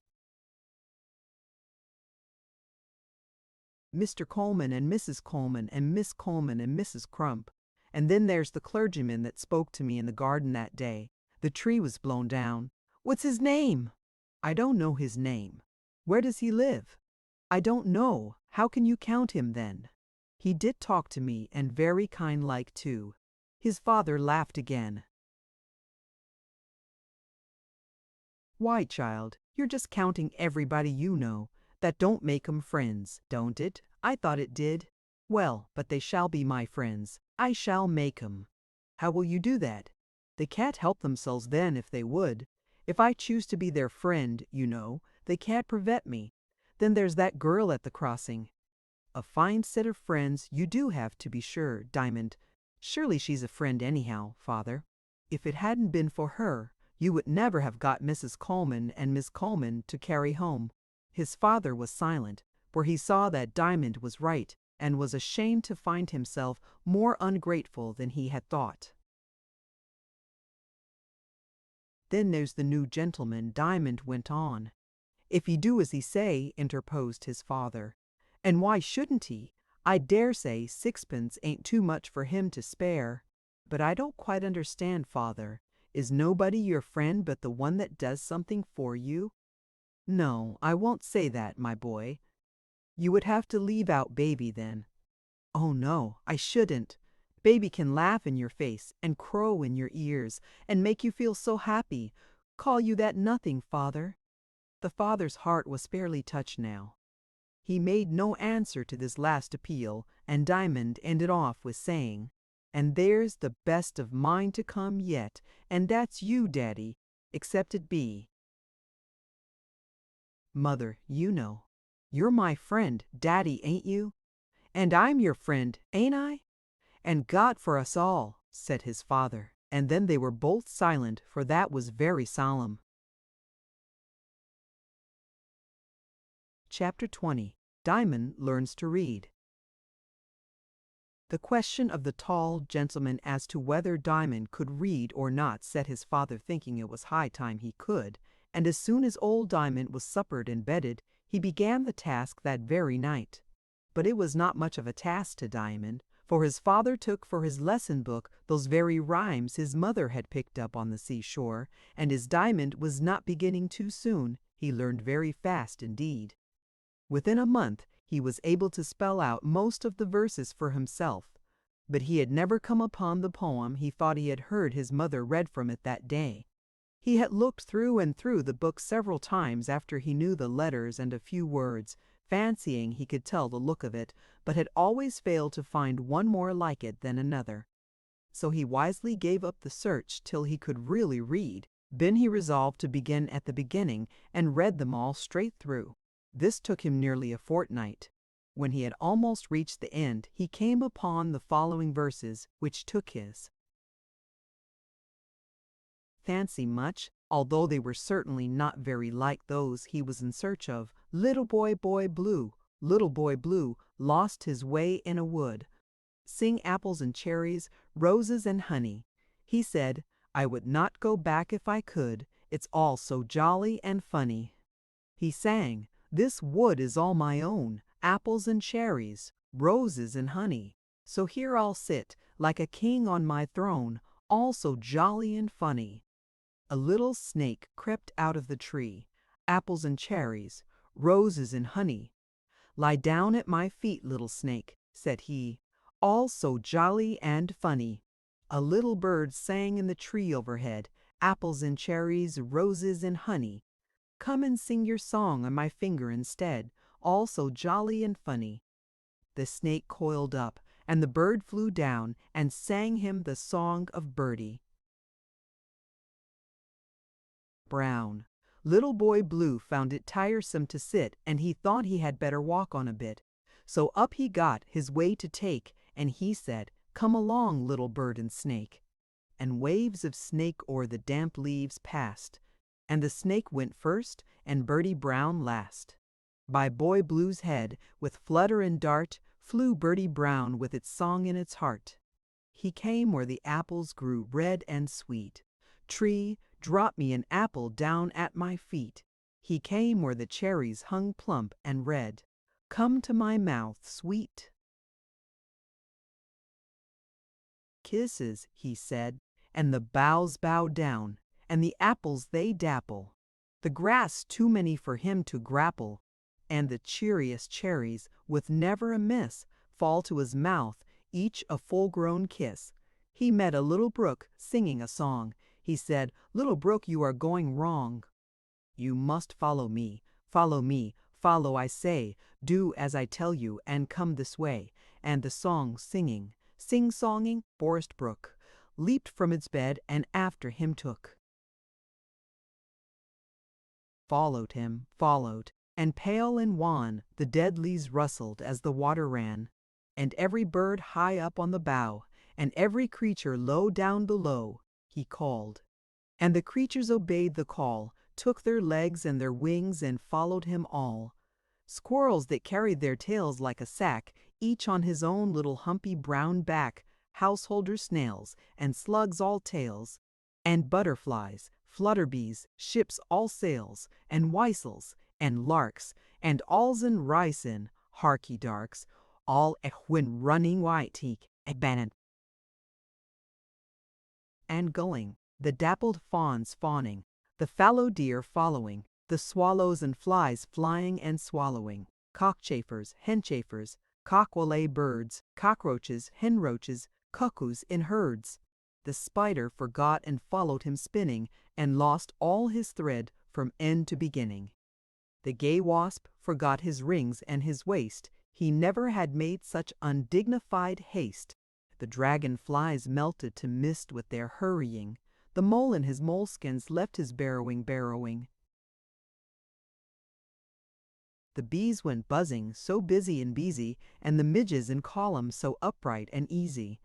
Mr. Coleman and Mrs. Coleman and Miss Coleman and Mrs. Crump. And then there's the clergyman that spoke to me in the garden that day. The tree was blown down." "What's his name?" "I don't know his name." "Where does he live?" "I don't know. How can you count him then?" "He did talk to me, and very kind-like too." His father laughed again. "Why, child, You're just counting everybody you know. That don't make 'em friends, don't it? I thought it did. Well, but they shall be my friends. I shall make 'em. How will you do that? They can't help themselves then if they would. If I choose to be their friend, you know, they can't prevent me. Then there's that girl at the crossing. A fine set of friends you do have, to be sure, Diamond. Surely she's a friend anyhow, father. If it hadn't been for her, you would never have got Mrs. Coleman and Miss Coleman to carry home. His father was silent, for he saw that Diamond was right, and was ashamed to find himself more ungrateful than he had thought. Then there's the new gentleman, Diamond went on. If he do as he say, interposed his father. And why shouldn't he? I dare say sixpence ain't too much for him to spare. But I don't quite understand, father. Is nobody your friend but the one that does something for you? No, I won't say that, my boy. You would have to leave out baby then. Oh no, I shouldn't. Baby can laugh in your face and crow in your ears and make you feel so happy. Call you that nothing, father? The father's heart was fairly touched now. He made no answer to this last appeal, and Diamond ended off with saying, "And there's the best of mine to come yet, and that's you, Daddy, except it be." Mother, you know. You're my friend, Daddy, ain't you? And I'm your friend, ain't I? And God for us all, said his father, and then they were both silent, for that was very solemn. Chapter 20. Diamond Learns to Read. The question of the tall gentleman as to whether Diamond could read or not set his father thinking it was high time he could, and as soon as old Diamond was suppered and bedded, he began the task that very night. But it was not much of a task to Diamond, for his father took for his lesson book those very rhymes his mother had picked up on the seashore, and as Diamond was not beginning too soon, he learned very fast indeed. Within a month he was able to spell out most of the verses for himself, but he had never come upon the poem he thought he had heard his mother read from it that day. He had looked through and through the book several times after he knew the letters and a few words, fancying he could tell the look of it, but had always failed to find one more like it than another. So he wisely gave up the search till he could really read. Then he resolved to begin at the beginning and read them all straight through. This took him nearly a fortnight. When he had almost reached the end, he came upon the following verses, which took his fancy much, although they were certainly not very like those he was in search of. Little boy blue, lost his way in a wood. Sing apples and cherries, roses and honey. He said, I would not go back if I could, it's all so jolly and funny. He sang, this wood is all my own, apples and cherries, roses and honey. So here I'll sit, like a king on my throne, all so jolly and funny. A little snake crept out of the tree, apples and cherries, roses and honey. Lie down at my feet, little snake, said he, all so jolly and funny. A little bird sang in the tree overhead, apples and cherries, roses and honey. Come and sing your song on my finger instead, all so jolly and funny. The snake coiled up, and the bird flew down and sang him the song of Birdie Brown. Little Boy Blue found it tiresome to sit, and he thought he had better walk on a bit. So up he got, his way to take, and he said, Come along, little bird and snake. And waves of snake o'er the damp leaves passed, and the snake went first, and Birdie Brown last. By Boy Blue's head, with flutter and dart, flew Birdie Brown with its song in its heart. He came where the apples grew red and sweet. Tree, drop me an apple down at my feet. He came where the cherries hung plump and red. Come to my mouth, sweet kisses, he said, and the boughs bow down, and the apples they dapple. The grass too many for him to grapple, and the cheeriest cherries, with never a miss, fall to his mouth, each a full-grown kiss. He met a little brook singing a song. He said, Little brook, you are going wrong. You must follow me, follow me, follow I say, do as I tell you and come this way. And the song singing, sing-songing forest brook, leaped from its bed and after him took. Followed him, followed, and pale and wan the dead leaves rustled as the water ran, and every bird high up on the bough, and every creature low down below, he called. And the creatures obeyed the call, took their legs and their wings and followed him all. Squirrels that carried their tails like a sack, each on his own little humpy brown back, householder snails, and slugs all tails, and butterflies, flutterbees, ships all sails, and whistles, and larks, and alls and ricin, harky darks, all when running white teak, a bannon, and gulling, the dappled fawns fawning, the fallow deer following, the swallows and flies flying and swallowing, cockchafers, henchafers, cockwallay birds, cockroaches, henroaches, cuckoos in herds. The spider forgot and followed him spinning, and lost all his thread from end to beginning. The gay wasp forgot his rings and his waist, he never had made such undignified haste. The dragon-flies melted to mist with their hurrying, the mole in his moleskins left his burrowing. The bees went buzzing, so busy and beesy, and the midges in columns so upright and easy.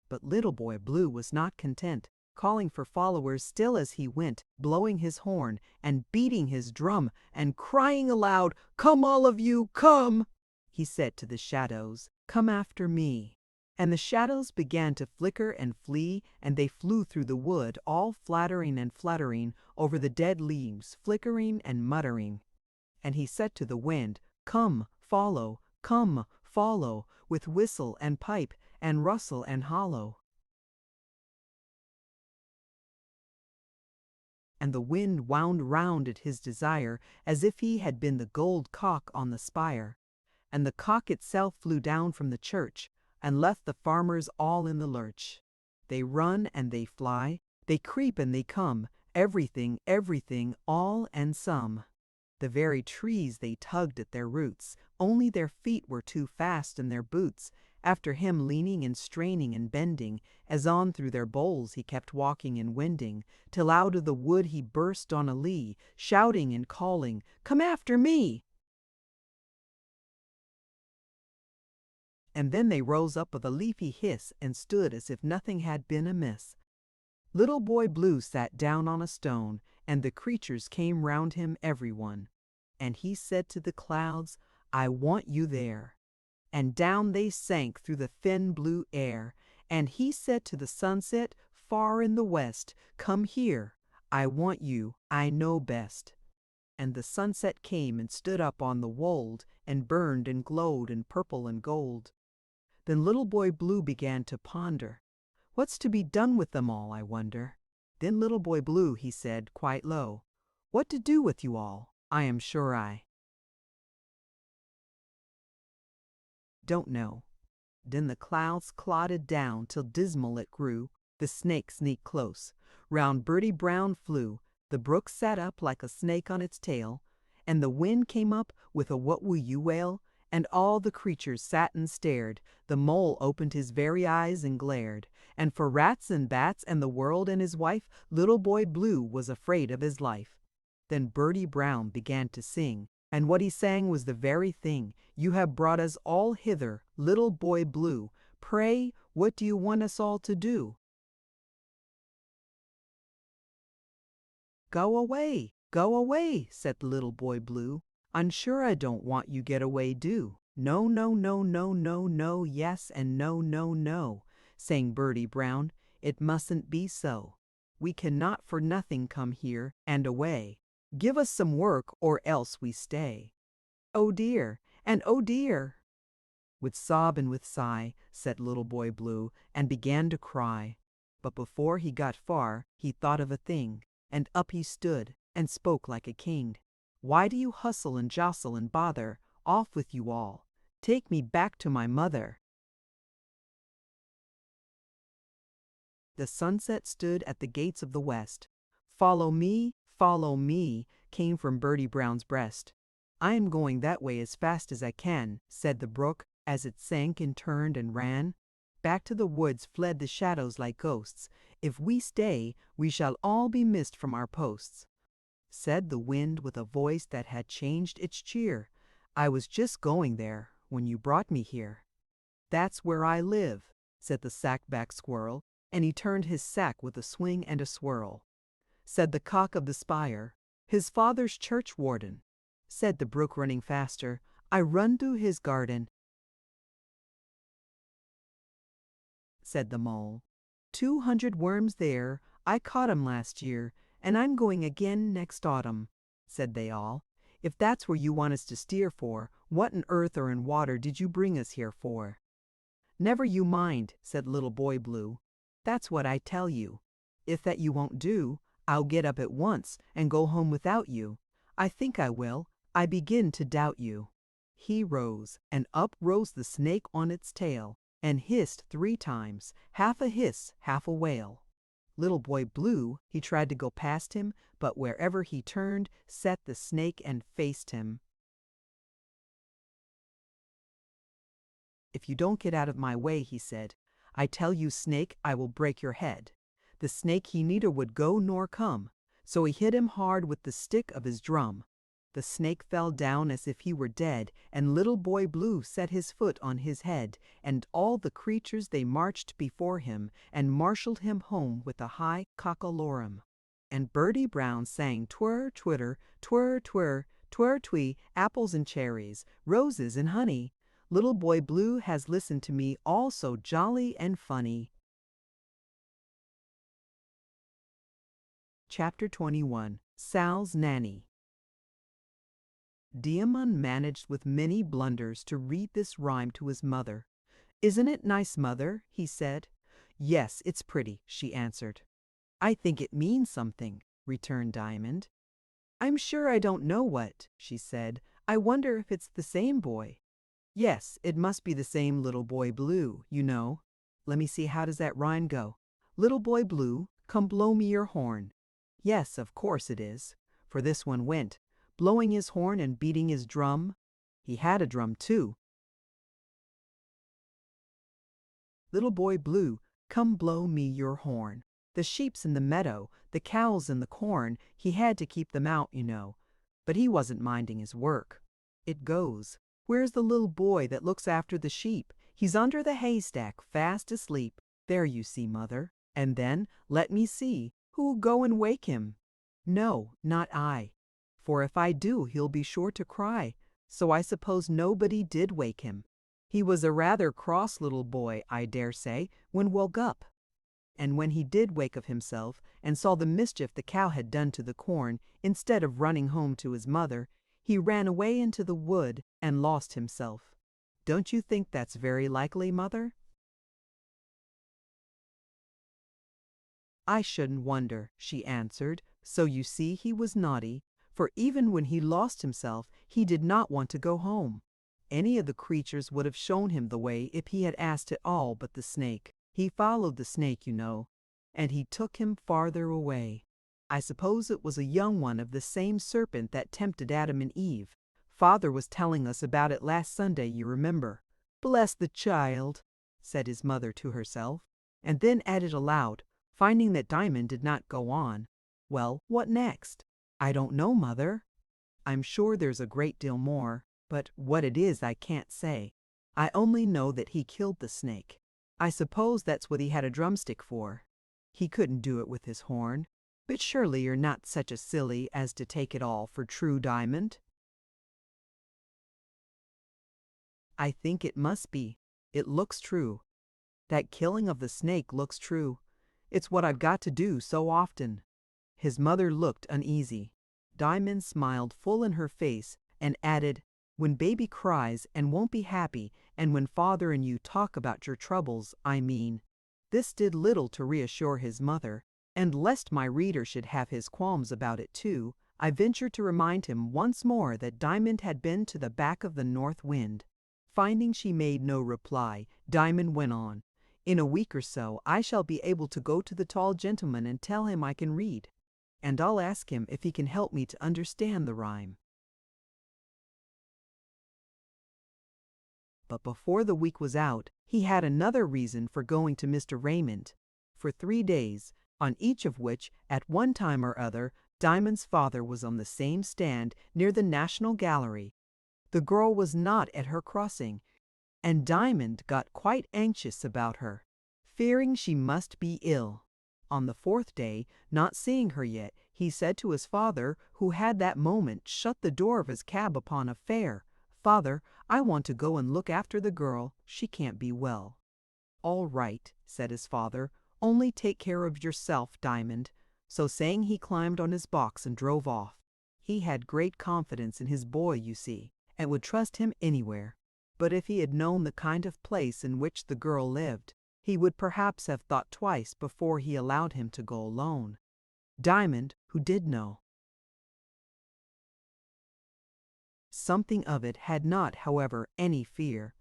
But Little Boy Blue was not content, calling for followers still as he went, blowing his horn, and beating his drum, and crying aloud, "Come all of you, come!" He said to the shadows, "Come after me." And the shadows began to flicker and flee, and they flew through the wood, all flattering and fluttering over the dead leaves, flickering and muttering. And he said to the wind, "Come, follow, with whistle and pipe, and rustle and hollow." And the wind wound round at his desire, as if he had been the gold cock on the spire. And the cock itself flew down from the church, and left the farmers all in the lurch. They run and they fly, they creep and they come, everything, all and some. The very trees they tugged at their roots, only their feet were too fast in their boots, after him leaning and straining and bending, as on through their boles he kept walking and wending, till out of the wood he burst on a lea, shouting and calling, "Come after me!" And then they rose up with a leafy hiss, and stood as if nothing had been amiss. Little Boy Blue sat down on a stone, and the creatures came round him every one. And he said to the clouds, "I want you there." And down they sank through the thin blue air. And he said to the sunset, far in the west, "Come here, I want you, I know best." And the sunset came and stood up on the wold, and burned and glowed in purple and gold. Then Little Boy Blue began to ponder, "What's to be done with them all, I wonder?" Then Little Boy Blue, he said, quite low, "What to do with you all, I am sure I don't know." Then the clouds clodded down till dismal it grew, the snake sneaked close, round Birdie Brown flew, the brook sat up like a snake on its tail, and the wind came up with a "What will you" wail, and all the creatures sat and stared, the mole opened his very eyes and glared, and for rats and bats and the world and his wife, Little Boy Blue was afraid of his life. Then Birdie Brown began to sing, and what he sang was the very thing. "You have brought us all hither, Little Boy Blue. Pray, what do you want us all to do?" Go away," said Little Boy Blue. "I'm sure I don't want you get away, do." "No, no, no, no, no, no, yes, and no, no, no," sang Birdie Brown. "It mustn't be so. We cannot for nothing come here and away. Give us some work, or else we stay." "Oh dear, and oh dear!" With sob and with sigh, said Little Boy Blue, and began to cry. But before he got far, he thought of a thing, and up he stood, and spoke like a king. "Why do you hustle and jostle and bother? Off with you all. Take me back to my mother." The sunset stood at the gates of the west. Follow me, came from Birdie Brown's breast. "I am going that way as fast as I can," said the brook, as it sank and turned and ran. Back to the woods fled the shadows like ghosts. "If we stay, we shall all be missed from our posts," said the wind with a voice that had changed its cheer. "I was just going there when you brought me here." "That's where I live," said the sack-back squirrel, and he turned his sack with a swing and a swirl. Said the cock of the spire, "His father's churchwarden." Said the brook running faster, "I run to his garden." Said the mole, 200 worms there, I caught 'em last year, and I'm going again next autumn." Said they all, "If that's where you want us to steer for, what in earth or in water did you bring us here for?" "Never you mind," said Little Boy Blue. "That's what I tell you. If that you won't do, I'll get up at once and go home without you. I think I will. I begin to doubt you." He rose, and up rose the snake on its tail, and hissed 3 times, half a hiss, half a wail. Little Boy Blue, he tried to go past him, but wherever he turned, sat the snake and faced him. "If you don't get out of my way," he said, "I tell you, snake, I will break your head." The snake he neither would go nor come, so he hit him hard with the stick of his drum. The snake fell down as if he were dead, and Little Boy Blue set his foot on his head, and all the creatures they marched before him, and marshaled him home with a high cockalorum. And Birdie Brown sang twirr, twitter, twirr, twirr, twirr, twee, apples and cherries, roses and honey. Little Boy Blue has listened to me all so jolly and funny. Chapter 21. Sal's Nanny. Diamond managed with many blunders to read this rhyme to his mother. "Isn't it nice, mother?" he said. "Yes, it's pretty," she answered. "I think it means something," returned Diamond. "I'm sure I don't know what," she said. "I wonder if it's the same boy." "Yes, it must be the same Little Boy Blue, you know. Let me see, how does that rhyme go? Little Boy Blue, come blow me your horn." Yes, of course it is, for this one went, blowing his horn and beating his drum. He had a drum too. Little Boy Blue, come blow me your horn. The sheep's in the meadow, the cow's in the corn, he had to keep them out, you know. But he wasn't minding his work. It goes, "Where's the little boy that looks after the sheep? He's under the haystack, fast asleep. There you see, mother." And then, let me see, who'll go and wake him? No, not I. For if I do, he'll be sure to cry. So I suppose nobody did wake him. He was a rather cross little boy, I dare say, when woke up. And when he did wake of himself, and saw the mischief the cow had done to the corn, instead of running home to his mother, he ran away into the wood and lost himself. Don't you think that's very likely, mother? "I shouldn't wonder," she answered. "So you see he was naughty, for even when he lost himself, he did not want to go home. Any of the creatures would have shown him the way if he had asked at all, but the snake. He followed the snake, you know, and he took him farther away. I suppose it was a young one of the same serpent that tempted Adam and Eve. Father was telling us about it last Sunday, you remember." "Bless the child," said his mother to herself, and then added aloud, finding that Diamond did not go on, "Well, what next?" "I don't know, mother. I'm sure there's a great deal more, but what it is I can't say. I only know that he killed the snake. I suppose that's what he had a drumstick for. He couldn't do it with his horn. But surely you're not such a silly as to take it all for true, Diamond?" "I think it must be. It looks true. That killing of the snake looks true. It's what I've got to do so often." His mother looked uneasy. Diamond smiled full in her face and added, "When baby cries and won't be happy, and when father and you talk about your troubles, I mean." This did little to reassure his mother, and lest my reader should have his qualms about it too, I ventured to remind him once more that Diamond had been to the back of the north wind. Finding she made no reply, Diamond went on, "In a week or so I shall be able to go to the tall gentleman and tell him I can read." and I'll ask him if he can help me to understand the rhyme." But before the week was out, he had another reason for going to Mr. Raymond. For 3 days, on each of which, at one time or other, Diamond's father was on the same stand near the National Gallery, the girl was not at her crossing, and Diamond got quite anxious about her, fearing she must be ill. On the 4th day, not seeing her yet, he said to his father, who had that moment shut the door of his cab upon a fare, "Father, I want to go and look after the girl. She can't be well." "All right," said his father, "only take care of yourself, Diamond." So saying, he climbed on his box and drove off. He had great confidence in his boy, you see, and would trust him anywhere. But if he had known the kind of place in which the girl lived, he would perhaps have thought twice before he allowed him to go alone. Diamond, who did know something of it, had not, however, any fear.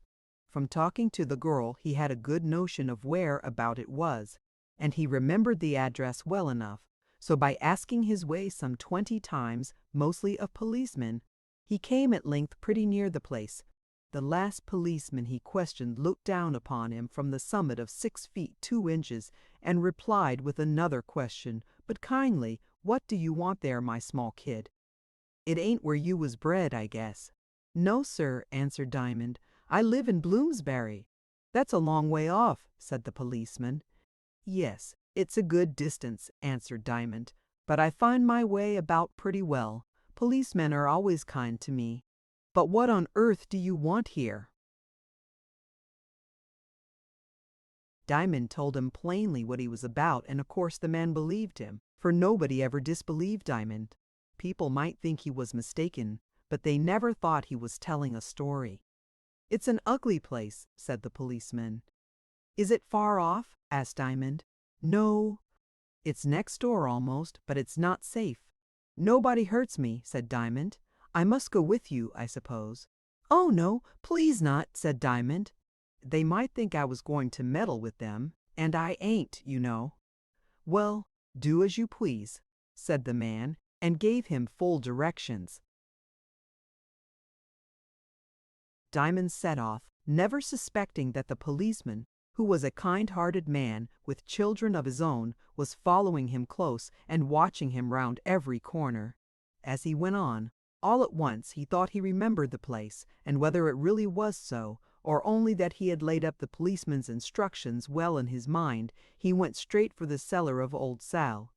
From talking to the girl, he had a good notion of where about it was, and he remembered the address well enough. So by asking his way some 20 times, mostly of policemen, he came at length pretty near the place. The last policeman he questioned looked down upon him from the summit of 6 feet 2 inches and replied with another question, but kindly, "What do you want there, my small kid? It ain't where you was bred, I guess." "No, sir," answered Diamond. "I live in Bloomsbury." "That's a long way off," said the policeman. "Yes, it's a good distance," answered Diamond, "but I find my way about pretty well. Policemen are always kind to me. But what on earth do you want here?" Diamond told him plainly what he was about, and of course the man believed him, for nobody ever disbelieved Diamond. People might think he was mistaken, but they never thought he was telling a story. "It's an ugly place," said the policeman. "Is it far off?" asked Diamond. "No, it's next door almost, but it's not safe." "Nobody hurts me," said Diamond. "I must go with you, I suppose." "Oh no, please not," said Diamond. "They might think I was going to meddle with them, and I ain't, you know." "Well, do as you please," said the man, and gave him full directions. Diamond set off, never suspecting that the policeman, who was a kind-hearted man with children of his own, was following him close and watching him round every corner. As he went on, all at once he thought he remembered the place, and whether it really was so, or only that he had laid up the policeman's instructions well in his mind, he went straight for the cellar of old Sal.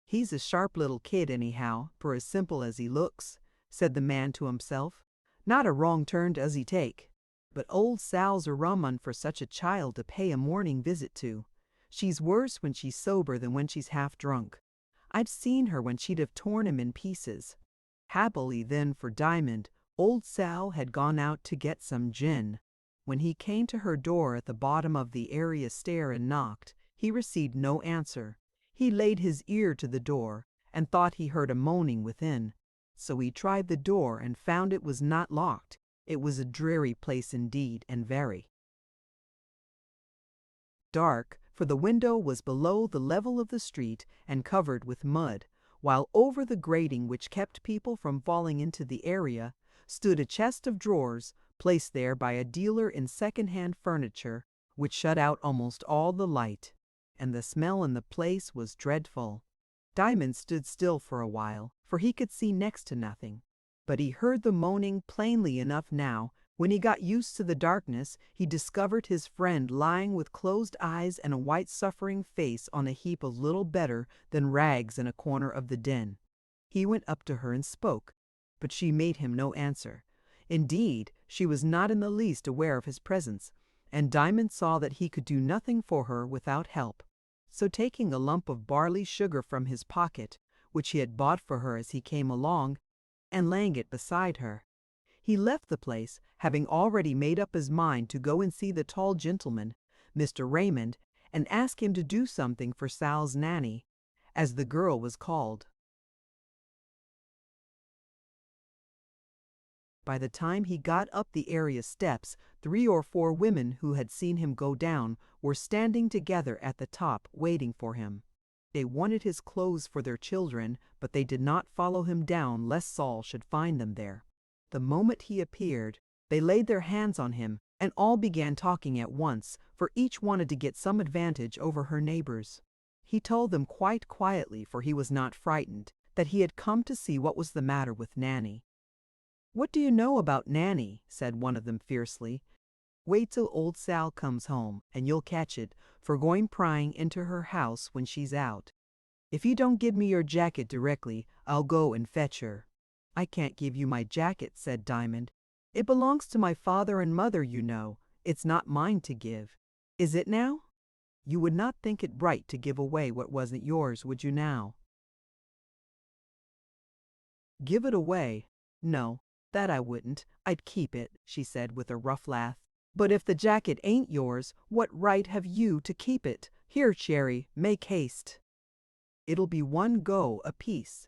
"He's a sharp little kid anyhow, for as simple as he looks," said the man to himself. "Not a wrong turn does he take. But old Sal's a rum un for such a child to pay a morning visit to. She's worse when she's sober than when she's half drunk. I've seen her when she'd have torn him in pieces." Happily then for Diamond, old Sal had gone out to get some gin. When he came to her door at the bottom of the area stair and knocked, he received no answer. He laid his ear to the door, and thought he heard a moaning within. So he tried the door and found it was not locked. It was a dreary place indeed, and very dark, for the window was below the level of the street and covered with mud, while over the grating which kept people from falling into the area stood a chest of drawers, placed there by a dealer in second-hand furniture, which shut out almost all the light, and the smell in the place was dreadful. Diamond stood still for a while, for he could see next to nothing, but he heard the moaning plainly enough now. When he got used to the darkness, he discovered his friend lying with closed eyes and a white suffering face on a heap of little better than rags in a corner of the den. He went up to her and spoke, but she made him no answer. Indeed, she was not in the least aware of his presence, and Diamond saw that he could do nothing for her without help. So taking a lump of barley sugar from his pocket, which he had bought for her as he came along, and laying it beside her, he left the place, having already made up his mind to go and see the tall gentleman, Mr. Raymond, and ask him to do something for Sal's Nanny, as the girl was called. By the time he got up the area steps, 3 or 4 women who had seen him go down were standing together at the top waiting for him. They wanted his clothes for their children, but they did not follow him down lest Saul should find them there. The moment he appeared, they laid their hands on him, and all began talking at once, for each wanted to get some advantage over her neighbors. He told them quite quietly, for he was not frightened, that he had come to see what was the matter with Nanny. "What do you know about Nanny?" said one of them fiercely. "Wait till old Sal comes home, and you'll catch it for going prying into her house when she's out. If you don't give me your jacket directly, I'll go and fetch her." "I can't give you my jacket," said Diamond. "It belongs to my father and mother, you know. It's not mine to give." "Is it now? You would not think it right to give away what wasn't yours, would you now?" "Give it away? No, that I wouldn't. I'd keep it," she said with a rough laugh. "But if the jacket ain't yours, what right have you to keep it? Here, Cherry, make haste. It'll be one go apiece."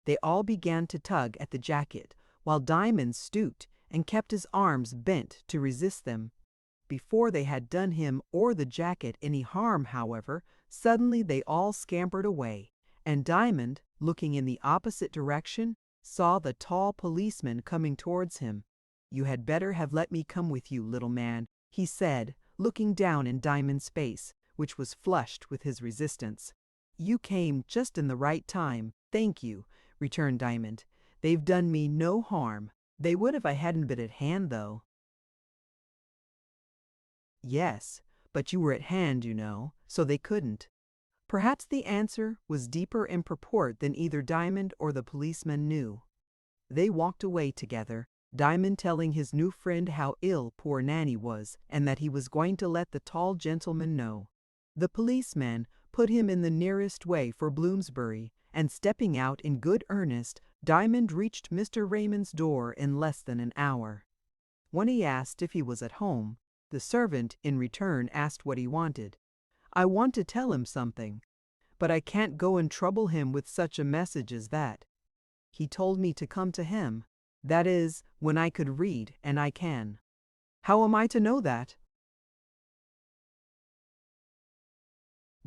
They all began to tug at the jacket, while Diamond stooped and kept his arms bent to resist them. Before they had done him or the jacket any harm, however, suddenly they all scampered away, and Diamond, looking in the opposite direction, saw the tall policeman coming towards him. "You had better have let me come with you, little man," he said, looking down in Diamond's face, which was flushed with his resistance. "You came just in the right time, thank you," returned Diamond. "They've done me no harm. They would if I hadn't been at hand, though." "Yes, but you were at hand, you know, so they couldn't." Perhaps the answer was deeper in purport than either Diamond or the policeman knew. They walked away together, Diamond telling his new friend how ill poor Nanny was, and that he was going to let the tall gentleman know. The policeman put him in the nearest way for Bloomsbury, and stepping out in good earnest, Diamond reached Mr. Raymond's door in less than an hour. When he asked if he was at home, the servant in return asked what he wanted. "I want to tell him something, but I can't go and trouble him with such a message as that. He told me to come to him, that is, when I could read, and I can." "How am I to know that?"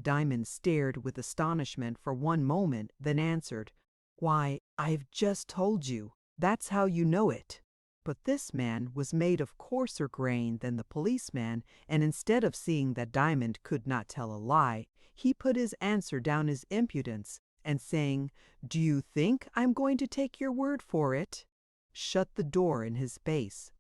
Diamond stared with astonishment for one moment, then answered, "Why, I've just told you. That's how you know it." But this man was made of coarser grain than the policeman, and instead of seeing that Diamond could not tell a lie, he put his answer down as impudence, and saying, "Do you think I'm going to take your word for it?" shut the door in his face.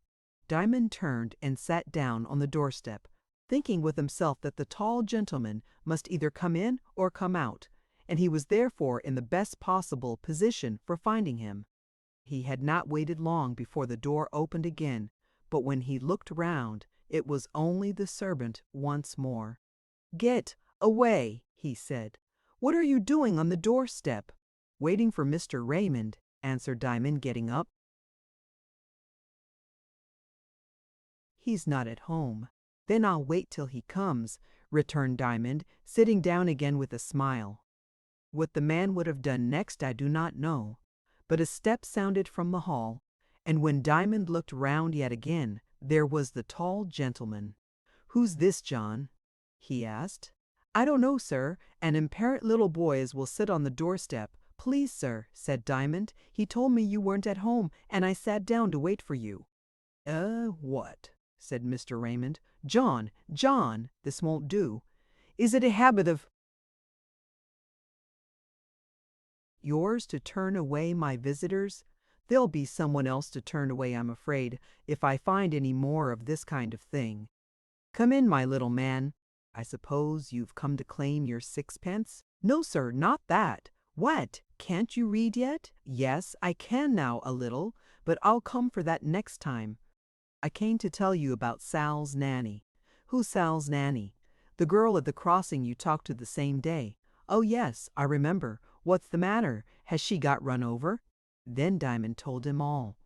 Diamond turned and sat down on the doorstep, thinking with himself that the tall gentleman must either come in or come out, and he was therefore in the best possible position for finding him. He had not waited long before the door opened again, but when he looked round, it was only the servant once more. "Get away," he said. "What are you doing on the doorstep?" "Waiting for Mr. Raymond," answered Diamond, getting up. "He's not at home." "Then I'll wait till he comes," returned Diamond, sitting down again with a smile. What the man would have done next I do not know, but a step sounded from the hall, and when Diamond looked round yet again, there was the tall gentleman. "Who's this, John?" he asked. "I don't know, sir. An imperent little boy as will sit on the doorstep. Please, sir," said Diamond, "he told me you weren't at home, and I sat down to wait for you." What?" said Mr. Raymond. "John, John, this won't do. Is it a habit of yours to turn away my visitors? There'll be someone else to turn away, I'm afraid, if I find any more of this kind of thing. Come in, my little man. I suppose you've come to claim your sixpence?" "No, sir, not that." "What? Can't you read yet?" "Yes, I can now a little, but I'll come for that next time. I came to tell you about Sal's Nanny." "Who's Sal's Nanny?" "The girl at the crossing you talked to the same day." "Oh, yes, I remember. What's the matter? Has she got run over?" Then Diamond told him all.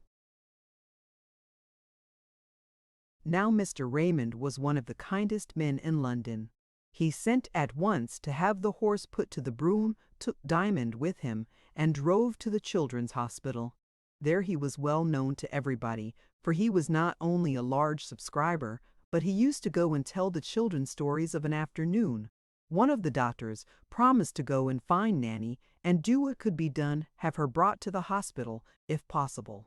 Now Mr. Raymond was one of the kindest men in London. He sent at once to have the horse put to the brougham, took Diamond with him, and drove to the Children's Hospital. There he was well known to everybody, for he was not only a large subscriber, but he used to go and tell the children stories of an afternoon. One of the doctors promised to go and find Nanny and do what could be done, have her brought to the hospital, if possible.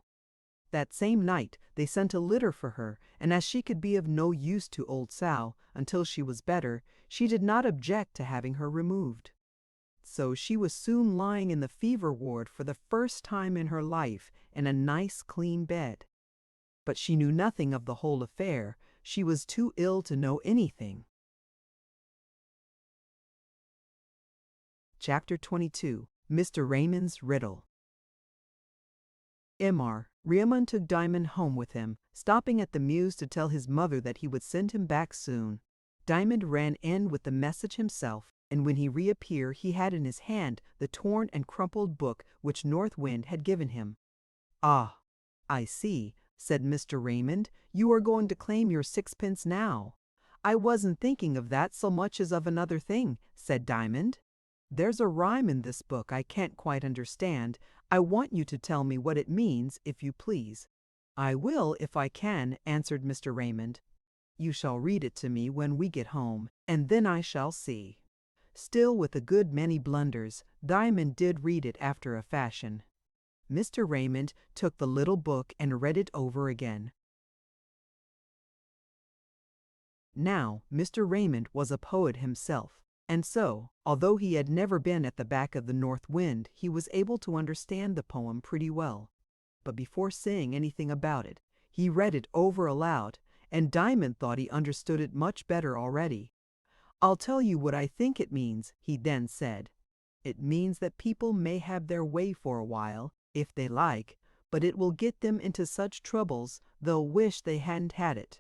That same night they sent a litter for her, and as she could be of no use to old Sal until she was better, she did not object to having her removed. So she was soon lying in the fever ward for the first time in her life in a nice clean bed. But she knew nothing of the whole affair. She was too ill to know anything. Chapter 22. Mr. Raymond's Riddle. Mr. Raymond took Diamond home with him, stopping at the Mews to tell his mother that he would send him back soon. Diamond ran in with the message himself, and when he reappeared he had in his hand the torn and crumpled book which North Wind had given him. "Ah, I see," said Mr. Raymond. "You are going to claim your sixpence now." "I wasn't thinking of that so much as of another thing," said Diamond. "There's a rhyme in this book I can't quite understand. I want you to tell me what it means, if you please." "I will, if I can," answered Mr. Raymond. "You shall read it to me when we get home, and then I shall see." Still with a good many blunders, Diamond did read it after a fashion. Mr. Raymond took the little book and read it over again. Now, Mr. Raymond was a poet himself, and so, although he had never been at the back of the North Wind, he was able to understand the poem pretty well. But before saying anything about it, he read it over aloud, and Diamond thought he understood it much better already. "I'll tell you what I think it means," he then said. "It means that people may have their way for a while, if they like, but it will get them into such troubles they'll wish they hadn't had it."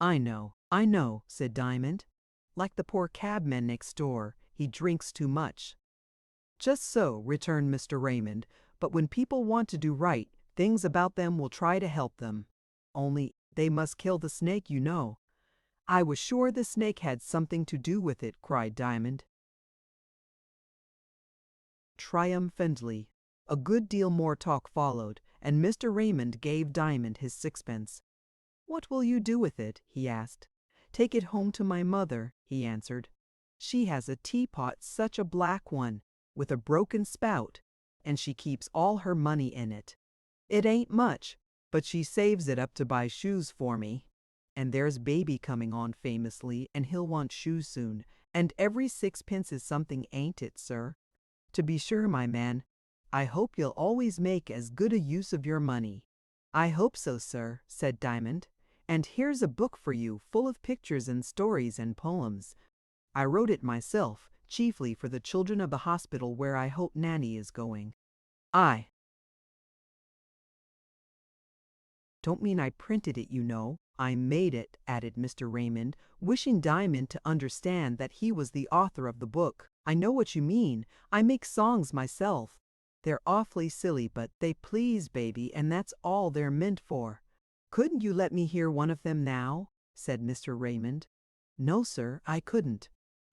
I know," said Diamond. "Like the poor cabman next door, he drinks too much." "Just so," returned Mr. Raymond, "but when people want to do right, things about them will try to help them. Only, they must kill the snake, you know." "I was sure the snake had something to do with it," cried Diamond. Triumphantly. A good deal more talk followed, and Mr. Raymond gave Diamond his sixpence. "What will you do with it?" he asked. "Take it home to my mother," he answered. "She has a teapot, such a black one, with a broken spout, and she keeps all her money in it. It ain't much, but she saves it up to buy shoes for me. And there's baby coming on famously, and he'll want shoes soon, and every sixpence is something, ain't it, sir?" "To be sure, my man. I hope you'll always make as good a use of your money." "I hope so, sir," said Diamond. "And here's a book for you, full of pictures and stories and poems. I wrote it myself, chiefly for the children of the hospital where I hope Nanny is going." "I don't mean I printed it, you know. I made it," added Mr. Raymond, wishing Diamond to understand that he was the author of the book. "I know what you mean. I make songs myself. They're awfully silly, but they please baby, and that's all they're meant for." "Couldn't you let me hear one of them now?" said Mr. Raymond. "No, sir, I couldn't.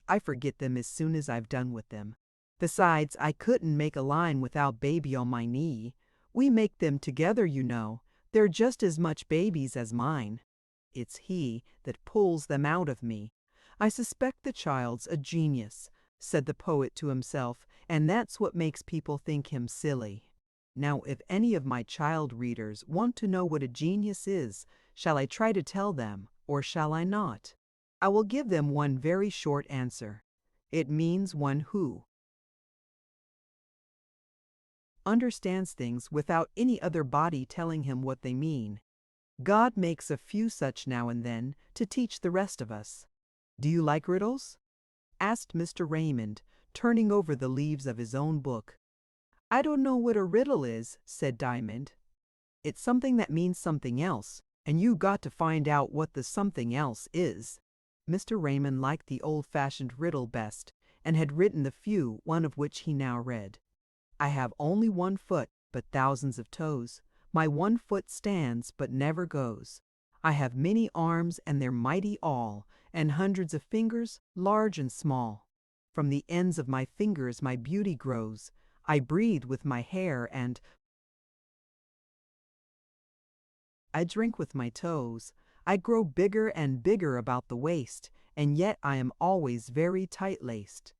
I forget them as soon as I've done with them. Besides, I couldn't make a line without baby on my knee. We make them together, you know. They're just as much baby's as mine. It's he that pulls them out of me. I suspect the child's a genius," said the poet to himself, "and that's what makes people think him silly. Now, if any of my child readers want to know what a genius is, shall I try to tell them, or shall I not? I will give them one very short answer. It means one who understands things without any other body telling him what they mean. God makes a few such now and then to teach the rest of us." "Do you like riddles?" asked Mr. Raymond, turning over the leaves of his own book. "I don't know what a riddle is," said Diamond. "It's something that means something else, and you got to find out what the something else is." Mr. Raymond liked the old-fashioned riddle best, and had written the few, one of which he now read. "I have only one foot, but thousands of toes. My one foot stands, but never goes. I have many arms, and they're mighty all, and hundreds of fingers, large and small. From the ends of my fingers my beauty grows. I breathe with my hair, and I drink with my toes. I grow bigger and bigger about the waist, and yet I am always very tight-laced.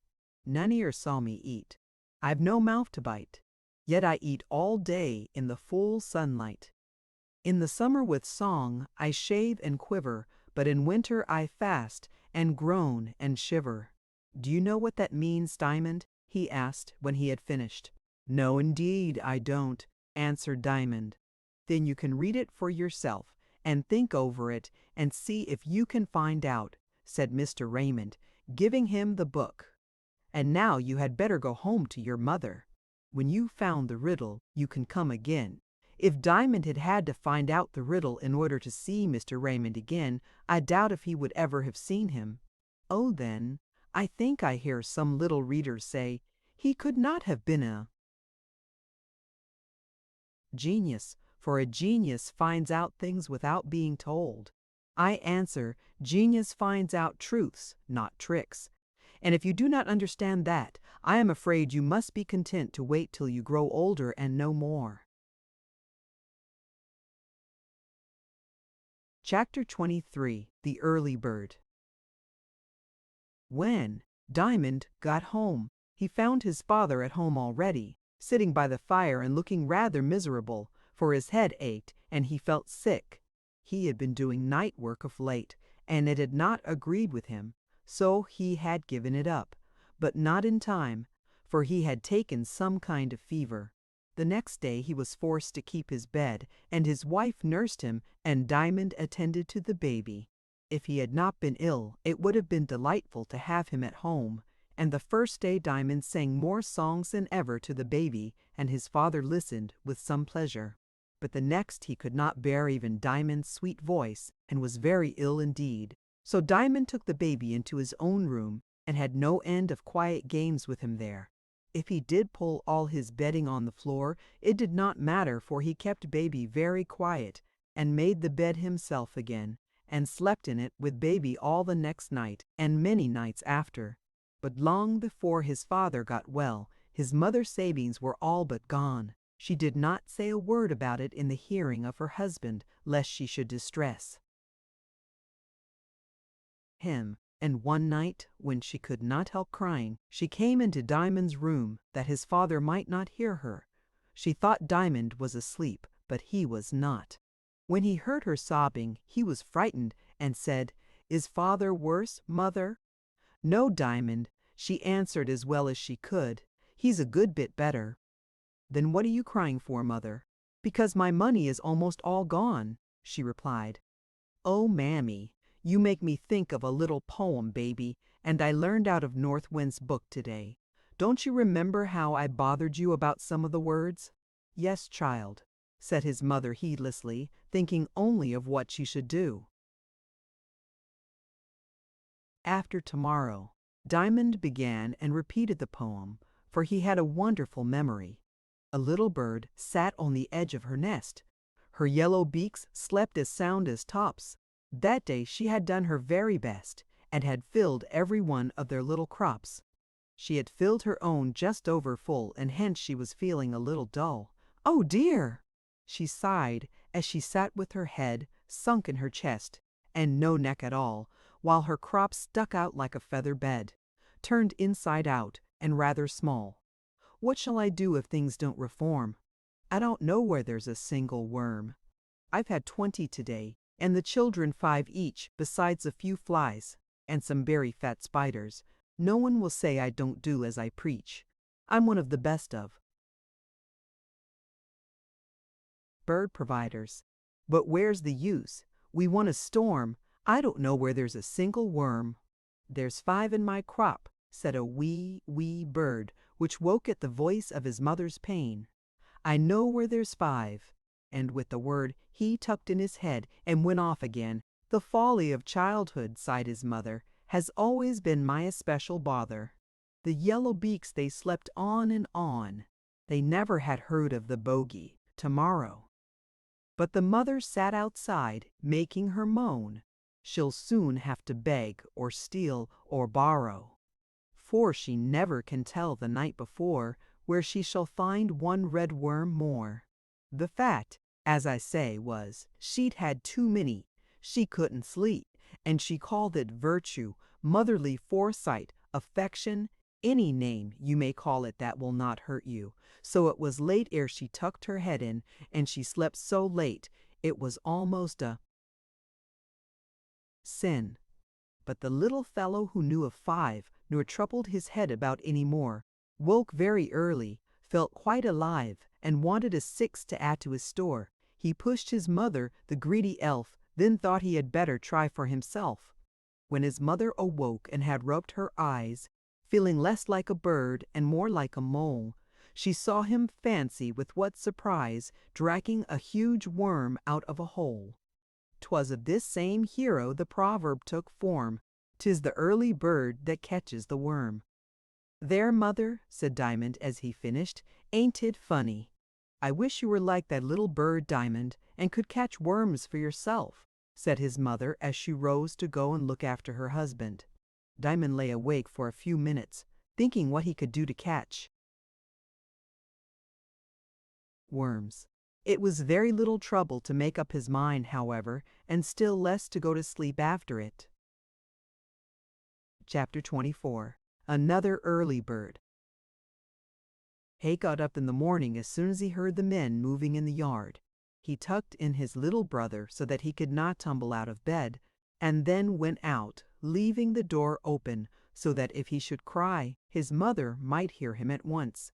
None e'er saw me eat. I've no mouth to bite, yet I eat all day in the full sunlight. In the summer with song I shave and quiver, but in winter I fast and groan and shiver. Do you know what that means, Diamond? He asked when he had finished. No, indeed, I don't, answered Diamond. Then you can read it for yourself and think over it and see if you can find out, said Mr. Raymond, giving him the book. And now you had better go home to your mother. When you've found the riddle, you can come again. If Diamond had had to find out the riddle in order to see Mr. Raymond again, I doubt if he would ever have seen him. Oh, then, I think I hear some little readers say, he could not have been a genius, for a genius finds out things without being told. I answer, genius finds out truths, not tricks. And if you do not understand that, I am afraid you must be content to wait till you grow older and know more. Chapter 23. The Early Bird. When Diamond got home, he found his father at home already, sitting by the fire and looking rather miserable, for his head ached and he felt sick. He had been doing night work of late, and it had not agreed with him, so he had given it up, but not in time, for he had taken some kind of fever. The next day he was forced to keep his bed, and his wife nursed him, and Diamond attended to the baby. If he had not been ill, it would have been delightful to have him at home, and the first day Diamond sang more songs than ever to the baby, and his father listened with some pleasure. But the next he could not bear even Diamond's sweet voice, and was very ill indeed. So Diamond took the baby into his own room, and had no end of quiet games with him there. If he did pull all his bedding on the floor, it did not matter, for he kept baby very quiet, and made the bed himself again, and slept in it with baby all the next night, and many nights after. But long before his father got well, his mother's savings were all but gone. She did not say a word about it in the hearing of her husband, lest she should distress him. And one night, when she could not help crying, she came into Diamond's room, that his father might not hear her. She thought Diamond was asleep, but he was not. When he heard her sobbing, he was frightened, and said, "Is father worse, mother?" "No, Diamond," she answered as well as she could. "He's a good bit better." "Then what are you crying for, mother?" "Because my money is almost all gone," she replied. "Oh, mammy, you make me think of a little poem, baby, and I learned out of North Wind's book today. Don't you remember how I bothered you about some of the words?" "Yes, child," said his mother heedlessly, thinking only of what she should do. After tomorrow, Diamond began and repeated the poem, for he had a wonderful memory. A little bird sat on the edge of her nest. Her yellow beaks slept as sound as tops. That day she had done her very best, and had filled every one of their little crops. She had filled her own just over full, and hence she was feeling a little dull. "Oh dear!" she sighed as she sat with her head sunk in her chest, and no neck at all, while her crops stuck out like a feather bed, turned inside out, and rather small. "What shall I do if things don't reform? I don't know where there's a single worm. I've had 20 today, and the children 5 each, besides a few flies, and some very fat spiders. No one will say I don't do as I preach. I'm one of the best of bird providers. But where's the use? We want a storm. I don't know where there's a single worm." "There's 5 in my crop," said a wee, wee bird, which woke at the voice of his mother's pain. "I know where there's 5." And with the word he tucked in his head and went off again. "The folly of childhood," sighed his mother, "has always been my especial bother." The yellow beaks they slept on and on. They never had heard of the bogey, tomorrow. But the mother sat outside, making her moan. She'll soon have to beg or steal or borrow, for she never can tell the night before where she shall find one red worm more. The fact, as I say, was, she'd had too many. She couldn't sleep, and she called it virtue, motherly foresight, affection, any name you may call it that will not hurt you. So it was late ere she tucked her head in, and she slept so late it was almost a sin. But the little fellow, who knew of 5, nor troubled his head about any more, woke very early, felt quite alive, and wanted a 6 to add to his store. He pushed his mother, the greedy elf, then thought he had better try for himself. When his mother awoke and had rubbed her eyes, feeling less like a bird and more like a mole, she saw him, fancy with what surprise, dragging a huge worm out of a hole. 'Twas of this same hero the proverb took form, "'Tis the early bird that catches the worm." "There, mother," said Diamond as he finished, "ain't it funny? I wish you were like that little bird, Diamond, and could catch worms for yourself," said his mother as she rose to go and look after her husband. Diamond lay awake for a few minutes, thinking what he could do to catch worms. It was very little trouble to make up his mind, however, and still less to go to sleep after it. Chapter 24. Another Early Bird. Hay got up in the morning as soon as he heard the men moving in the yard. He tucked in his little brother so that he could not tumble out of bed, and then went out, leaving the door open so that if he should cry, his mother might hear him at once.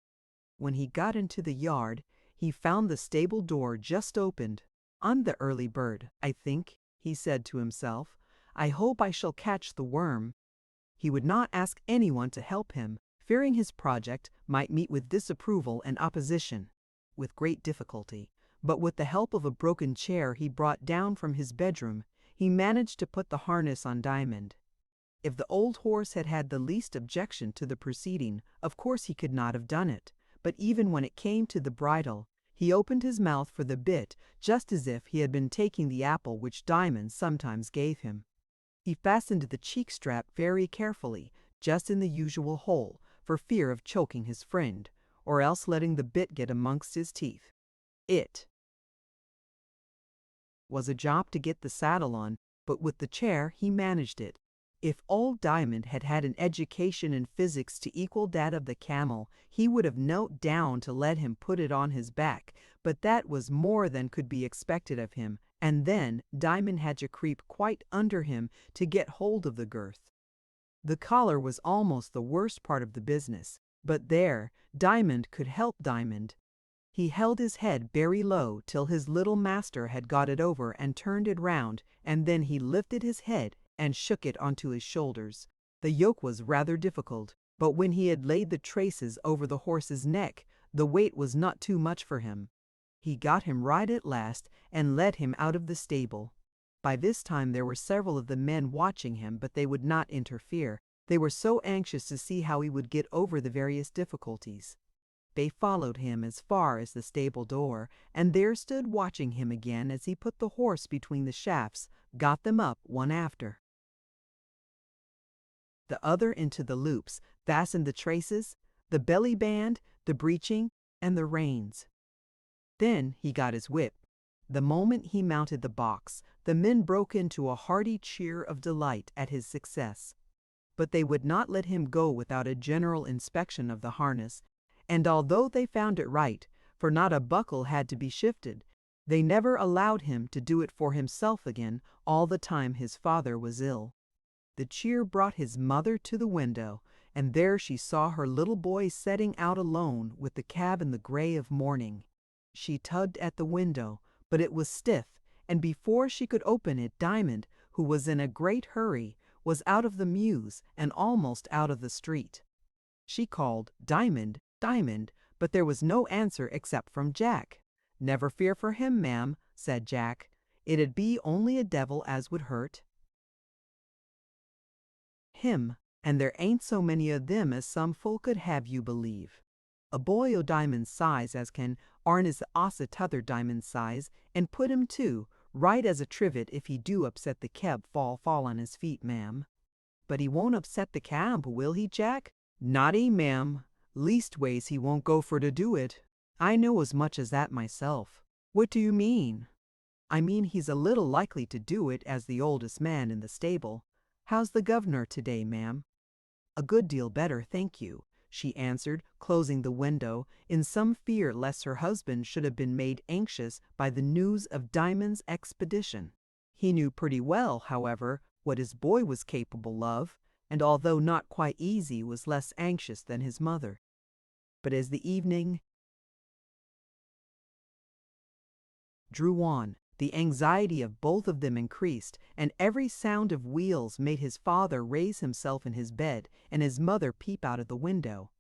When he got into the yard, he found the stable door just opened. "I'm the early bird, I think," he said to himself. "I hope I shall catch the worm." He would not ask anyone to help him, fearing his project might meet with disapproval and opposition. With great difficulty, but with the help of a broken chair he brought down from his bedroom, he managed to put the harness on Diamond. If the old horse had had the least objection to the proceeding, of course he could not have done it, but even when it came to the bridle, he opened his mouth for the bit just as if he had been taking the apple which Diamond sometimes gave him. He fastened the cheek strap very carefully, just in the usual hole, for fear of choking his friend, or else letting the bit get amongst his teeth. It was a job to get the saddle on, but with the chair he managed it. If old Diamond had had an education in physics to equal that of the camel, he would have knelt down to let him put it on his back, but that was more than could be expected of him, and then Diamond had to creep quite under him to get hold of the girth. The collar was almost the worst part of the business, but there, Diamond could help Diamond. He held his head very low till his little master had got it over and turned it round, and then he lifted his head and shook it onto his shoulders. The yoke was rather difficult, but when he had laid the traces over the horse's neck, the weight was not too much for him. He got him right at last and led him out of the stable. By this time there were several of the men watching him, but they would not interfere. They were so anxious to see how he would get over the various difficulties. They followed him as far as the stable door, and there stood watching him again as he put the horse between the shafts, got them up one after the other into the loops, fastened the traces, the belly band, the breeching, and the reins. Then he got his whip. The moment he mounted the box, the men broke into a hearty cheer of delight at his success. But they would not let him go without a general inspection of the harness, and although they found it right, for not a buckle had to be shifted, they never allowed him to do it for himself again all the time his father was ill. The cheer brought his mother to the window, and there she saw her little boy setting out alone with the cab in the gray of morning. She tugged at the window, but it was stiff, and before she could open it, Diamond, who was in a great hurry, was out of the mews and almost out of the street. She called, "Diamond, Diamond," but there was no answer except from Jack. "Never fear for him, ma'am," said Jack. "It'd be only a devil as would hurt him, and there ain't so many of them as some folk could have you believe. A boy o' Diamond's size as can arn as us a t'other Diamond's size, and put him too, right as a trivet if he do upset the keb fall on his feet, ma'am." "But he won't upset the cab, will he, Jack?" "Not he, ma'am. Leastways he won't go for to do it. I know as much as that myself." "What do you mean?" I mean, he's a little likely to do it as the oldest man in the stable. How's the governor today, ma'am? A good deal better, thank you, she answered, closing the window, in some fear lest her husband should have been made anxious by the news of Diamond's expedition. He knew pretty well, however, what his boy was capable of, and although not quite easy, was less anxious than his mother. But as the evening drew on, the anxiety of both of them increased, and every sound of wheels made his father raise himself in his bed and his mother peep out of the window.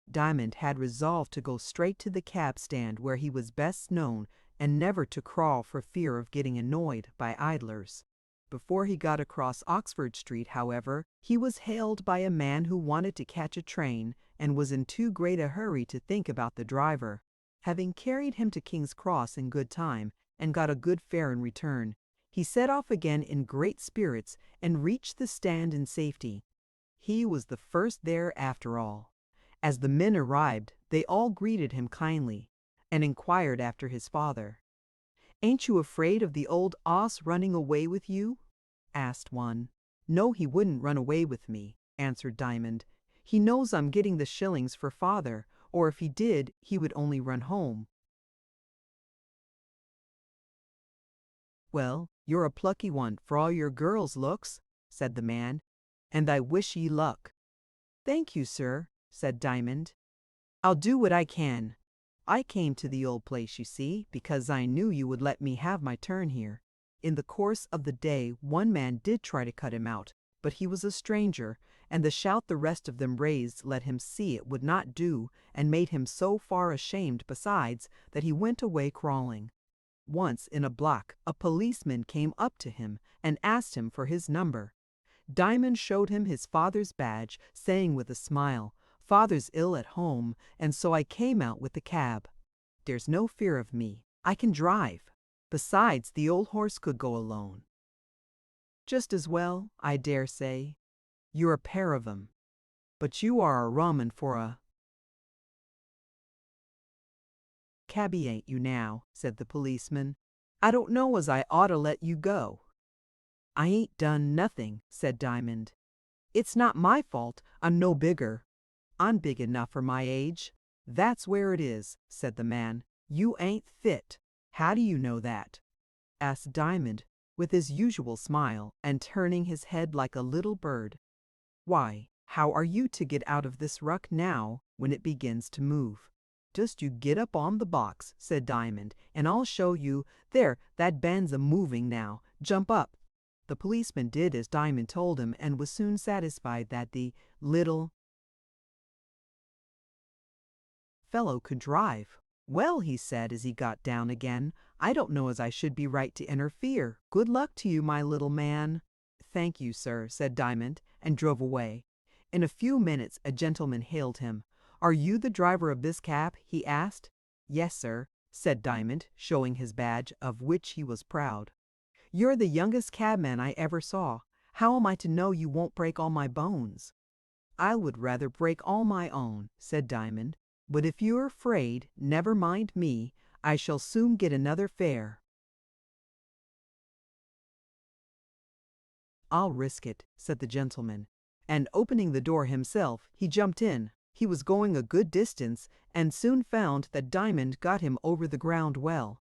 Diamond had resolved to go straight to the cab stand where he was best known and never to crawl for fear of getting annoyed by idlers. Before he got across Oxford Street, however, he was hailed by a man who wanted to catch a train and was in too great a hurry to think about the driver. Having carried him to King's Cross in good time and got a good fare in return, he set off again in great spirits and reached the stand in safety. He was the first there after all. As the men arrived, they all greeted him kindly and inquired after his father. "Ain't you afraid of the old oss running away with you?" asked one. "No, he wouldn't run away with me," answered Diamond. "He knows I'm getting the shillings for father, or if he did, he would only run home." "Well, you're a plucky one for all your girl's looks," said the man, "and I wish ye luck." "Thank you, sir," said Diamond. "I'll do what I can. I came to the old place, you see, because I knew you would let me have my turn here." In the course of the day one man did try to cut him out, but he was a stranger, and the shout the rest of them raised let him see it would not do, and made him so far ashamed besides that he went away crawling. Once in a block a policeman came up to him and asked him for his number. Diamond showed him his father's badge, saying with a smile, "Father's ill at home, and so I came out with the cab. There's no fear of me. I can drive. Besides, the old horse could go alone." "Just as well, I dare say. You're a pair of 'em. But you are a rum 'un for a cabby, ain't you now?" said the policeman. "I don't know as I oughta let you go." "I ain't done nothing," said Diamond. "It's not my fault I'm no bigger. I'm big enough for my age." "That's where it is," said the man. "You ain't fit." "How do you know that?" asked Diamond, with his usual smile, and turning his head like a little bird. "Why, how are you to get out of this ruck now when it begins to move?" "Just you get up on the box," said Diamond, "and I'll show you. There, that band's a-moving now. Jump up." The policeman did as Diamond told him and was soon satisfied that the little fellow could drive. "Well," he said as he got down again, "I don't know as I should be right to interfere. Good luck to you, my little man." "Thank you, sir," said Diamond, and drove away. In a few minutes a gentleman hailed him. "Are you the driver of this cab?" he asked. "Yes, sir," said Diamond, showing his badge, of which he was proud. "You're the youngest cabman I ever saw. How am I to know you won't break all my bones?" "I would rather break all my own," said Diamond. "But if you're afraid, never mind me. I shall soon get another fare." "I'll risk it," said the gentleman, and opening the door himself, he jumped in. He was going a good distance, and soon found that Diamond got him over the ground well.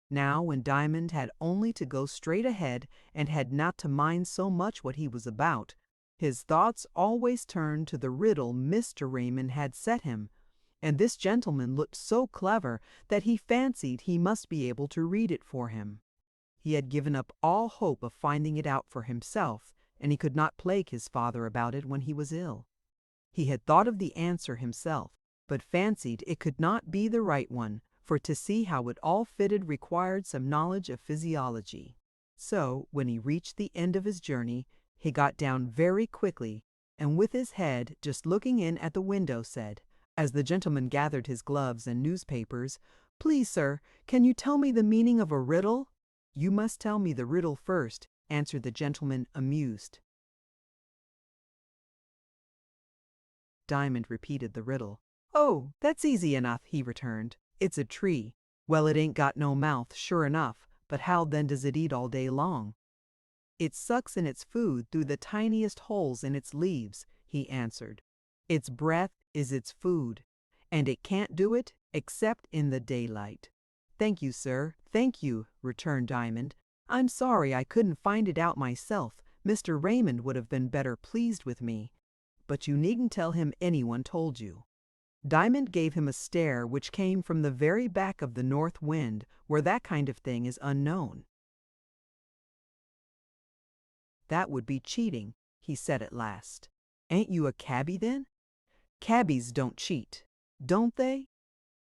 Now when Diamond had only to go straight ahead and had not to mind so much what he was about, his thoughts always turned to the riddle Mr. Raymond had set him, and this gentleman looked so clever that he fancied he must be able to read it for him. He had given up all hope of finding it out for himself, and he could not plague his father about it when he was ill. He had thought of the answer himself, but fancied it could not be the right one, for to see how it all fitted required some knowledge of physiology. So, when he reached the end of his journey, he got down very quickly, and with his head just looking in at the window said, as the gentleman gathered his gloves and newspapers, "Please, sir, can you tell me the meaning of a riddle?" "You must tell me the riddle first," answered the gentleman, amused. Diamond repeated the riddle. "Oh, that's easy enough," he returned. "It's a tree. Well, it ain't got no mouth, sure enough, But how then does it eat all day long? It sucks in its food through the tiniest holes in its leaves, he answered. Its breath is its food, and it can't do it except in the daylight. Thank you, sir, thank you, returned Diamond. I'm sorry I couldn't find it out myself. Mr. Raymond would have been better pleased with me. But you needn't tell him anyone told you. Diamond gave him a stare which came from the very back of the north wind, where that kind of thing is unknown. That would be cheating, he said at last. Ain't you a cabby then? Cabbies don't cheat, don't they?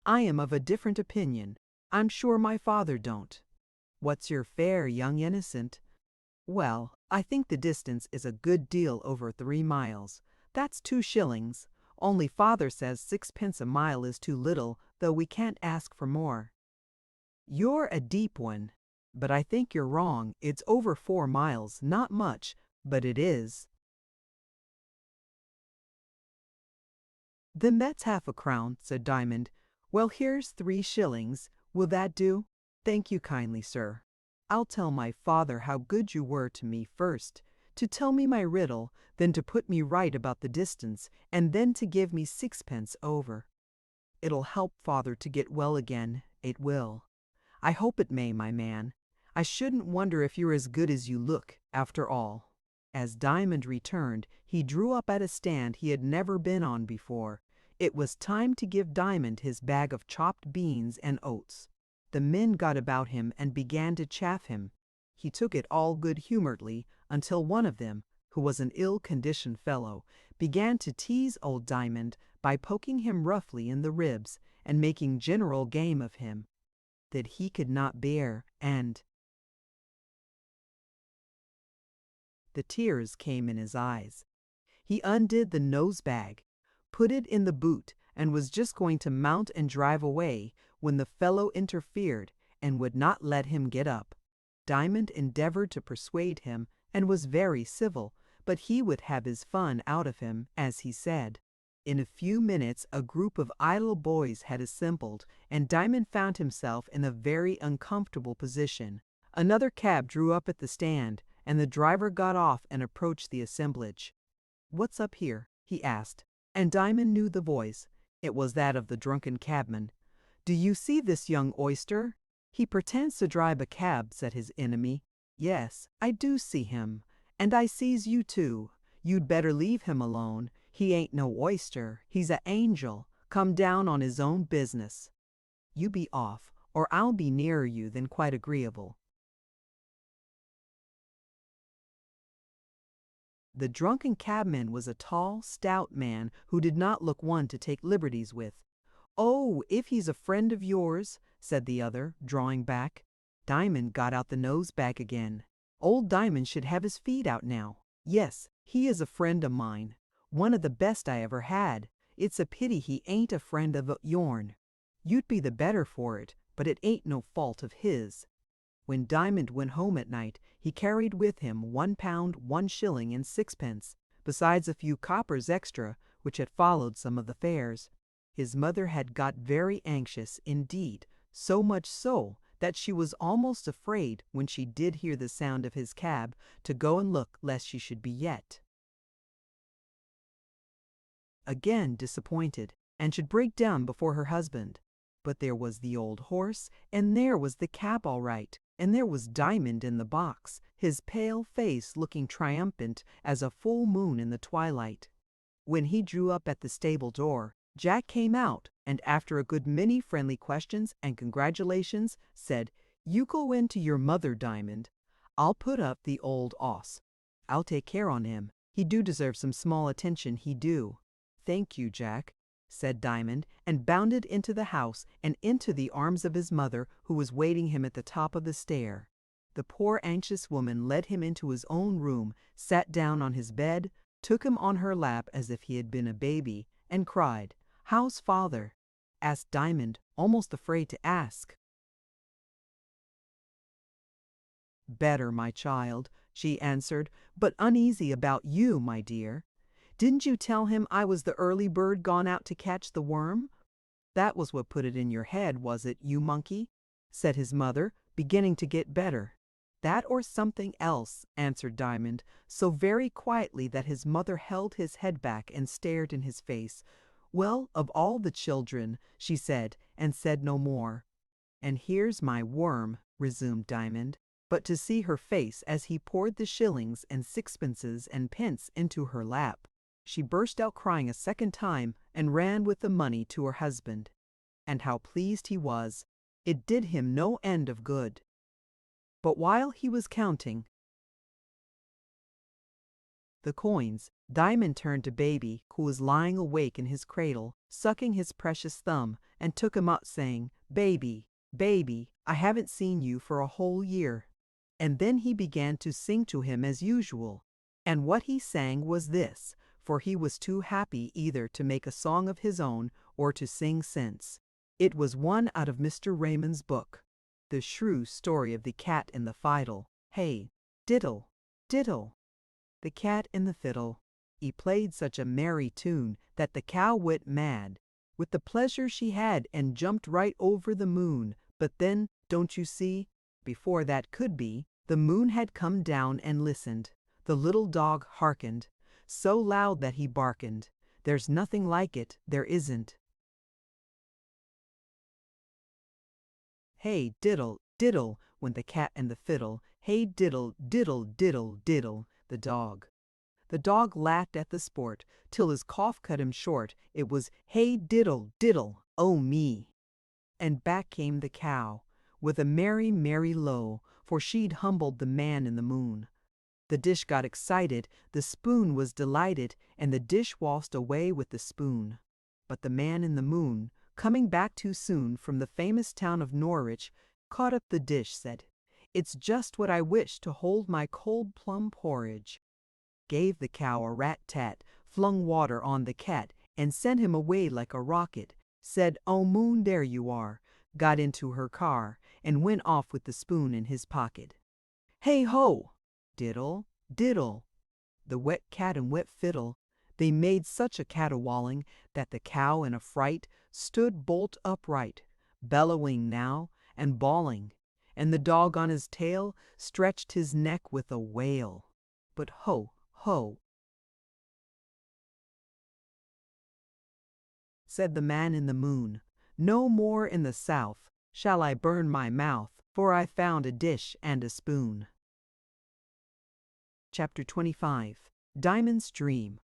I am of a different opinion. I'm sure my father don't. What's your fare, young innocent? Well, I think the distance is a good deal over 3 miles. That's 2 shillings. Only father says 6 pence a mile is too little, though we can't ask for more. You're a deep one, but I think you're wrong. It's over 4 miles, not much, but it is. Then that's half a crown, said Diamond. Well, here's 3 shillings. Will that do? Thank you kindly, sir. I'll tell my father how good you were to me first, to tell me my riddle, then to put me right about the distance, and then to give me 6 pence over. It'll help father to get well again, it will. I hope it may, my man. I shouldn't wonder if you're as good as you look, after all. As Diamond returned, he drew up at a stand he had never been on before. It was time to give Diamond his bag of chopped beans and oats. The men got about him and began to chaff him. He took it all good-humoredly until one of them, who was an ill-conditioned fellow, began to tease old Diamond by poking him roughly in the ribs and making general game of him. That he could not bear, and the tears came in his eyes. He undid the nose-bag, put it in the boot, and was just going to mount and drive away when the fellow interfered and would not let him get up. Diamond endeavored to persuade him and was very civil, but he would have his fun out of him, as he said. In a few minutes a group of idle boys had assembled, and Diamond found himself in a very uncomfortable position. Another cab drew up at the stand, and the driver got off and approached the assemblage. "What's up here?" he asked, and Diamond knew the voice. It was that of the drunken cabman. "Do you see this young oyster? He pretends to drive a cab," said his enemy. "Yes, I do see him, and I sees you too. You'd better leave him alone. He ain't no oyster, he's a angel, come down on his own business. You be off, or I'll be nearer you than quite agreeable." The drunken cabman was a tall, stout man who did not look one to take liberties with. "Oh, if he's a friend of yours," said the other, drawing back. Diamond got out the nose-bag again. Old Diamond should have his feet out now. "Yes, he is a friend of mine. One of the best I ever had. It's a pity he ain't a friend of yourn. You'd be the better for it, but it ain't no fault of his." When Diamond went home at night, he carried with him 1 pound 1 shilling and 6 pence, besides a few coppers extra, which had followed some of the fares. His mother had got very anxious indeed, so much so that she was almost afraid, when she did hear the sound of his cab, to go and look lest she should be yet again disappointed, and should break down before her husband. But there was the old horse, and there was the cab all right, and there was Diamond in the box, his pale face looking triumphant as a full moon in the twilight. When he drew up at the stable door, Jack came out, and after a good many friendly questions and congratulations, said, "You go in to your mother, Diamond. I'll put up the old 'oss. I'll take care on him. He do deserve some small attention, he do." "Thank you, Jack," said Diamond, and bounded into the house and into the arms of his mother, who was waiting him at the top of the stair. The poor anxious woman led him into his own room, sat down on his bed, took him on her lap as if he had been a baby, and cried, "How's father?" asked Diamond, almost afraid to ask. "Better, my child," she answered, "but uneasy about you, my dear. Didn't you tell him I was the early bird gone out to catch the worm? That was what put it in your head, was it, you monkey?" said his mother, beginning to get better. That or something else, answered Diamond, so very quietly that his mother held his head back and stared in his face. Well, of all the children, she said, and said no more. And here's my worm, resumed Diamond. But to see her face as he poured the shillings and sixpences and pence into her lap, she burst out crying a second time and ran with the money to her husband. And how pleased he was! It did him no end of good. But while he was counting the coins, Diamond turned to Baby, who was lying awake in his cradle, sucking his precious thumb, and took him up, saying, "Baby, baby, I haven't seen you for a whole year." And then he began to sing to him as usual. And what he sang was this, for he was too happy either to make a song of his own or to sing sense. It was one out of Mr. Raymond's book, The Shrew Story of the Cat and the Fiddle. Hey, diddle, diddle, the cat and the fiddle. He played such a merry tune that the cow went mad with the pleasure she had and jumped right over the moon. But then, don't you see, before that could be, the moon had come down and listened. The little dog hearkened, so loud that he barkened. There's nothing like it, there isn't. Hey, diddle, diddle, went the cat and the fiddle. Hey, diddle, diddle, diddle, diddle, the dog. The dog laughed at the sport, till his cough cut him short. It was, hey, diddle, diddle, oh me. And back came the cow, with a merry, merry low, for she'd humbled the man in the moon. The dish got excited, the spoon was delighted, and the dish waltzed away with the spoon. But the man in the moon, coming back too soon from the famous town of Norwich, caught up the dish, said, "It's just what I wish to hold my cold plum porridge," gave the cow a rat-tat, flung water on the cat, and sent him away like a rocket, said, "Oh, moon, there you are," got into her car, and went off with the spoon in his pocket. Hey ho! Diddle, diddle, the wet cat and wet fiddle. They made such a caterwauling that the cow in a fright stood bolt upright, bellowing now and bawling, and the dog on his tail stretched his neck with a wail. But ho, ho, said the man in the moon, no more in the south shall I burn my mouth, for I found a dish and a spoon. Chapter 25. Diamond's Dream.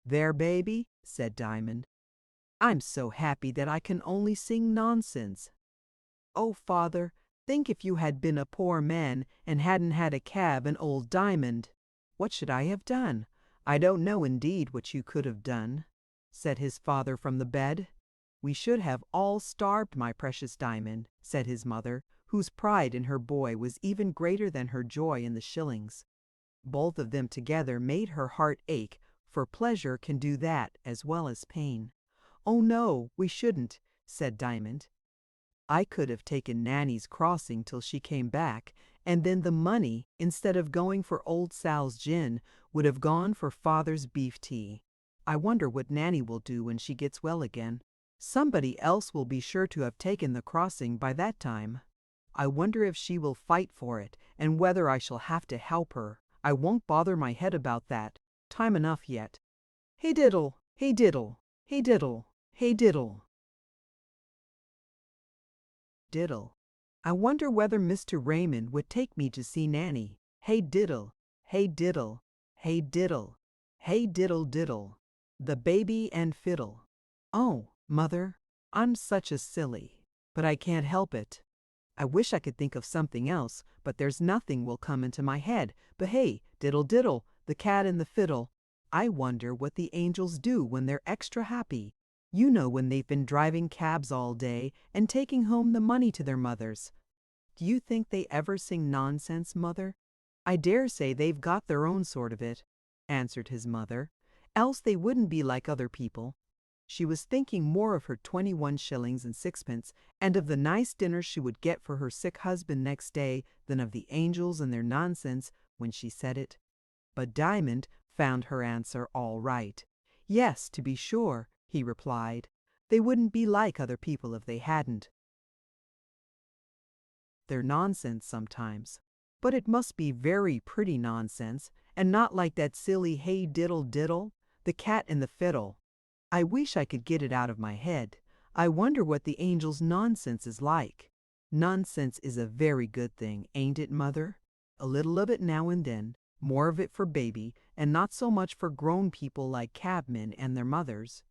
There, baby, said Diamond. I'm so happy that I can only sing nonsense. Oh, father, think if you had been a poor man and hadn't had a cab and old Diamond, what should I have done? I don't know indeed what you could have done, said his father from the bed. We should have all starved, my precious Diamond, said his mother, whose pride in her boy was even greater than her joy in the shillings. Both of them together made her heart ache, for pleasure can do that as well as pain. Oh no, we shouldn't, said Diamond. I could have taken Nanny's crossing till she came back, and then the money, instead of going for old Sal's gin, would have gone for father's beef tea. I wonder what Nanny will do when she gets well again. Somebody else will be sure to have taken the crossing by that time. I wonder if she will fight for it, and whether I shall have to help her. I won't bother my head about that. Time enough yet. Hey diddle, hey diddle, hey diddle, hey diddle. Diddle. I wonder whether Mr. Raymond would take me to see Nanny. Hey diddle, hey diddle, hey diddle, hey diddle diddle. The baby and fiddle. Oh, mother, I'm such a silly, but I can't help it. I wish I could think of something else, but there's nothing will come into my head. But hey, diddle diddle, the cat and the fiddle. I wonder what the angels do when they're extra happy. You know, when they've been driving cabs all day and taking home the money to their mothers. Do you think they ever sing nonsense, mother? I dare say they've got their own sort of it, answered his mother, else they wouldn't be like other people. She was thinking more of her 21 shillings and sixpence and of the nice dinner she would get for her sick husband next day than of the angels and their nonsense when she said it. But Diamond found her answer all right. Yes, to be sure, he replied. They wouldn't be like other people if they hadn't. They're nonsense sometimes. But it must be very pretty nonsense, and not like that silly hey diddle diddle, the cat and the fiddle. I wish I could get it out of my head. I wonder what the angel's nonsense is like. Nonsense is a very good thing, ain't it, Mother? A little of it now and then, more of it for baby, and not so much for grown people like cabmen and their mothers.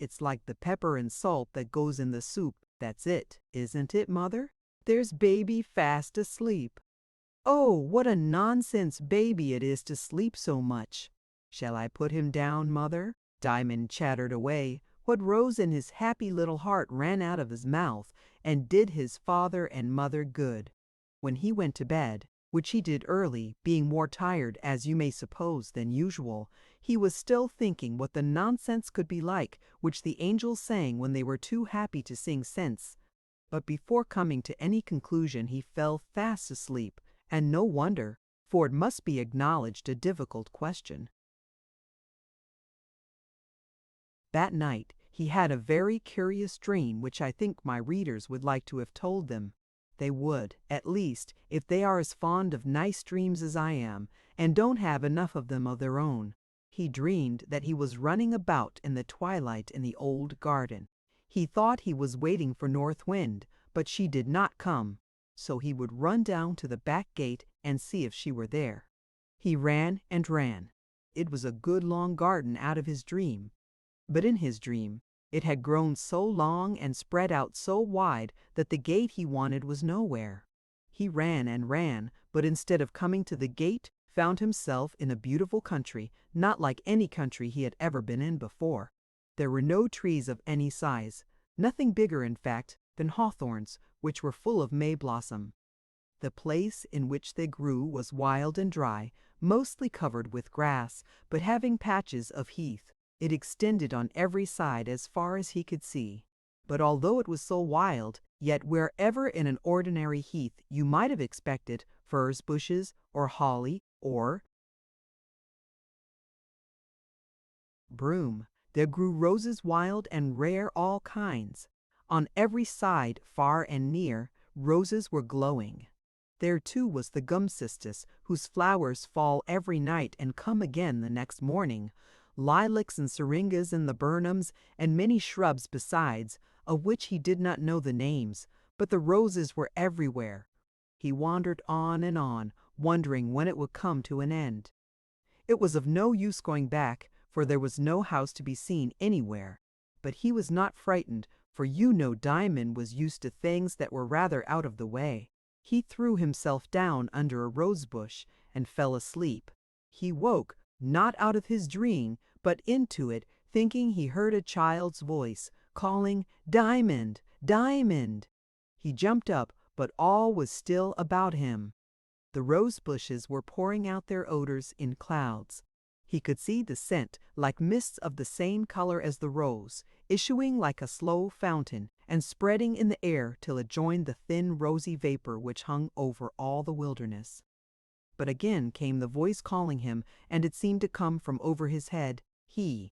It's like the pepper and salt that goes in the soup, that's it, isn't it, Mother? There's baby fast asleep. Oh, what a nonsense baby it is to sleep so much. Shall I put him down, Mother? Diamond chattered away. What rose in his happy little heart ran out of his mouth and did his father and mother good. When he went to bed, which he did early, being more tired, as you may suppose, than usual, he was still thinking what the nonsense could be like which the angels sang when they were too happy to sing sense. But before coming to any conclusion he fell fast asleep, and no wonder, for it must be acknowledged a difficult question. That night he had a very curious dream which I think my readers would like to have told them. They would, at least, if they are as fond of nice dreams as I am, and don't have enough of them of their own. He dreamed that he was running about in the twilight in the old garden. He thought he was waiting for North Wind, but she did not come, so he would run down to the back gate and see if she were there. He ran and ran. It was a good long garden out of his dream. But in his dream, it had grown so long and spread out so wide that the gate he wanted was nowhere. He ran and ran, but instead of coming to the gate, found himself in a beautiful country, not like any country he had ever been in before. There were no trees of any size, nothing bigger, in fact, than hawthorns, which were full of May blossom. The place in which they grew was wild and dry, mostly covered with grass, but having patches of heath. It extended on every side as far as he could see. But although it was so wild, yet wherever in an ordinary heath you might have expected furze bushes or holly or broom, there grew roses wild and rare all kinds. On every side, far and near, roses were glowing. There too was the gum cistus, whose flowers fall every night and come again the next morning, lilacs and syringas and laburnums, and many shrubs besides, of which he did not know the names, but the roses were everywhere. He wandered on, wondering when it would come to an end. It was of no use going back, for there was no house to be seen anywhere. But he was not frightened, for you know Diamond was used to things that were rather out of the way. He threw himself down under a rose bush and fell asleep. He woke, not out of his dream, but into it, thinking he heard a child's voice, calling, "Diamond! Diamond!" He jumped up, but all was still about him. The rose bushes were pouring out their odors in clouds. He could see the scent, like mists of the same color as the rose, issuing like a slow fountain, and spreading in the air till it joined the thin rosy vapor which hung over all the wilderness. But again came the voice calling him, and it seemed to come from over his head. He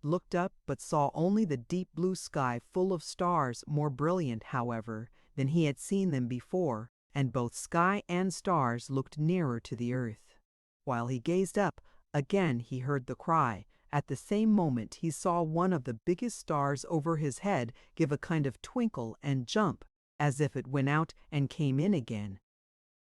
looked up, but saw only the deep blue sky full of stars, more brilliant, however, than he had seen them before, and both sky and stars looked nearer to the earth. While he gazed up, again he heard the cry. At the same moment he saw one of the biggest stars over his head give a kind of twinkle and jump, as if it went out and came in again.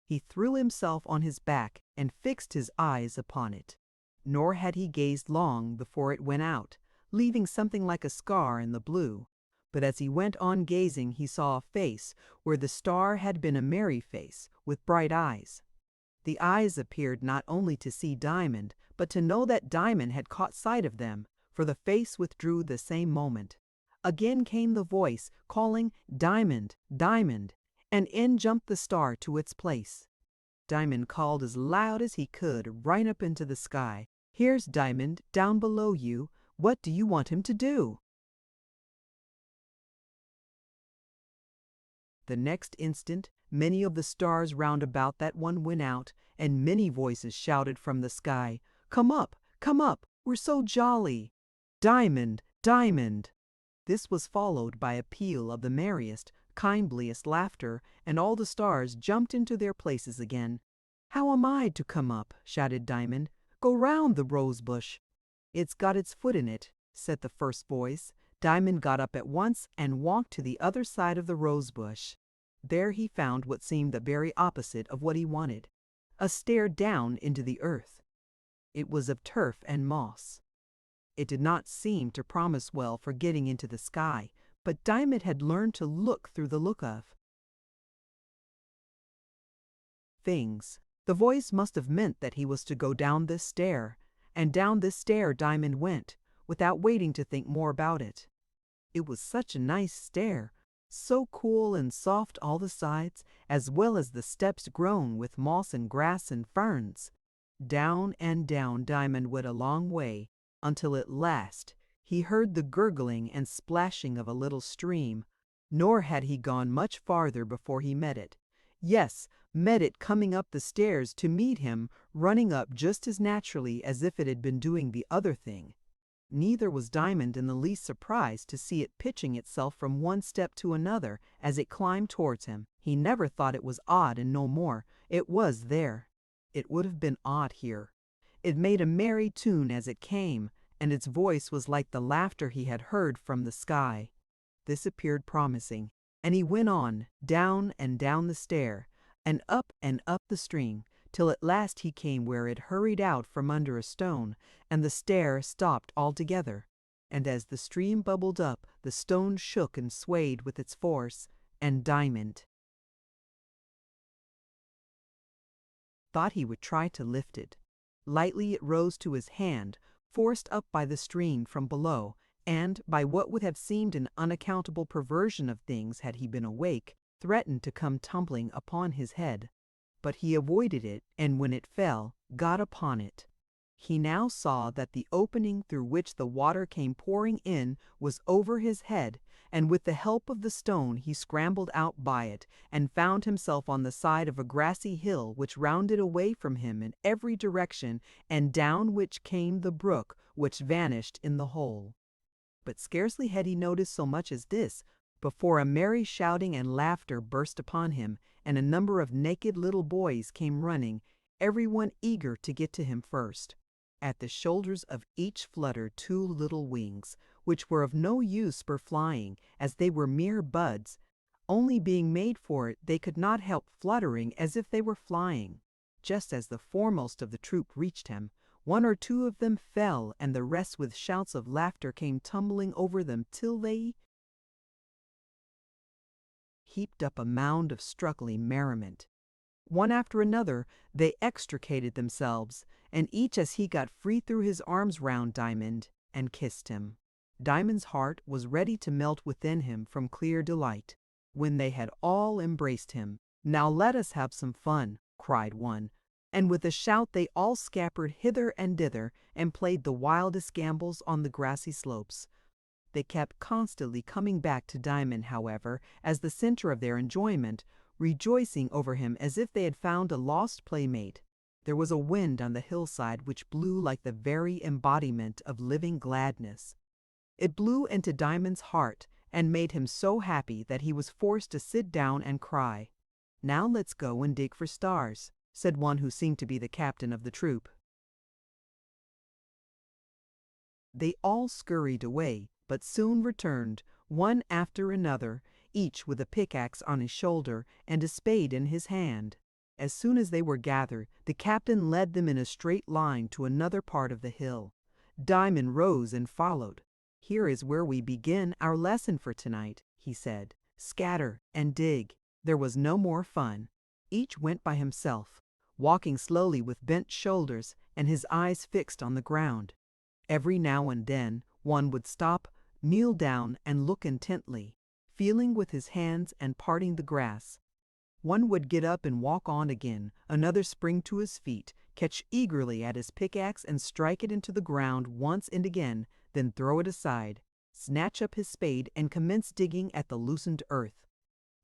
He threw himself on his back and fixed his eyes upon it. Nor had he gazed long before it went out, leaving something like a scar in the blue. But as he went on gazing he saw a face where the star had been a merry face, with bright eyes. The eyes appeared not only to see Diamond, but to know that Diamond had caught sight of them, for the face withdrew the same moment. Again came the voice, calling, "Diamond! Diamond!" and in jumped the star to its place. Diamond called as loud as he could right up into the sky, "Here's Diamond down below you. What do you want him to do?" The next instant, many of the stars round about that one went out, and many voices shouted from the sky, come up, we're so jolly! Diamond! Diamond!" This was followed by a peal of the merriest, kindliest laughter, and all the stars jumped into their places again. "How am I to come up?" shouted Diamond. "Go round the rose bush." "It's got its foot in it," said the first voice. Diamond got up at once and walked to the other side of the rose bush. There he found what seemed the very opposite of what he wanted, a stair down into the earth. It was of turf and moss. It did not seem to promise well for getting into the sky, but Diamond had learned to look through the look of things. The voice must have meant that he was to go down this stair, and down this stair Diamond went, without waiting to think more about it. It was such a nice stair, so cool and soft all the sides, as well as the steps grown with moss and grass and ferns. Down and down Diamond went a long way, until at last he heard the gurgling and splashing of a little stream, nor had he gone much farther before he met it. Yes, met it coming up the stairs to meet him, running up just as naturally as if it had been doing the other thing. Neither was Diamond in the least surprised to see it pitching itself from one step to another as it climbed towards him. He never thought it was odd, and no more. It was there. It would have been odd here. It made a merry tune as it came, and its voice was like the laughter he had heard from the sky. This appeared promising, and he went on, down and down the stair, and up the stream, till at last he came where it hurried out from under a stone, and the stair stopped altogether. And as the stream bubbled up, the stone shook and swayed with its force, and Diamond thought he would try to lift it. Lightly it rose to his hand, forced up by the stream from below, and, by what would have seemed an unaccountable perversion of things had he been awake, threatened to come tumbling upon his head. But he avoided it, and when it fell, got upon it. He now saw that the opening through which the water came pouring in was over his head, and with the help of the stone he scrambled out by it, and found himself on the side of a grassy hill which rounded away from him in every direction, and down which came the brook, which vanished in the hole. But scarcely had he noticed so much as this, before a merry shouting and laughter burst upon him, and a number of naked little boys came running, every one eager to get to him first. At the shoulders of each fluttered two little wings, which were of no use for flying, as they were mere buds. Only being made for it, they could not help fluttering as if they were flying. Just as the foremost of the troop reached him, one or two of them fell, and the rest with shouts of laughter came tumbling over them till they heaped up a mound of struggling merriment. One after another they extricated themselves, and each as he got free threw his arms round Diamond and kissed him. Diamond's heart was ready to melt within him from clear delight, when they had all embraced him. "Now let us have some fun," cried one, and with a shout they all scampered hither and thither, and played the wildest gambols on the grassy slopes. They kept constantly coming back to Diamond, however, as the center of their enjoyment, rejoicing over him as if they had found a lost playmate. There was a wind on the hillside which blew like the very embodiment of living gladness. It blew into Diamond's heart and made him so happy that he was forced to sit down and cry. "Now let's go and dig for stars," said one who seemed to be the captain of the troop. They all scurried away, but soon returned, one after another, each with a pickaxe on his shoulder and a spade in his hand. As soon as they were gathered, the captain led them in a straight line to another part of the hill. Diamond rose and followed. "Here is where we begin our lesson for tonight," he said. "Scatter and dig." There was no more fun. Each went by himself, walking slowly with bent shoulders and his eyes fixed on the ground. Every now and then one would stop, kneel down, and look intently, feeling with his hands and parting the grass. One would get up and walk on again, another spring to his feet, catch eagerly at his pickaxe and strike it into the ground once and again, then throw it aside, snatch up his spade and commence digging at the loosened earth.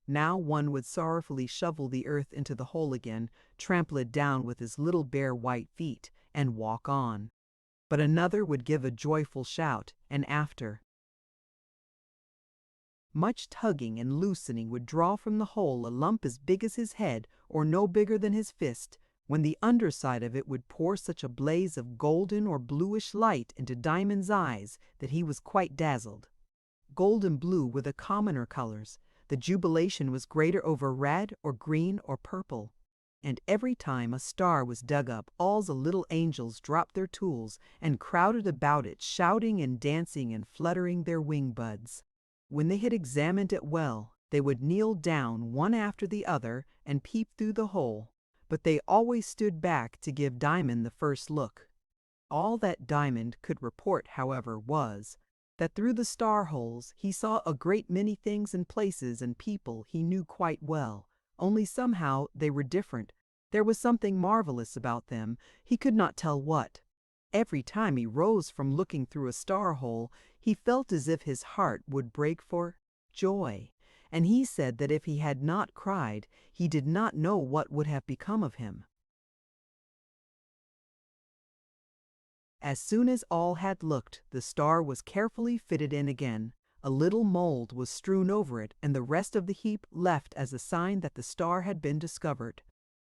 Now one would sorrowfully shovel the earth into the hole again, trample it down with his little bare white feet, and walk on. But another would give a joyful shout, and after Much tugging and loosening would draw from the hole a lump as big as his head or no bigger than his fist, when the underside of it would pour such a blaze of golden or bluish light into Diamond's eyes that he was quite dazzled. Gold and blue were the commoner colors. The jubilation was greater over red or green or purple. And every time a star was dug up, all the little angels dropped their tools and crowded about it, shouting and dancing and fluttering their wing buds. When they had examined it well, they would kneel down one after the other and peep through the hole, but they always stood back to give Diamond the first look. All that Diamond could report, however, was that through the star holes he saw a great many things and places and people he knew quite well, only somehow they were different. There was something marvelous about them, he could not tell what. Every time he rose from looking through a star hole, he felt as if his heart would break for joy, and he said that if he had not cried, he did not know what would have become of him. As soon as all had looked, the star was carefully fitted in again. A little mold was strewn over it, and the rest of the heap left as a sign that the star had been discovered.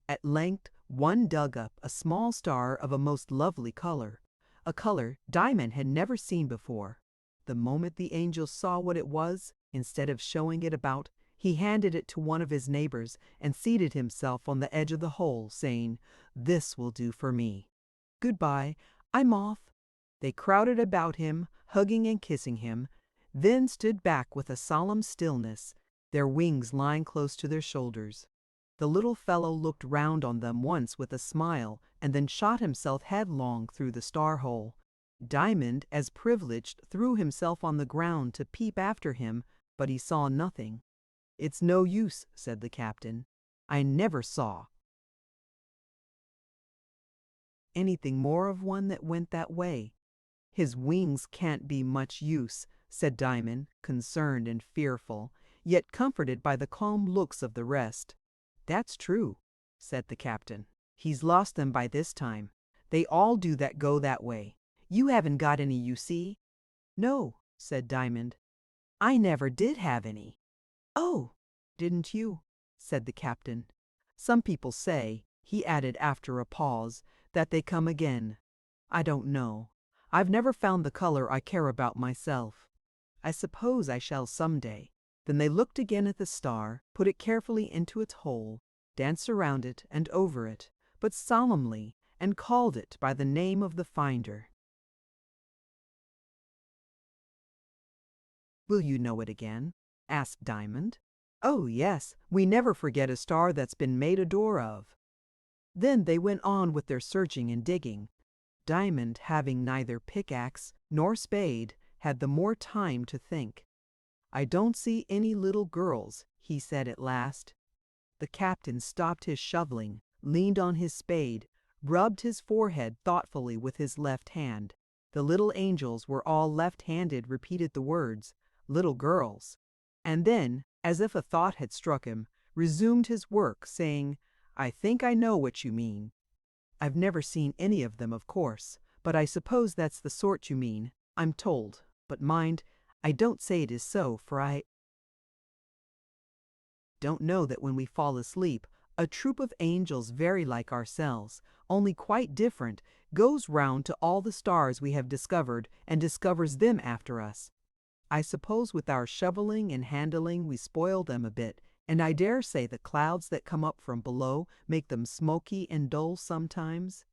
At length one dug up a small star of a most lovely color, a color Diamond had never seen before. The moment the angel saw what it was, instead of showing it about, he handed it to one of his neighbors and seated himself on the edge of the hole, saying, "This will do for me. Goodbye, I'm off." They crowded about him, hugging and kissing him, then stood back with a solemn stillness, their wings lying close to their shoulders. The little fellow looked round on them once with a smile, and then shot himself headlong through the star hole. Diamond, as privileged, threw himself on the ground to peep after him, but he saw nothing. "It's no use," said the captain. "I never saw anything more of one that went that way." "His wings can't be much use," said Diamond, concerned and fearful, yet comforted by the calm looks of the rest. "That's true," said the captain. "He's lost them by this time. They all do that go that way. You haven't got any, you see." "No," said Diamond. "I never did have any." "Oh, didn't you?" said the captain. "Some people say," he added after a pause, "that they come again. I don't know. I've never found the color I care about myself. I suppose I shall some day." Then they looked again at the star, put it carefully into its hole, danced around it and over it, but solemnly, and called it by the name of the finder. "Will you know it again?" asked Diamond. "Oh, yes, we never forget a star that's been made a door of." Then they went on with their searching and digging. Diamond, having neither pickaxe nor spade, had the more time to think. "I don't see any little girls," he said at last. The captain stopped his shoveling, leaned on his spade, rubbed his forehead thoughtfully with his left hand. The little angels were all left-handed, repeated the words, "little girls," and then, as if a thought had struck him, resumed his work, saying, "I think I know what you mean. I've never seen any of them, of course, but I suppose that's the sort you mean, I'm told. But mind, I don't say it is so, for I don't know that when we fall asleep, a troop of angels very like ourselves, only quite different, goes round to all the stars we have discovered and discovers them after us. I suppose with our shoveling and handling we spoil them a bit, and I dare say the clouds that come up from below make them smoky and dull sometimes.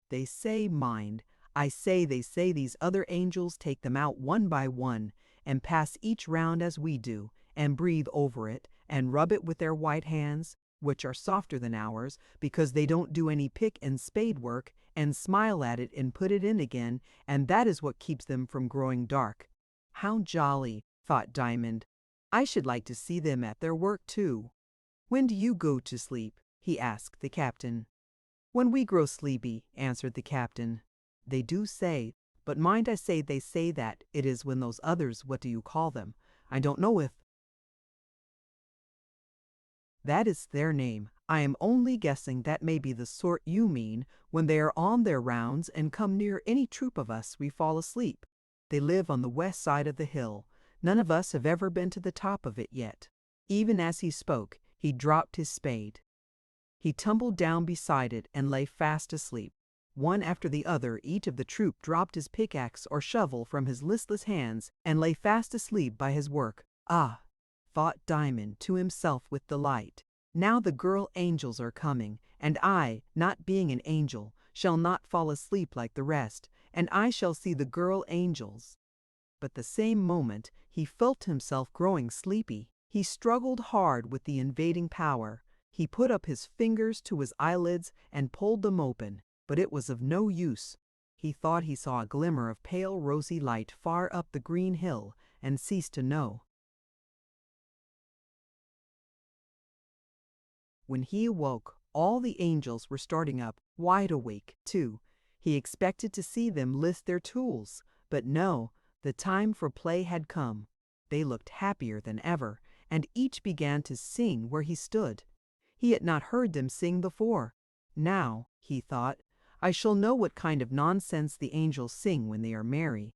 They say, mind, I say they say these other angels take them out one by one, and pass each round as we do, and breathe over it, and rub it with their white hands, which are softer than ours, because they don't do any pick and spade work, and smile at it and put it in again, and that is what keeps them from growing dark. How jolly, thought Diamond. I should like to see them at their work too. "When do you go to sleep?" he asked the captain. "When we grow sleepy," answered the captain. "They do say, but mind I say they say that it is when those others, what do you call them? I don't know if that is their name. I am only guessing that may be the sort you mean when they are on their rounds and come near any troop of us we fall asleep. They live on the west side of the hill. None of us have ever been to the top of it yet." Even as he spoke, he dropped his spade. He tumbled down beside it and lay fast asleep. One after the other, each of the troop dropped his pickaxe or shovel from his listless hands and lay fast asleep by his work. "Ah," thought Diamond to himself with delight, "now the girl angels are coming, and I, not being an angel, shall not fall asleep like the rest, and I shall see the girl angels." But the same moment he felt himself growing sleepy. He struggled hard with the invading power. He put up his fingers to his eyelids and pulled them open, but it was of no use. He thought he saw a glimmer of pale rosy light far up the green hill, and ceased to know. When he awoke, all the angels were starting up, wide awake, too. He expected to see them list their tools, but no, the time for play had come. They looked happier than ever, and each began to sing where he stood. He had not heard them sing before. Now, he thought, I shall know what kind of nonsense the angels sing when they are merry.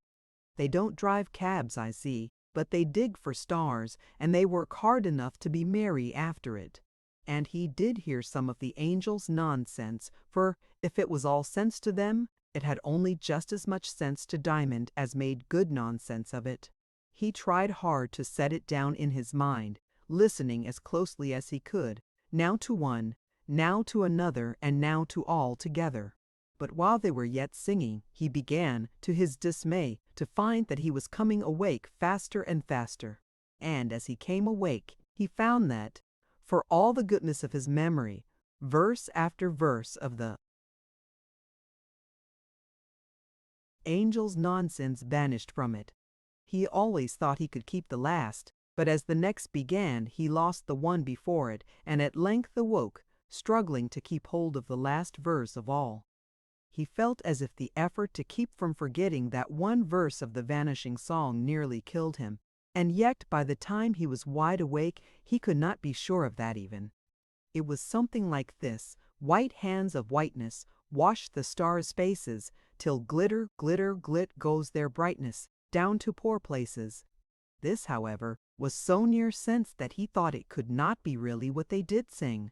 They don't drive cabs, I see, but they dig for stars, and they work hard enough to be merry after it. And he did hear some of the angels' nonsense, for if it was all sense to them, it had only just as much sense to Diamond as made good nonsense of it. He tried hard to set it down in his mind, listening as closely as he could, now to one, now to another, and now to all together. But while they were yet singing, he began, to his dismay, to find that he was coming awake faster and faster. And as he came awake, he found that, for all the goodness of his memory, verse after verse of the angels' nonsense vanished from it. He always thought he could keep the last, but as the next began he lost the one before it, and at length awoke, struggling to keep hold of the last verse of all. He felt as if the effort to keep from forgetting that one verse of the vanishing song nearly killed him, and yet by the time he was wide awake he could not be sure of that even. It was something like this: white hands of whiteness wash the stars' faces, till glitter, glitter, glit goes their brightness, down to poor places. This, however, was so near sense that he thought it could not be really what they did sing.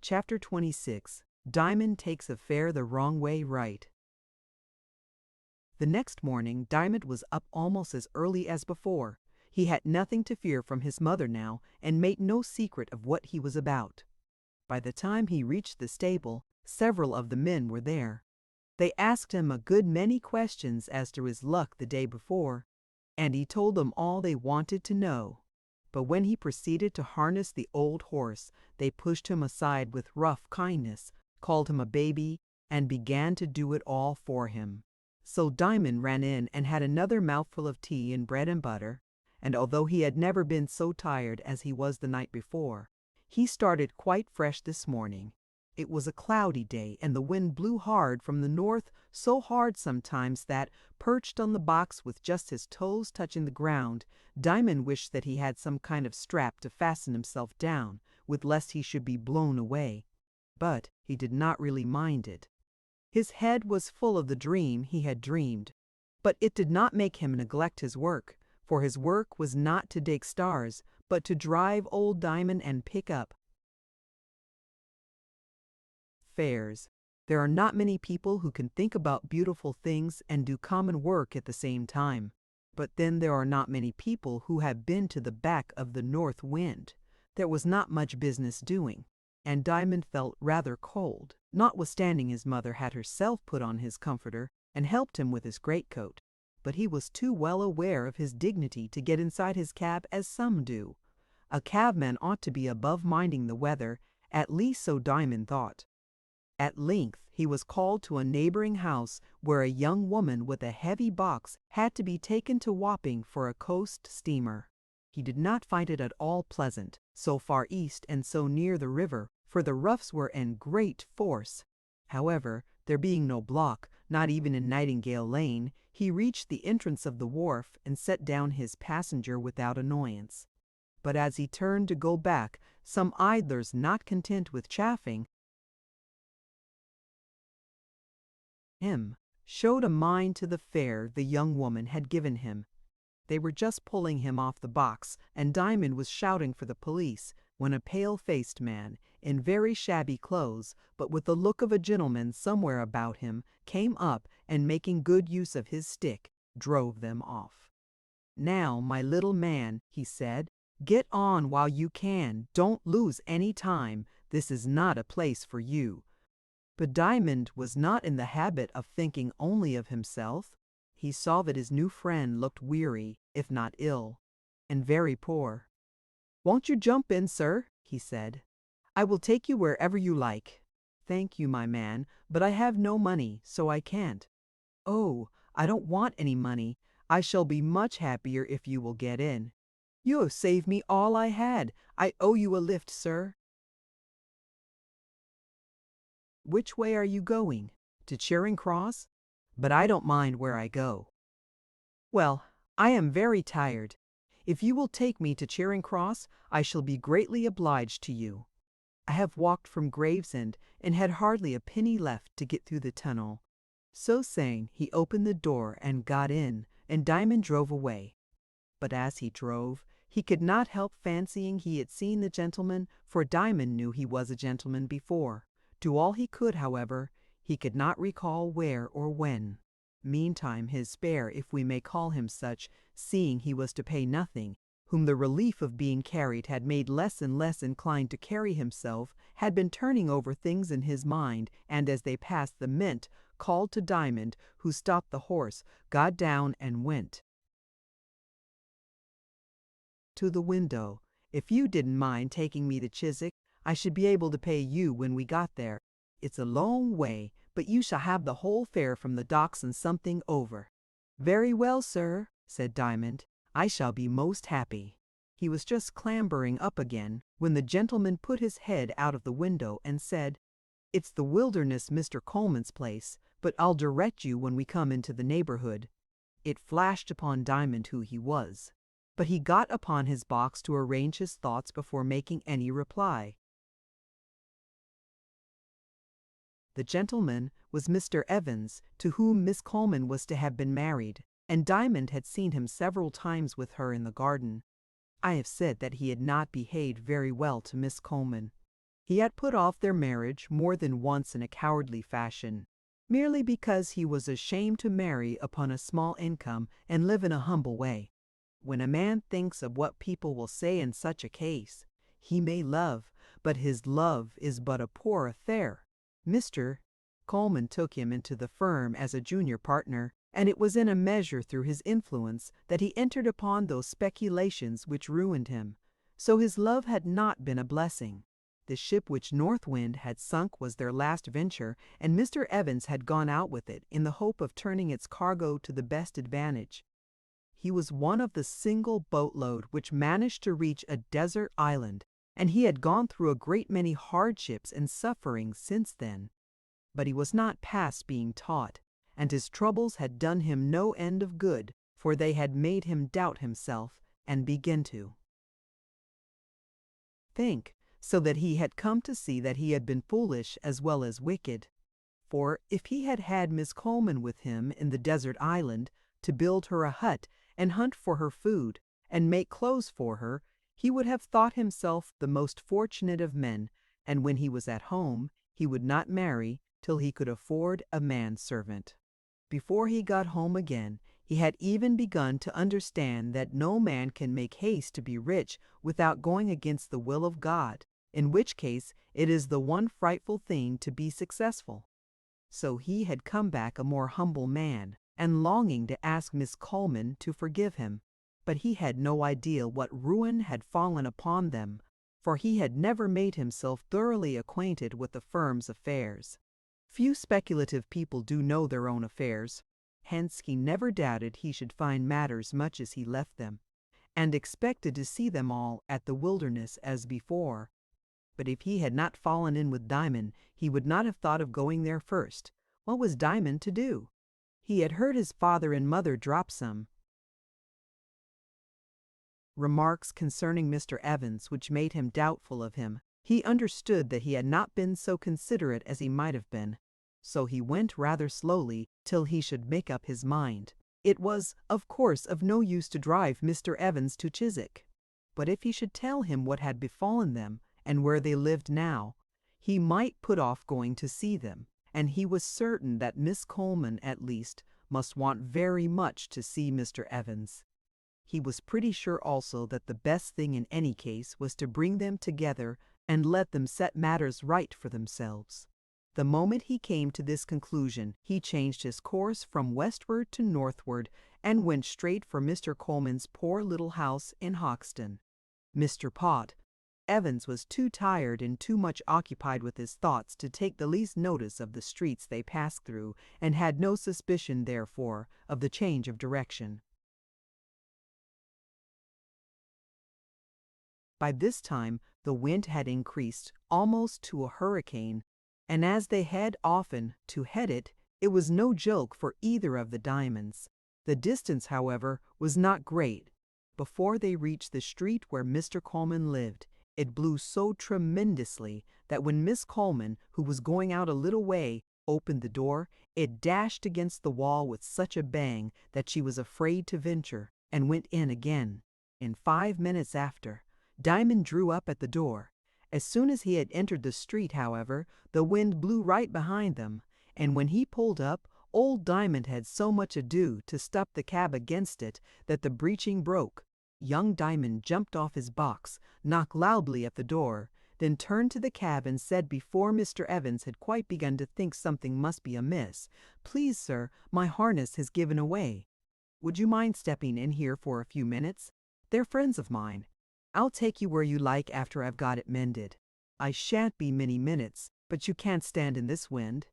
Chapter 26. Diamond Takes Affair the Wrong Way Right. The next morning Diamond was up almost as early as before. He had nothing to fear from his mother now, and made no secret of what he was about. By the time he reached the stable, several of the men were there. They asked him a good many questions as to his luck the day before, and he told them all they wanted to know. But when he proceeded to harness the old horse, they pushed him aside with rough kindness, called him a baby, and began to do it all for him. So Diamond ran in and had another mouthful of tea and bread and butter, and although he had never been so tired as he was the night before, he started quite fresh this morning. It was a cloudy day, and the wind blew hard from the north, so hard sometimes that, perched on the box with just his toes touching the ground, Diamond wished that he had some kind of strap to fasten himself down with, lest he should be blown away. But he did not really mind it. His head was full of the dream he had dreamed, but it did not make him neglect his work, for his work was not to dig stars, but to drive old Diamond and pick up fares. There are not many people who can think about beautiful things and do common work at the same time. But then there are not many people who have been to the back of the north wind. There was not much business doing, and Diamond felt rather cold, notwithstanding his mother had herself put on his comforter and helped him with his greatcoat. But he was too well aware of his dignity to get inside his cab as some do. A cabman ought to be above minding the weather, at least so Diamond thought. At length he was called to a neighboring house where a young woman with a heavy box had to be taken to Wapping for a coast steamer. He did not find it at all pleasant, so far east and so near the river, for the roughs were in great force. However, there being no block, not even in Nightingale Lane, he reached the entrance of the wharf and set down his passenger without annoyance. But as he turned to go back, some idlers, not content with chaffing him, showed a mind to the fare the young woman had given him. They were just pulling him off the box, and Diamond was shouting for the police, when a pale-faced man, in very shabby clothes, but with the look of a gentleman somewhere about him, came up and, making good use of his stick, drove them off. "Now, my little man," he said, "get on while you can. Don't lose any time. This is not a place for you." But Diamond was not in the habit of thinking only of himself. He saw that his new friend looked weary, if not ill, and very poor. "Won't you jump in, sir?" he said. "I will take you wherever you like." "Thank you, my man, but I have no money, so I can't." "Oh, I don't want any money. I shall be much happier if you will get in." "You have saved me all I had. I owe you a lift, sir." "Which way are you going? To Charing Cross? But I don't mind where I go." "Well, I am very tired. If you will take me to Charing Cross, I shall be greatly obliged to you. I have walked from Gravesend and had hardly a penny left to get through the tunnel." So saying, he opened the door and got in, and Diamond drove away. But as he drove, he could not help fancying he had seen the gentleman, for Diamond knew he was a gentleman before. Do all he could, however, he could not recall where or when. Meantime his spare, if we may call him such, seeing he was to pay nothing, whom the relief of being carried had made less and less inclined to carry himself, had been turning over things in his mind, and as they passed the Mint, called to Diamond, who stopped the horse, got down and went to the window. "If you didn't mind taking me to Chiswick, I should be able to pay you when we got there. It's a long way, but you shall have the whole fare from the docks and something over." "Very well, sir," said Diamond. "I shall be most happy." He was just clambering up again, when the gentleman put his head out of the window and said, "It's the Wilderness, Mr. Coleman's place, but I'll direct you when we come into the neighborhood." It flashed upon Diamond who he was, but he got upon his box to arrange his thoughts before making any reply. The gentleman was Mr. Evans, to whom Miss Coleman was to have been married, and Diamond had seen him several times with her in the garden. I have said that he had not behaved very well to Miss Coleman. He had put off their marriage more than once in a cowardly fashion, merely because he was ashamed to marry upon a small income and live in a humble way. When a man thinks of what people will say in such a case, he may love, but his love is but a poor affair. Mr. Coleman took him into the firm as a junior partner, and it was in a measure through his influence that he entered upon those speculations which ruined him. So his love had not been a blessing. The ship which North Wind had sunk was their last venture, and Mr. Evans had gone out with it in the hope of turning its cargo to the best advantage. He was one of the single boatload which managed to reach a desert island, and he had gone through a great many hardships and sufferings since then. But he was not past being taught, and his troubles had done him no end of good, for they had made him doubt himself and begin to think, so that he had come to see that he had been foolish as well as wicked. For if he had had Miss Coleman with him in the desert island, to build her a hut and hunt for her food, and make clothes for her, he would have thought himself the most fortunate of men, and when he was at home, he would not marry till he could afford a manservant. Before he got home again, he had even begun to understand that no man can make haste to be rich without going against the will of God, in which case it is the one frightful thing to be successful. So he had come back a more humble man, and longing to ask Miss Coleman to forgive him. But he had no idea what ruin had fallen upon them, for he had never made himself thoroughly acquainted with the firm's affairs. Few speculative people do know their own affairs. Hence he never doubted he should find matters much as he left them, and expected to see them all at the Wilderness as before. But if he had not fallen in with Diamond, he would not have thought of going there first. What was Diamond to do? He had heard his father and mother drop some remarks concerning Mr. Evans which made him doubtful of him. He understood that he had not been so considerate as he might have been. so he went rather slowly till he should make up his mind. It was, of course, of no use to drive Mr. Evans to Chiswick. But if he should tell him what had befallen them, and where they lived now, he might put off going to see them, and he was certain that Miss Coleman, at least, must want very much to see Mr. Evans. He was pretty sure also that the best thing in any case was to bring them together and let them set matters right for themselves. The moment he came to this conclusion, he changed his course from westward to northward and went straight for Mr. Coleman's poor little house in Hoxton. Mr. Pott Evans was too tired and too much occupied with his thoughts to take the least notice of the streets they passed through, and had no suspicion, therefore, of the change of direction. By this time the wind had increased almost to a hurricane, and as they had often to head it, it was no joke for either of the Diamonds. The distance, however, was not great. Before they reached the street where Mr. Coleman lived, it blew so tremendously that when Miss Coleman, who was going out a little way, opened the door, it dashed against the wall with such a bang that she was afraid to venture, and went in again. In 5 minutes after, Diamond drew up at the door. As soon as he had entered the street, however, the wind blew right behind them, and when he pulled up, old Diamond had so much ado to stop the cab against it that the breeching broke. Young Diamond jumped off his box, knocked loudly at the door, then turned to the cab and said before Mr. Evans had quite begun to think something must be amiss, "Please, sir, my harness has given away. Would you mind stepping in here for a few minutes? They're friends of mine. I'll take you where you like after I've got it mended. I shan't be many minutes, but you can't stand in this wind."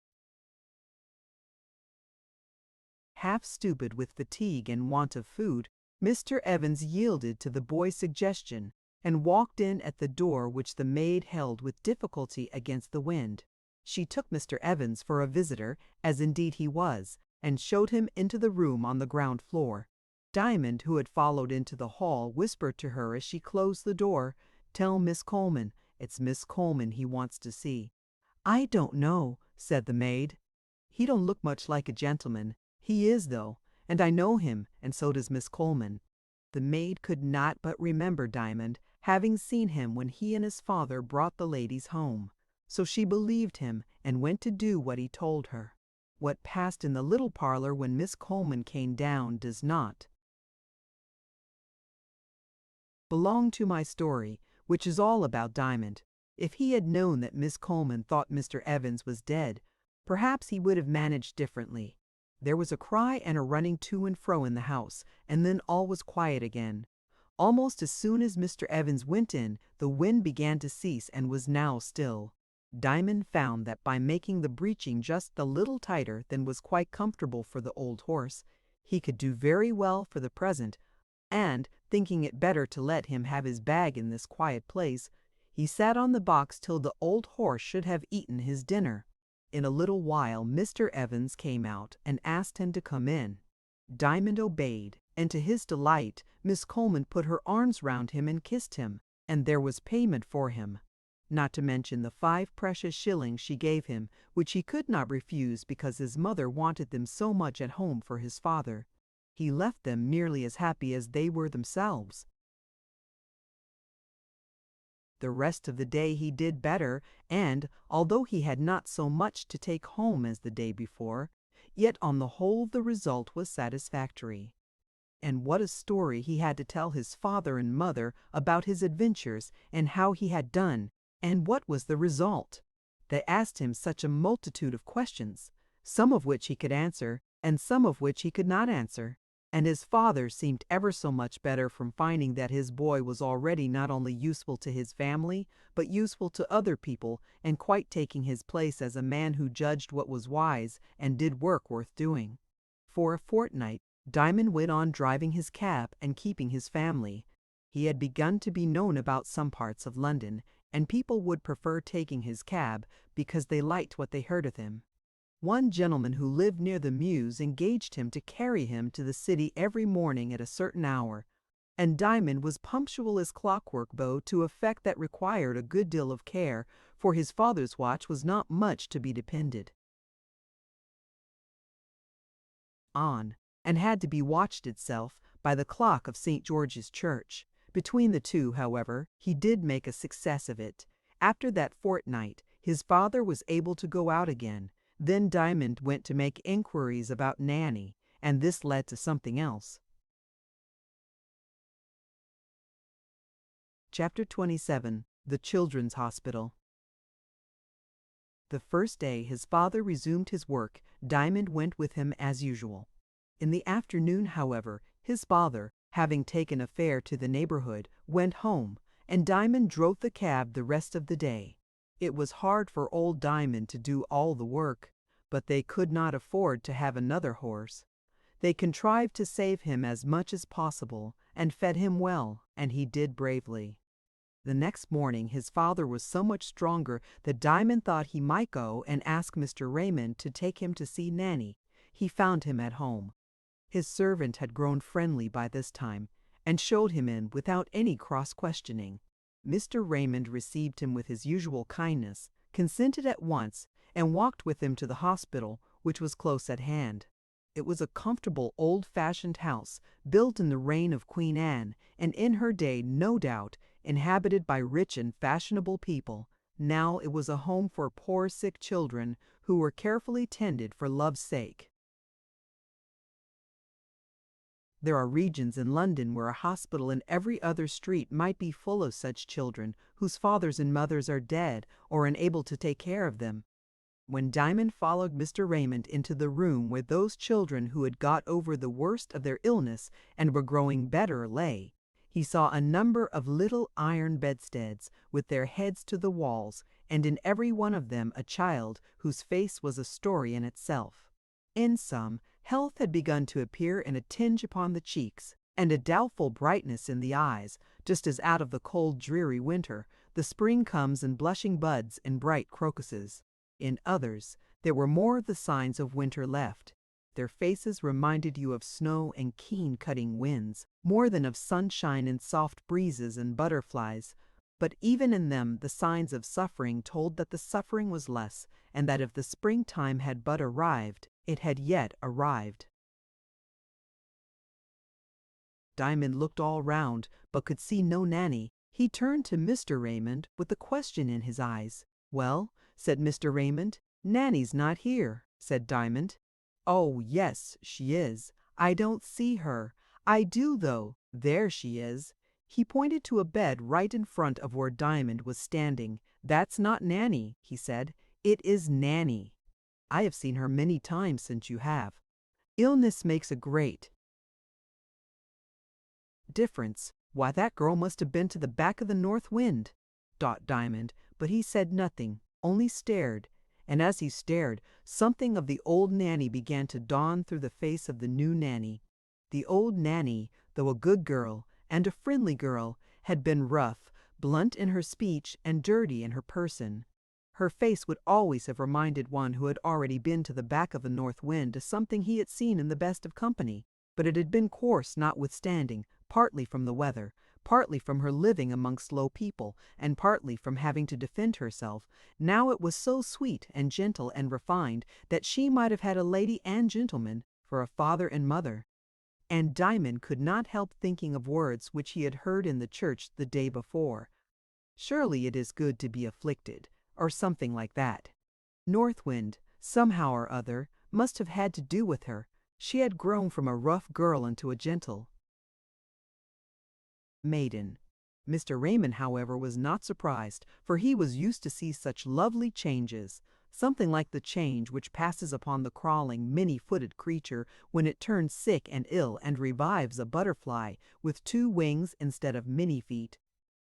Half stupid with fatigue and want of food, Mr. Evans yielded to the boy's suggestion and walked in at the door which the maid held with difficulty against the wind. She took Mr. Evans for a visitor, as indeed he was, and showed him into the room on the ground floor. Diamond, who had followed into the hall, whispered to her as she closed the door, "Tell Miss Coleman, it's Miss Coleman he wants to see." "I don't know," said the maid. "He don't look much like a gentleman. He is, though, and I know him, and so does Miss Coleman." The maid could not but remember Diamond, having seen him when he and his father brought the ladies home. So she believed him and went to do what he told her. What passed in the little parlor when Miss Coleman came down does not belong to my story, which is all about Diamond. If he had known that Miss Coleman thought Mr. Evans was dead, perhaps he would have managed differently. There was a cry and a running to and fro in the house, and then all was quiet again. Almost as soon as Mr. Evans went in, the wind began to cease and was now still. Diamond found that by making the breeching just a little tighter than was quite comfortable for the old horse, he could do very well for the present, and, thinking it better to let him have his bag in this quiet place, he sat on the box till the old horse should have eaten his dinner. In a little while Mr. Evans came out and asked him to come in. Diamond obeyed, and to his delight Miss Coleman put her arms round him and kissed him, and there was payment for him, not to mention the 5 precious shillings she gave him, which he could not refuse because his mother wanted them so much at home for his father. He left them nearly as happy as they were themselves. The rest of the day he did better, and, although he had not so much to take home as the day before, yet on the whole the result was satisfactory. And what a story he had to tell his father and mother about his adventures and how he had done, and what was the result! They asked him such a multitude of questions, some of which he could answer, and some of which he could not answer. And his father seemed ever so much better from finding that his boy was already not only useful to his family, but useful to other people, and quite taking his place as a man who judged what was wise and did work worth doing. For a fortnight Diamond went on driving his cab and keeping his family. He had begun to be known about some parts of London, and people would prefer taking his cab because they liked what they heard of him. One gentleman who lived near the Mews engaged him to carry him to the city every morning at a certain hour, and Diamond was punctual as clockwork, though to effect that required a good deal of care, for his father's watch was not much to be depended. on, and had to be watched itself by the clock of St. George's Church. Between the two, however, he did make a success of it. After that fortnight, his father was able to go out again. Then Diamond went to make inquiries about Nanny, and this led to something else. Chapter 27. The Children's Hospital. The first day his father resumed his work, Diamond went with him as usual. In the afternoon, however, his father, having taken a fare to the neighborhood, went home, and Diamond drove the cab the rest of the day. It was hard for old Diamond to do all the work, but they could not afford to have another horse. They contrived to save him as much as possible, and fed him well, and he did bravely. The next morning his father was so much stronger that Diamond thought he might go and ask Mr. Raymond to take him to see Nanny. He found him at home. His servant had grown friendly by this time, and showed him in without any cross-questioning. Mr. Raymond received him with his usual kindness, consented at once, and walked with him to the hospital, which was close at hand. It was a comfortable old-fashioned house, built in the reign of Queen Anne, and in her day, no doubt, inhabited by rich and fashionable people. Now it was a home for poor sick children who were carefully tended for love's sake. There are regions in London where a hospital in every other street might be full of such children whose fathers and mothers are dead or unable to take care of them. When Diamond followed Mr. Raymond into the room where those children who had got over the worst of their illness and were growing better lay, he saw a number of little iron bedsteads with their heads to the walls, and in every one of them a child whose face was a story in itself. In some, health had begun to appear in a tinge upon the cheeks, and a doubtful brightness in the eyes, just as out of the cold dreary winter the spring comes in blushing buds and bright crocuses. In others, there were more of the signs of winter left. Their faces reminded you of snow and keen-cutting winds, more than of sunshine and soft breezes and butterflies. But even in them the signs of suffering told that the suffering was less, and that if the springtime had but arrived, it had yet arrived. Diamond looked all round, but could see no Nanny. He turned to Mr. Raymond with a question in his eyes. "Well," said Mr. Raymond. "Nanny's not here," said Diamond. "Oh, yes, she is. I don't see her. I do, though. There she is." He pointed to a bed right in front of where Diamond was standing. "That's not Nanny," he said. "It is Nanny. I have seen her many times since you have. Illness makes a great difference. Why, that girl must have been to the back of the north wind," thought Diamond, but he said nothing, only stared. And as he stared, something of the old Nanny began to dawn through the face of the new Nanny. The old Nanny, though a good girl, and a friendly girl, had been rough, blunt in her speech, and dirty in her person. Her face would always have reminded one who had already been to the back of the north wind of something he had seen in the best of company, but it had been coarse notwithstanding, partly from the weather, partly from her living amongst low people, and partly from having to defend herself. Now it was so sweet and gentle and refined that she might have had a lady and gentleman for a father and mother. And Diamond could not help thinking of words which he had heard in the church the day before. "Surely it is good to be afflicted," or something like that. North Wind, somehow or other, must have had to do with her. She had grown from a rough girl into a gentle maiden. Mr. Raymond, however, was not surprised, for he was used to see such lovely changes, something like the change which passes upon the crawling, many-footed creature when it turns sick and ill and revives a butterfly with 2 wings instead of many feet.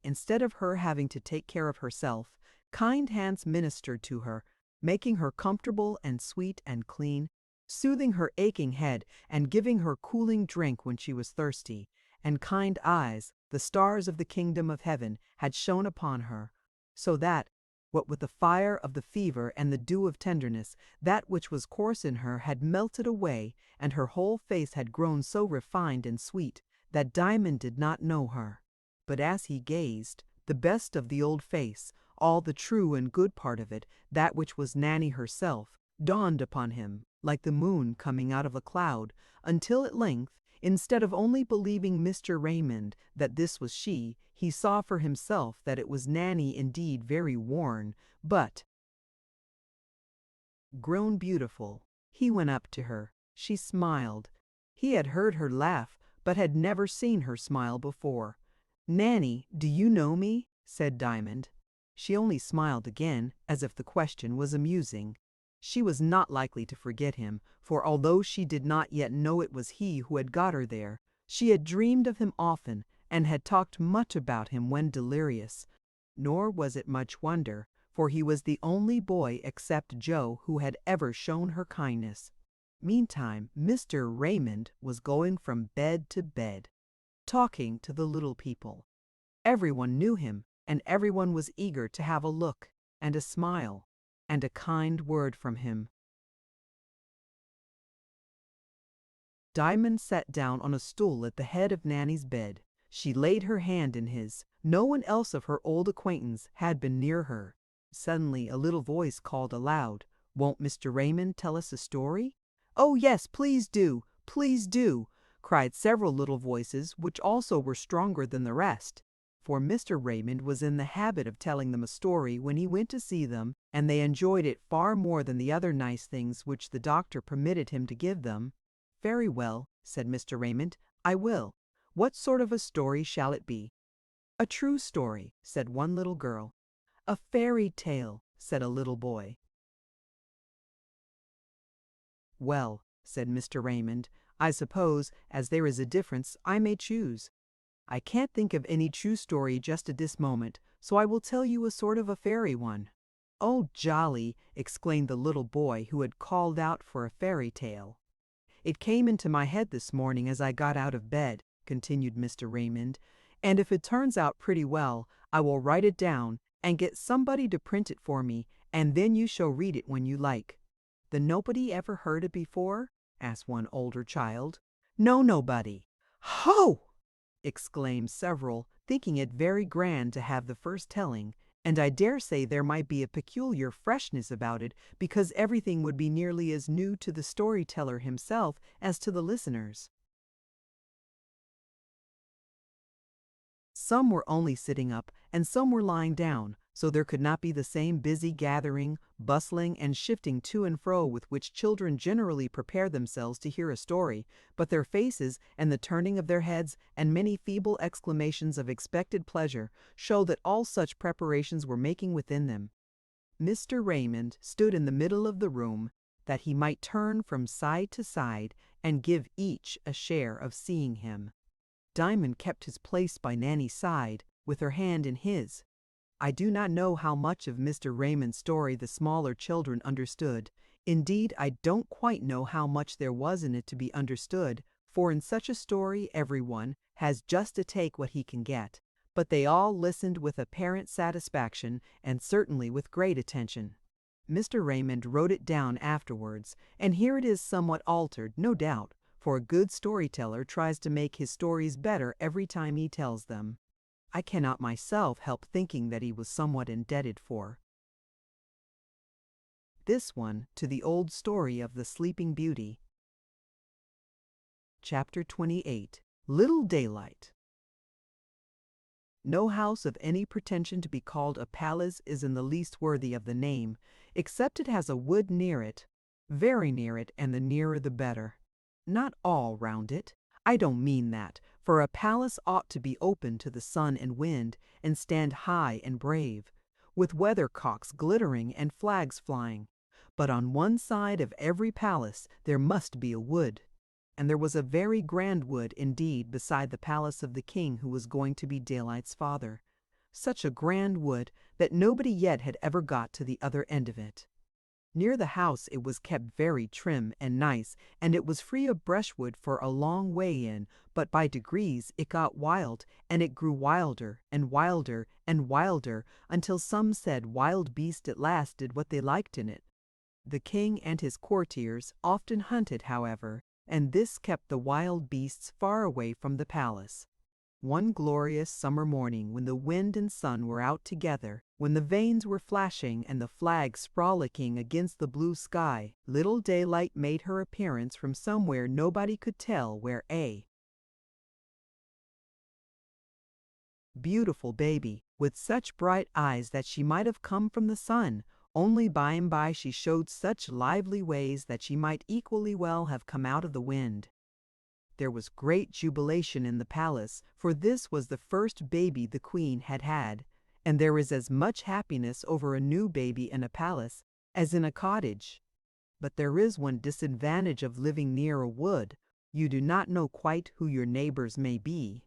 Instead of her having to take care of herself, kind hands ministered to her, making her comfortable and sweet and clean, soothing her aching head and giving her cooling drink when she was thirsty. And kind eyes, the stars of the kingdom of heaven, had shone upon her, so that, what with the fire of the fever and the dew of tenderness, that which was coarse in her had melted away, and her whole face had grown so refined and sweet that Diamond did not know her. But as he gazed, the best of the old face, all the true and good part of it, that which was Nanny herself, dawned upon him. like the moon coming out of a cloud, until at length, instead of only believing Mr. Raymond that this was she, he saw for himself that it was Nanny indeed very worn, but grown beautiful. He went up to her. She smiled. He had heard her laugh, but had never seen her smile before. "Nanny, do you know me?" said Diamond. She only smiled again, as if the question was amusing. She was not likely to forget him, for although she did not yet know it was he who had got her there, she had dreamed of him often, and had talked much about him when delirious. Nor was it much wonder, for he was the only boy except Joe who had ever shown her kindness. Meantime, Mr. Raymond was going from bed to bed, talking to the little people. Everyone knew him, and everyone was eager to have a look, and a smile, and a kind word from him. Diamond sat down on a stool at the head of Nanny's bed. She laid her hand in his. No one else of her old acquaintance had been near her. Suddenly a little voice called aloud, "Won't Mr. Raymond tell us a story?" "Oh yes, please do, cried several little voices, which also were stronger than the rest. For Mr. Raymond was in the habit of telling them a story when he went to see them, and they enjoyed it far more than the other nice things which the doctor permitted him to give them. "Very well," said Mr. Raymond, "I will. What sort of a story shall it be?" "A true story," said one little girl. "A fairy tale," said a little boy. "Well," said Mr. Raymond, "I suppose, as there is a difference, I may choose. I can't think of any true story just at this moment, so I will tell you a sort of a fairy one." "Oh, jolly!" exclaimed the little boy who had called out for a fairy tale. "It came into my head this morning as I got out of bed," continued Mr. Raymond, "and if it turns out pretty well, I will write it down and get somebody to print it for me, and then you shall read it when you like." "Then nobody ever heard it before?" asked one older child. "No, nobody." "Ho!" exclaimed several, thinking it very grand to have the first telling, and I dare say there might be a peculiar freshness about it, because everything would be nearly as new to the storyteller himself as to the listeners. Some were only sitting up, and some were lying down, so there could not be the same busy gathering, bustling, and shifting to and fro with which children generally prepare themselves to hear a story, but their faces, and the turning of their heads, and many feeble exclamations of expected pleasure, show that all such preparations were making within them. Mr. Raymond stood in the middle of the room, that he might turn from side to side, and give each a share of seeing him. Diamond kept his place by Nanny's side, with her hand in his. I do not know how much of Mr. Raymond's story the smaller children understood. Indeed, I don't quite know how much there was in it to be understood, for in such a story everyone has just to take what he can get. But they all listened with apparent satisfaction, and certainly with great attention. Mr. Raymond wrote it down afterwards, and here it is somewhat altered, no doubt, for a good storyteller tries to make his stories better every time he tells them. I cannot myself help thinking that he was somewhat indebted for this one to the old story of the Sleeping Beauty. Chapter 28. Little Daylight. No house of any pretension to be called a palace is in the least worthy of the name, except it has a wood near it, very near it, and the nearer the better. Not all round it. I don't mean that, for a palace ought to be open to the sun and wind, and stand high and brave, with weathercocks glittering and flags flying. But on one side of every palace there must be a wood. And there was a very grand wood indeed beside the palace of the king who was going to be Daylight's father. Such a grand wood that nobody yet had ever got to the other end of it. Near the house it was kept very trim and nice, and it was free of brushwood for a long way in, but by degrees it got wild, and it grew wilder and wilder and wilder, until some said wild beasts at last did what they liked in it. The king and his courtiers often hunted, however, and this kept the wild beasts far away from the palace. One glorious summer morning, when the wind and sun were out together, when the vanes were flashing and the flags frolicking against the blue sky, little Daylight made her appearance from somewhere nobody could tell where. A beautiful baby, with such bright eyes that she might have come from the sun, only by and by she showed such lively ways that she might equally well have come out of the wind. There was great jubilation in the palace, for this was the first baby the queen had had, and there is as much happiness over a new baby in a palace as in a cottage. But there is one disadvantage of living near a wood: you do not know quite who your neighbors may be.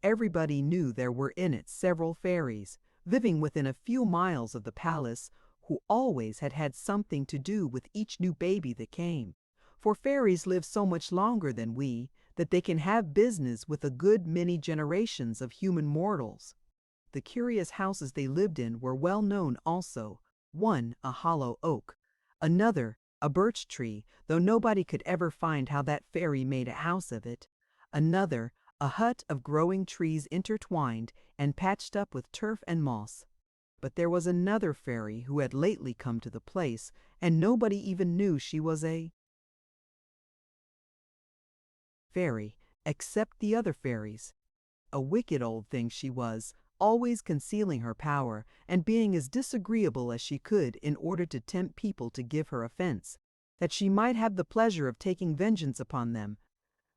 Everybody knew there were in it several fairies, living within a few miles of the palace, who always had had something to do with each new baby that came. For fairies live so much longer than we, that they can have business with a good many generations of human mortals. The curious houses they lived in were well known also: one a hollow oak, another a birch tree, though nobody could ever find how that fairy made a house of it, another a hut of growing trees intertwined and patched up with turf and moss. But there was another fairy who had lately come to the place, and nobody even knew she was a fairy, except the other fairies. A wicked old thing she was, always concealing her power, and being as disagreeable as she could in order to tempt people to give her offense, that she might have the pleasure of taking vengeance upon them.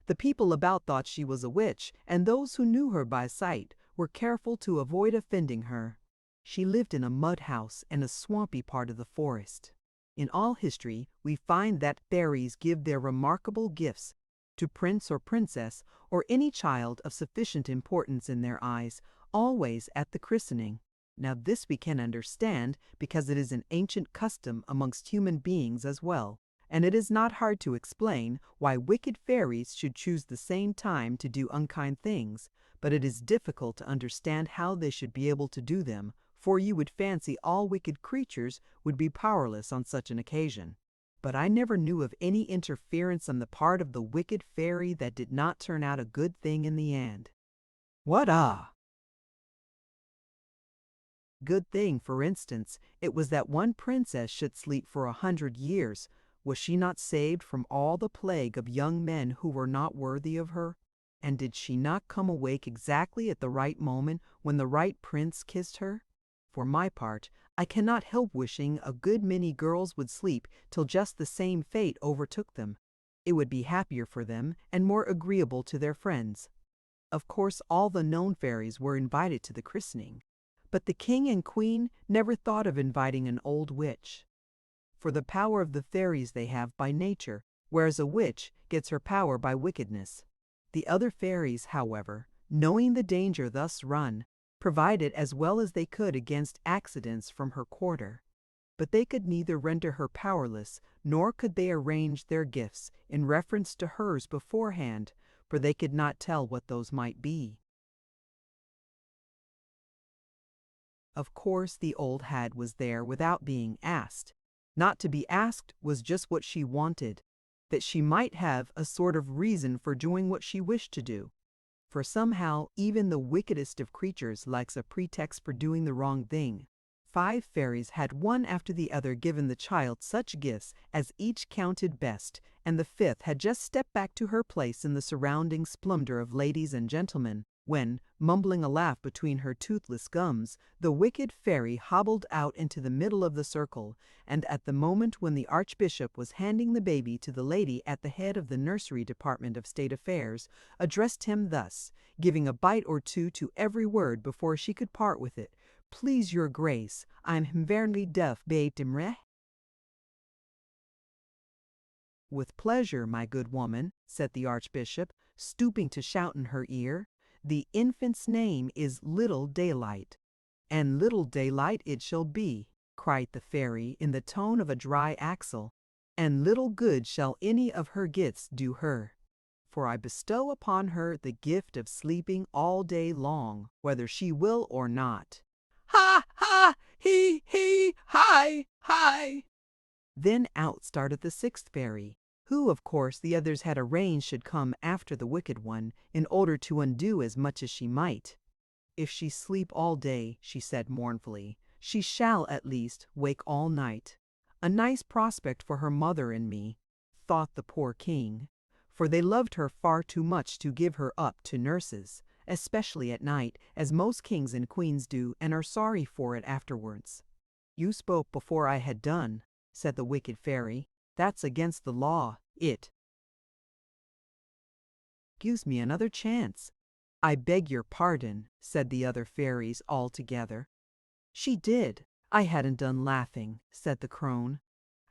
The people about thought she was a witch, and those who knew her by sight were careful to avoid offending her. She lived in a mud house in a swampy part of the forest. In all history we find that fairies give their remarkable gifts to prince or princess, or any child of sufficient importance in their eyes, always at the christening. Now this we can understand, because it is an ancient custom amongst human beings as well, and it is not hard to explain why wicked fairies should choose the same time to do unkind things, but it is difficult to understand how they should be able to do them, for you would fancy all wicked creatures would be powerless on such an occasion. But I never knew of any interference on the part of the wicked fairy that did not turn out a good thing in the end. What a good thing, for instance, it was that one princess should sleep for 100 years. Was she not saved from all the plague of young men who were not worthy of her? And did she not come awake exactly at the right moment when the right prince kissed her? For my part, I cannot help wishing a good many girls would sleep till just the same fate overtook them. It would be happier for them and more agreeable to their friends. Of course, all the known fairies were invited to the christening, but the king and queen never thought of inviting an old witch. For the power of the fairies they have by nature, whereas a witch gets her power by wickedness. The other fairies, however, knowing the danger thus run, provided as well as they could against accidents from her quarter. But they could neither render her powerless, nor could they arrange their gifts in reference to hers beforehand, for they could not tell what those might be. Of course the old hag was there without being asked. Not to be asked was just what she wanted, that she might have a sort of reason for doing what she wished to do. For somehow even the wickedest of creatures likes a pretext for doing the wrong thing. 5 fairies had one after the other given the child such gifts as each counted best, and the 5th had just stepped back to her place in the surrounding splendor of ladies and gentlemen, when, mumbling a laugh between her toothless gums, the wicked fairy hobbled out into the middle of the circle, and at the moment when the archbishop was handing the baby to the lady at the head of the nursery department of state affairs, addressed him thus, giving a bite or two to every word before she could part with it: "Please your grace, I'm very deaf, bêtemre." "With pleasure, my good woman," said the archbishop, stooping to shout in her ear. "The infant's name is Little Daylight." "And Little Daylight it shall be," cried the fairy in the tone of a dry axle, "and little good shall any of her gifts do her. For I bestow upon her the gift of sleeping all day long, whether she will or not." "Ha, ha, he, hi, hi!" Then out started the 6th fairy, who of course the others had arranged should come after the wicked one in order to undo as much as she might. "If she sleep all day," she said mournfully, "she shall at least wake all night." A nice prospect for her mother and me, thought the poor king, for they loved her far too much to give her up to nurses, especially at night, as most kings and queens do, and are sorry for it afterwards. "You spoke before I had done," said the wicked fairy. "That's against the law. It gives me another chance." "I beg your pardon," said the other fairies all together. "She did. I hadn't done laughing," said the crone.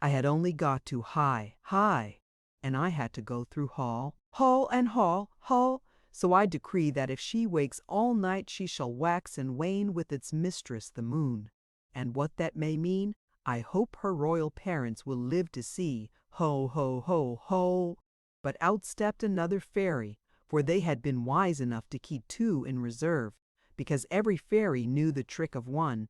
"I had only got to high, high, and I had to go through hall, hall and hall, hall. So I decree that if she wakes all night she shall wax and wane with its mistress the moon. And what that may mean, I hope her royal parents will live to see. Ho, ho, ho, ho." But out stepped another fairy, for they had been wise enough to keep two in reserve, because every fairy knew the trick of one.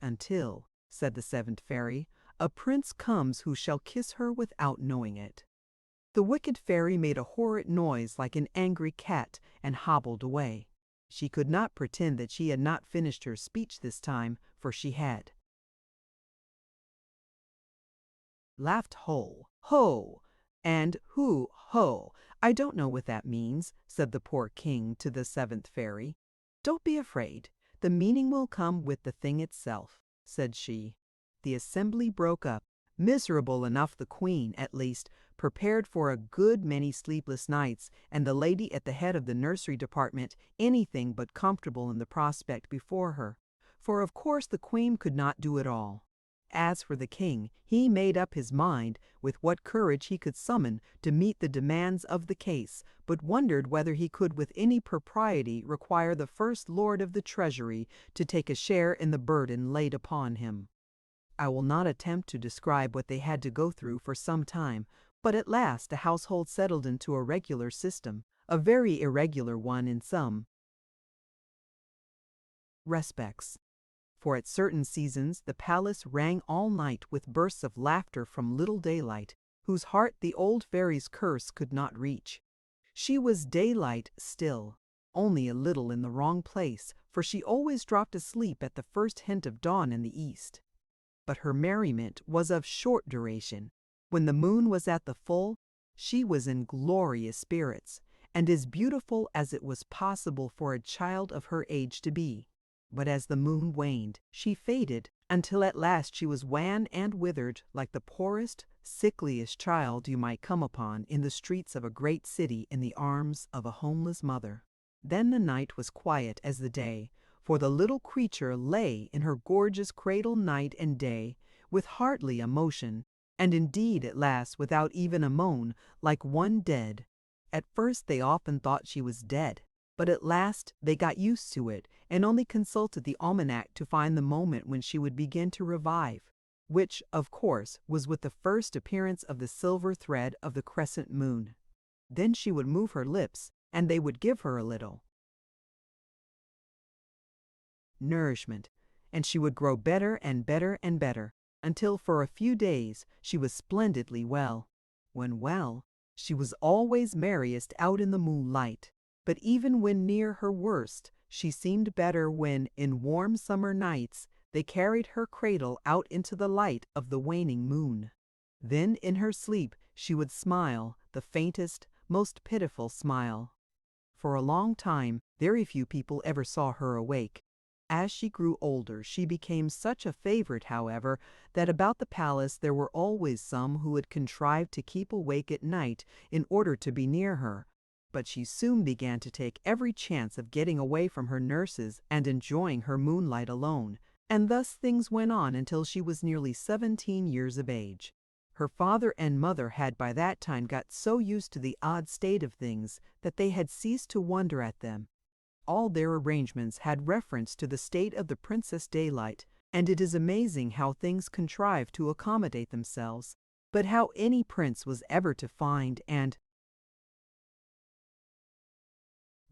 "Until," said the seventh fairy, "a prince comes who shall kiss her without knowing it." The wicked fairy made a horrid noise like an angry cat and hobbled away. She could not pretend that she had not finished her speech this time, for she had. Laughed ho, ho, and hoo, ho. "I don't know what that means," said the poor king to the seventh fairy. "Don't be afraid. The meaning will come with the thing itself," said she. The assembly broke up, miserable enough the queen, at least, prepared for a good many sleepless nights, and the lady at the head of the nursery department anything but comfortable in the prospect before her. For of course the queen could not do it all. As for the king, he made up his mind, with what courage he could summon, to meet the demands of the case, but wondered whether he could with any propriety require the First Lord of the Treasury to take a share in the burden laid upon him. I will not attempt to describe what they had to go through for some time, but at last the household settled into a regular system, a very irregular one in some respects. For at certain seasons the palace rang all night with bursts of laughter from little Daylight, whose heart the old fairy's curse could not reach. She was Daylight still, only a little in the wrong place, for she always dropped asleep at the first hint of dawn in the east. But her merriment was of short duration. When the moon was at the full, she was in glorious spirits, and as beautiful as it was possible for a child of her age to be. But as the moon waned, she faded, until at last she was wan and withered, like the poorest, sickliest child you might come upon in the streets of a great city in the arms of a homeless mother. Then the night was quiet as the day, for the little creature lay in her gorgeous cradle night and day, with hardly a motion, and indeed at last without even a moan, like one dead. At first they often thought she was dead, but at last they got used to it, and only consulted the almanac to find the moment when she would begin to revive, which, of course, was with the first appearance of the silver thread of the crescent moon. Then she would move her lips, and they would give her a little nourishment, and she would grow better and better and better, until for a few days she was splendidly well. When well, she was always merriest out in the moonlight, but even when near her worst, she seemed better when, in warm summer nights, they carried her cradle out into the light of the waning moon. Then in her sleep she would smile, the faintest, most pitiful smile. For a long time very few people ever saw her awake. As she grew older she became such a favorite, however, that about the palace there were always some who had contrived to keep awake at night in order to be near her. But she soon began to take every chance of getting away from her nurses and enjoying her moonlight alone, and thus things went on until she was nearly 17 years of age. Her father and mother had by that time got so used to the odd state of things that they had ceased to wonder at them. All their arrangements had reference to the state of the Princess Daylight, and it is amazing how things contrive to accommodate themselves. But how any prince was ever to find and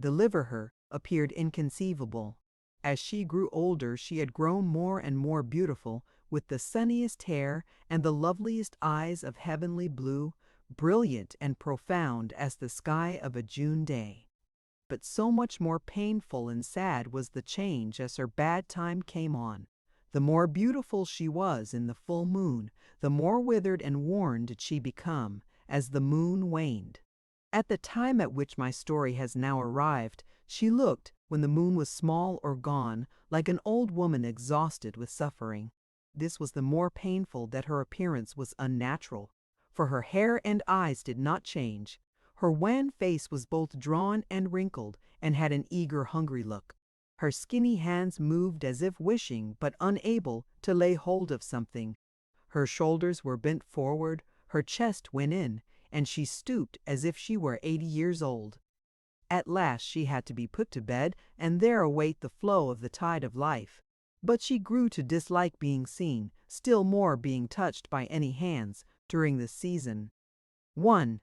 deliver her appeared inconceivable. As she grew older she had grown more and more beautiful, with the sunniest hair and the loveliest eyes of heavenly blue, brilliant and profound as the sky of a June day. But so much more painful and sad was the change as her bad time came on. The more beautiful she was in the full moon, the more withered and worn did she become as the moon waned. At the time at which my story has now arrived, she looked, when the moon was small or gone, like an old woman exhausted with suffering. This was the more painful that her appearance was unnatural, for her hair and eyes did not change. Her wan face was both drawn and wrinkled, and had an eager, hungry look. Her skinny hands moved as if wishing, but unable, to lay hold of something. Her shoulders were bent forward, her chest went in, and she stooped as if she were 80 years old. At last she had to be put to bed, and there await the flow of the tide of life. But she grew to dislike being seen, still more being touched by any hands, during this season. 1.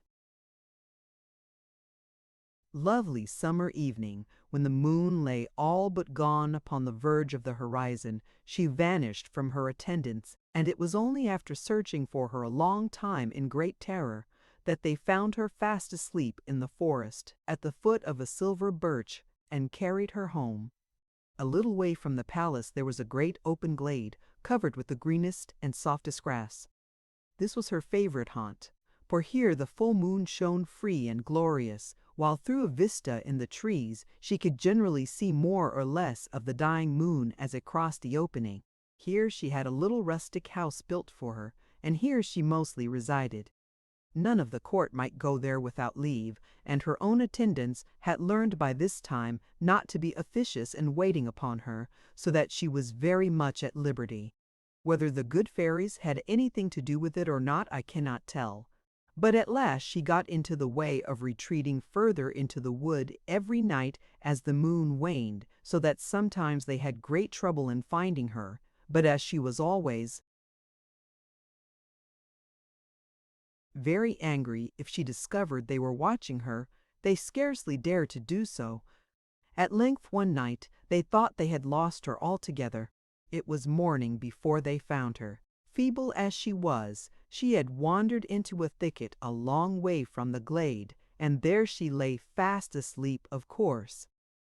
Lovely summer evening, when the moon lay all but gone upon the verge of the horizon, she vanished from her attendants, and it was only after searching for her a long time in great terror that they found her fast asleep in the forest at the foot of a silver birch and carried her home. A little way from the palace there was a great open glade covered with the greenest and softest grass. This was her favorite haunt, for here the full moon shone free and glorious, while through a vista in the trees she could generally see more or less of the dying moon as it crossed the opening. Here she had a little rustic house built for her, and here she mostly resided. None of the court might go there without leave, and her own attendants had learned by this time not to be officious in waiting upon her, so that she was very much at liberty. Whether the good fairies had anything to do with it or not, I cannot tell. But at last she got into the way of retreating further into the wood every night as the moon waned, so that sometimes they had great trouble in finding her, but as she was always very angry if she discovered they were watching her, they scarcely dared to do so. At length one night they thought they had lost her altogether. It was morning before they found her. Feeble as she was, she had wandered into a thicket a long way from the glade, and there she lay fast asleep, of course.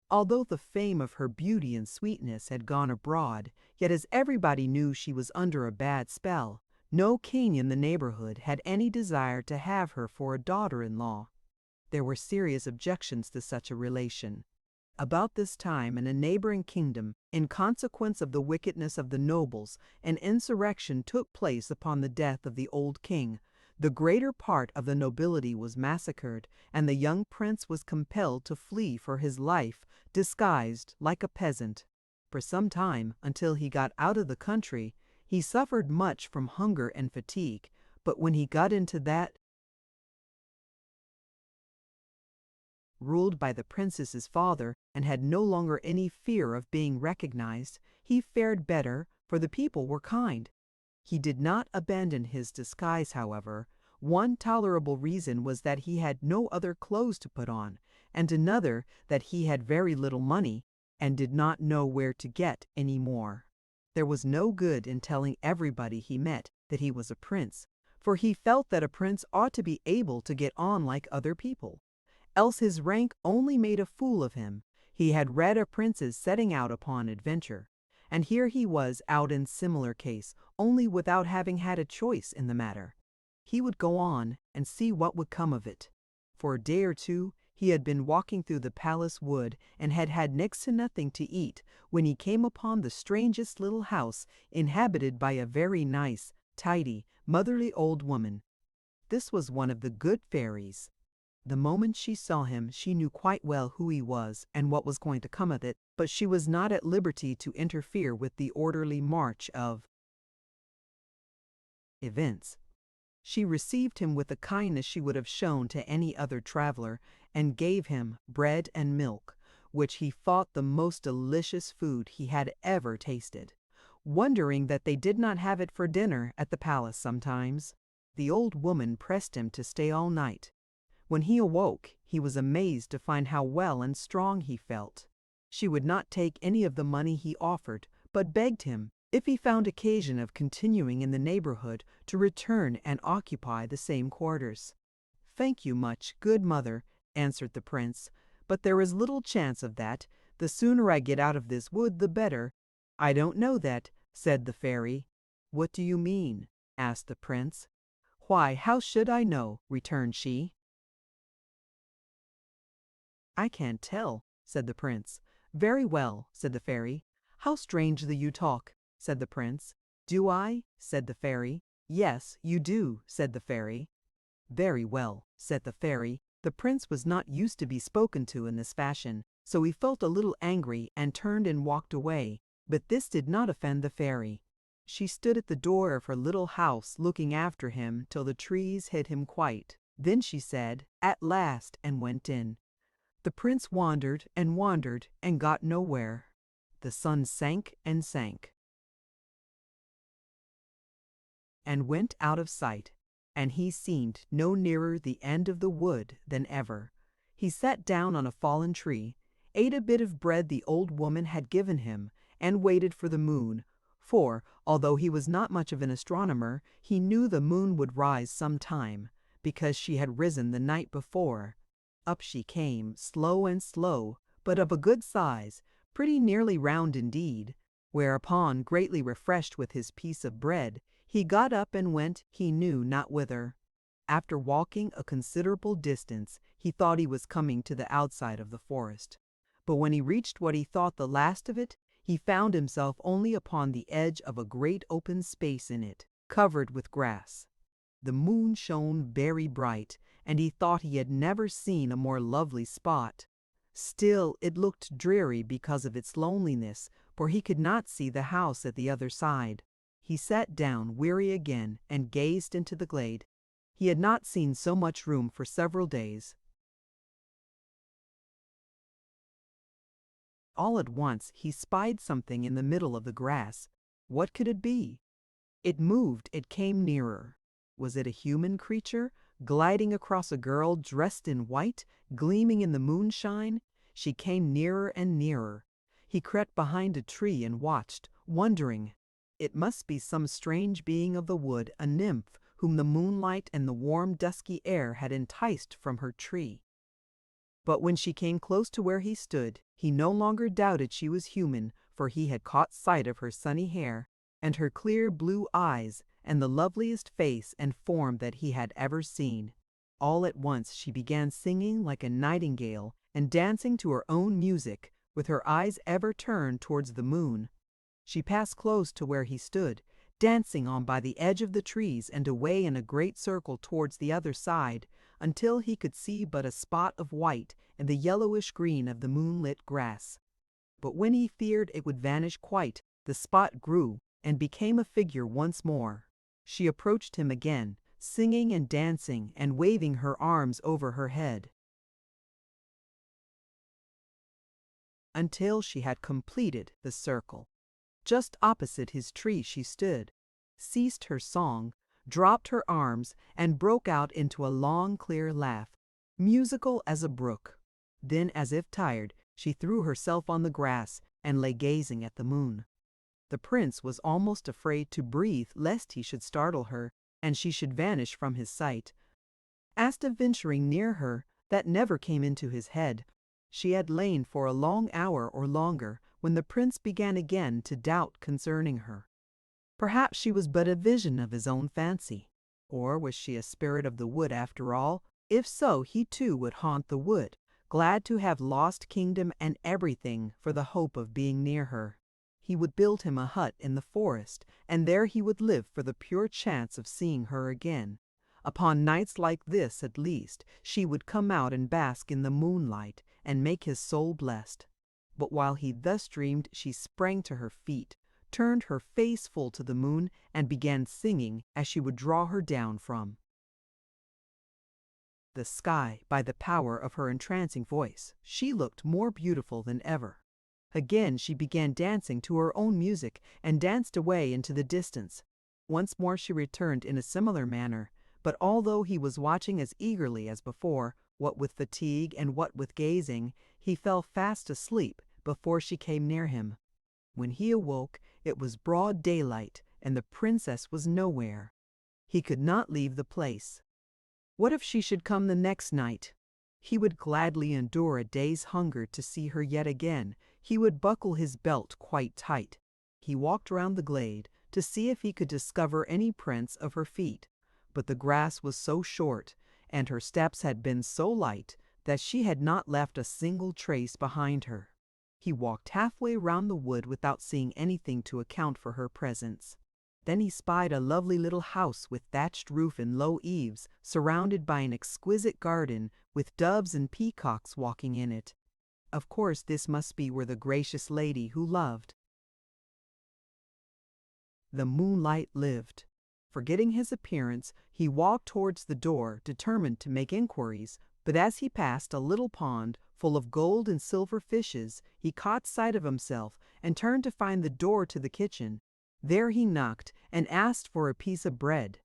Although the fame of her beauty and sweetness had gone abroad, yet as everybody knew she was under a bad spell, no king in the neighborhood had any desire to have her for a daughter-in-law. There were serious objections to such a relation. About this time, in a neighboring kingdom, in consequence of the wickedness of the nobles, an insurrection took place upon the death of the old king. The greater part of the nobility was massacred, and the young prince was compelled to flee for his life, disguised like a peasant. For some time, until he got out of the country, he suffered much from hunger and fatigue, but when he got into that ruled by the princess's father and had no longer any fear of being recognized, he fared better, for the people were kind. He did not abandon his disguise, however. One tolerable reason was that he had no other clothes to put on, and another that he had very little money and did not know where to get any more. There was no good in telling everybody he met that he was a prince, for he felt that a prince ought to be able to get on like other people. Else his rank only made a fool of him. He had read of princes setting out upon adventure, and here he was out in similar case, only without having had a choice in the matter. He would go on and see what would come of it. For a day or two he had been walking through the palace wood and had had next to nothing to eat when he came upon the strangest little house inhabited by a very nice, tidy, motherly old woman. This was one of the good fairies. The moment she saw him, she knew quite well who he was and what was going to come of it, but she was not at liberty to interfere with the orderly march of events. She received him with the kindness she would have shown to any other traveler, and gave him bread and milk, which he thought the most delicious food he had ever tasted, wondering that they did not have it for dinner at the palace sometimes. The old woman pressed him to stay all night. When he awoke, he was amazed to find how well and strong he felt. She would not take any of the money he offered, but begged him, if he found occasion of continuing in the neighborhood, to return and occupy the same quarters. "Thank you much, good mother," answered the prince, "but there is little chance of that. The sooner I get out of this wood, the better." "I don't know that," said the fairy. "What do you mean?" asked the prince. "Why, how should I know?" returned she. "I can't tell," said the prince. "Very well," said the fairy. "How strangely you talk," said the prince. "Do I?" said the fairy. "Yes, you do," said the fairy. "Very well," said the fairy. The prince was not used to be spoken to in this fashion, so he felt a little angry and turned and walked away. But this did not offend the fairy. She stood at the door of her little house looking after him till the trees hid him quite. Then she said, "At last," and went in. The prince wandered and got nowhere. The sun sank and went out of sight, and he seemed no nearer the end of the wood than ever. He sat down on a fallen tree, ate a bit of bread the old woman had given him, and waited for the moon, for, although he was not much of an astronomer, he knew the moon would rise some time, because she had risen the night before. Up she came, slow and slow, but of a good size, pretty nearly round indeed, whereupon, greatly refreshed with his piece of bread, he got up and went he knew not whither. After walking a considerable distance, he thought he was coming to the outside of the forest. But when he reached what he thought the last of it, he found himself only upon the edge of a great open space in it, covered with grass. The moon shone very bright, and he thought he had never seen a more lovely spot. Still it looked dreary because of its loneliness, for he could not see the house at the other side. He sat down weary again and gazed into the glade. He had not seen so much room for several days. All at once he spied something in the middle of the grass. What could it be? It moved, it came nearer. Was it a human creature, gliding across a girl dressed in white, gleaming in the moonshine? She came nearer and nearer. He crept behind a tree and watched, wondering. It must be some strange being of the wood, a nymph, whom the moonlight and the warm dusky air had enticed from her tree. But when she came close to where he stood, he no longer doubted she was human, for he had caught sight of her sunny hair, and her clear blue eyes, and the loveliest face and form that he had ever seen. All at once she began singing like a nightingale, and dancing to her own music, with her eyes ever turned towards the moon. She passed close to where he stood, dancing on by the edge of the trees and away in a great circle towards the other side, until he could see but a spot of white in the yellowish green of the moonlit grass. But when he feared it would vanish quite, the spot grew and became a figure once more. She approached him again, singing and dancing and waving her arms over her head, until she had completed the circle. Just opposite his tree she stood, ceased her song, dropped her arms, and broke out into a long, clear laugh, musical as a brook. Then, as if tired, she threw herself on the grass and lay gazing at the moon. The prince was almost afraid to breathe lest he should startle her, and she should vanish from his sight. As to venturing near her, that never came into his head. She had lain for a long hour or longer, when the prince began again to doubt concerning her. Perhaps she was but a vision of his own fancy. Or was she a spirit of the wood after all? If so, he too would haunt the wood, glad to have lost kingdom and everything for the hope of being near her. He would build him a hut in the forest, and there he would live for the pure chance of seeing her again. Upon nights like this, at least, she would come out and bask in the moonlight, and make his soul blessed. But while he thus dreamed, she sprang to her feet, turned her face full to the moon, and began singing as she would draw her down from the sky by the power of her entrancing voice. She looked more beautiful than ever. Again she began dancing to her own music, and danced away into the distance. Once more she returned in a similar manner, but although he was watching as eagerly as before, what with fatigue and what with gazing, he fell fast asleep before she came near him. When he awoke, it was broad daylight, and the princess was nowhere. He could not leave the place. What if she should come the next night? He would gladly endure a day's hunger to see her yet again. He would buckle his belt quite tight. He walked round the glade to see if he could discover any prints of her feet, but the grass was so short, and her steps had been so light, that she had not left a single trace behind her. He walked halfway round the wood without seeing anything to account for her presence. Then he spied a lovely little house with thatched roof and low eaves, surrounded by an exquisite garden, with doves and peacocks walking in it. Of course this must be where the gracious lady who loved the moonlight lived. Forgetting his appearance, he walked towards the door, determined to make inquiries, but as he passed a little pond full of gold and silver fishes, he caught sight of himself and turned to find the door to the kitchen. There he knocked and asked for a piece of bread.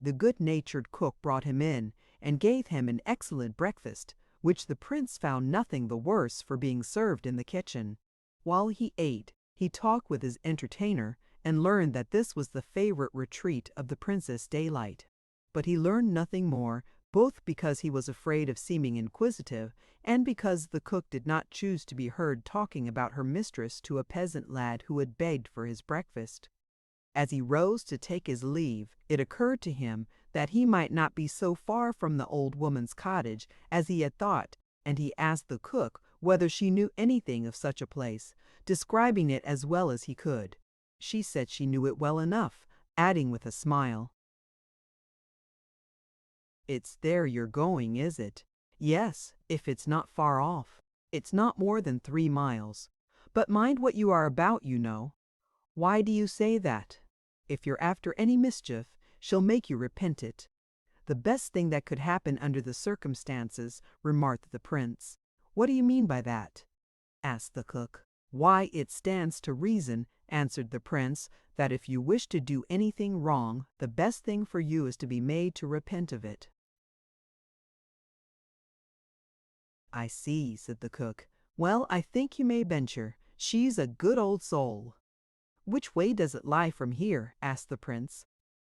The good-natured cook brought him in and gave him an excellent breakfast, which the prince found nothing the worse for being served in the kitchen. While he ate, he talked with his entertainer and learned that this was the favorite retreat of the Princess Daylight. But he learned nothing more, both because he was afraid of seeming inquisitive and because the cook did not choose to be heard talking about her mistress to a peasant lad who had begged for his breakfast. As he rose to take his leave, it occurred to him that he might not be so far from the old woman's cottage as he had thought, and he asked the cook whether she knew anything of such a place, describing it as well as he could. She said she knew it well enough, adding with a smile, "It's there you're going, is it?" "Yes, if it's not far off. It's not more than 3 miles. But mind what you are about, you know." "Why do you say that?" "If you're after any mischief, she'll make you repent it." "The best thing that could happen under the circumstances," remarked the prince. "What do you mean by that?" asked the cook. "Why, it stands to reason," answered the prince, "that if you wish to do anything wrong, the best thing for you is to be made to repent of it." "I see," said the cook. "Well, I think you may venture. She's a good old soul." "Which way does it lie from here?" asked the prince.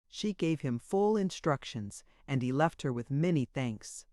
She gave him full instructions, and he left her with many thanks.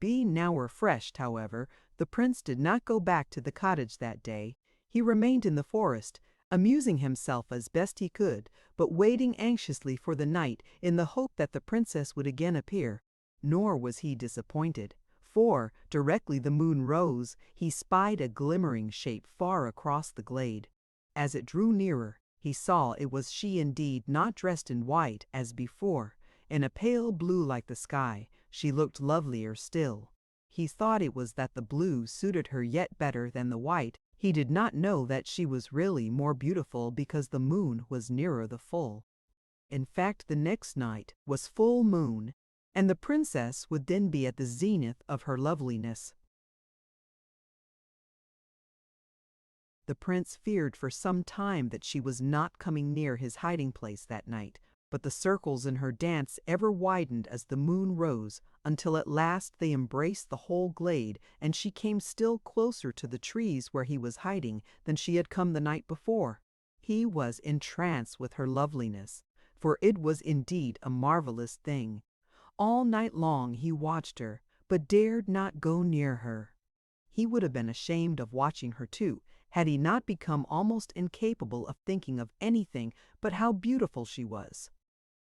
Being now refreshed, however, the prince did not go back to the cottage that day. He remained in the forest, amusing himself as best he could, but waiting anxiously for the night in the hope that the princess would again appear. Nor was he disappointed, for, directly the moon rose, he spied a glimmering shape far across the glade. As it drew nearer, he saw it was she indeed, not dressed in white as before. In a pale blue like the sky, she looked lovelier still. He thought it was that the blue suited her yet better than the white. He did not know that she was really more beautiful because the moon was nearer the full. In fact, the next night was full moon, and the princess would then be at the zenith of her loveliness. The prince feared for some time that she was not coming near his hiding place that night, but the circles in her dance ever widened as the moon rose, until at last they embraced the whole glade, and she came still closer to the trees where he was hiding than she had come the night before. He was entranced with her loveliness, for it was indeed a marvelous thing. All night long he watched her, but dared not go near her. He would have been ashamed of watching her too, had he not become almost incapable of thinking of anything but how beautiful she was.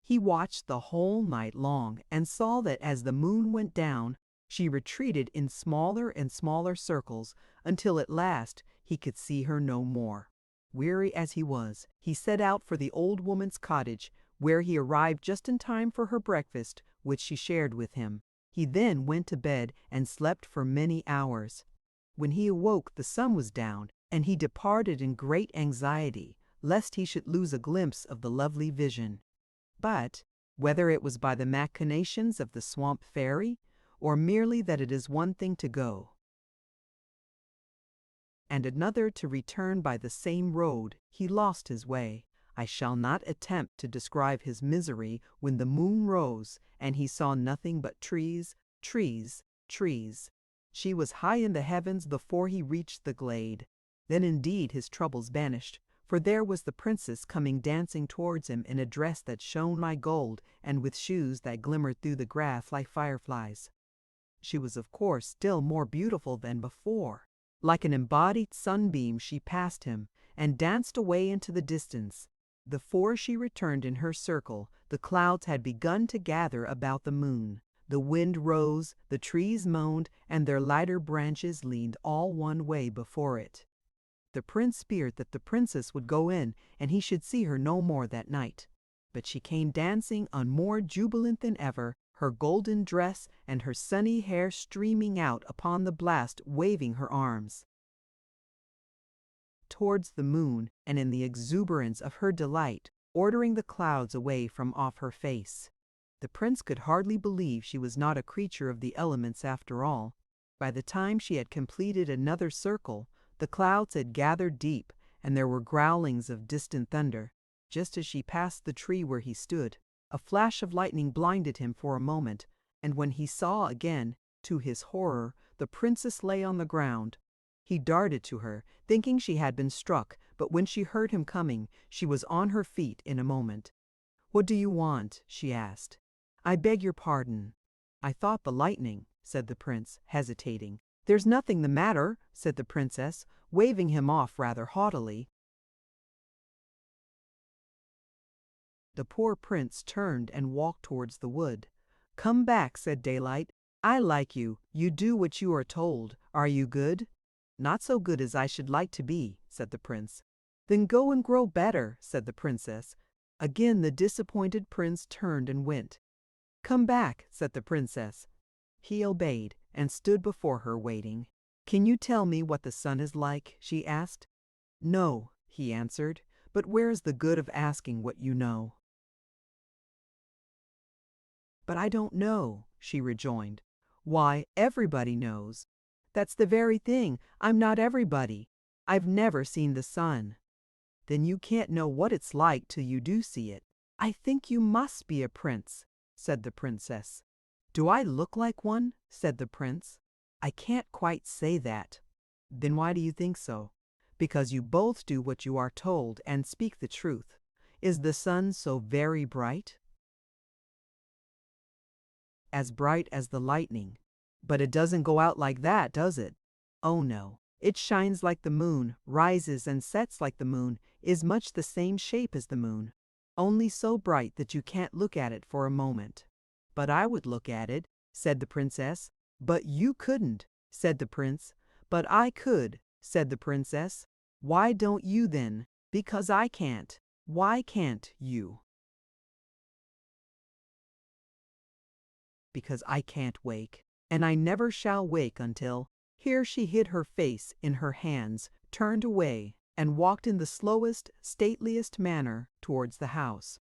He watched the whole night long, and saw that as the moon went down, she retreated in smaller and smaller circles, until at last he could see her no more. Weary as he was, he set out for the old woman's cottage, where he arrived just in time for her breakfast, which she shared with him. He then went to bed and slept for many hours. When he awoke, the sun was down, and he departed in great anxiety, lest he should lose a glimpse of the lovely vision. But, whether it was by the machinations of the swamp fairy, or merely that it is one thing to go, and another to return by the same road, he lost his way. I shall not attempt to describe his misery when the moon rose, and he saw nothing but trees, trees, trees. She was high in the heavens before he reached the glade. Then indeed his troubles vanished, for there was the princess coming dancing towards him in a dress that shone like gold and with shoes that glimmered through the grass like fireflies. She was of course still more beautiful than before. Like an embodied sunbeam she passed him and danced away into the distance. Before she returned in her circle, the clouds had begun to gather about the moon. The wind rose, the trees moaned, and their lighter branches leaned all one way before it. The prince feared that the princess would go in and he should see her no more that night. But she came dancing on more jubilant than ever, her golden dress and her sunny hair streaming out upon the blast, waving her arms towards the moon, and in the exuberance of her delight, ordering the clouds away from off her face. The prince could hardly believe she was not a creature of the elements after all. By the time she had completed another circle, the clouds had gathered deep, and there were growlings of distant thunder. Just as she passed the tree where he stood, a flash of lightning blinded him for a moment, and when he saw again, to his horror, the princess lay on the ground. He darted to her, thinking she had been struck, but when she heard him coming, she was on her feet in a moment. "What do you want?" she asked. "I beg your pardon." "I thought the lightning," said the prince, hesitating. "There's nothing the matter," said the princess, waving him off rather haughtily. The poor prince turned and walked towards the wood. "Come back," said Daylight. "I like you. You do what you are told. Are you good?" "Not so good as I should like to be," said the prince. "Then go and grow better," said the princess. Again the disappointed prince turned and went. "Come back," said the princess. He obeyed and stood before her waiting. "Can you tell me what the sun is like?" she asked. "No," he answered, "but where is the good of asking what you know?" "But I don't know," she rejoined. "Why, everybody knows." "That's the very thing. I'm not everybody. I've never seen the sun." "Then you can't know what it's like till you do see it." "I think you must be a prince," said the princess. "Do I look like one?" said the prince. "I can't quite say that." "Then why do you think so?" "Because you both do what you are told and speak the truth. Is the sun so very bright?" "As bright as the lightning." "But it doesn't go out like that, does it?" "Oh no. It shines like the moon, rises and sets like the moon, is much the same shape as the moon, only so bright that you can't look at it for a moment." "But I would look at it," said the princess. "But you couldn't," said the prince. "But I could," said the princess. "Why don't you then?" "Because I can't." "Why can't you?" "Because I can't wake, and I never shall wake until—" Here she hid her face in her hands, turned away, and walked in the slowest, stateliest manner towards the house.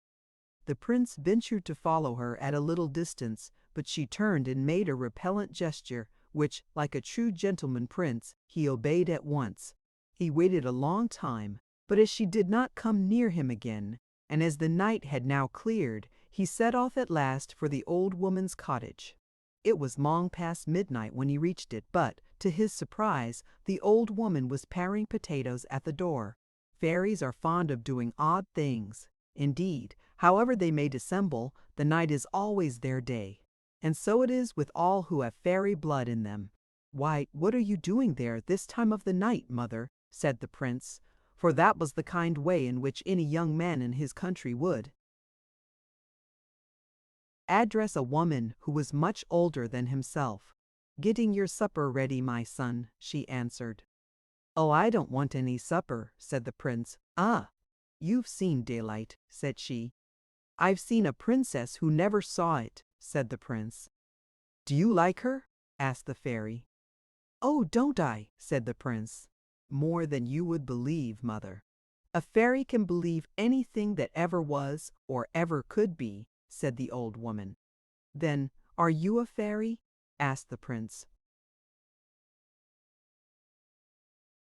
The prince ventured to follow her at a little distance, but she turned and made a repellent gesture, which, like a true gentleman prince, he obeyed at once. He waited a long time, but as she did not come near him again, and as the night had now cleared, he set off at last for the old woman's cottage. It was long past midnight when he reached it, but, to his surprise, the old woman was paring potatoes at the door. Fairies are fond of doing odd things. Indeed, however they may dissemble, the night is always their day. And so it is with all who have fairy blood in them. "Why, what are you doing there this time of the night, mother?" said the prince, for that was the kind way in which any young man in his country would address a woman who was much older than himself. "Getting your supper ready, my son," she answered. "Oh, I don't want any supper," said the prince. "Ah, you've seen daylight," said she. "I've seen a princess who never saw it," said the prince. "Do you like her?" asked the fairy. "Oh, don't I?" said the prince. "More than you would believe, mother." "A fairy can believe anything that ever was or ever could be," said the old woman. "Then, are you a fairy?" asked the prince.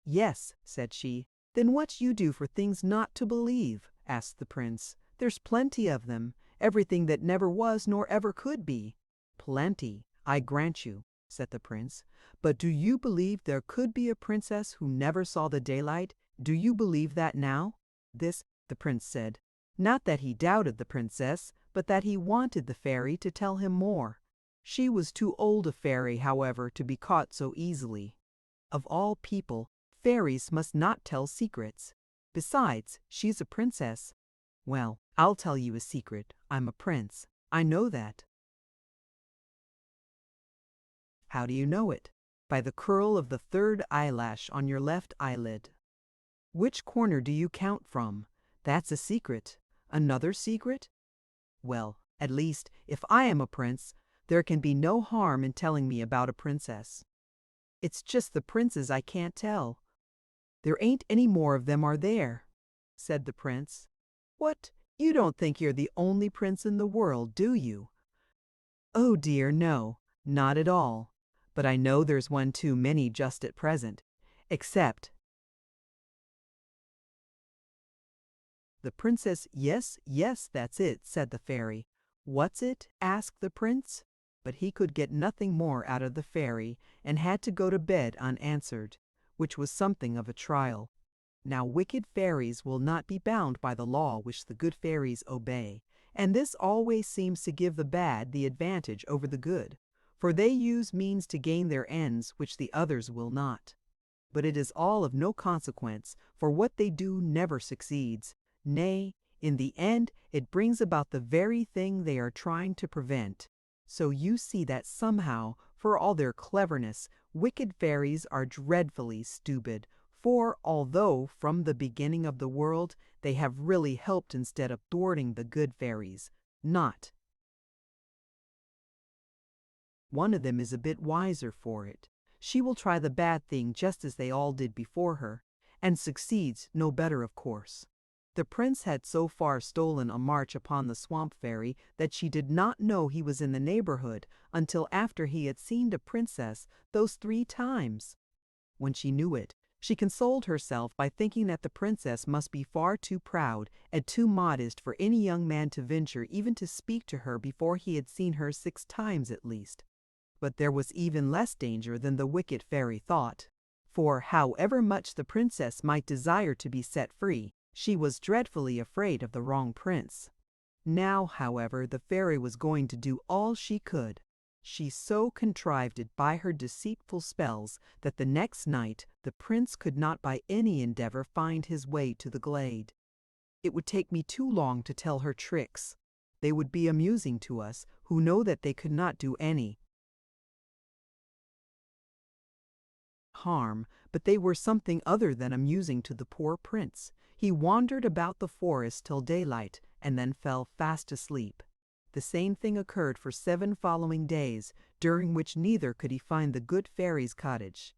"Yes," said she. "Then what you do for things not to believe?" asked the prince. "There's plenty of them, everything that never was nor ever could be." "Plenty, I grant you," said the prince. "But do you believe there could be a princess who never saw the daylight? Do you believe that now?" This, the prince said. Not that he doubted the princess, but that he wanted the fairy to tell him more. She was too old a fairy, however, to be caught so easily. Of all people, fairies must not tell secrets. Besides, she's a princess. Well, I'll tell you a secret. I'm a prince. I know that. How do you know it? By the curl of the third eyelash on your left eyelid. Which corner do you count from? That's a secret. Another secret? Well, at least, if I am a prince, there can be no harm in telling me about a princess. It's just the princes I can't tell. There ain't any more of them, are there? Said the prince. What? You don't think you're the only prince in the world, do you? Oh dear, no, not at all. But I know there's one too many just at present. Except the princess. Yes, yes, that's it, said the fairy. What's it? Asked the prince. But he could get nothing more out of the fairy, and had to go to bed unanswered, which was something of a trial. Now wicked fairies will not be bound by the law which the good fairies obey, and this always seems to give the bad the advantage over the good, for they use means to gain their ends which the others will not. But it is all of no consequence, for what they do never succeeds. Nay, in the end it brings about the very thing they are trying to prevent. So you see that somehow, for all their cleverness, wicked fairies are dreadfully stupid, for although from the beginning of the world they have really helped instead of thwarting the good fairies, not one of them is a bit wiser for it. She will try the bad thing just as they all did before her, and succeeds no better, of course. The prince had so far stolen a march upon the swamp fairy that she did not know he was in the neighborhood until after he had seen the princess those 3 times. When she knew it, she consoled herself by thinking that the princess must be far too proud and too modest for any young man to venture even to speak to her before he had seen her 6 times at least. But there was even less danger than the wicked fairy thought, for however much the princess might desire to be set free, she was dreadfully afraid of the wrong prince. Now, however, the fairy was going to do all she could. She so contrived it by her deceitful spells that the next night the prince could not by any endeavor find his way to the glade. It would take me too long to tell her tricks. They would be amusing to us, who know that they could not do any harm, but they were something other than amusing to the poor prince. He wandered about the forest till daylight, and then fell fast asleep. The same thing occurred for 7 following days, during which neither could he find the good fairy's cottage.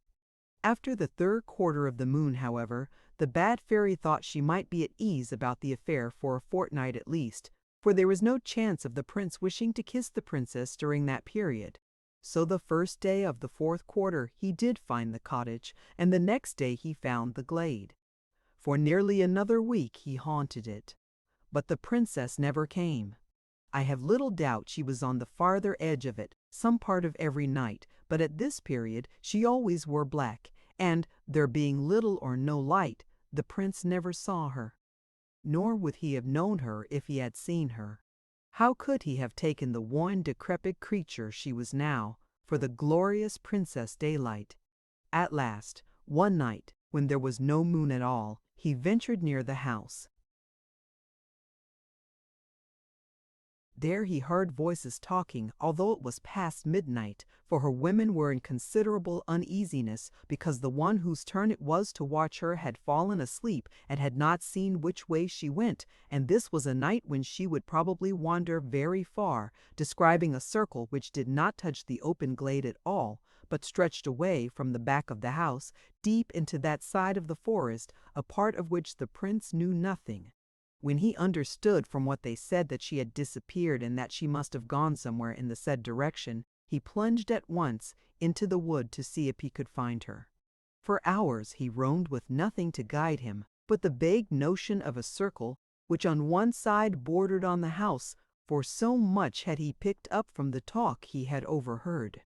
After the 3rd quarter of the moon, however, the bad fairy thought she might be at ease about the affair for a fortnight at least, for there was no chance of the prince wishing to kiss the princess during that period. So the 1st day of the 4th quarter he did find the cottage, and the next day he found the glade. For nearly another week he haunted it. But the princess never came. I have little doubt she was on the farther edge of it some part of every night, but at this period she always wore black, and, there being little or no light, the prince never saw her. Nor would he have known her if he had seen her. How could he have taken the worn, decrepit creature she was now for the glorious Princess Daylight? At last, one night, when there was no moon at all, he ventured near the house. There he heard voices talking, although it was past midnight, for her women were in considerable uneasiness because the one whose turn it was to watch her had fallen asleep and had not seen which way she went, and this was a night when she would probably wander very far, describing a circle which did not touch the open glade at all, but stretched away from the back of the house, deep into that side of the forest, a part of which the prince knew nothing. When he understood from what they said that she had disappeared and that she must have gone somewhere in the said direction, he plunged at once into the wood to see if he could find her. For hours he roamed with nothing to guide him but the vague notion of a circle which on one side bordered on the house, for so much had he picked up from the talk he had overheard.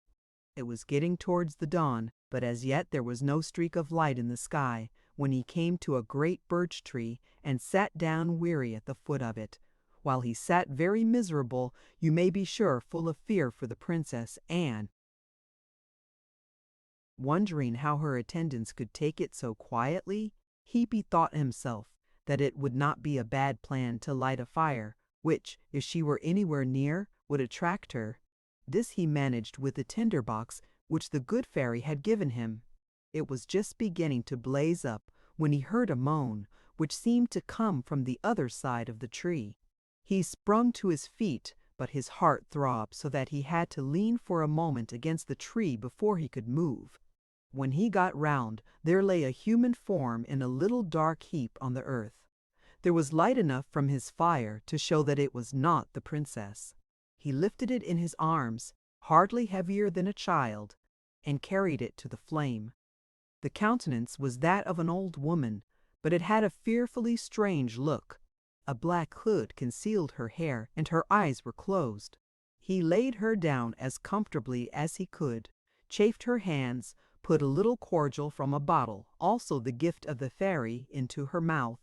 It was getting towards the dawn, but as yet there was no streak of light in the sky, when he came to a great birch tree and sat down weary at the foot of it. While he sat very miserable, you may be sure full of fear for the Princess Anne, wondering how her attendants could take it so quietly, he bethought himself that it would not be a bad plan to light a fire, which, if she were anywhere near, would attract her. This he managed with the tinder box which the good fairy had given him. It was just beginning to blaze up when he heard a moan, which seemed to come from the other side of the tree. He sprung to his feet, but his heart throbbed so that he had to lean for a moment against the tree before he could move. When he got round, there lay a human form in a little dark heap on the earth. There was light enough from his fire to show that it was not the princess. He lifted it in his arms, hardly heavier than a child, and carried it to the flame. The countenance was that of an old woman, but it had a fearfully strange look. A black hood concealed her hair, and her eyes were closed. He laid her down as comfortably as he could, chafed her hands, put a little cordial from a bottle, also the gift of the fairy, into her mouth,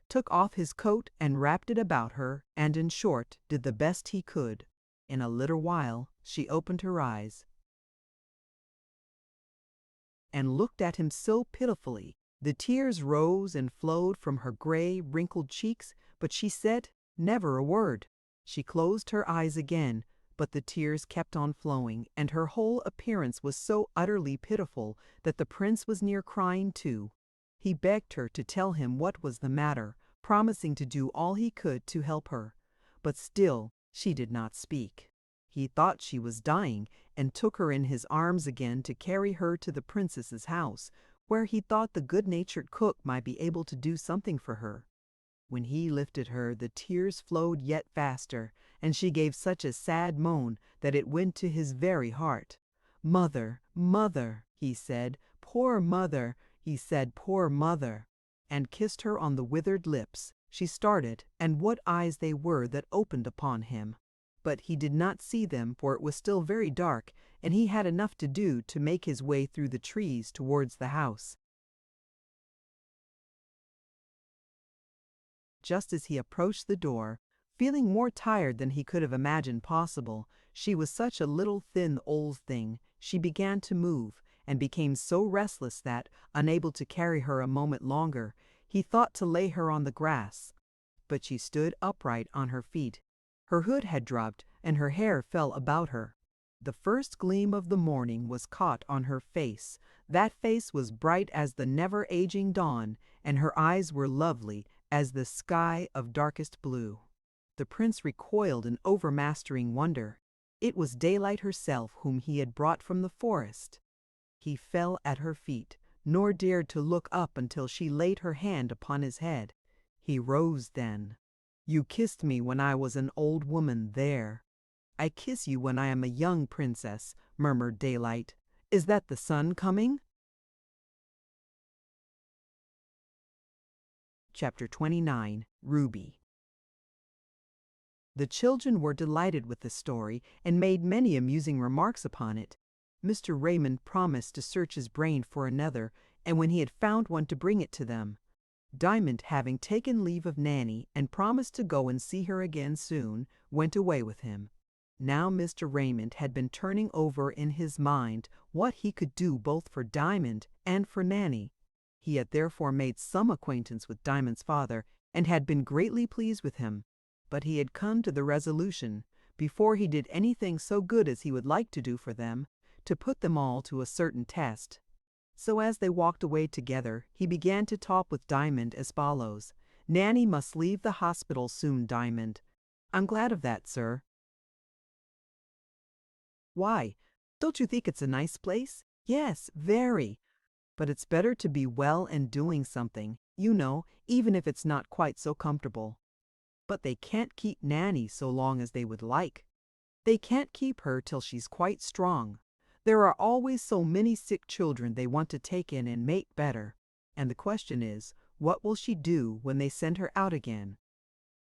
took off his coat and wrapped it about her, and in short, did the best he could. In a little while she opened her eyes and looked at him so pitifully. The tears rose and flowed from her gray, wrinkled cheeks, but she said never a word. She closed her eyes again, but the tears kept on flowing, and her whole appearance was so utterly pitiful that the prince was near crying too. He begged her to tell him what was the matter, promising to do all he could to help her. But still she did not speak. He thought she was dying, and took her in his arms again to carry her to the princess's house, where he thought the good-natured cook might be able to do something for her. When he lifted her, the tears flowed yet faster, and she gave such a sad moan that it went to his very heart. "Mother, mother," he said, "poor mother," he said, "poor mother," and kissed her on the withered lips. She started, and what eyes they were that opened upon him! But he did not see them, for it was still very dark, and he had enough to do to make his way through the trees towards the house. Just as he approached the door, feeling more tired than he could have imagined possible, she was such a little thin old thing, she began to move, and became so restless that, unable to carry her a moment longer, he thought to lay her on the grass. But she stood upright on her feet. Her hood had dropped, and her hair fell about her. The first gleam of the morning was caught on her face. That face was bright as the never-aging dawn, and her eyes were lovely as the sky of darkest blue. The prince recoiled in overmastering wonder. It was Daylight herself whom he had brought from the forest. He fell at her feet, nor dared to look up until she laid her hand upon his head. He rose then. "You kissed me when I was an old woman there. I kiss you when I am a young princess," murmured Daylight. "Is that the sun coming?" Chapter 29. Ruby. The children were delighted with the story, and made many amusing remarks upon it. Mr. Raymond promised to search his brain for another, and when he had found one to bring it to them. Diamond, having taken leave of Nanny, and promised to go and see her again soon, went away with him. Now Mr. Raymond had been turning over in his mind what he could do both for Diamond and for Nanny. He had therefore made some acquaintance with Diamond's father, and had been greatly pleased with him. But he had come to the resolution, before he did anything so good as he would like to do for them, to put them all to a certain test. So as they walked away together, he began to talk with Diamond as follows. "Nanny must leave the hospital soon, Diamond." "I'm glad of that, sir." "Why? Don't you think it's a nice place?" "Yes, very. But it's better to be well and doing something, you know, even if it's not quite so comfortable." "But they can't keep Nanny so long as they would like." "They can't keep her till she's quite strong. There are always so many sick children they want to take in and make better. And the question is, what will she do when they send her out again?"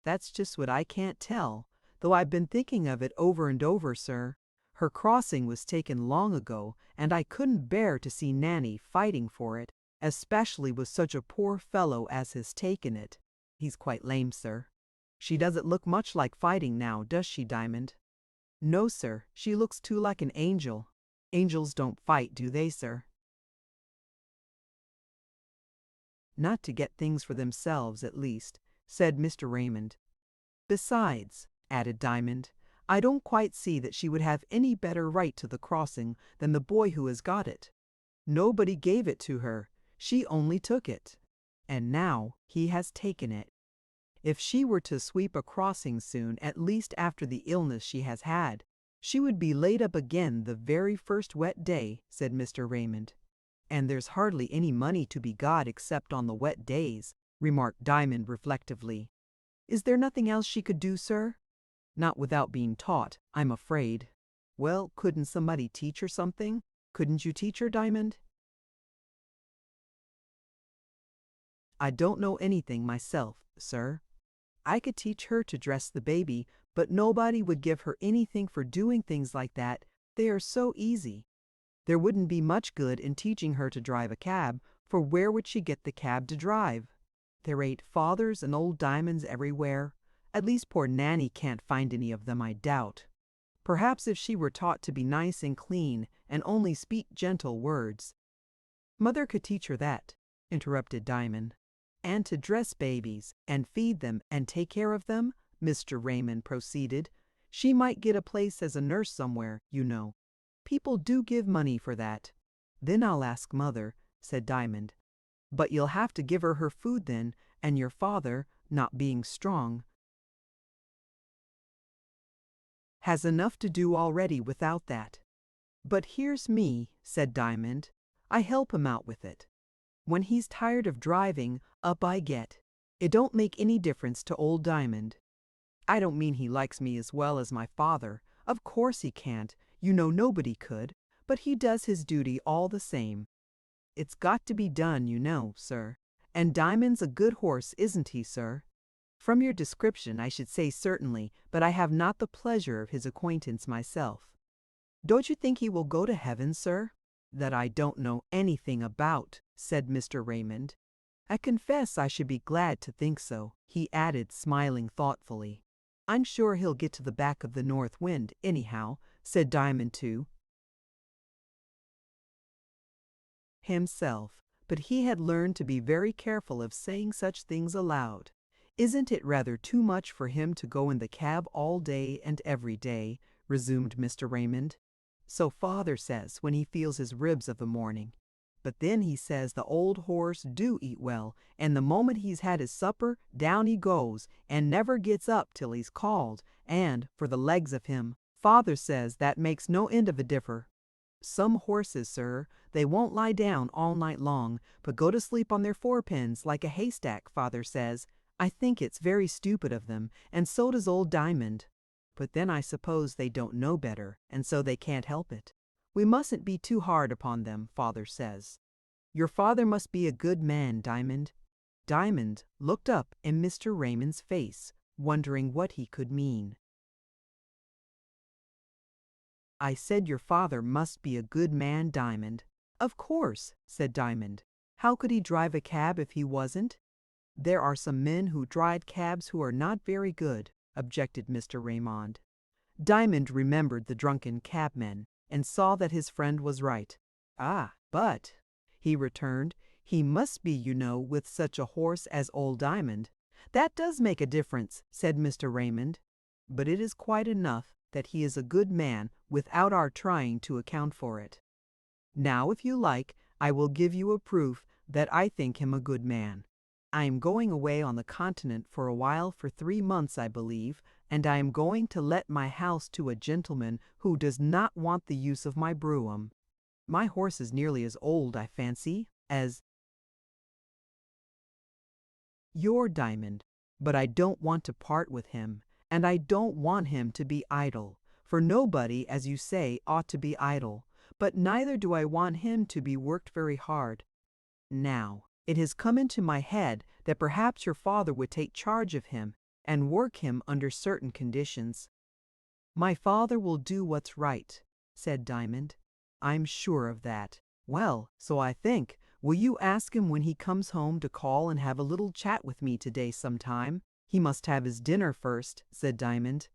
"That's just what I can't tell, though I've been thinking of it over and over, sir. Her crossing was taken long ago, and I couldn't bear to see Nanny fighting for it, especially with such a poor fellow as has taken it. He's quite lame, sir. She doesn't look much like fighting now, does she, Diamond? No, sir, she looks too like an angel. Angels don't fight, do they, sir? Not to get things for themselves, at least, said Mr. Raymond. Besides, added Diamond, I don't quite see that she would have any better right to the crossing than the boy who has got it. Nobody gave it to her, she only took it. And now he has taken it. If she were to sweep a crossing soon, at least after the illness she has had, she would be laid up again the very first wet day, said Mr. Raymond. And there's hardly any money to be got except on the wet days, remarked Diamond reflectively. Is there nothing else she could do, sir? Not without being taught, I'm afraid. Well, couldn't somebody teach her something? Couldn't you teach her, Diamond? I don't know anything myself, sir. I could teach her to dress the baby, but nobody would give her anything for doing things like that. They are so easy. There wouldn't be much good in teaching her to drive a cab, for where would she get the cab to drive? There ain't fathers and old Diamonds everywhere. At least poor Nanny can't find any of them, I doubt. Perhaps if she were taught to be nice and clean and only speak gentle words. Mother could teach her that, interrupted Diamond. And to dress babies, and feed them, and take care of them, Mr. Raymond proceeded. She might get a place as a nurse somewhere, you know. People do give money for that. Then I'll ask Mother, said Diamond. But you'll have to give her food then, and your father, not being strong, has enough to do already without that. But here's me, said Diamond. I help him out with it. When he's tired of driving, up I get. It don't make any difference to old Diamond. I don't mean he likes me as well as my father. Of course he can't. You know nobody could. But he does his duty all the same. It's got to be done, you know, sir. And Diamond's a good horse, isn't he, sir? From your description, I should say certainly, but I have not the pleasure of his acquaintance myself. Don't you think he will go to heaven, sir? That I don't know anything about, said Mr. Raymond. I confess I should be glad to think so, he added, smiling thoughtfully. I'm sure he'll get to the back of the north wind, anyhow, said Diamond too. Himself, but he had learned to be very careful of saying such things aloud. Isn't it rather too much for him to go in the cab all day and every day, resumed Mr. Raymond. So father says when he feels his ribs of a morning. But then he says the old horse do eat well, and the moment he's had his supper, down he goes, and never gets up till he's called, and, for the legs of him, father says that makes no end of a differ. Some horses, sir, they won't lie down all night long, but go to sleep on their forepins like a haystack, father says. I think it's very stupid of them, and so does old Diamond. But then I suppose they don't know better, and so they can't help it. We mustn't be too hard upon them, father says. Your father must be a good man, Diamond. Diamond looked up in Mr. Raymond's face, wondering what he could mean. I said your father must be a good man, Diamond. Of course, said Diamond. How could he drive a cab if he wasn't? There are some men who drive cabs who are not very good, objected Mr. Raymond. Diamond remembered the drunken cabmen, and saw that his friend was right. Ah, but, he returned, he must be, you know, with such a horse as old Diamond. That does make a difference, said Mr. Raymond. But it is quite enough that he is a good man without our trying to account for it. Now, if you like, I will give you a proof that I think him a good man. I am going away on the continent for a while for 3 months, I believe, and I am going to let my house to a gentleman who does not want the use of my brougham. My horse is nearly as old, I fancy, as your Diamond, but I don't want to part with him, and I don't want him to be idle, for nobody, as you say, ought to be idle, but neither do I want him to be worked very hard. Now, it has come into my head that perhaps your father would take charge of him and work him under certain conditions. My father will do what's right, said Diamond. I'm sure of that. Well, so I think, Will you ask him when he comes home to call and have a little chat with me today sometime? He must have his dinner first, said Diamond.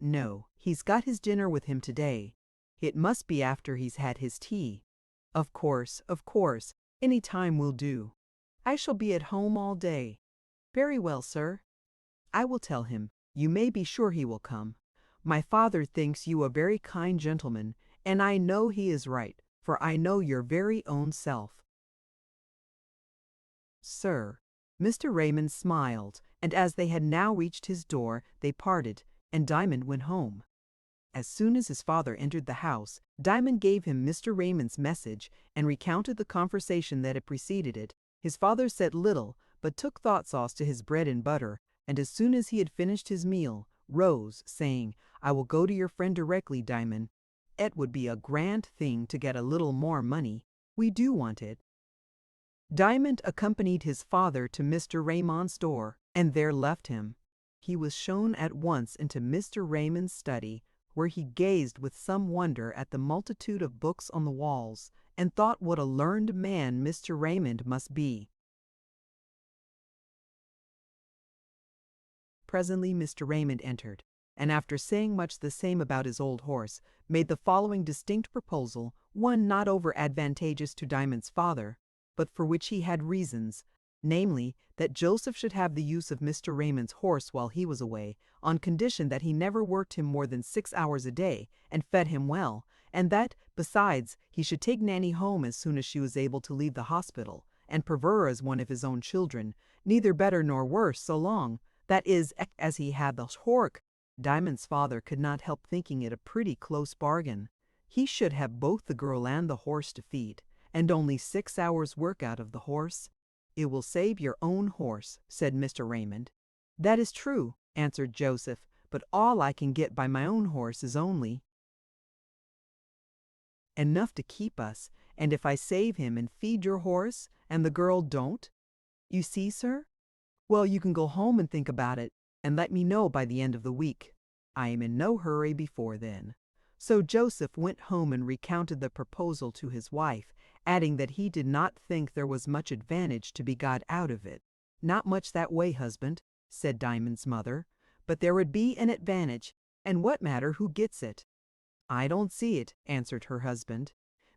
No, he's got his dinner with him today. It must be after he's had his tea. Of course, any time will do. I shall be at home all day. Very well, sir. I will tell him. You may be sure he will come. My father thinks you a very kind gentleman, and I know he is right, for I know your very own self. Sir. Mr. Raymond smiled, and as they had now reached his door, they parted, and Diamond went home. As soon as his father entered the house, Diamond gave him Mr. Raymond's message and recounted the conversation that had preceded it. His father said little, but took thought sauce to his bread and butter, and as soon as he had finished his meal, rose, saying, I will go to your friend directly, Diamond. It would be a grand thing to get a little more money. We do want it. Diamond accompanied his father to Mr. Raymond's door, and there left him. He was shown at once into Mr. Raymond's study, where he gazed with some wonder at the multitude of books on the walls, and thought what a learned man Mr. Raymond must be. Presently Mr. Raymond entered, and after saying much the same about his old horse, made the following distinct proposal, one not over advantageous to Diamond's father, but for which he had reasons, namely, that Joseph should have the use of Mr. Raymond's horse while he was away, on condition that he never worked him more than 6 hours a day, and fed him well, and that, besides, he should take Nanny home as soon as she was able to leave the hospital, and prefer her as one of his own children, neither better nor worse, so long, that is, as he had the horse. Diamond's father could not help thinking it a pretty close bargain. He should have both the girl and the horse to feed, and only 6 hours' work out of the horse. It will save your own horse, said Mr. Raymond. That is true, answered Joseph, but all I can get by my own horse is only enough to keep us, and if I save him and feed your horse, and the girl don't, you see, sir? Well, you can go home and think about it, and let me know by the end of the week. I am in no hurry before then. So Joseph went home and recounted the proposal to his wife, adding that he did not think there was much advantage to be got out of it. Not much that way, husband, said Diamond's mother, but there would be an advantage, and what matter who gets it? I don't see it, answered her husband.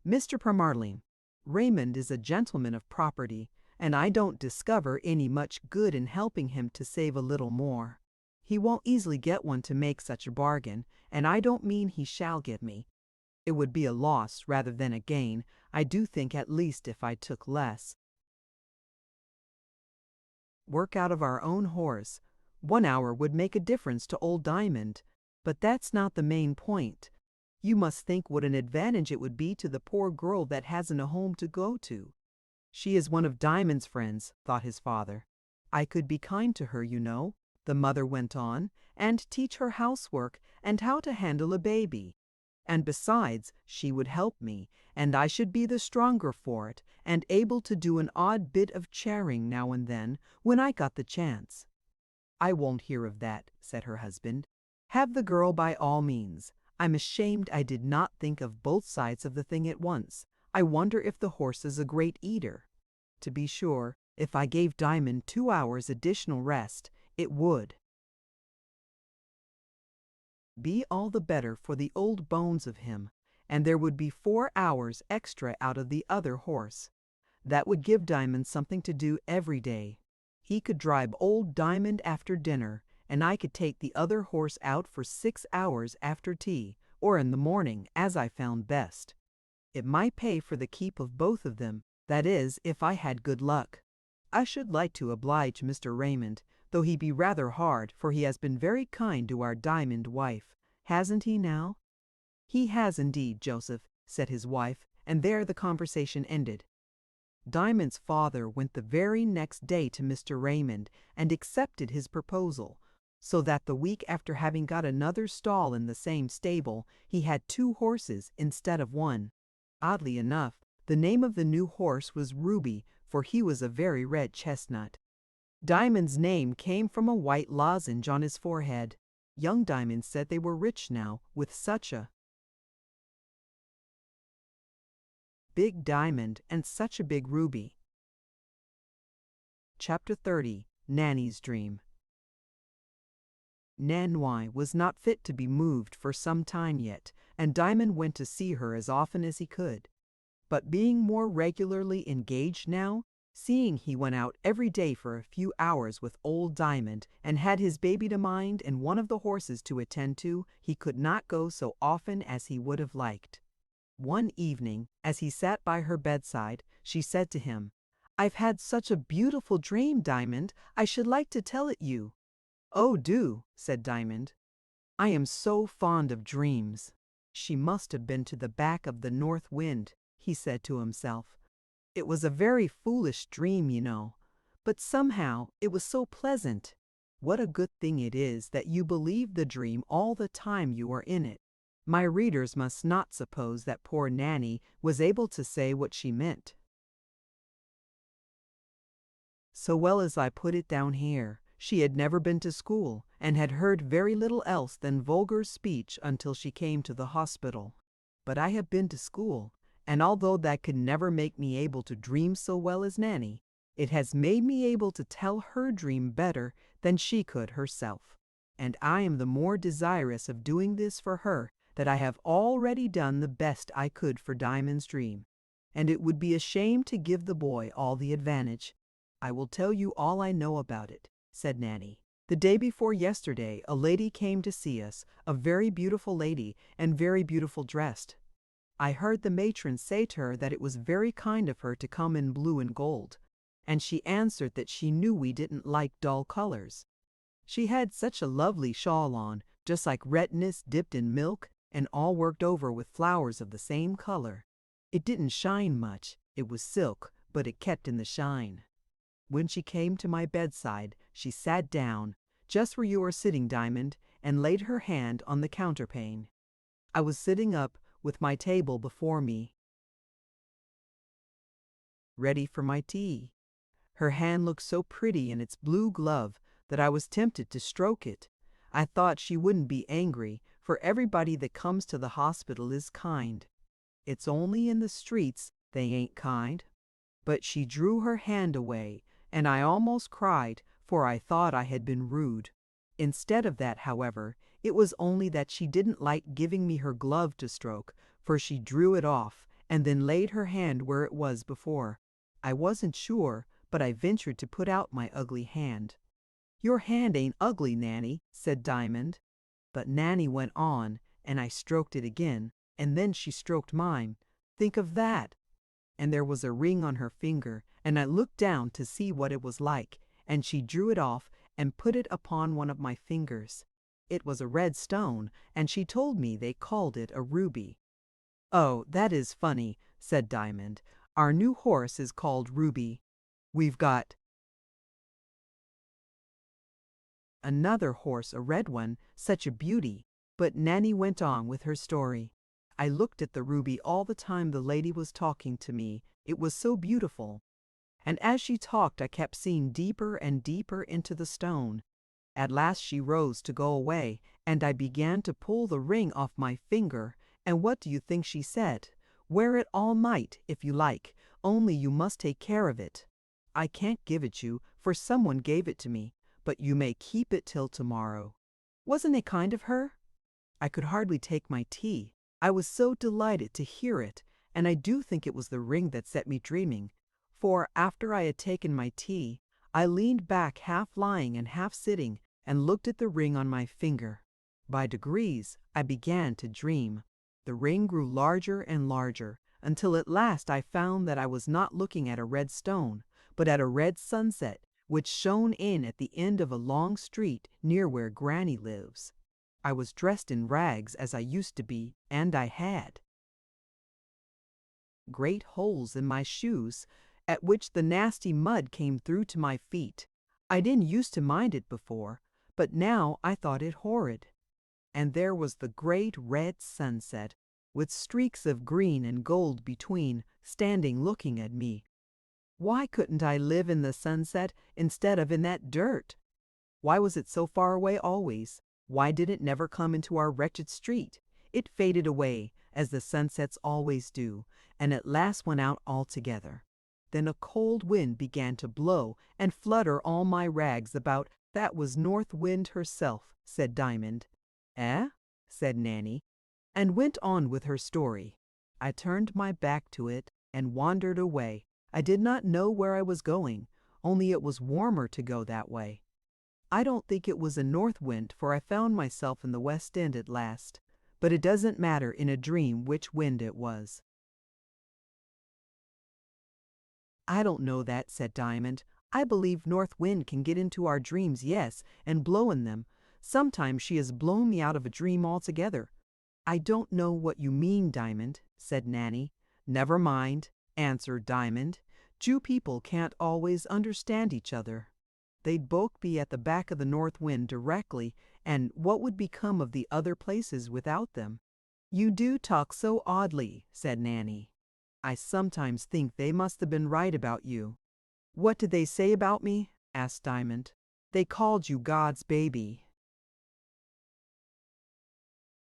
Mr. Promarlin, Raymond is a gentleman of property, and I don't discover any much good in helping him to save a little more. He won't easily get one to make such a bargain, and I don't mean he shall get me. It would be a loss rather than a gain, I do think, at least if I took less. Work out of our own horse. 1 hour would make a difference to old Diamond, but that's not the main point. You must think what an advantage it would be to the poor girl that hasn't a home to go to. She is one of Diamond's friends, thought his father. I could be kind to her, you know, the mother went on, and teach her housework and how to handle a baby. And besides, she would help me, and I should be the stronger for it, and able to do an odd bit of charing now and then, when I got the chance. I won't hear of that, said her husband. Have the girl by all means. I'm ashamed I did not think of both sides of the thing at once. I wonder if the horse is a great eater. To be sure, if I gave Diamond 2 hours additional rest, it would be all the better for the old bones of him, and there would be 4 hours extra out of the other horse. That would give Diamond something to do every day. He could drive old Diamond after dinner, and I could take the other horse out for 6 hours after tea, or in the morning, as I found best. It might pay for the keep of both of them, that is, if I had good luck. I should like to oblige Mr. Raymond, though he be rather hard, for he has been very kind to our Diamond wife. Hasn't he now? He has indeed, Joseph, said his wife, and there the conversation ended. Diamond's father went the very next day to Mr. Raymond and accepted his proposal, so that the week after having got another stall in the same stable, he had 2 horses instead of 1. Oddly enough, the name of the new horse was Ruby, for he was a very red chestnut. Diamond's name came from a white lozenge on his forehead. Young Diamond said they were rich now, with such a big diamond and such a big ruby. Chapter 30, Nanny's Dream. Nanny was not fit to be moved for some time yet, and Diamond went to see her as often as he could. But being more regularly engaged now, seeing he went out every day for a few hours with old Diamond and had his baby to mind and one of the horses to attend to, he could not go so often as he would have liked. One evening, as he sat by her bedside, she said to him, "I've had such a beautiful dream, Diamond. I should like to tell it you." "Oh, do," said Diamond. "I am so fond of dreams." She must have been to the back of the north wind, he said to himself. It was a very foolish dream, you know, but somehow it was so pleasant. What a good thing it is that you believe the dream all the time you are in it. My readers must not suppose that poor Nanny was able to say what she meant. So well as I put it down here, she had never been to school and had heard very little else than vulgar speech until she came to the hospital. But I have been to school, and although that could never make me able to dream so well as Nanny, it has made me able to tell her dream better than she could herself. And I am the more desirous of doing this for her that I have already done the best I could for Diamond's dream, and it would be a shame to give the boy all the advantage. I will tell you all I know about it, said Nanny. The day before yesterday a lady came to see us, a very beautiful lady and very beautiful dressed. I heard the matron say to her that it was very kind of her to come in blue and gold, and she answered that she knew we didn't like dull colors. She had such a lovely shawl on, just like redness dipped in milk and all worked over with flowers of the same color. It didn't shine much, it was silk, but it kept in the shine. When she came to my bedside, she sat down, just where you are sitting, Diamond, and laid her hand on the counterpane. I was sitting up with my table before me, ready for my tea. Her hand looked so pretty in its blue glove that I was tempted to stroke it. I thought she wouldn't be angry, for everybody that comes to the hospital is kind. It's only in the streets they ain't kind. But she drew her hand away, and I almost cried, for I thought I had been rude. Instead of that, however, it was only that she didn't like giving me her glove to stroke, for she drew it off, and then laid her hand where it was before. I wasn't sure, but I ventured to put out my ugly hand. "Your hand ain't ugly, Nanny," said Diamond. But Nanny went on, and I stroked it again, and then she stroked mine. Think of that! And there was a ring on her finger, and I looked down to see what it was like, and she drew it off and put it upon one of my fingers. It was a red stone, and she told me they called it a ruby. "Oh, that is funny," said Diamond. "Our new horse is called Ruby. We've got another horse, a red one, such a beauty." But Nanny went on with her story. I looked at the ruby all the time the lady was talking to me. It was so beautiful. And as she talked, I kept seeing deeper and deeper into the stone. At last she rose to go away, and I began to pull the ring off my finger. And what do you think she said? "Wear it all night, if you like, only you must take care of it. I can't give it you, for someone gave it to me, but you may keep it till tomorrow." Wasn't it kind of her? I could hardly take my tea. I was so delighted to hear it, and I do think it was the ring that set me dreaming, for after I had taken my tea, I leaned back half lying and half sitting and looked at the ring on my finger. By degrees, I began to dream. The ring grew larger and larger, until at last I found that I was not looking at a red stone, but at a red sunset, which shone in at the end of a long street near where Granny lives. I was dressed in rags as I used to be, and I had great holes in my shoes, at which the nasty mud came through to my feet. I didn't used to mind it before, but now I thought it horrid. And there was the great red sunset, with streaks of green and gold between, standing looking at me. Why couldn't I live in the sunset instead of in that dirt? Why was it so far away always? Why did it never come into our wretched street? It faded away, as the sunsets always do, and at last went out altogether. Then a cold wind began to blow and flutter all my rags about. That was North Wind herself, said Diamond. Eh? Said Nanny, and went on with her story. I turned my back to it and wandered away. I did not know where I was going, only it was warmer to go that way. I don't think it was a north wind, for I found myself in the West End at last. But it doesn't matter in a dream which wind it was. I don't know that, said Diamond. I believe North Wind can get into our dreams, yes, and blow in them. Sometimes she has blown me out of a dream altogether. I don't know what you mean, Diamond, said Nanny. Never mind, answered Diamond. Jew people can't always understand each other. They'd both be at the back of the north wind directly, and what would become of the other places without them? You do talk so oddly, said Nanny. I sometimes think they must have been right about you. What did they say about me? Asked Diamond. They called you God's baby.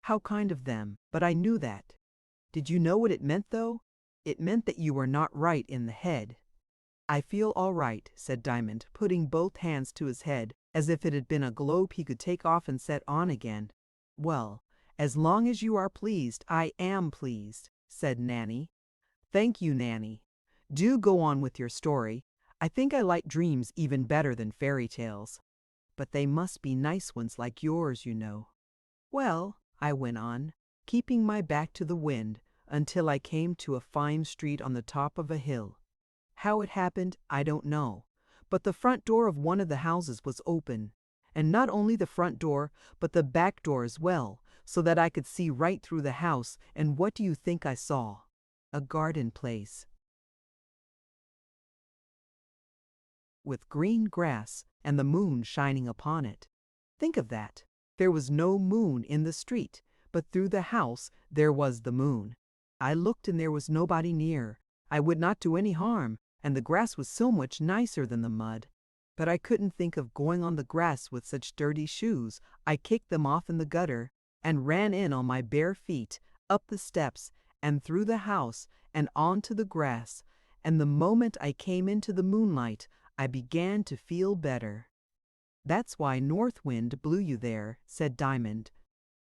How kind of them, but I knew that. Did you know what it meant, though? It meant that you were not right in the head. I feel all right, said Diamond, putting both hands to his head, as if it had been a globe he could take off and set on again. Well, as long as you are pleased, I am pleased, said Nanny. Thank you, Nanny. Do go on with your story. I think I like dreams even better than fairy tales. But they must be nice ones like yours, you know. Well, I went on, keeping my back to the wind, until I came to a fine street on the top of a hill. How it happened, I don't know, but the front door of one of the houses was open, and not only the front door, but the back door as well, so that I could see right through the house, and what do you think I saw? A garden place, with green grass and the moon shining upon it. Think of that! There was no moon in the street, but through the house there was the moon. I looked and there was nobody near. I would not do any harm, and the grass was so much nicer than the mud. But I couldn't think of going on the grass with such dirty shoes. I kicked them off in the gutter, and ran in on my bare feet, up the steps, and through the house, and onto the grass, and the moment I came into the moonlight, I began to feel better. That's why North Wind blew you there, said Diamond.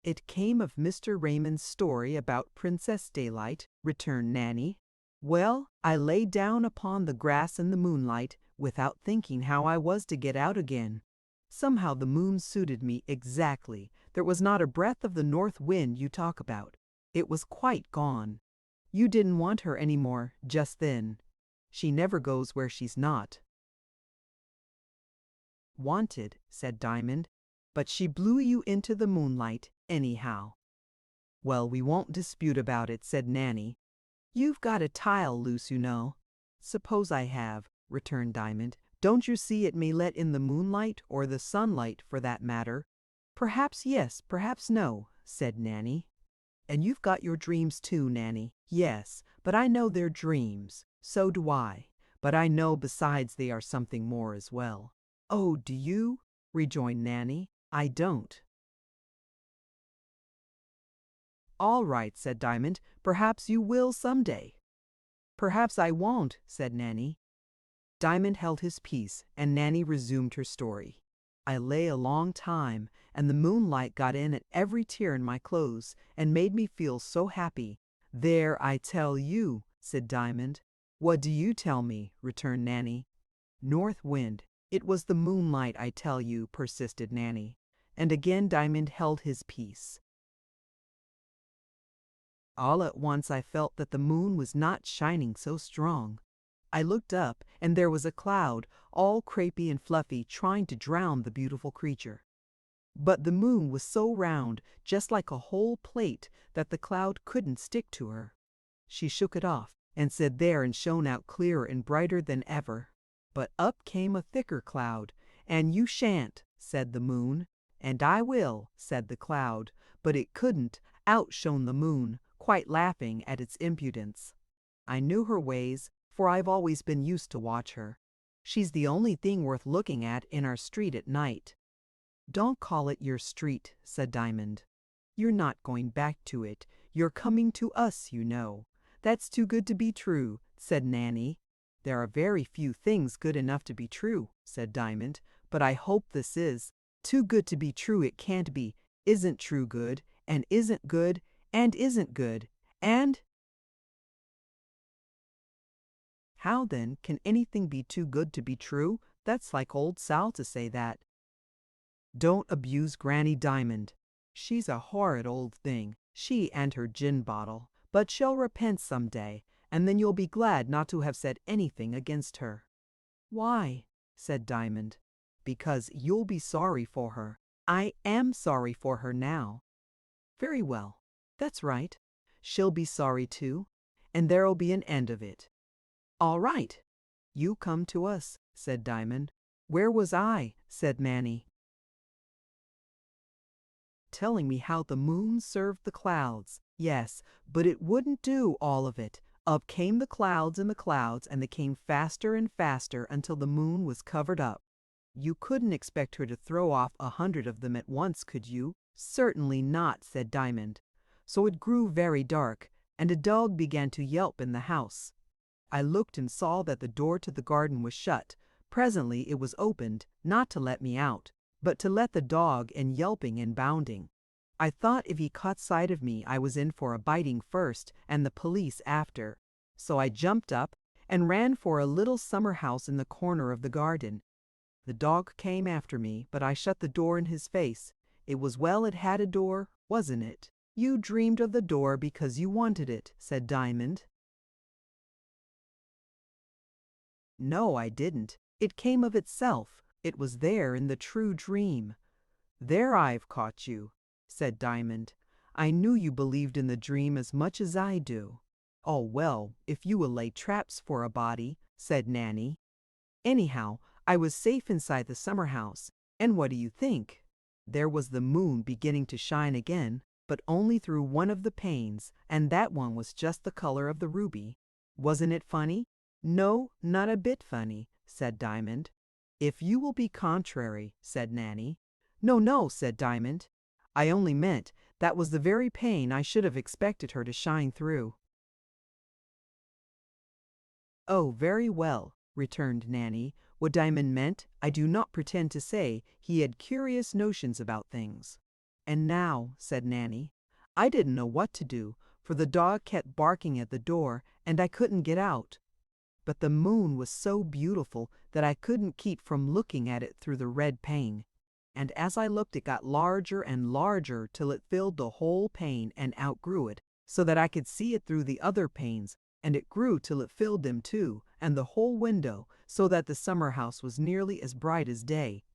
It came of Mr. Raymond's story about Princess Daylight, returned Nanny. Well, I lay down upon the grass in the moonlight, without thinking how I was to get out again. Somehow the moon suited me exactly. There was not a breath of the north wind you talk about. It was quite gone. You didn't want her any more just then. She never goes where she's not wanted, said Diamond, but she blew you into the moonlight anyhow. Well, we won't dispute about it, said Nanny. You've got a tile loose, you know. Suppose I have, returned Diamond. Don't you see it may let in the moonlight, or the sunlight, for that matter? Perhaps yes, perhaps no, said Nanny. And you've got your dreams too, Nanny. Yes, but I know they're dreams. So do I. But I know besides they are something more as well. Oh, do you? Rejoined Nanny. I don't. All right, said Diamond. Perhaps you will some day. Perhaps I won't, said Nanny. Diamond held his peace, and Nanny resumed her story. I lay a long time, and the moonlight got in at every tear in my clothes, and made me feel so happy. There, I tell you, said Diamond. What do you tell me? Returned Nanny. North Wind. It was the moonlight, I tell you, persisted Nanny. And again Diamond held his peace. All at once I felt that the moon was not shining so strong. I looked up, and there was a cloud, all crepey and fluffy, trying to drown the beautiful creature. But the moon was so round, just like a whole plate, that the cloud couldn't stick to her. She shook it off, and said there and shone out clearer and brighter than ever. But up came a thicker cloud, and you shan't, said the moon. And I will, said the cloud, but it couldn't. Out shone the moon, quite laughing at its impudence. I knew her ways, for I've always been used to watch her. She's the only thing worth looking at in our street at night. Don't call it your street, said Diamond. You're not going back to it. You're coming to us, you know. That's too good to be true, said Nanny. "There are very few things good enough to be true," said Diamond, "but I hope this is. Too good to be true it can't be, isn't true good, and isn't good, and isn't good, and—" "How, then, can anything be too good to be true? That's like old Sal to say that." "Don't abuse Granny Diamond. She's a horrid old thing, she and her gin bottle, but she'll repent some day, and then you'll be glad not to have said anything against her." "Why?" said Diamond. "Because you'll be sorry for her. I am sorry for her now." "Very well. That's right. She'll be sorry too, and there'll be an end of it." "All right. You come to us," said Diamond. "Where was I?" said Nanny. "Telling me how the moon served the clouds. Yes, but it wouldn't do all of it. Up came the clouds, and they came faster and faster until the moon was covered up. You couldn't expect her to throw off 100 of them at once, could you?" "Certainly not," said Diamond. "So it grew very dark, and a dog began to yelp in the house. I looked and saw that the door to the garden was shut. Presently it was opened, not to let me out, but to let the dog in yelping and bounding. I thought if he caught sight of me I was in for a biting first and the police after. So I jumped up and ran for a little summer house in the corner of the garden. The dog came after me, but I shut the door in his face. It was well it had a door, wasn't it?" "You dreamed of the door because you wanted it," said Diamond. "No, I didn't. It came of itself. It was there in the true dream." "There I've caught you," said Diamond. "I knew you believed in the dream as much as I do." "Oh, well, if you will lay traps for a body," said Nanny. "Anyhow, I was safe inside the summer house, and what do you think? There was the moon beginning to shine again, but only through one of the panes, and that one was just the color of the ruby. Wasn't it funny?" "No, not a bit funny," said Diamond. "If you will be contrary," said Nanny. "No, no," said Diamond. "I only meant that was the very pane I should have expected her to shine through." "Oh, very well," returned Nanny. What Diamond meant, I do not pretend to say. He had curious notions about things. "And now," said Nanny, "I didn't know what to do, for the dog kept barking at the door, and I couldn't get out. But the moon was so beautiful that I couldn't keep from looking at it through the red pane. And as I looked it got larger and larger till it filled the whole pane and outgrew it, so that I could see it through the other panes, and it grew till it filled them too, and the whole window, so that the summer house was nearly as bright as day.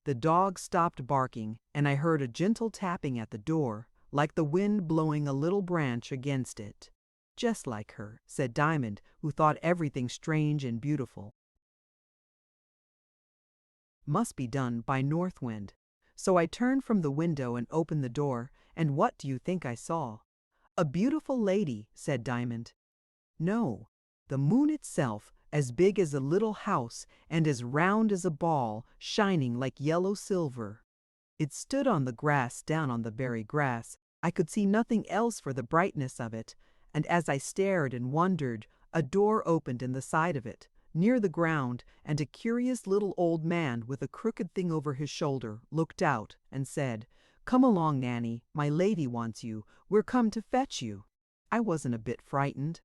The dog stopped barking, and I heard a gentle tapping at the door, like the wind blowing a little branch against it." "Just like her," said Diamond, who thought everything strange and beautiful. "Must be done by North Wind." So I turned from the window and opened the door, and what do you think I saw? "A beautiful lady," said Diamond. "No, the moon itself, as big as a little house and as round as a ball, shining like yellow silver. It stood on the grass, down on the very grass. I could see nothing else for the brightness of it, and as I stared and wondered, a door opened in the side of it, near the ground, and a curious little old man with a crooked thing over his shoulder looked out and said, 'Come along, Nanny, my lady wants you. We're come to fetch you.' I wasn't a bit frightened.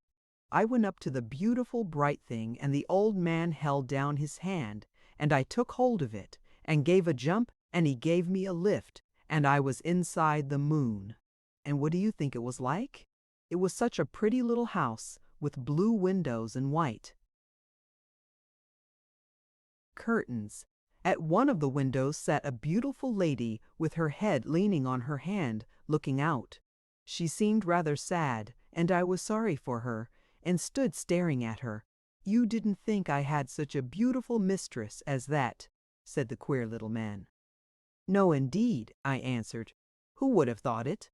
I went up to the beautiful bright thing, and the old man held down his hand, and I took hold of it, and gave a jump, and he gave me a lift, and I was inside the moon. And what do you think it was like? It was such a pretty little house, with blue windows and white curtains. At one of the windows sat a beautiful lady with her head leaning on her hand, looking out. She seemed rather sad, and I was sorry for her, and stood staring at her. 'You didn't think I had such a beautiful mistress as that,' said the queer little man. 'No, indeed,' I answered. 'Who would have thought it?'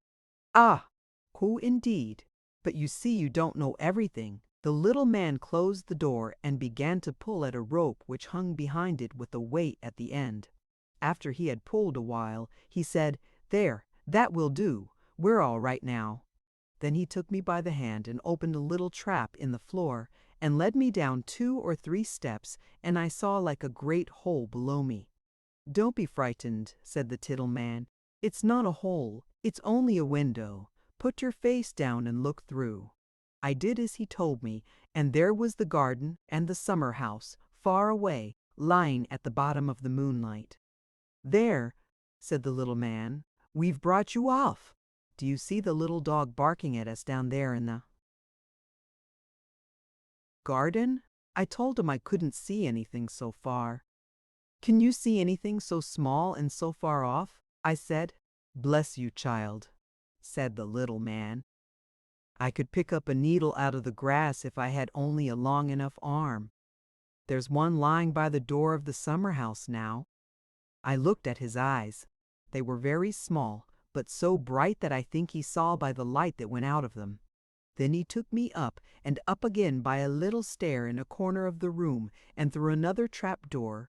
'Ah, who indeed? But you see you don't know everything.' The little man closed the door and began to pull at a rope which hung behind it with a weight at the end. After he had pulled a while, he said, 'There, that will do. We're all right now.' Then he took me by the hand and opened a little trap in the floor, and led me down 2 or 3 steps, and I saw like a great hole below me. "Don't be frightened," said the Tittle Man. "It's not a hole, it's only a window. Put your face down and look through." I did as he told me, and there was the garden and the summer house, far away, lying at the bottom of the moonlight. "There," said the little man, "we've brought you off. Do you see the little dog barking at us down there in the garden?" I told him I couldn't see anything so far. "Can you see anything so small and so far off?" I said. "Bless you, child," said the little man. "I could pick up a needle out of the grass if I had only a long enough arm. There's one lying by the door of the summer house now." I looked at his eyes. They were very small, but so bright that I think he saw by the light that went out of them. Then he took me up and up again by a little stair in a corner of the room and through another trap door,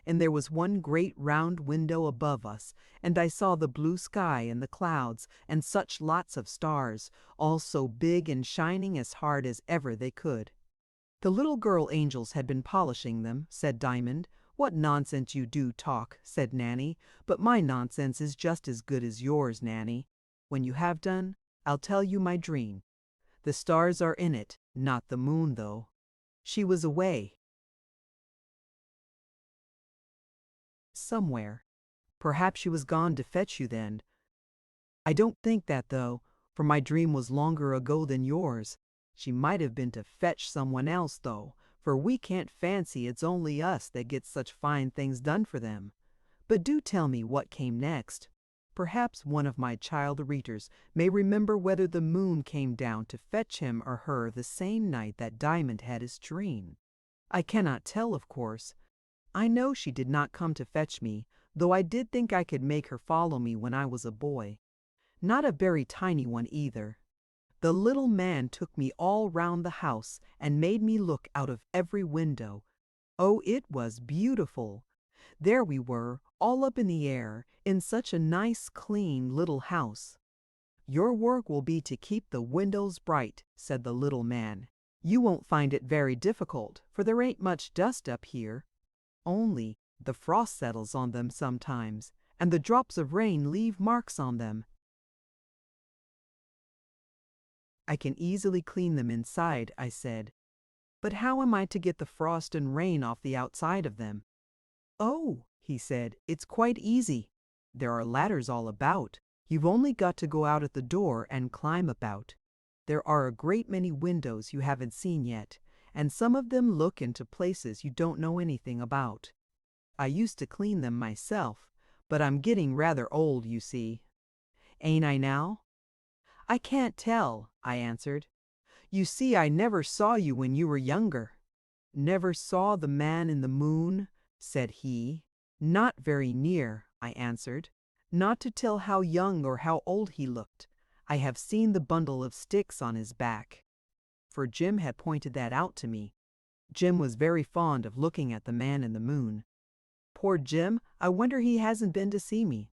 and there was one great round window above us, and I saw the blue sky and the clouds and such lots of stars, all so big and shining as hard as ever they could. "The little girl angels had been polishing them," said Diamond. "What nonsense you do talk," said Nanny, "but my nonsense is just as good as yours, Nanny. When you have done, I'll tell you my dream. The stars are in it, not the moon, though. She was away somewhere. Perhaps she was gone to fetch you then. I don't think that, though, for my dream was longer ago than yours. She might have been to fetch someone else, though, for we can't fancy it's only us that gets such fine things done for them. But do tell me what came next. Perhaps one of my child readers may remember whether the moon came down to fetch him or her the same night that Diamond had his dream. I cannot tell, of course. I know she did not come to fetch me, though I did think I could make her follow me when I was a boy. Not a very tiny one either. The little man took me all round the house and made me look out of every window. Oh, it was beautiful! There we were, all up in the air, in such a nice, clean little house. "Your work will be to keep the windows bright," said the little man. "You won't find it very difficult, for there ain't much dust up here. Only the frost settles on them sometimes, and the drops of rain leave marks on them. I can easily clean them inside," I said. "But how am I to get the frost and rain off the outside of them?" "Oh," he said, "it's quite easy. There are ladders all about. You've only got to go out at the door and climb about. There are a great many windows you haven't seen yet, and some of them look into places you don't know anything about. I used to clean them myself, but I'm getting rather old, you see. Ain't I now?" "I can't tell," I answered. "You see, I never saw you when you were younger." "Never saw the man in the moon?" said he. "Not very near," I answered. "Not to tell how young or how old he looked. I have seen the bundle of sticks on his back." For Jim had pointed that out to me. Jim was very fond of looking at the man in the moon. Poor Jim, I wonder he hasn't been to see me.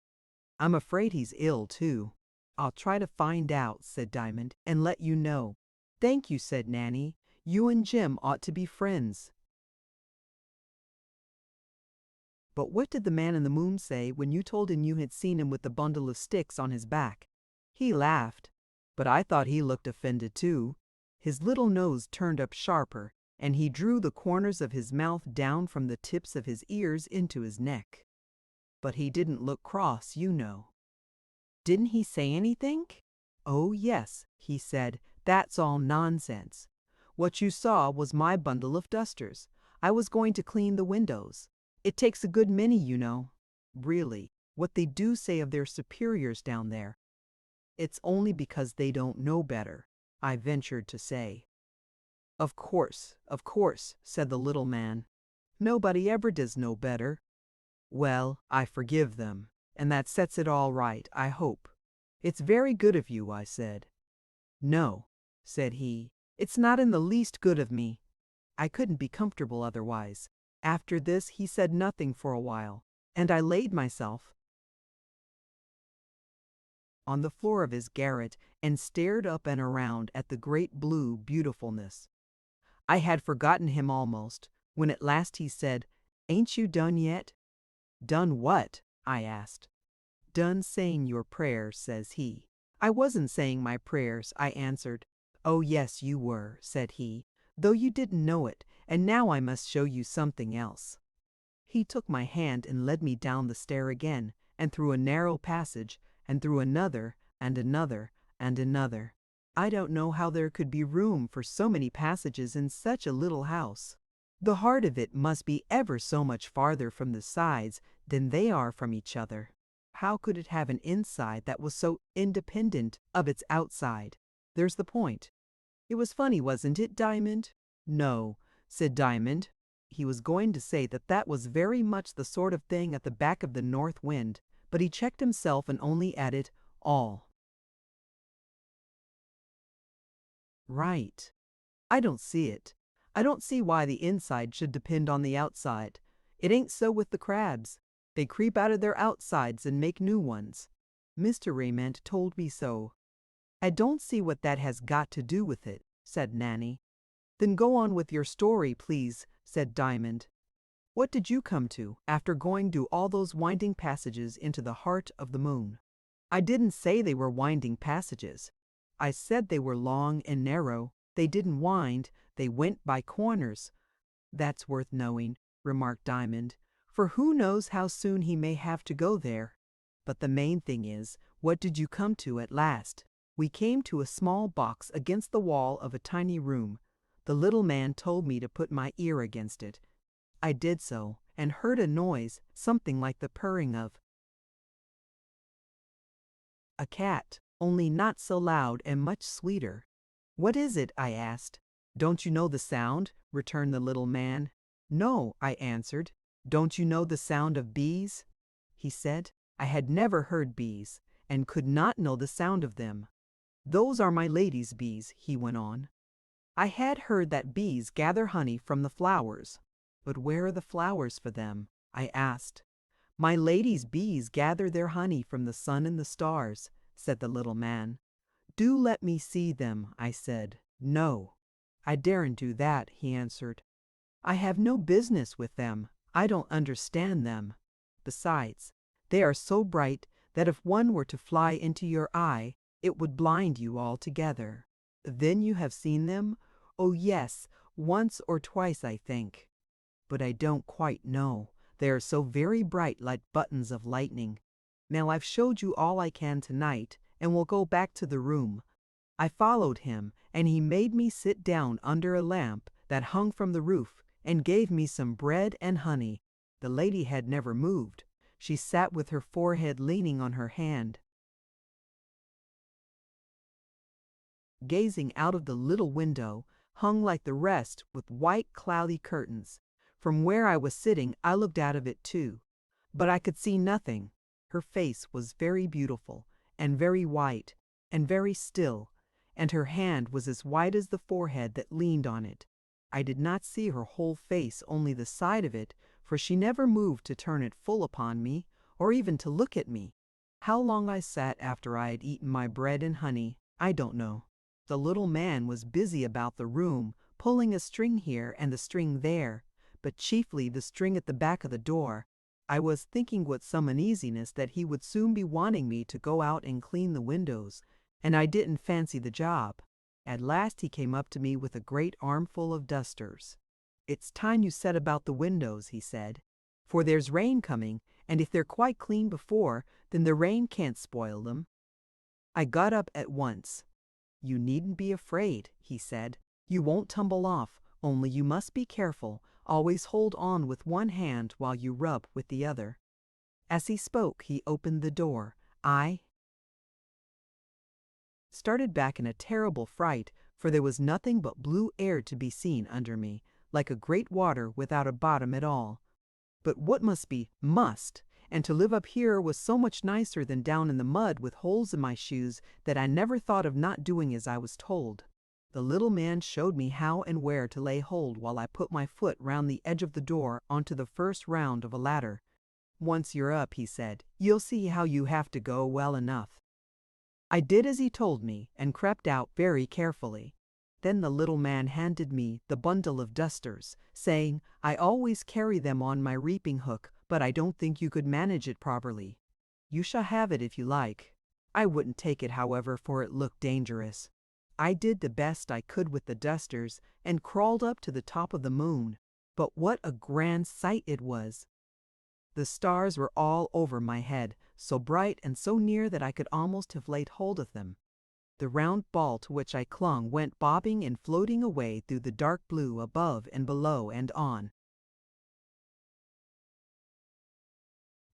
I'm afraid he's ill, too. "I'll try to find out," said Diamond, "and let you know." "Thank you," said Nanny. "You and Jim ought to be friends." But what did the man in the moon say when you told him you had seen him with the bundle of sticks on his back? He laughed, but I thought he looked offended too. His little nose turned up sharper, and he drew the corners of his mouth down from the tips of his ears into his neck. But he didn't look cross, you know. "Didn't he say anything?" "Oh, yes," he said, "that's all nonsense. What you saw was my bundle of dusters. I was going to clean the windows. It takes a good many, you know. Really, what they do say of their superiors down there, it's only because they don't know better," I ventured to say. Of course," said the little man. "Nobody ever does know better." "Well, I forgive them, and that sets it all right, I hope. It's very good of you," I said. "No," said he, "it's not in the least good of me. I couldn't be comfortable otherwise." After this he said nothing for a while, and I laid myself on the floor of his garret and stared up and around at the great blue beautifulness. I had forgotten him almost, when at last he said, "Ain't you done yet?" "Done what?" I asked. "Done saying your prayers," says he. "I wasn't saying my prayers," I answered. "Oh yes, you were," said he, "though you didn't know it, and now I must show you something else." He took my hand and led me down the stair again, and through a narrow passage, and through another, and another, and another. I don't know how there could be room for so many passages in such a little house. The heart of it must be ever so much farther from the sides than they are from each other. How could it have an inside that was so independent of its outside? There's the point. It was funny, wasn't it, Diamond? No, said Diamond. He was going to say that that was very much the sort of thing at the back of the north wind, but he checked himself and only added, all. Right. I don't see it. I don't see why the inside should depend on the outside. It ain't so with the crabs. They creep out of their outsides and make new ones. Mr. Raymond told me so. I don't see what that has got to do with it, said Nanny. Then go on with your story, please, said Diamond. What did you come to after going through all those winding passages into the heart of the moon? I didn't say they were winding passages. I said they were long and narrow. They didn't wind, they went by corners. That's worth knowing, remarked Diamond, for who knows how soon he may have to go there. But the main thing is, what did you come to at last? We came to a small box against the wall of a tiny room. The little man told me to put my ear against it. I did so, and heard a noise, something like the purring of a cat, only not so loud and much sweeter. What is it? I asked. Don't you know the sound? Returned the little man. No, I answered. Don't you know the sound of bees? He said. I had never heard bees, and could not know the sound of them. Those are my lady's bees, he went on. I had heard that bees gather honey from the flowers. But where are the flowers for them? I asked. My lady's bees gather their honey from the sun and the stars, said the little man. Do let me see them, I said. No, I daren't do that, he answered. I have no business with them. I don't understand them. Besides, they are so bright that if one were to fly into your eye, it would blind you altogether. Then you have seen them? Oh yes, once or twice, I think. But I don't quite know. They are so very bright, like buttons of lightning. Now I've showed you all I can tonight, and we'll go back to the room. I followed him, and he made me sit down under a lamp that hung from the roof, and gave me some bread and honey. The lady had never moved. She sat with her forehead leaning on her hand, gazing out of the little window, hung like the rest with white cloudy curtains. From where I was sitting, I looked out of it too, but I could see nothing. Her face was very beautiful, and very white, and very still, and her hand was as white as the forehead that leaned on it. I did not see her whole face, only the side of it, for she never moved to turn it full upon me, or even to look at me. How long I sat after I had eaten my bread and honey, I don't know. The little man was busy about the room, pulling a string here and the string there, but chiefly the string at the back of the door. I was thinking with some uneasiness that he would soon be wanting me to go out and clean the windows, and I didn't fancy the job. At last he came up to me with a great armful of dusters. It's time you set about the windows, he said, for there's rain coming, and if they're quite clean before, then the rain can't spoil them. I got up at once. You needn't be afraid, he said. You won't tumble off, only you must be careful. Always hold on with one hand while you rub with the other. As he spoke, he opened the door. I started back in a terrible fright, for there was nothing but blue air to be seen under me, like a great water without a bottom at all. But what must be, must, and to live up here was so much nicer than down in the mud with holes in my shoes that I never thought of not doing as I was told. The little man showed me how and where to lay hold while I put my foot round the edge of the door onto the first round of a ladder. Once you're up, he said, you'll see how you have to go well enough. I did as he told me and crept out very carefully. Then the little man handed me the bundle of dusters, saying, "I always carry them on my reaping hook, but I don't think you could manage it properly. You shall have it if you like." I wouldn't take it, however, for it looked dangerous. I did the best I could with the dusters and crawled up to the top of the moon. But what a grand sight it was! The stars were all over my head, so bright and so near that I could almost have laid hold of them. The round ball to which I clung went bobbing and floating away through the dark blue above and below and on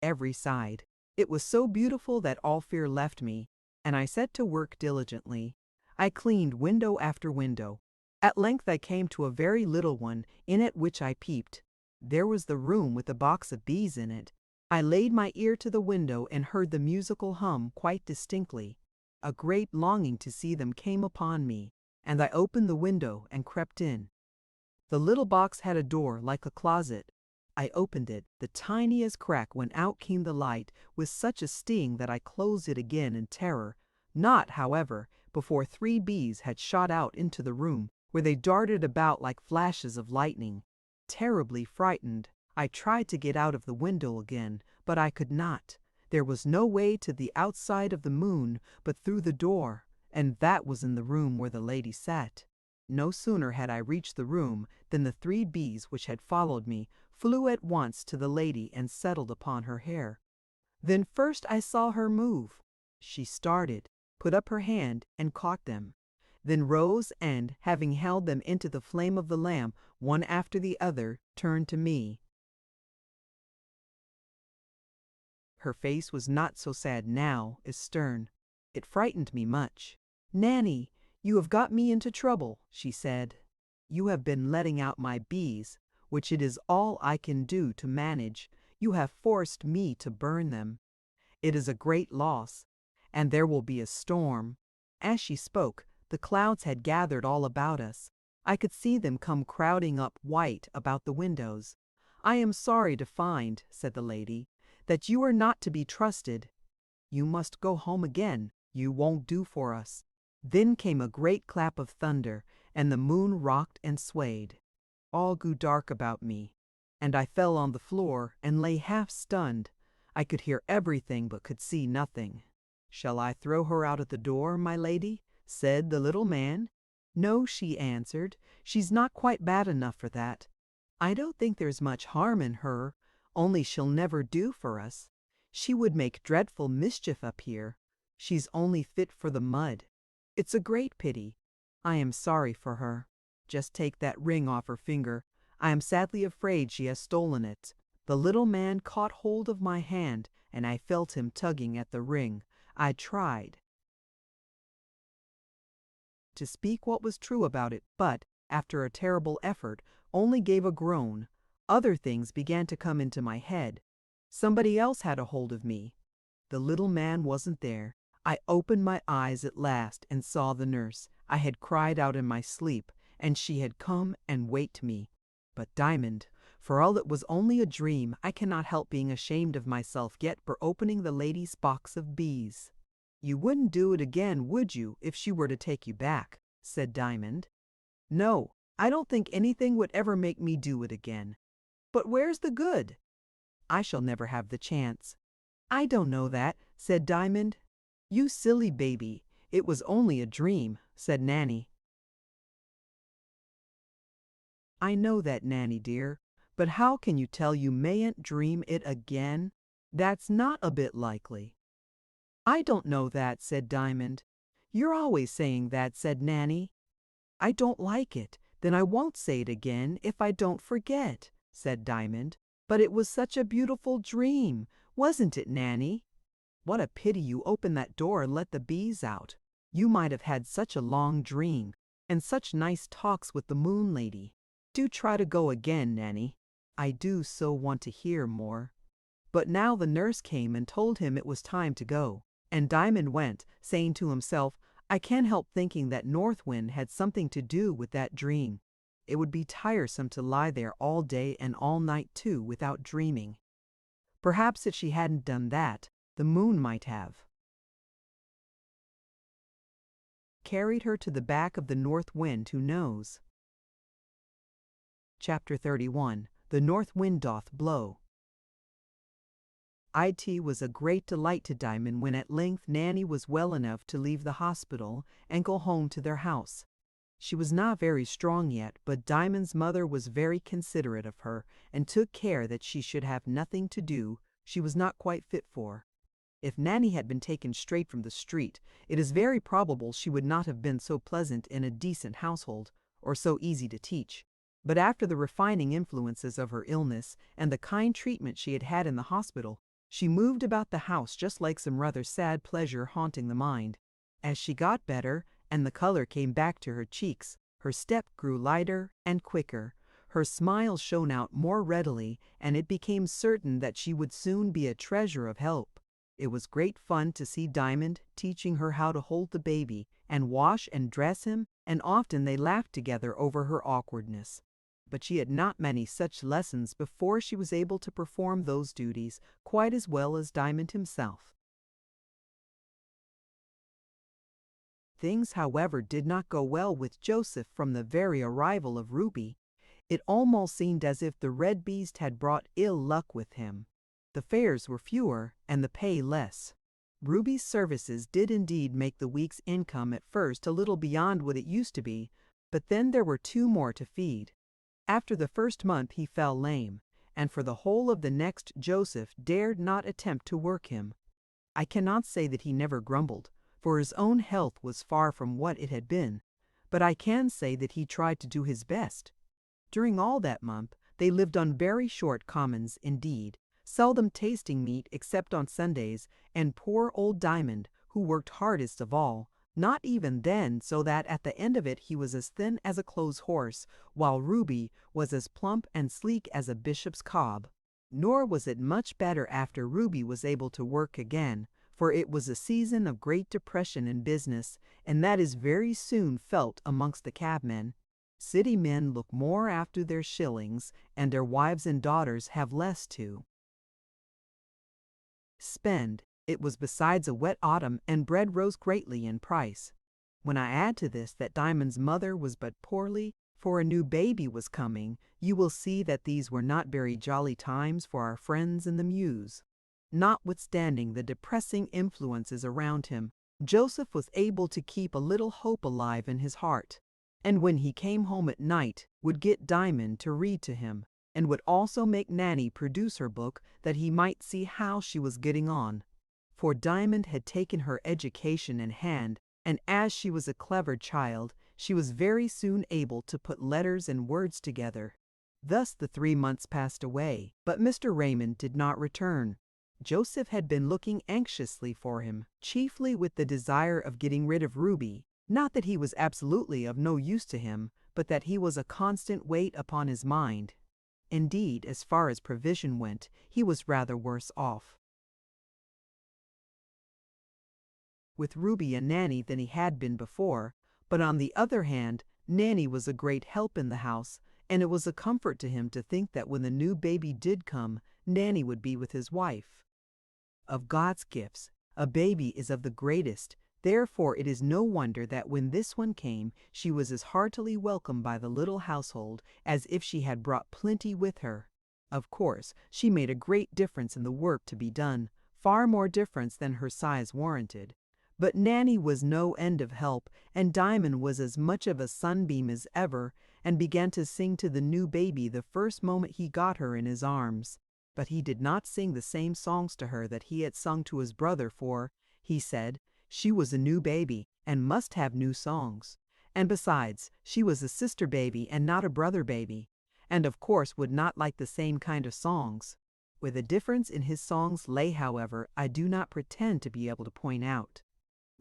every side. It was so beautiful that all fear left me, and I set to work diligently. I cleaned window after window. At length I came to a very little one, in at which I peeped. There was the room with the box of bees in it. I laid my ear to the window and heard the musical hum quite distinctly. A great longing to see them came upon me, and I opened the window and crept in. The little box had a door like a closet. I opened it, the tiniest crack, when out came the light with such a sting that I closed it again in terror, not, however, before 3 bees had shot out into the room, where they darted about like flashes of lightning. Terribly frightened, I tried to get out of the window again, but I could not. There was no way to the outside of the moon but through the door, and that was in the room where the lady sat. No sooner had I reached the room than the 3 bees which had followed me flew at once to the lady and settled upon her hair. Then first I saw her move. She started, put up her hand and caught them, then rose and, having held them into the flame of the lamp, one after the other, turned to me. Her face was not so sad now as stern. It frightened me much. "Nanny, you have got me into trouble," she said. "You have been letting out my bees, which it is all I can do to manage. You have forced me to burn them. It is a great loss, and there will be a storm." As she spoke, the clouds had gathered all about us. I could see them come crowding up white about the windows. "I am sorry to find," said the lady, "that you are not to be trusted. You must go home again. You won't do for us." Then came a great clap of thunder, and the moon rocked and swayed. All grew dark about me, and I fell on the floor and lay half stunned. I could hear everything but could see nothing. "Shall I throw her out at the door, my lady?" said the little man. "No," she answered, "she's not quite bad enough for that. I don't think there's much harm in her, only she'll never do for us. She would make dreadful mischief up here. She's only fit for the mud. It's a great pity. I am sorry for her. Just take that ring off her finger. I am sadly afraid she has stolen it." The little man caught hold of my hand, and I felt him tugging at the ring. I tried to speak what was true about it, but, after a terrible effort, only gave a groan. Other things began to come into my head. Somebody else had a hold of me. The little man wasn't there. I opened my eyes at last and saw the nurse. I had cried out in my sleep, and she had come and waked me. But Diamond, for all it was only a dream, I cannot help being ashamed of myself yet for opening the lady's box of bees. "You wouldn't do it again, would you, if she were to take you back?" said Diamond. "No, I don't think anything would ever make me do it again. But where's the good? I shall never have the chance." "I don't know that," said Diamond. "You silly baby, it was only a dream," said Nanny. "I know that, Nanny dear, but how can you tell you mayn't dream it again? That's not a bit likely." "I don't know that," said Diamond. "You're always saying that," said Nanny. "I don't like it. Then I won't say it again if I don't forget," said Diamond. "But it was such a beautiful dream, wasn't it, Nanny? What a pity you opened that door and let the bees out. You might have had such a long dream, and such nice talks with the moon lady. Do try to go again, Nanny. I do so want to hear more." But now the nurse came and told him it was time to go, and Diamond went, saying to himself, "I can't help thinking that North Wind had something to do with that dream. It would be tiresome to lie there all day and all night too without dreaming. Perhaps if she hadn't done that, the moon might have." carried her to the back of the north wind who knows. Chapter 31. The North Wind Doth Blow. It was a great delight to Diamond when at length Nanny was well enough to leave the hospital and go home to their house. She was not very strong yet, but Diamond's mother was very considerate of her and took care that she should have nothing to do she was not quite fit for. If Nanny had been taken straight from the street, it is very probable she would not have been so pleasant in a decent household, or so easy to teach. But after the refining influences of her illness and the kind treatment she had had in the hospital, she moved about the house just like some rather sad pleasure haunting the mind. As she got better, and the color came back to her cheeks, her step grew lighter and quicker, her smile shone out more readily, and it became certain that she would soon be a treasure of help. It was great fun to see Diamond teaching her how to hold the baby and wash and dress him, and often they laughed together over her awkwardness. But she had not many such lessons before she was able to perform those duties quite as well as Diamond himself. Things, however, did not go well with Joseph from the very arrival of Ruby. It almost seemed as if the red beast had brought ill luck with him. The fares were fewer and the pay less. Ruby's services did indeed make the week's income at first a little beyond what it used to be, but then there were 2 more to feed. After the first month he fell lame, and for the whole of the next Joseph dared not attempt to work him. I cannot say that he never grumbled, for his own health was far from what it had been, but I can say that he tried to do his best. During all that month they lived on very short commons indeed, seldom tasting meat except on Sundays, and poor old Diamond, who worked hardest of all, not even then, so that at the end of it he was as thin as a clothes horse, while Ruby was as plump and sleek as a bishop's cob. Nor was it much better after Ruby was able to work again, for it was a season of great depression in business, and that is very soon felt amongst the cabmen. City men look more after their shillings, and their wives and daughters have less to spend. It was besides a wet autumn, and bread rose greatly in price. When I add to this that Diamond's mother was but poorly, for a new baby was coming, you will see that these were not very jolly times for our friends in the Mews. Notwithstanding the depressing influences around him, Joseph was able to keep a little hope alive in his heart, and when he came home at night would get Diamond to read to him, and would also make Nanny produce her book that he might see how she was getting on. For Diamond had taken her education in hand, and as she was a clever child, she was very soon able to put letters and words together. Thus the 3 months passed away, but Mr. Raymond did not return. Joseph had been looking anxiously for him, chiefly with the desire of getting rid of Ruby. Not that he was absolutely of no use to him, but that he was a constant weight upon his mind. Indeed, as far as provision went, he was rather worse off with Ruby and Nanny than he had been before, but on the other hand, Nanny was a great help in the house, and it was a comfort to him to think that when the new baby did come, Nanny would be with his wife. Of God's gifts, a baby is of the greatest, therefore it is no wonder that when this one came, she was as heartily welcomed by the little household as if she had brought plenty with her. Of course, she made a great difference in the work to be done, far more difference than her size warranted. But Nanny was no end of help, and Diamond was as much of a sunbeam as ever, and began to sing to the new baby the first moment he got her in his arms. But he did not sing the same songs to her that he had sung to his brother, for, he said, she was a new baby, and must have new songs. And besides, she was a sister baby and not a brother baby, and of course would not like the same kind of songs. Where the difference in his songs lay, however, I do not pretend to be able to point out.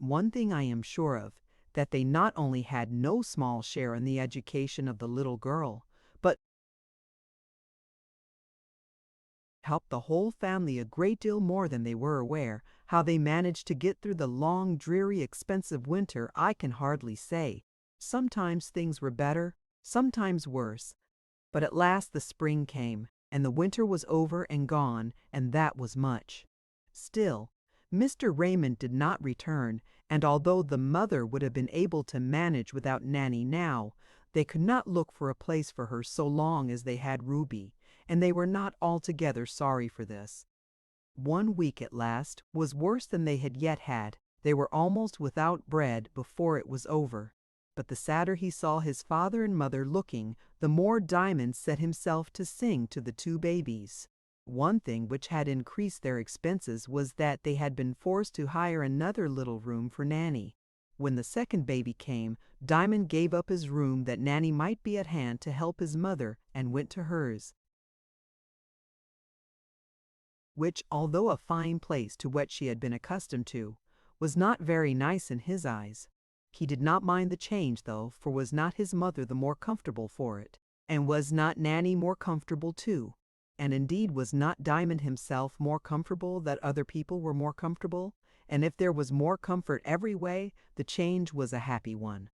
One thing I am sure of, that they not only had no small share in the education of the little girl, but helped the whole family a great deal more than they were aware. How they managed to get through the long, dreary, expensive winter, I can hardly say. Sometimes things were better, sometimes worse, but at last the spring came, and the winter was over and gone, and that was much. Still, Mr. Raymond did not return, And although the mother would have been able to manage without Nanny now, they could not look for a place for her so long as they had Ruby, and they were not altogether sorry for this. 1 week at last was worse than they had yet had. They were almost without bread before it was over. But the sadder he saw his father and mother looking, the more Diamond set himself to sing to the two babies. One thing which had increased their expenses was that they had been forced to hire another little room for Nanny. When the second baby came, Diamond gave up his room that Nanny might be at hand to help his mother and went to hers, which, although a fine place to what she had been accustomed to, was not very nice in his eyes. He did not mind the change, though, for was not his mother the more comfortable for it? And was not Nanny more comfortable too? And indeed was not Diamond himself more comfortable that other people were more comfortable? And if there was more comfort every way, the change was a happy one.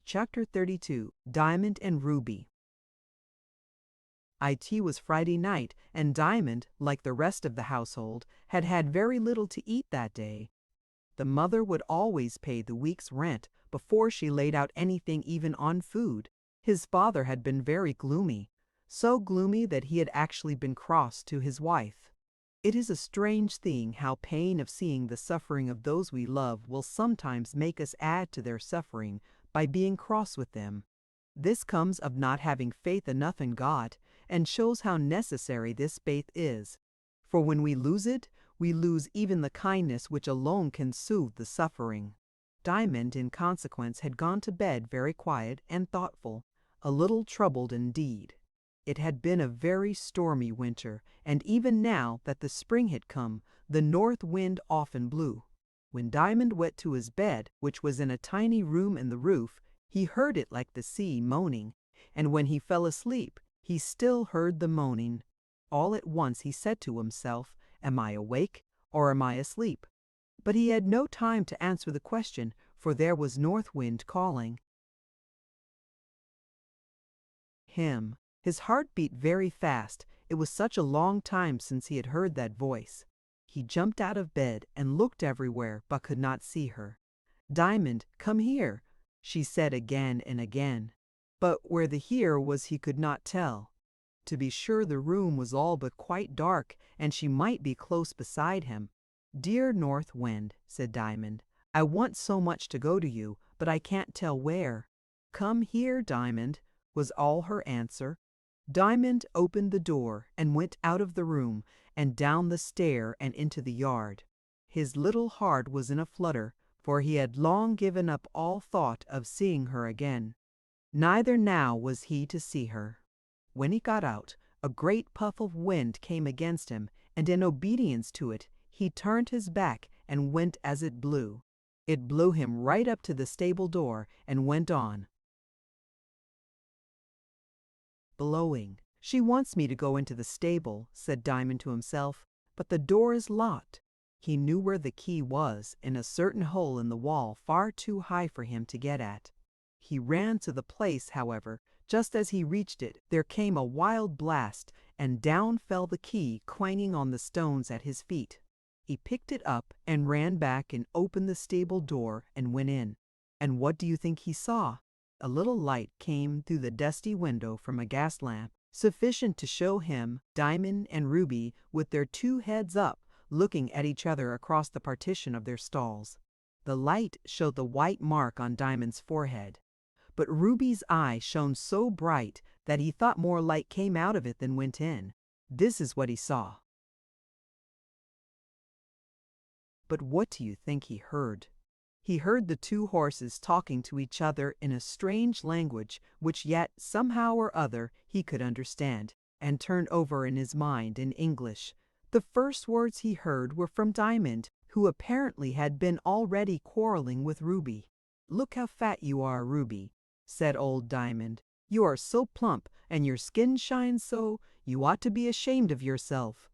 Chapter 32. Diamond and Ruby. It was Friday night, and Diamond, like the rest of the household, had had very little to eat that day. The mother would always pay the week's rent before she laid out anything even on food. His father had been very gloomy, so gloomy that he had actually been cross to his wife. It is a strange thing how pain of seeing the suffering of those we love will sometimes make us add to their suffering by being cross with them. This comes of not having faith enough in God, and shows how necessary this faith is. For when we lose it, we lose even the kindness which alone can soothe the suffering. Diamond, in consequence, had gone to bed very quiet and thoughtful, a little troubled indeed. It had been a very stormy winter, and even now that the spring had come, the north wind often blew. When Diamond went to his bed, which was in a tiny room in the roof, he heard it like the sea moaning, and when he fell asleep, he still heard the moaning. All at once he said to himself, "Am I awake, or am I asleep?" But he had no time to answer the question, for there was North Wind calling him. His heart beat very fast. It was such a long time since he had heard that voice. He jumped out of bed and looked everywhere, but could not see her. "Diamond, come here," she said again and again. But where the here was he could not tell. To be sure, the room was all but quite dark, and she might be close beside him. "Dear North Wind," said Diamond, "I want so much to go to you, but I can't tell where." "Come here, Diamond," was all her answer. Diamond opened the door and went out of the room and down the stair and into the yard. His little heart was in a flutter, for he had long given up all thought of seeing her again. Neither now was he to see her. When he got out, a great puff of wind came against him, and in obedience to it, he turned his back and went as it blew. It blew him right up to the stable door and went on blowing. "She wants me to go into the stable," said Diamond to himself, "but the door is locked." He knew where the key was, in a certain hole in the wall far too high for him to get at. He ran to the place, however. Just as he reached it, there came a wild blast, and down fell the key clanging on the stones at his feet. He picked it up and ran back and opened the stable door and went in. And what do you think he saw? A little light came through the dusty window from a gas lamp, sufficient to show him Diamond and Ruby with their two heads up, looking at each other across the partition of their stalls. The light showed the white mark on Diamond's forehead, but Ruby's eye shone so bright that he thought more light came out of it than went in. This is what he saw. But what do you think he heard? He heard the two horses talking to each other in a strange language which yet, somehow or other, he could understand, and turn over in his mind in English. The first words he heard were from Diamond, who apparently had been already quarreling with Ruby. "Look how fat you are, Ruby," said old Diamond. "You are so plump, and your skin shines so, you ought to be ashamed of yourself."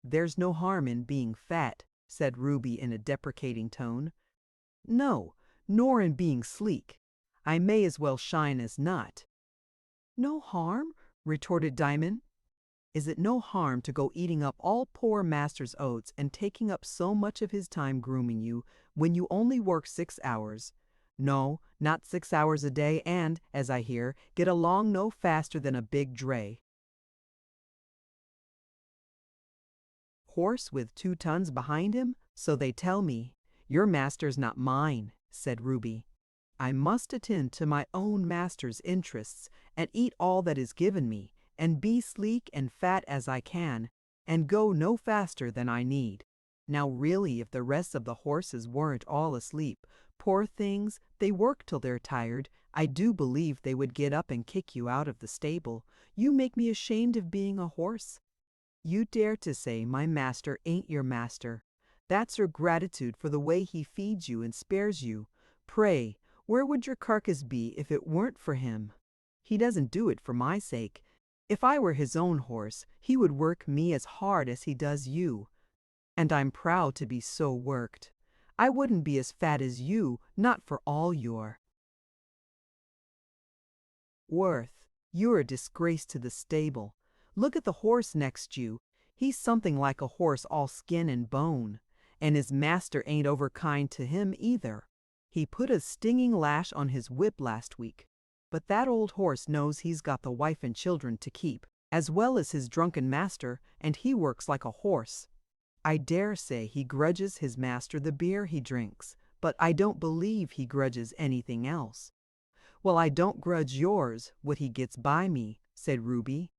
"There's no harm in being fat," said Ruby in a deprecating tone. "No, nor in being sleek. I may as well shine as not." "No harm?" retorted Diamond. Is it no harm to go eating up all poor master's oats and taking up so much of his time grooming you when you only work 6 hours? No, not 6 hours a day and, as I hear, get along no faster than a big dray. Horse with 2 tons behind him? So they tell me. Your master's not mine, said Ruby. I must attend to my own master's interests and eat all that is given me, and be sleek and fat as I can, and go no faster than I need. Now really, if the rest of the horses weren't all asleep, poor things, they work till they're tired, I do believe they would get up and kick you out of the stable. You make me ashamed of being a horse. You dare to say my master ain't your master. That's your gratitude for the way he feeds you and spares you. Pray, where would your carcass be if it weren't for him? He doesn't do it for my sake. If I were his own horse, he would work me as hard as he does you. And I'm proud to be so worked. I wouldn't be as fat as you, not for all your worth. You're a disgrace to the stable. Look at the horse next you. He's something like a horse all skin and bone. And his master ain't overkind to him either. He put a stinging lash on his whip last week. But that old horse knows he's got the wife and children to keep, as well as his drunken master, and he works like a horse. I dare say he grudges his master the beer he drinks, but I don't believe he grudges anything else. Well, I don't grudge yours what he gets by me, said Ruby.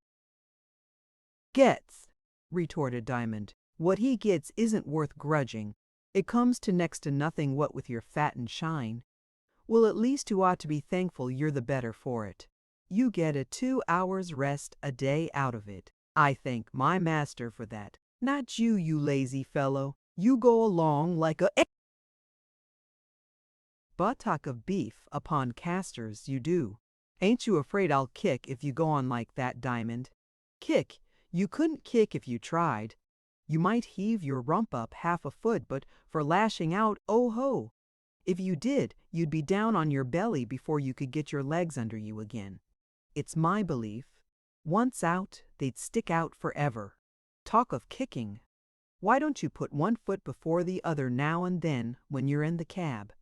Gets, retorted Diamond. What he gets isn't worth grudging. It comes to next to nothing what with your fat and shine. Well, at least you ought to be thankful you're the better for it. You get a 2 hours rest a day out of it. I thank my master for that. Not you, you lazy fellow. You go along like a buttock of beef upon casters, you do. Ain't you afraid I'll kick if you go on like that, Diamond? Kick? You couldn't kick if you tried. You might heave your rump up 1/2 foot, but for lashing out, oh ho! If you did, you'd be down on your belly before you could get your legs under you again. It's my belief. Once out, they'd stick out forever. Talk of kicking. Why don't you put 1 foot before the other now and then when you're in the cab?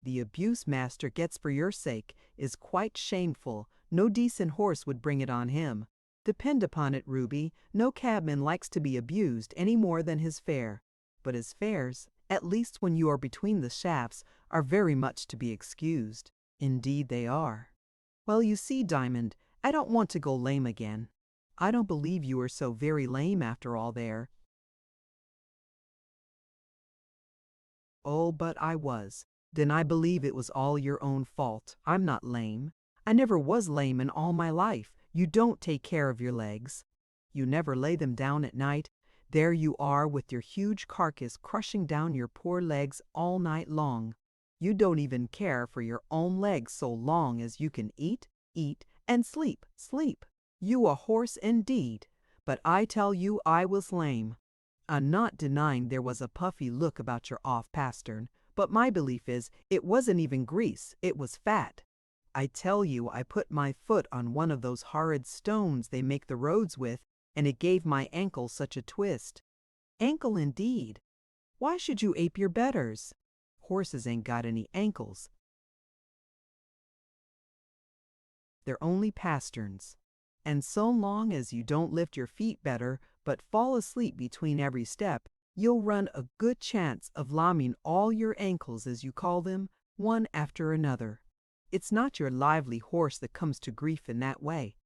The abuse master gets for your sake is quite shameful. No decent horse would bring it on him. Depend upon it, Ruby, no cabman likes to be abused any more than his fare. But his fares, at least when you are between the shafts, are very much to be excused. Indeed they are. Well, you see, Diamond, I don't want to go lame again. I don't believe you were so very lame after all there. Oh, but I was. Then I believe it was all your own fault. I'm not lame. I never was lame in all my life. You don't take care of your legs. You never lay them down at night. There you are with your huge carcass crushing down your poor legs all night long. You don't even care for your own legs so long as you can eat, and sleep. You a horse indeed. But I tell you I was lame. I'm not denying there was a puffy look about your off pastern, but my belief is it wasn't even grease, it was fat. I tell you, I put my foot on one of those horrid stones they make the roads with, and it gave my ankle such a twist. Ankle indeed. Why should you ape your betters? Horses ain't got any ankles. They're only pasterns. And so long as you don't lift your feet better, but fall asleep between every step, you'll run a good chance of lamming all your ankles, as you call them, one after another. It's not your lively horse that comes to grief in that way.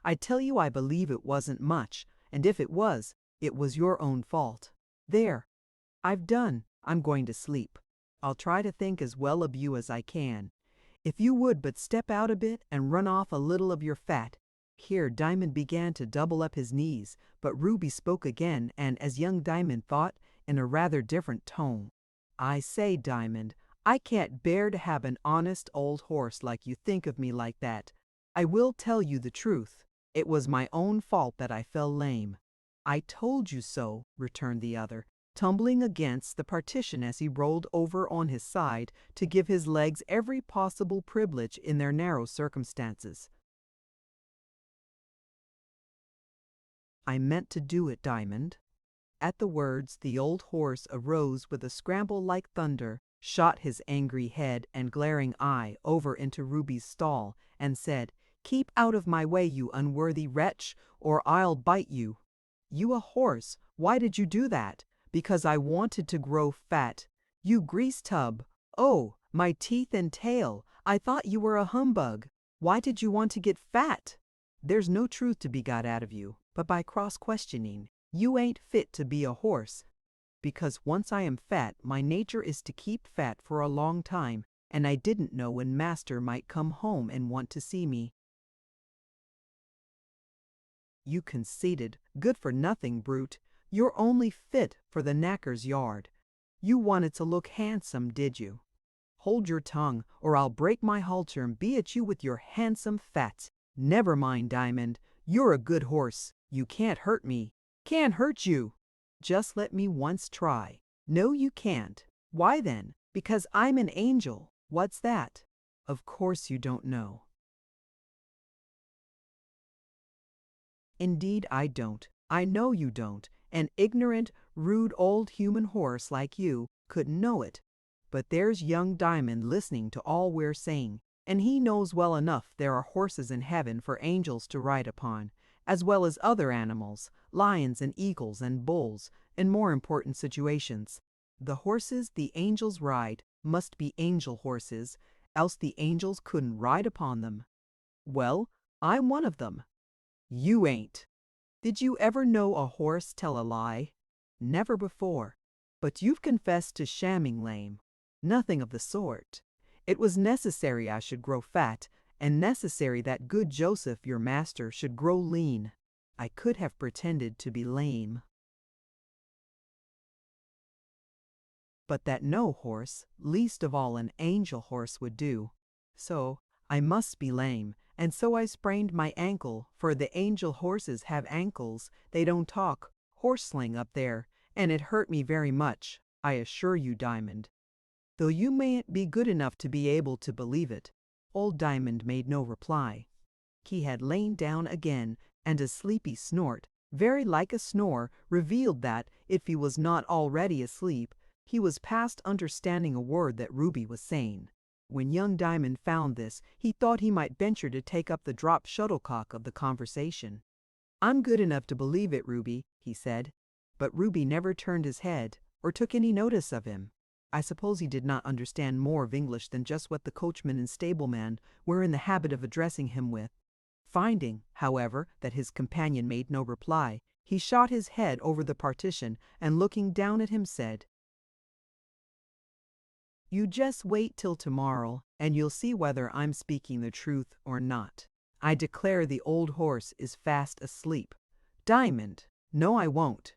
I tell you I believe it wasn't much, and if it was your own fault. There, I've done. I'm going to sleep. I'll try to think as well of you as I can. If you would but step out a bit and run off a little of your fat. Here Diamond began to double up his knees, but Ruby spoke again, and as young Diamond thought, in a rather different tone. I say, Diamond, I can't bear to have an honest old horse like you think of me like that. I will tell you the truth. It was my own fault that I fell lame. I told you so, returned the other, tumbling against the partition as he rolled over on his side to give his legs every possible privilege in their narrow circumstances. I meant to do it, Diamond." At the words, the old horse arose with a scramble like thunder, shot his angry head and glaring eye over into Ruby's stall, and said, "Keep out of my way, you unworthy wretch, or I'll bite you." "You a horse? Why did you do that?" "Because I wanted to grow fat." "You grease tub! Oh, my teeth and tail! I thought you were a humbug. Why did you want to get fat?" "There's no truth to be got out of you, but by cross-questioning. You ain't fit to be a horse." "Because once I am fat, my nature is to keep fat for a long time, and I didn't know when master might come home and want to see me." "You conceited, good-for-nothing brute. You're only fit for the knacker's yard. You wanted to look handsome, did you? Hold your tongue, or I'll break my halter and be at you with your handsome fat." "Never mind, Diamond. You're a good horse. You can't hurt me." "Can't hurt you." "Just let me once try." "No, you can't." "Why then?" "Because I'm an angel." "What's that?" "Of course you don't know." "Indeed I don't. I know you don't. An ignorant, rude old human horse like you couldn't know it. But there's young Diamond listening to all we're saying, and he knows well enough there are horses in heaven for angels to ride upon, as well as other animals, lions and eagles and bulls, in more important situations. The horses the angels ride must be angel horses, else the angels couldn't ride upon them." "Well, I'm one of them." "You ain't." "Did you ever know a horse tell a lie?" "Never before." "But you've confessed to shamming lame." "Nothing of the sort. It was necessary I should grow fat, and necessary that good Joseph, your master, should grow lean. I could have pretended to be lame, but that no horse, least of all an angel horse, would do. So I must be lame, and so I sprained my ankle, for the angel horses have ankles, they don't talk, horse slang up there, and it hurt me very much, I assure you, Diamond. Though you mayn't be good enough to be able to believe it." Old Diamond made no reply. He had lain down again, and a sleepy snort, very like a snore, revealed that, if he was not already asleep, he was past understanding a word that Ruby was saying. When young Diamond found this, he thought he might venture to take up the drop shuttlecock of the conversation. "I'm good enough to believe it, Ruby," he said. But Ruby never turned his head, or took any notice of him. I suppose he did not understand more of English than just what the coachman and stableman were in the habit of addressing him with. Finding, however, that his companion made no reply, he shot his head over the partition, and looking down at him said, "You just wait till tomorrow, and you'll see whether I'm speaking the truth or not. I declare the old horse is fast asleep." "Diamond!" "No, I won't."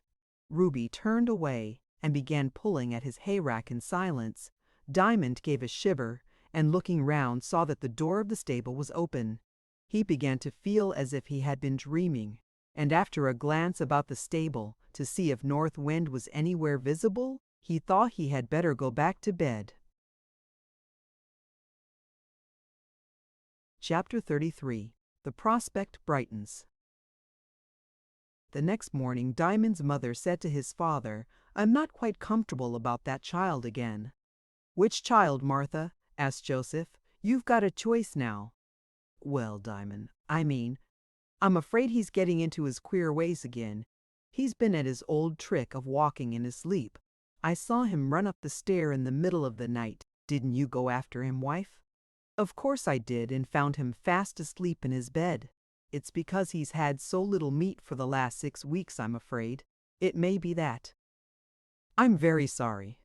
Ruby turned away and began pulling at his hayrack in silence. Diamond gave a shiver, and looking round saw that the door of the stable was open. He began to feel as if he had been dreaming, and after a glance about the stable to see if North Wind was anywhere visible, he thought he had better go back to bed. Chapter 33. The Prospect Brightens. The next morning Diamond's mother said to his father, "I'm not quite comfortable about that child again." "Which child, Martha?" asked Joseph. "You've got a choice now." "Well, Diamond, I'm afraid he's getting into his queer ways again. He's been at his old trick of walking in his sleep. I saw him run up the stair in the middle of the night. Didn't you go after him, wife?" "Of course I did, and found him fast asleep in his bed. It's because he's had so little meat for the last 6 weeks, I'm afraid. It may be that." "I'm very sorry.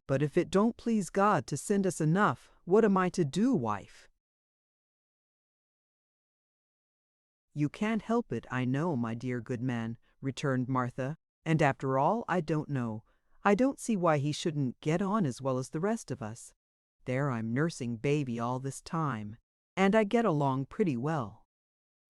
But if it don't please God to send us enough, what am I to do, wife?" "You can't help it, I know, my dear good man," returned Martha. "And after all, I don't know. I don't see why he shouldn't get on as well as the rest of us. There I'm nursing baby all this time, and I get along pretty well.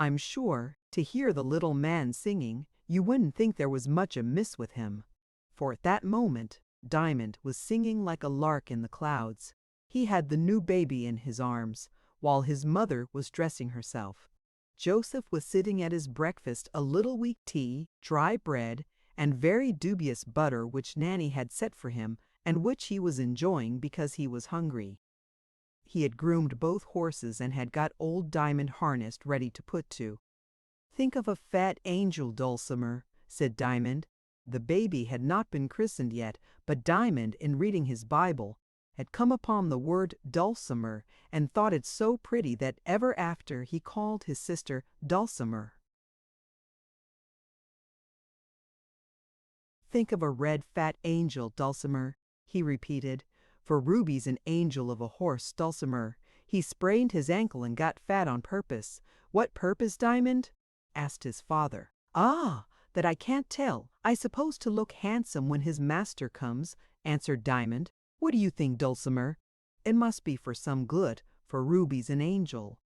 I'm sure, to hear the little man singing, you wouldn't think there was much amiss with him." For at that moment, Diamond was singing like a lark in the clouds. He had the new baby in his arms, while his mother was dressing herself. Joseph was sitting at his breakfast, a little weak tea, dry bread, and very dubious butter which Nanny had set for him and which he was enjoying because he was hungry. He had groomed both horses and had got old Diamond harnessed ready to put to. "Think of a fat angel, Dulcimer," said Diamond. The baby had not been christened yet, but Diamond, in reading his Bible, had come upon the word Dulcimer and thought it so pretty that ever after he called his sister Dulcimer. "Think of a red fat angel, Dulcimer," he repeated, "for Ruby's an angel of a horse, Dulcimer. He sprained his ankle and got fat on purpose." "What purpose, Diamond?" asked his father. "Ah, that I can't tell. I suppose to look handsome when his master comes," answered Diamond. "What do you think, Dulcimer?" "It must be for some good, for Ruby's an angel."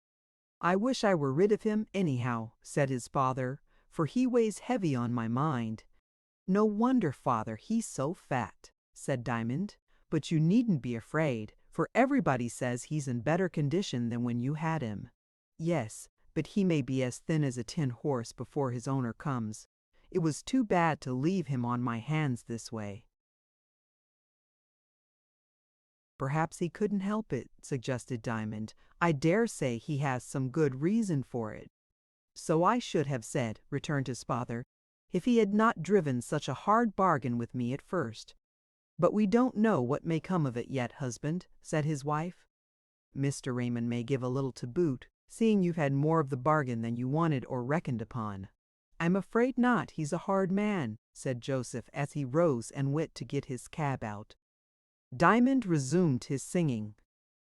"I wish I were rid of him anyhow," said his father, "for he weighs heavy on my mind." "No wonder, father, he's so fat," said Diamond. "But you needn't be afraid, for everybody says he's in better condition than when you had him." "Yes, but he may be as thin as a tin horse before his owner comes. It was too bad to leave him on my hands this way." "Perhaps he couldn't help it," suggested Diamond. "I dare say he has some good reason for it." "So I should have said," returned his father, "if he had not driven such a hard bargain with me at first." "But we don't know what may come of it yet, husband," said his wife. "Mr. Raymond may give a little to boot, seeing you've had more of the bargain than you wanted or reckoned upon." "I'm afraid not. He's a hard man," said Joseph as he rose and went to get his cab out. Diamond resumed his singing.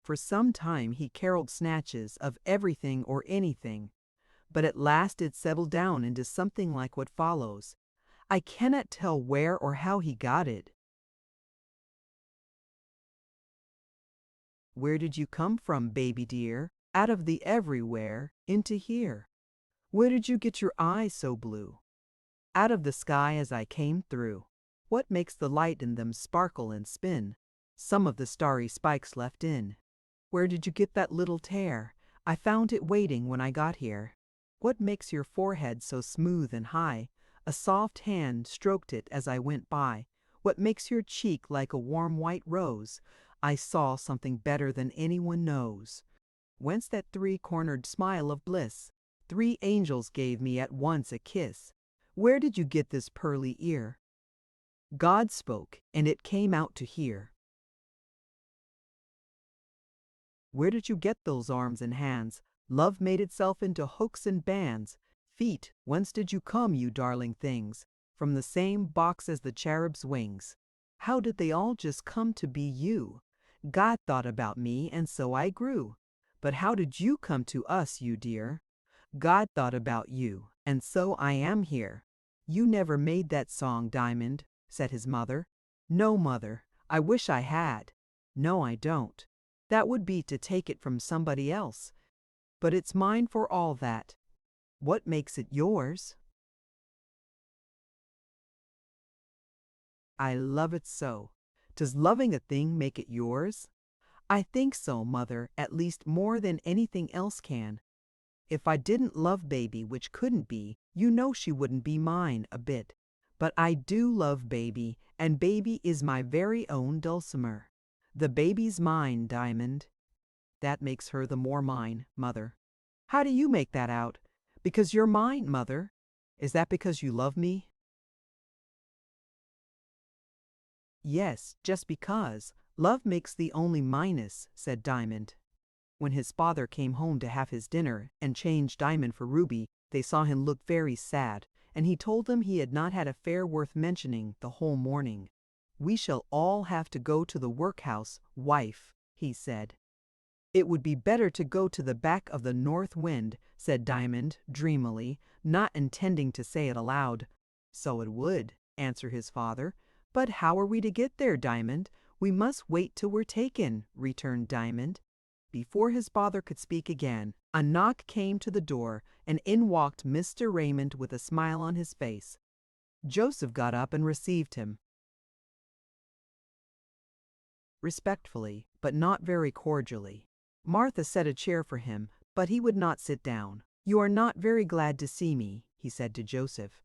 For some time he caroled snatches of everything or anything, but at last it settled down into something like what follows. I cannot tell where or how he got it. "Where did you come from, baby dear? Out of the everywhere into here. Where did you get your eyes so blue? Out of the sky as I came through. What makes the light in them sparkle and spin? Some of the starry spikes left in. Where did you get that little tear? I found it waiting when I got here. What makes your forehead so smooth and high? A soft hand stroked it as I went by. What makes your cheek like a warm white rose? I saw something better than anyone knows. Whence that three-cornered smile of bliss? 3 angels gave me at once a kiss. Where did you get this pearly ear? God spoke, and it came out to hear. Where did you get those arms and hands? Love made itself into hooks and bands. Feet, whence did you come, you darling things? From the same box as the cherub's wings. How did they all just come to be you? God thought about me, and so I grew. But how did you come to us, you dear? God thought about you, and so I am here." "You never made that song, Diamond," said his mother. "No, mother, I wish I had." "No, I don't. That would be to take it from somebody else. But it's mine for all that. What makes it yours?" "I love it so. Does loving a thing make it yours?" "I think so, mother, at least more than anything else can. If I didn't love baby, which couldn't be, you know she wouldn't be mine a bit. But I do love baby, and baby is my very own Dulcimer. The baby's mine, Diamond." "That makes her the more mine, mother." "How do you make that out?" "Because you're mine, mother." "Is that because you love me?" "Yes, just because. Love makes the only minus," said Diamond. When his father came home to have his dinner and change Diamond for Ruby, they saw him look very sad, and he told them he had not had a fare worth mentioning the whole morning. "We shall all have to go to the workhouse, wife," he said. "It would be better to go to the back of the north wind," said Diamond dreamily, not intending to say it aloud. "So it would," answered his father. "But how are we to get there, Diamond? We must wait till we're taken," returned Diamond. Before his father could speak again, a knock came to the door, and in walked Mr. Raymond with a smile on his face. Joseph got up and received him respectfully, but not very cordially. Martha set a chair for him, but he would not sit down. "You are not very glad to see me," he said to Joseph.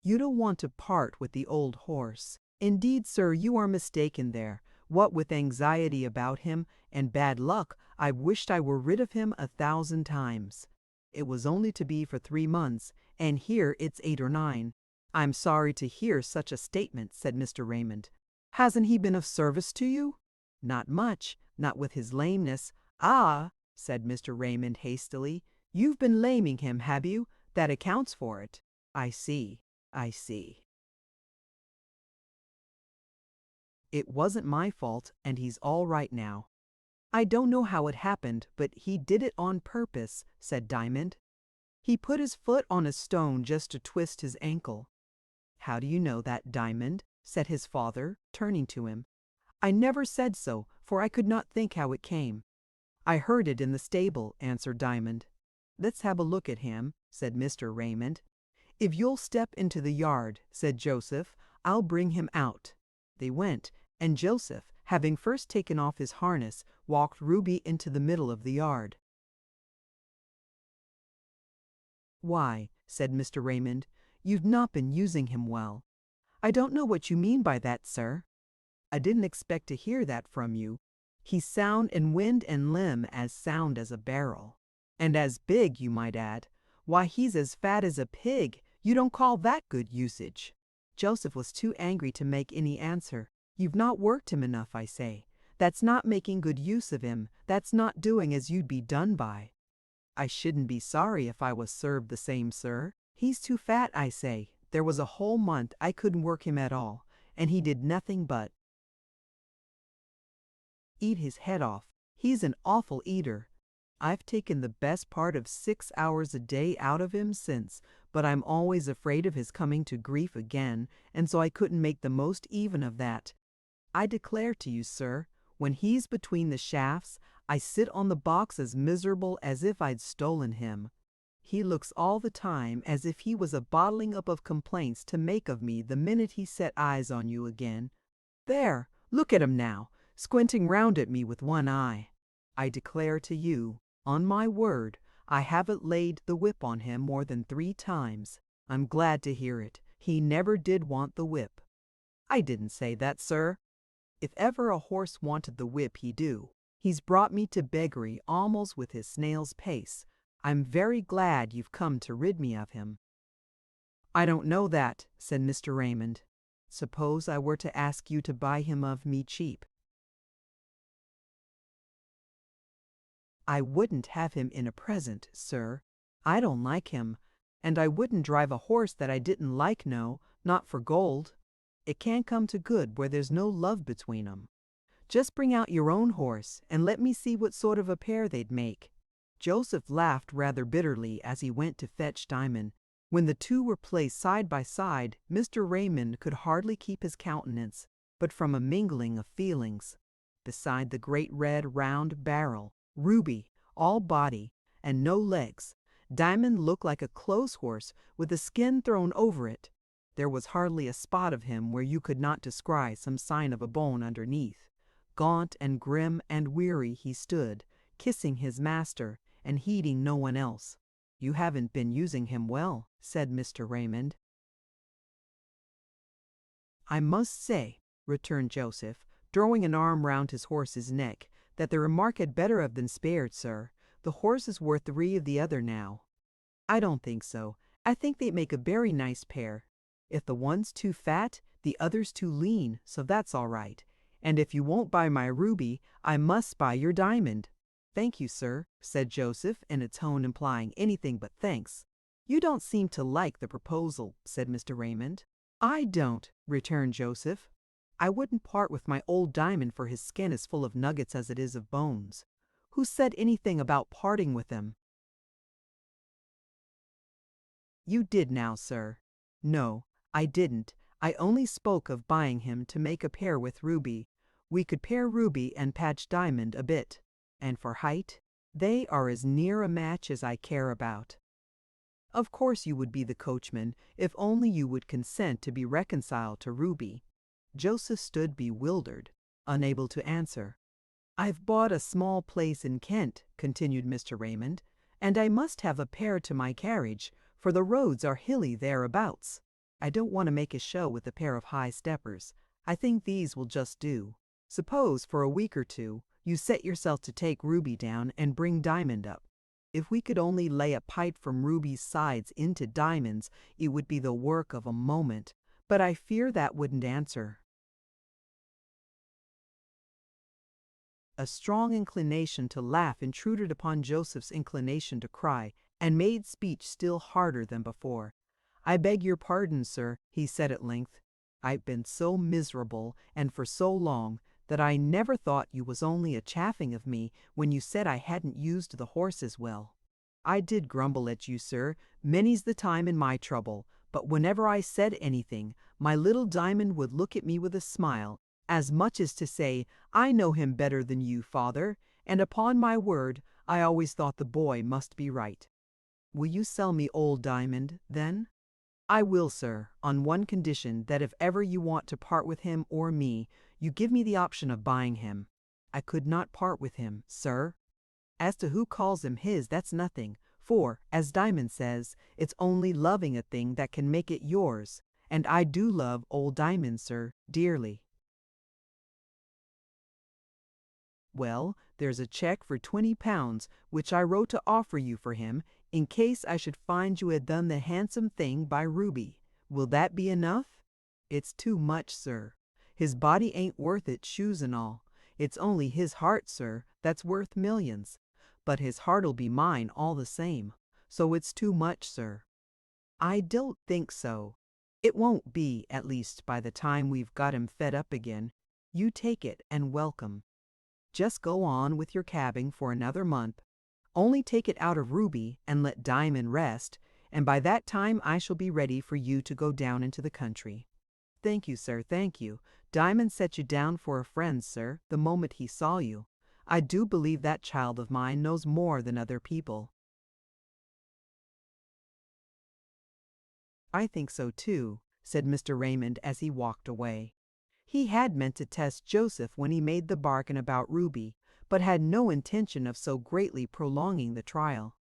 "You don't want to part with the old horse. Indeed, sir, you are mistaken there. What with anxiety about him and bad luck, I've wished I were rid of him 1,000 times. It was only to be for 3 months, and here it's 8 or 9. I'm sorry to hear such a statement," said Mr. Raymond. "Hasn't he been of service to you?" "Not much, not with his lameness." "Ah," said Mr. Raymond hastily, "you've been laming him, have you? That accounts for it. I see, I see. It wasn't my fault, and he's all right now." "I don't know how it happened, but he did it on purpose," said Diamond. "He put his foot on a stone just to twist his ankle." "How do you know that, Diamond?" said his father, turning to him. "I never said so, for I could not think how it came." "I heard it in the stable," answered Diamond. "Let's have a look at him," said Mr. Raymond. "If you'll step into the yard," said Joseph, "I'll bring him out." They went, and Joseph, having first taken off his harness, walked Ruby into the middle of the yard. "Why," said Mr. Raymond, "you've not been using him well." "I don't know what you mean by that, sir." "I didn't expect to hear that from you. He's sound in wind and limb, as sound as a barrel. And as big, you might add. Why, he's as fat as a pig. You don't call that good usage." Joseph was too angry to make any answer. "You've not worked him enough, I say. That's not making good use of him. That's not doing as you'd be done by." "I shouldn't be sorry if I was served the same, sir. He's too fat, I say. There was a whole month I couldn't work him at all, and he did nothing but eat his head off. He's an awful eater. I've taken the best part of 6 hours a day out of him since, but I'm always afraid of his coming to grief again, and so I couldn't make the most even of that. I declare to you, sir, when he's between the shafts, I sit on the box as miserable as if I'd stolen him. He looks all the time as if he was a bottling up of complaints to make of me the minute he set eyes on you again. There, look at him now, squinting round at me with one eye. I declare to you, on my word, I haven't laid the whip on him more than 3 times. I'm glad to hear it. He never did want the whip." "I didn't say that, sir." "If ever a horse wanted the whip, he do. He's brought me to beggary almost with his snail's pace. I'm very glad you've come to rid me of him." "I don't know that," said Mr. Raymond. "Suppose I were to ask you to buy him of me cheap?" "I wouldn't have him in a present, sir. I don't like him, and I wouldn't drive a horse that I didn't like, no, not for gold. It can't come to good where there's no love between 'em. Just bring out your own horse, and let me see what sort of a pair they'd make." Joseph laughed rather bitterly as he went to fetch Diamond. When the two were placed side by side, Mr. Raymond could hardly keep his countenance, but from a mingling of feelings. Beside the great red round barrel, Ruby, all body, and no legs, Diamond looked like a clothes horse with the skin thrown over it. There was hardly a spot of him where you could not descry some sign of a bone underneath. Gaunt and grim and weary he stood, kissing his master, and heeding no one else. "You haven't been using him well," said Mr. Raymond. "I must say," returned Joseph, throwing an arm round his horse's neck, "that the remark had better have been spared, sir. The horse is worth 3 of the other now." "I don't think so. I think they make a very nice pair. If the one's too fat, the other's too lean, so that's all right. And if you won't buy my Ruby, I must buy your Diamond." "Thank you, sir," said Joseph, in a tone implying anything but thanks. "You don't seem to like the proposal," said Mr. Raymond. "I don't," returned Joseph. "I wouldn't part with my old Diamond for his skin as full of nuggets as it is of bones. Who said anything about parting with him?" "You did now, sir." "No, I didn't. I only spoke of buying him to make a pair with Ruby. We could pair Ruby and patch Diamond a bit. And for height, they are as near a match as I care about. Of course you would be the coachman, if only you would consent to be reconciled to Ruby." Joseph stood bewildered, unable to answer. "I've bought a small place in Kent," continued Mr. Raymond, and I must have a pair to my carriage, for the roads are hilly thereabouts. I don't want to make a show with a pair of high steppers. I think these will just do. Suppose for a week or two you set yourself to take Ruby down and bring Diamond up. If we could only lay a pipe from Ruby's sides into Diamond's, it would be the work of a moment, but I fear that wouldn't answer. A strong inclination to laugh intruded upon Joseph's inclination to cry, and made speech still harder than before. "I beg your pardon, sir," he said at length. "I've been so miserable, and for so long, that I never thought you was only a chaffing of me when you said I hadn't used the horses well. I did grumble at you, sir, many's the time in my trouble, but whenever I said anything, my little Diamond would look at me with a smile, as much as to say, 'I know him better than you, father,' and upon my word, I always thought the boy must be right. Will you sell me old Diamond, then?" "I will, sir, on one condition, that if ever you want to part with him or me, you give me the option of buying him." "I could not part with him, sir." "As to who calls him his, that's nothing, for, as Diamond says, it's only loving a thing that can make it yours, and I do love old Diamond, sir, dearly." "Well, there's a check for £20, which I wrote to offer you for him, in case I should find you had done the handsome thing by Ruby. Will that be enough?" "It's too much, sir. His body ain't worth it, shoes and all. It's only his heart, sir, that's worth millions. But his heart'll be mine all the same. So it's too much, sir." "I don't think so. It won't be, at least, by the time we've got him fed up again. You take it and welcome. Just go on with your cabbing for another month. Only take it out of Ruby and let Diamond rest, and by that time I shall be ready for you to go down into the country." "Thank you, sir, thank you. Diamond set you down for a friend, sir, the moment he saw you. I do believe that child of mine knows more than other people." "I think so too," said Mr. Raymond as he walked away. He had meant to test Joseph when he made the bargain about Ruby, but had no intention of so greatly prolonging the trial.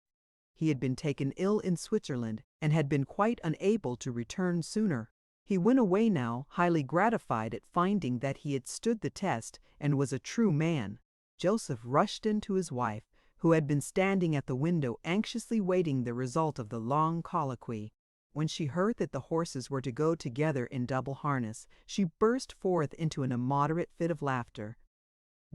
He had been taken ill in Switzerland, and had been quite unable to return sooner. He went away now, highly gratified at finding that he had stood the test and was a true man. Joseph rushed into his wife, who had been standing at the window anxiously waiting the result of the long colloquy. When she heard that the horses were to go together in double harness, she burst forth into an immoderate fit of laughter.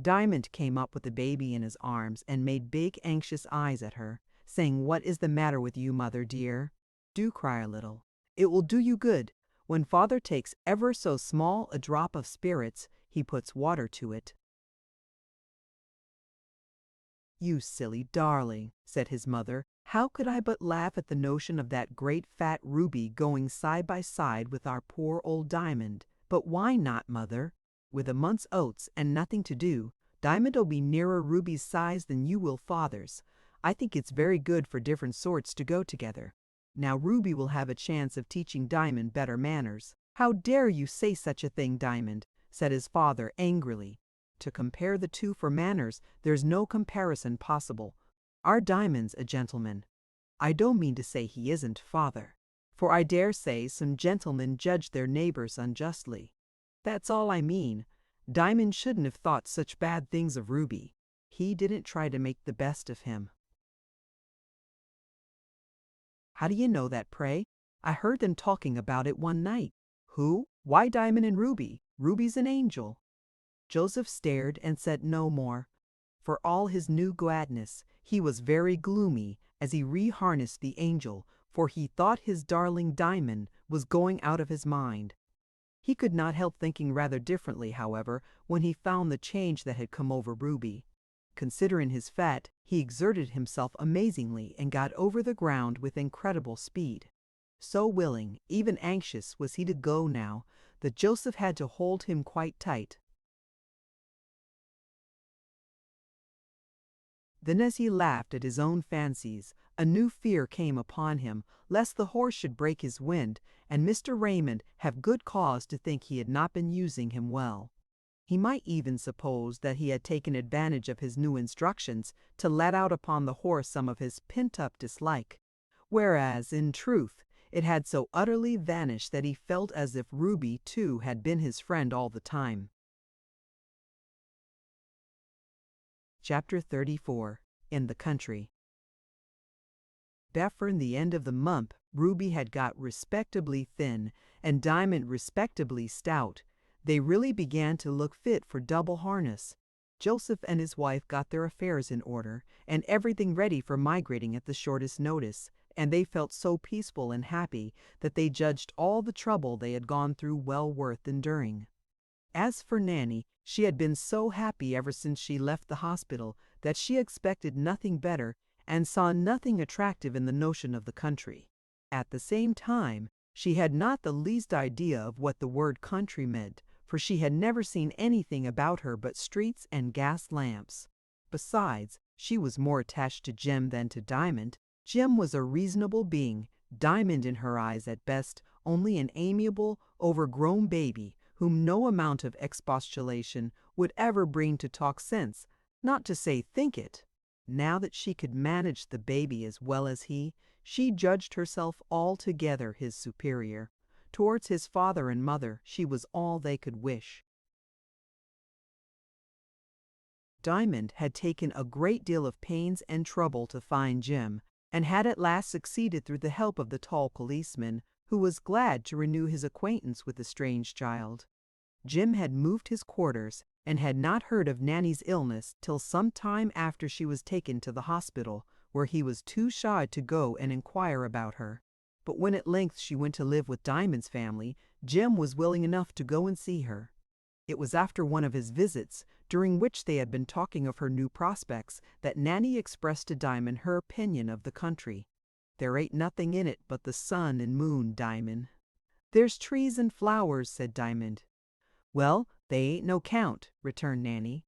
Diamond came up with the baby in his arms and made big anxious eyes at her, saying, "What is the matter with you, mother dear? Do cry a little. It will do you good. When father takes ever so small a drop of spirits, he puts water to it." "You silly darling," said his mother. "How could I but laugh at the notion of that great fat Ruby going side by side with our poor old Diamond? But why not, mother? With a month's oats and nothing to do, Diamond'll be nearer Ruby's size than you will father's. I think it's very good for different sorts to go together. Now Ruby will have a chance of teaching Diamond better manners." "How dare you say such a thing, Diamond?" said his father angrily. "To compare the two for manners, there's no comparison possible. Our Diamond's a gentleman. I don't mean to say he isn't, father, for I dare say some gentlemen judge their neighbors unjustly. That's all I mean. Diamond shouldn't have thought such bad things of Ruby. He didn't try to make the best of him." "How do you know that, pray? I heard them talking about it one night." "Who? Why Diamond and Ruby? Ruby's an angel." Joseph stared and said no more. For all his new gladness, he was very gloomy as he reharnessed the angel, for he thought his darling Diamond was going out of his mind. He could not help thinking rather differently, however, when he found the change that had come over Ruby. Considering his fat, he exerted himself amazingly and got over the ground with incredible speed. So willing, even anxious, was he to go now, that Joseph had to hold him quite tight. Then as he laughed at his own fancies, a new fear came upon him, lest the horse should break his wind, and Mr. Raymond have good cause to think he had not been using him well. He might even suppose that he had taken advantage of his new instructions to let out upon the horse some of his pent-up dislike, whereas, in truth, it had so utterly vanished that he felt as if Ruby, too, had been his friend all the time. Chapter 34. In the Country. Before the end of the month, Ruby had got respectably thin, and Diamond respectably stout. They really began to look fit for double harness. Joseph and his wife got their affairs in order, and everything ready for migrating at the shortest notice, and they felt so peaceful and happy that they judged all the trouble they had gone through well worth enduring. As for Nanny, she had been so happy ever since she left the hospital that she expected nothing better and saw nothing attractive in the notion of the country. At the same time, she had not the least idea of what the word country meant, for she had never seen anything about her but streets and gas lamps. Besides, she was more attached to Jim than to Diamond. Jim was a reasonable being, Diamond in her eyes at best only an amiable, overgrown baby whom no amount of expostulation would ever bring to talk sense, not to say think it. Now that she could manage the baby as well as he, she judged herself altogether his superior. Towards his father and mother she was all they could wish. Diamond had taken a great deal of pains and trouble to find Jim, and had at last succeeded through the help of the tall policeman, who was glad to renew his acquaintance with the strange child. Jim had moved his quarters, and had not heard of Nanny's illness till some time after she was taken to the hospital, where he was too shy to go and inquire about her. But when at length she went to live with Diamond's family, Jim was willing enough to go and see her. It was after one of his visits, during which they had been talking of her new prospects, that Nanny expressed to Diamond her opinion of the country. "There ain't nothing in it but the sun and moon, Diamond." "There's trees and flowers," said Diamond. "Well, they ain't no count," returned Nanny.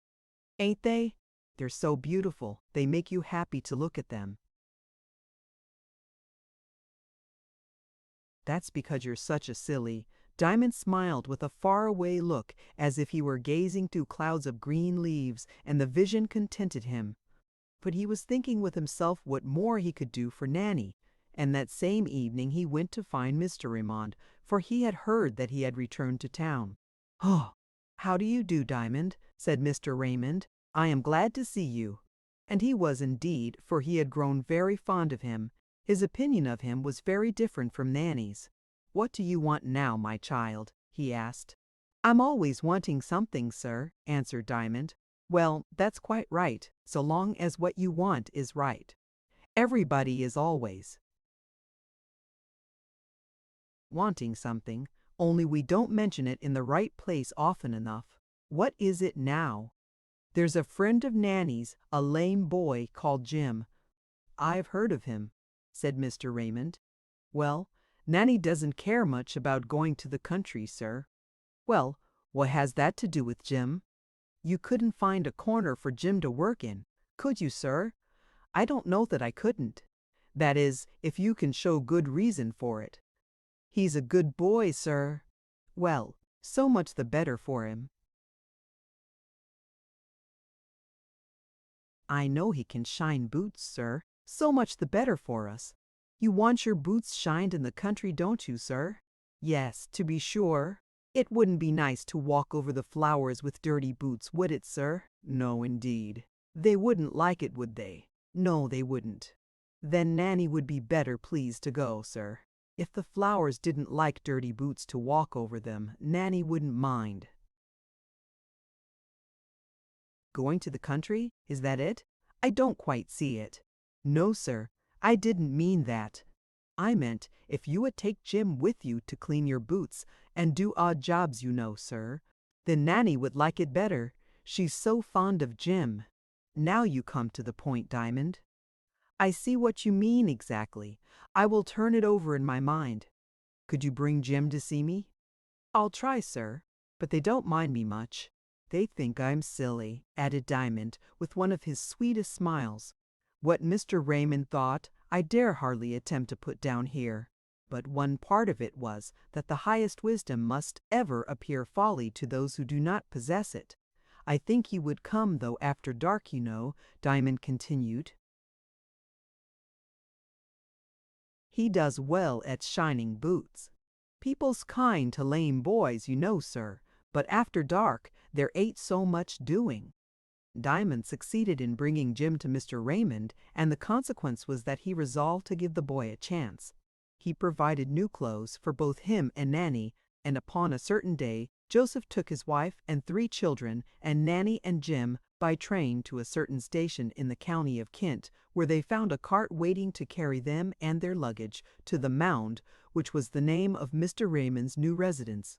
"Ain't they? They're so beautiful, they make you happy to look at them." "That's because you're such a silly." Diamond smiled with a faraway look, as if he were gazing through clouds of green leaves, and the vision contented him. But he was thinking with himself what more he could do for Nanny, and that same evening he went to find Mr. Raymond, for he had heard that he had returned to town. "Oh, how do you do, Diamond?" said Mr. Raymond. "I am glad to see you." And he was indeed, for he had grown very fond of him. His opinion of him was very different from Nanny's. "What do you want now, my child?" he asked. "I'm always wanting something, sir," answered Diamond. "Well, that's quite right, so long as what you want is right. Everybody is always wanting something, only we don't mention it in the right place often enough. What is it now?" "There's a friend of Nanny's, a lame boy called Jim." "I've heard of him," said Mr. Raymond. "Well, Nanny doesn't care much about going to the country, sir." "Well, what has that to do with Jim?" "You couldn't find a corner for Jim to work in, could you, sir?" "I don't know that I couldn't. That is, if you can show good reason for it." "He's a good boy, sir." "Well, so much the better for him." "I know he can shine boots, sir. So much the better for us." "You want your boots shined in the country, don't you, sir?" "Yes, to be sure. It wouldn't be nice to walk over the flowers with dirty boots, would it, sir?" "No, indeed." "They wouldn't like it, would they?" "No, they wouldn't." "Then Nanny would be better pleased to go, sir. If the flowers didn't like dirty boots to walk over them, Nanny wouldn't mind." "Going to the country? Is that it? I don't quite see it." "No, sir. I didn't mean that. I meant if you would take Jim with you to clean your boots and do odd jobs, you know, sir, then Nanny would like it better. She's so fond of Jim." "Now you come to the point, Diamond." "I see what you mean exactly. I will turn it over in my mind." "Could you bring Jim to see me?" "I'll try, sir, but they don't mind me much." "They think I'm silly," added Diamond, with one of his sweetest smiles. What Mr. Raymond thought, I dare hardly attempt to put down here. But one part of it was that the highest wisdom must ever appear folly to those who do not possess it. I think he would come, though, after dark, you know, Diamond continued. He does well at shining boots. People's kind to lame boys, you know, sir, but after dark there ain't so much doing. Diamond succeeded in bringing Jim to Mr. Raymond, and the consequence was that he resolved to give the boy a chance. He provided new clothes for both him and Nanny, and upon a certain day Joseph took his wife and 3 children and Nanny and Jim by train to a certain station in the county of Kent, where they found a cart waiting to carry them and their luggage to the Mound, which was the name of Mr. Raymond's new residence.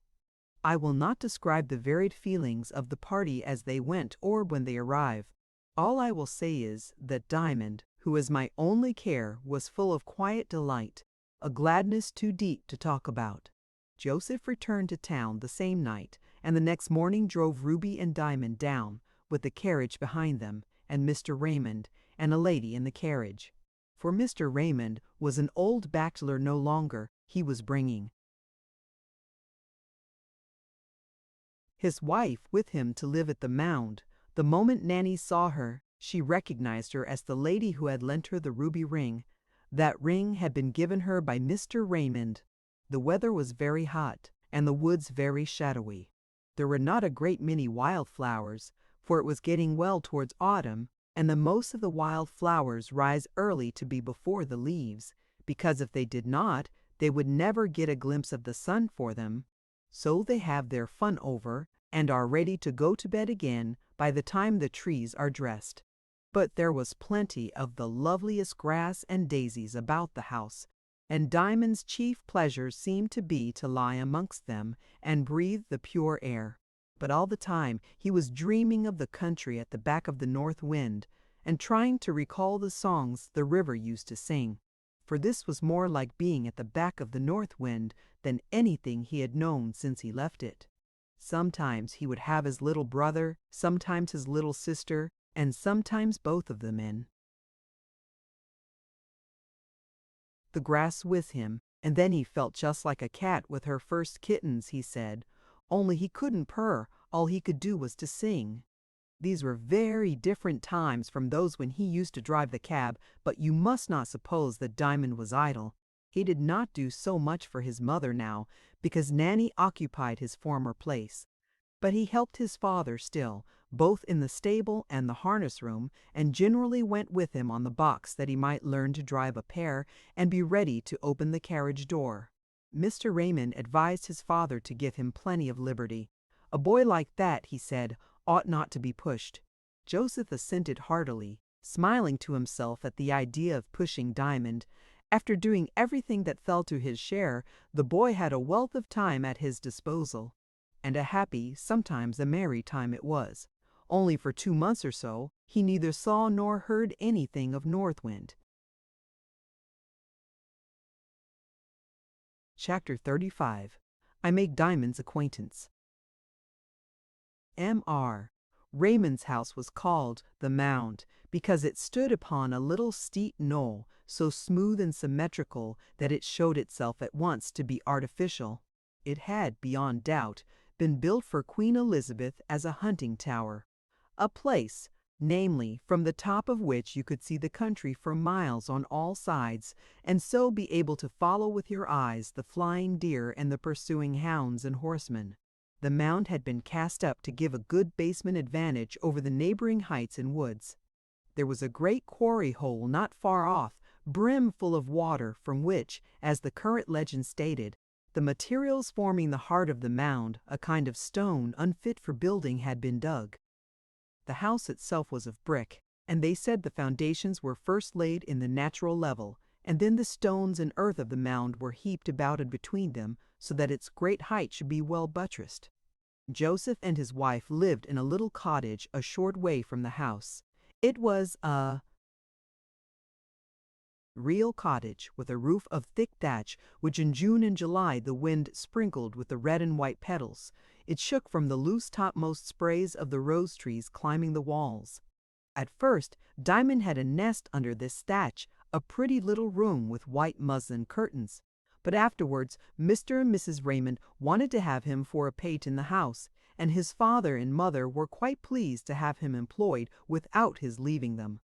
I will not describe the varied feelings of the party as they went or when they arrived. All I will say is that Diamond, who is my only care, was full of quiet delight, a gladness too deep to talk about. Joseph returned to town the same night, and the next morning drove Ruby and Diamond down, with the carriage behind them, and Mr. Raymond, and a lady in the carriage. For Mr. Raymond was an old bachelor no longer, he was bringing his wife with him to live at the Mound. The moment Nanny saw her, she recognized her as the lady who had lent her the ruby ring. That ring had been given her by Mr. Raymond. The weather was very hot, and the woods very shadowy. There were not a great many wild flowers, for it was getting well towards autumn, and the most of the wild flowers rise early to be before the leaves, because if they did not, they would never get a glimpse of the sun for them. So they have their fun over, and are ready to go to bed again by the time the trees are dressed. But there was plenty of the loveliest grass and daisies about the house, and Diamond's chief pleasure seemed to be to lie amongst them and breathe the pure air. But all the time he was dreaming of the country at the back of the north wind, and trying to recall the songs the river used to sing, for this was more like being at the back of the north wind than anything he had known since he left it. Sometimes he would have his little brother, sometimes his little sister, and sometimes both of them in the grass with him, and then he felt just like a cat with her first kittens, he said, only he couldn't purr, all he could do was to sing. These were very different times from those when he used to drive the cab, but you must not suppose that Diamond was idle. He did not do so much for his mother now, because Nanny occupied his former place. But he helped his father still, both in the stable and the harness room, and generally went with him on the box that he might learn to drive a pair and be ready to open the carriage door. Mr. Raymond advised his father to give him plenty of liberty. A boy like that, he said, ought not to be pushed. Joseph assented heartily, smiling to himself at the idea of pushing Diamond. After doing everything that fell to his share, the boy had a wealth of time at his disposal. And a happy, sometimes a merry time it was. Only for 2 months or so, he neither saw nor heard anything of North Wind. Chapter 35. I Make Diamond's Acquaintance. M.R. Raymond's house was called the Mound because it stood upon a little steep knoll, so smooth and symmetrical that it showed itself at once to be artificial. It had, beyond doubt, been built for Queen Elizabeth as a hunting tower, a place, namely, from the top of which you could see the country for miles on all sides, and so be able to follow with your eyes the flying deer and the pursuing hounds and horsemen. The mound had been cast up to give a good basement advantage over the neighboring heights and woods. There was a great quarry hole not far off, brimful of water, from which, as the current legend stated, the materials forming the heart of the mound, a kind of stone unfit for building, had been dug. The house itself was of brick, and they said the foundations were first laid in the natural level, and then the stones and earth of the mound were heaped about and between them, so that its great height should be well buttressed. Joseph and his wife lived in a little cottage a short way from the house. It was a real cottage with a roof of thick thatch, which in June and July the wind sprinkled with the red and white petals. It shook from the loose topmost sprays of the rose trees climbing the walls. At first Diamond had a nest under this thatch, a pretty little room with white muslin curtains. But afterwards Mr. and Mrs. Raymond wanted to have him for a page in the house, and his father and mother were quite pleased to have him employed without his leaving them.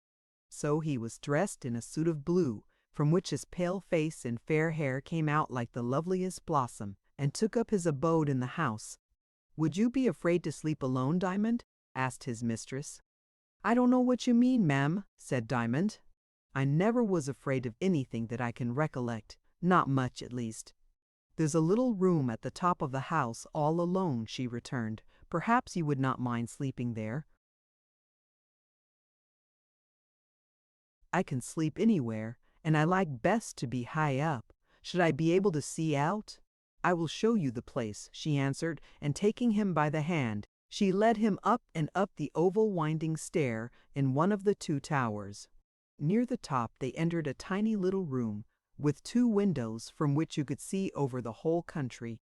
So he was dressed in a suit of blue, from which his pale face and fair hair came out like the loveliest blossom, and took up his abode in the house. "Would you be afraid to sleep alone, Diamond?" asked his mistress. "I don't know what you mean, ma'am," said Diamond. "I never was afraid of anything that I can recollect, not much at least." "There's a little room at the top of the house all alone," she returned. "Perhaps you would not mind sleeping there." "I can sleep anywhere, and I like best to be high up. Should I be able to see out?" "I will show you the place," she answered, and taking him by the hand, she led him up and up the oval winding stair in one of the two towers. Near the top they entered a tiny little room, with two windows from which you could see over the whole country.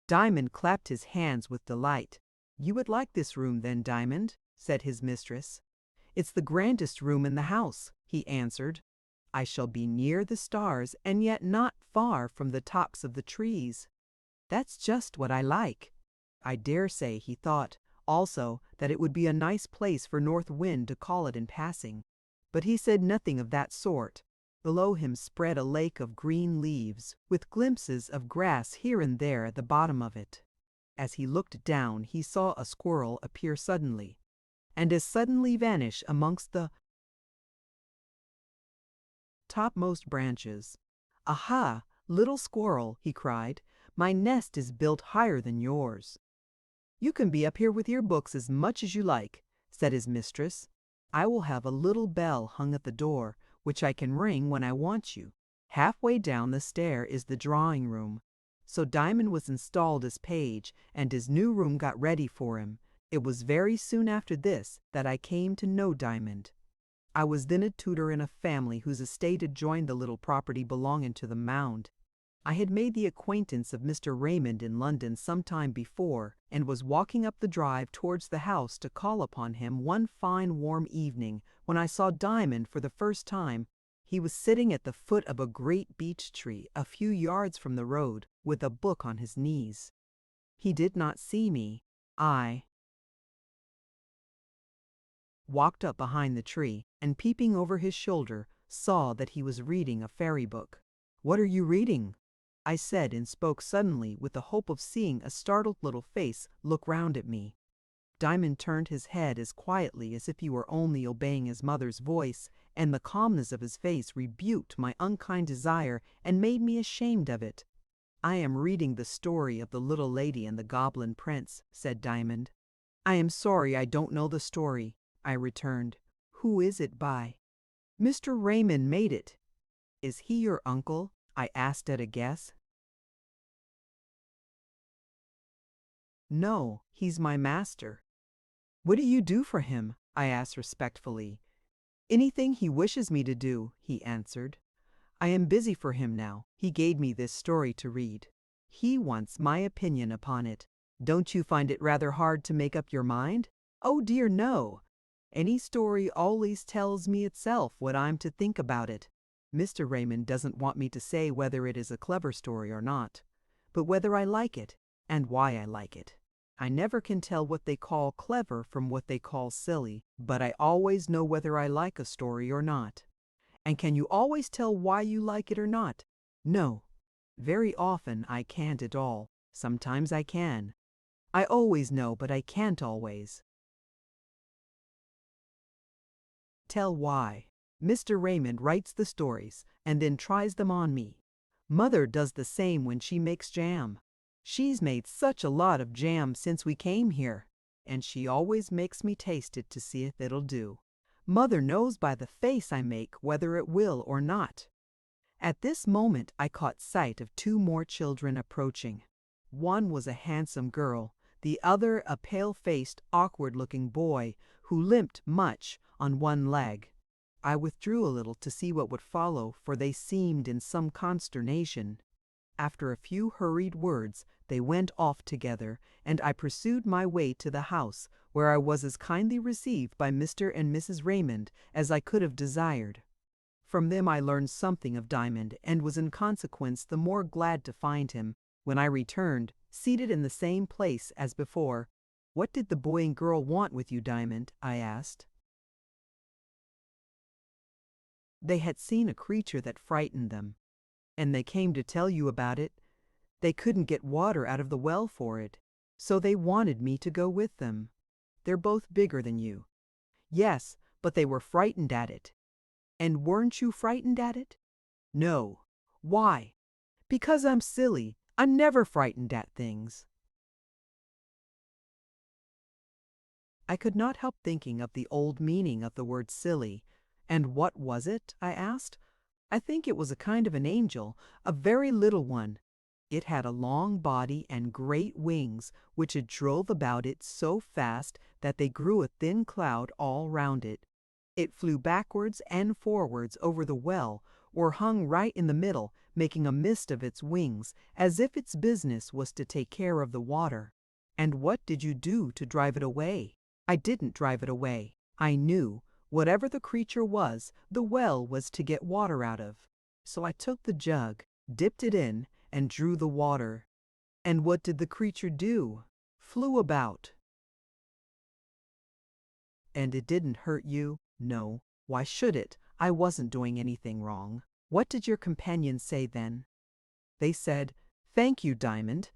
Diamond clapped his hands with delight. "You would like this room then, Diamond?" said his mistress. "It's the grandest room in the house," he answered. "I shall be near the stars and yet not far from the tops of the trees. That's just what I like." I dare say he thought, also, that it would be a nice place for North Wind to call it in passing. But he said nothing of that sort. Below him spread a lake of green leaves, with glimpses of grass here and there at the bottom of it. As he looked down he saw a squirrel appear suddenly, and as suddenly vanish amongst the topmost branches. "Aha, little squirrel," he cried, "my nest is built higher than yours." "You can be up here with your books as much as you like," said his mistress. "I will have a little bell hung at the door, which I can ring when I want you. Halfway down the stair is the drawing room." So Diamond was installed as page, and his new room got ready for him. It was very soon after this that I came to know Diamond. I was then a tutor in a family whose estate adjoined the little property belonging to the Mound. I had made the acquaintance of Mr. Raymond in London some time before, and was walking up the drive towards the house to call upon him one fine warm evening, when I saw Diamond for the first time. He was sitting at the foot of a great beech tree a few yards from the road, with a book on his knees. He did not see me. I walked up behind the tree, and peeping over his shoulder, saw that he was reading a fairy book. "What are you reading?" I said, and spoke suddenly with the hope of seeing a startled little face look round at me. Diamond turned his head as quietly as if he were only obeying his mother's voice, and the calmness of his face rebuked my unkind desire and made me ashamed of it. "I am reading the story of the little lady and the goblin prince," said Diamond. "I am sorry I don't know the story," I returned. "Who is it by?" "Mr. Raymond made it." "Is he your uncle?" I asked at a guess. "No, he's my master." "What do you do for him?" I asked respectfully. "Anything he wishes me to do," he answered. "I am busy for him now. He gave me this story to read. He wants my opinion upon it. Don't you find it rather hard to make up your mind?" "Oh dear, no. Any story always tells me itself what I'm to think about it. Mr. Raymond doesn't want me to say whether it is a clever story or not, but whether I like it, and why I like it. I never can tell what they call clever from what they call silly, but I always know whether I like a story or not." "And can you always tell why you like it or not?" "No. Very often I can't at all. Sometimes I can. I always know, but I can't always." "Tell why." "Mr. Raymond writes the stories and then tries them on me. Mother does the same when she makes jam. She's made such a lot of jam since we came here, and she always makes me taste it to see if it'll do. Mother knows by the face I make whether it will or not." At this moment I caught sight of two more children approaching. One was a handsome girl, the other a pale-faced, awkward-looking boy who limped much on one leg. I withdrew a little to see what would follow, for they seemed in some consternation. After a few hurried words, they went off together, and I pursued my way to the house, where I was as kindly received by Mr. and Mrs. Raymond as I could have desired. From them I learned something of Diamond and was in consequence the more glad to find him, when I returned, seated in the same place as before. "What did the boy and girl want with you, Diamond?" I asked. "They had seen a creature that frightened them, and they came to tell you about it. They couldn't get water out of the well for it, so they wanted me to go with them. They're both bigger than you." "Yes, but they were frightened at it." "And weren't you frightened at it?" "No." "Why?" "Because I'm silly. I'm never frightened at things." I could not help thinking of the old meaning of the word silly. "And what was it?" I asked. "I think it was a kind of an angel, a very little one. It had a long body and great wings, which it drove about it so fast that they grew a thin cloud all round it. It flew backwards and forwards over the well, or hung right in the middle, making a mist of its wings, as if its business was to take care of the water." "And what did you do to drive it away?" "I didn't drive it away. I knew, whatever the creature was, the well was to get water out of. So I took the jug, dipped it in, and drew the water." "And what did the creature do?" "Flew about." "And it didn't hurt you?" "No. Why should it? I wasn't doing anything wrong." "What did your companions say then?" "They said, 'Thank you, Diamond.'"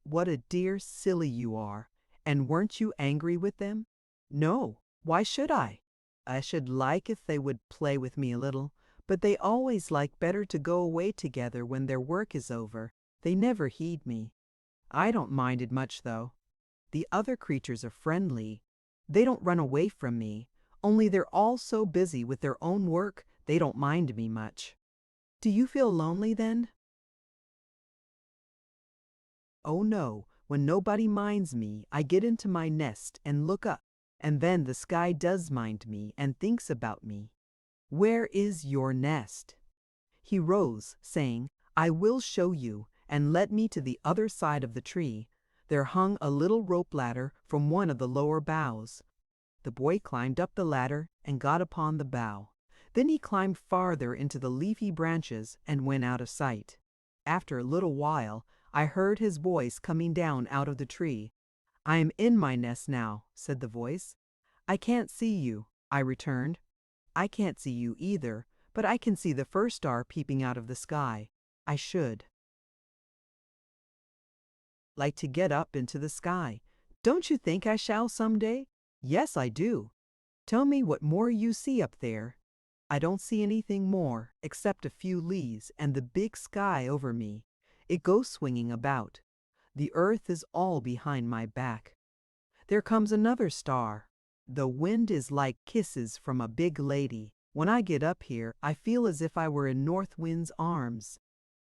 "What a dear silly you are. And weren't you angry with them?" "No. Why should I? I should like if they would play with me a little, but they always like better to go away together when their work is over. They never heed me. I don't mind it much, though. The other creatures are friendly. They don't run away from me, only they're all so busy with their own work they don't mind me much." "Do you feel lonely then?" "Oh no, when nobody minds me, I get into my nest and look up, and then the sky does mind me and thinks about me." "Where is your nest?" He rose, saying, "I will show you," and led me to the other side of the tree. There hung a little rope ladder from one of the lower boughs. The boy climbed up the ladder and got upon the bough. Then he climbed farther into the leafy branches and went out of sight. After a little while, I heard his voice coming down out of the tree. "I am in my nest now," said the voice. "I can't see you," I returned. "I can't see you either, but I can see the first star peeping out of the sky. I should like to get up into the sky. Don't you think I shall some day?" "Yes, I do." "Tell me what more you see up there." "I don't see anything more, except a few leaves and the big sky over me. It goes swinging about. The earth is all behind my back. There comes another star. The wind is like kisses from a big lady. When I get up here, I feel as if I were in North Wind's arms."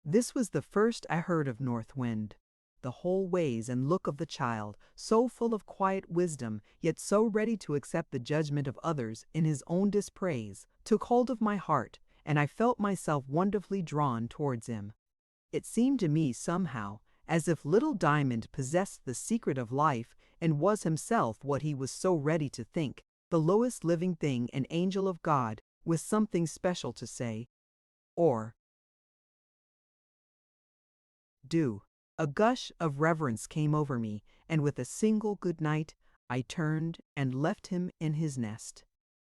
This was the first I heard of North Wind. The whole ways and look of the child, so full of quiet wisdom, yet so ready to accept the judgment of others in his own dispraise, took hold of my heart, and I felt myself wonderfully drawn towards him. It seemed to me somehow as if little Diamond possessed the secret of life and was himself what he was so ready to think, the lowest living thing, an angel of God, with something special to say, or do. A gush of reverence came over me, and with a single good night, I turned and left him in his nest.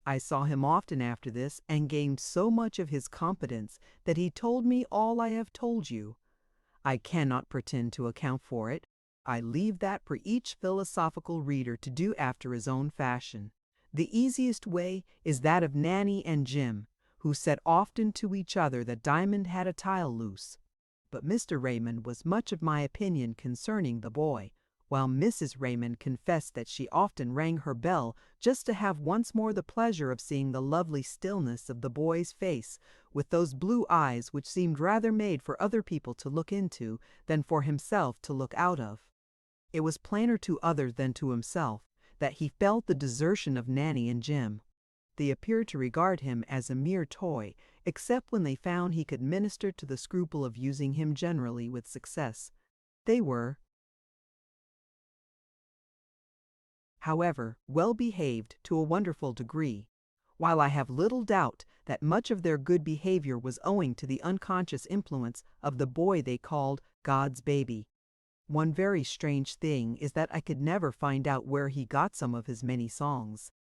I saw him often after this, and gained so much of his confidence that he told me all I have told you. I cannot pretend to account for it. I leave that for each philosophical reader to do after his own fashion. The easiest way is that of Nanny and Jim, who said often to each other that Diamond had a tile loose. But Mr. Raymond was much of my opinion concerning the boy, while Mrs. Raymond confessed that she often rang her bell just to have once more the pleasure of seeing the lovely stillness of the boy's face, with those blue eyes which seemed rather made for other people to look into than for himself to look out of. It was plainer to others than to himself that he felt the desertion of Nanny and Jim. They appeared to regard him as a mere toy, except when they found he could minister to the scruple of using him generally with success. They were, however, well behaved to a wonderful degree. while I have little doubt that much of their good behavior was owing to the unconscious influence of the boy they called God's baby. One very strange thing is that I could never find out where he got some of his many songs.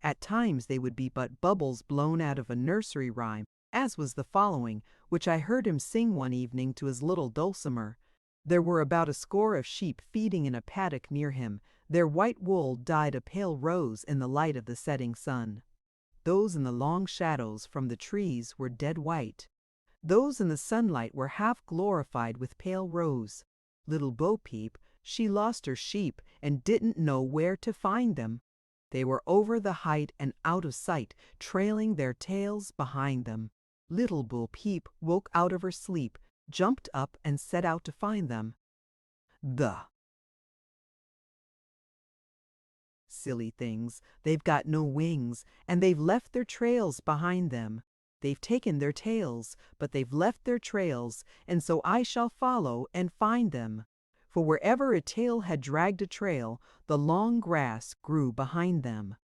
At times they would be but bubbles blown out of a nursery rhyme, as was the following, which I heard him sing one evening to his little dulcimer. There were about a score of sheep feeding in a paddock near him. Their white wool dyed a pale rose in the light of the setting sun. Those in the long shadows from the trees were dead white. Those in the sunlight were half glorified with pale rose. Little Bo Peep, she lost her sheep and didn't know where to find them. They were over the height and out of sight, trailing their tails behind them. Little Bo Peep woke out of her sleep, jumped up and set out to find them. The silly things, they've got no wings, and they've left their trails behind them. They've taken their tails, but they've left their trails, and so I shall follow and find them. For wherever a tail had dragged a trail, the long grass grew behind them.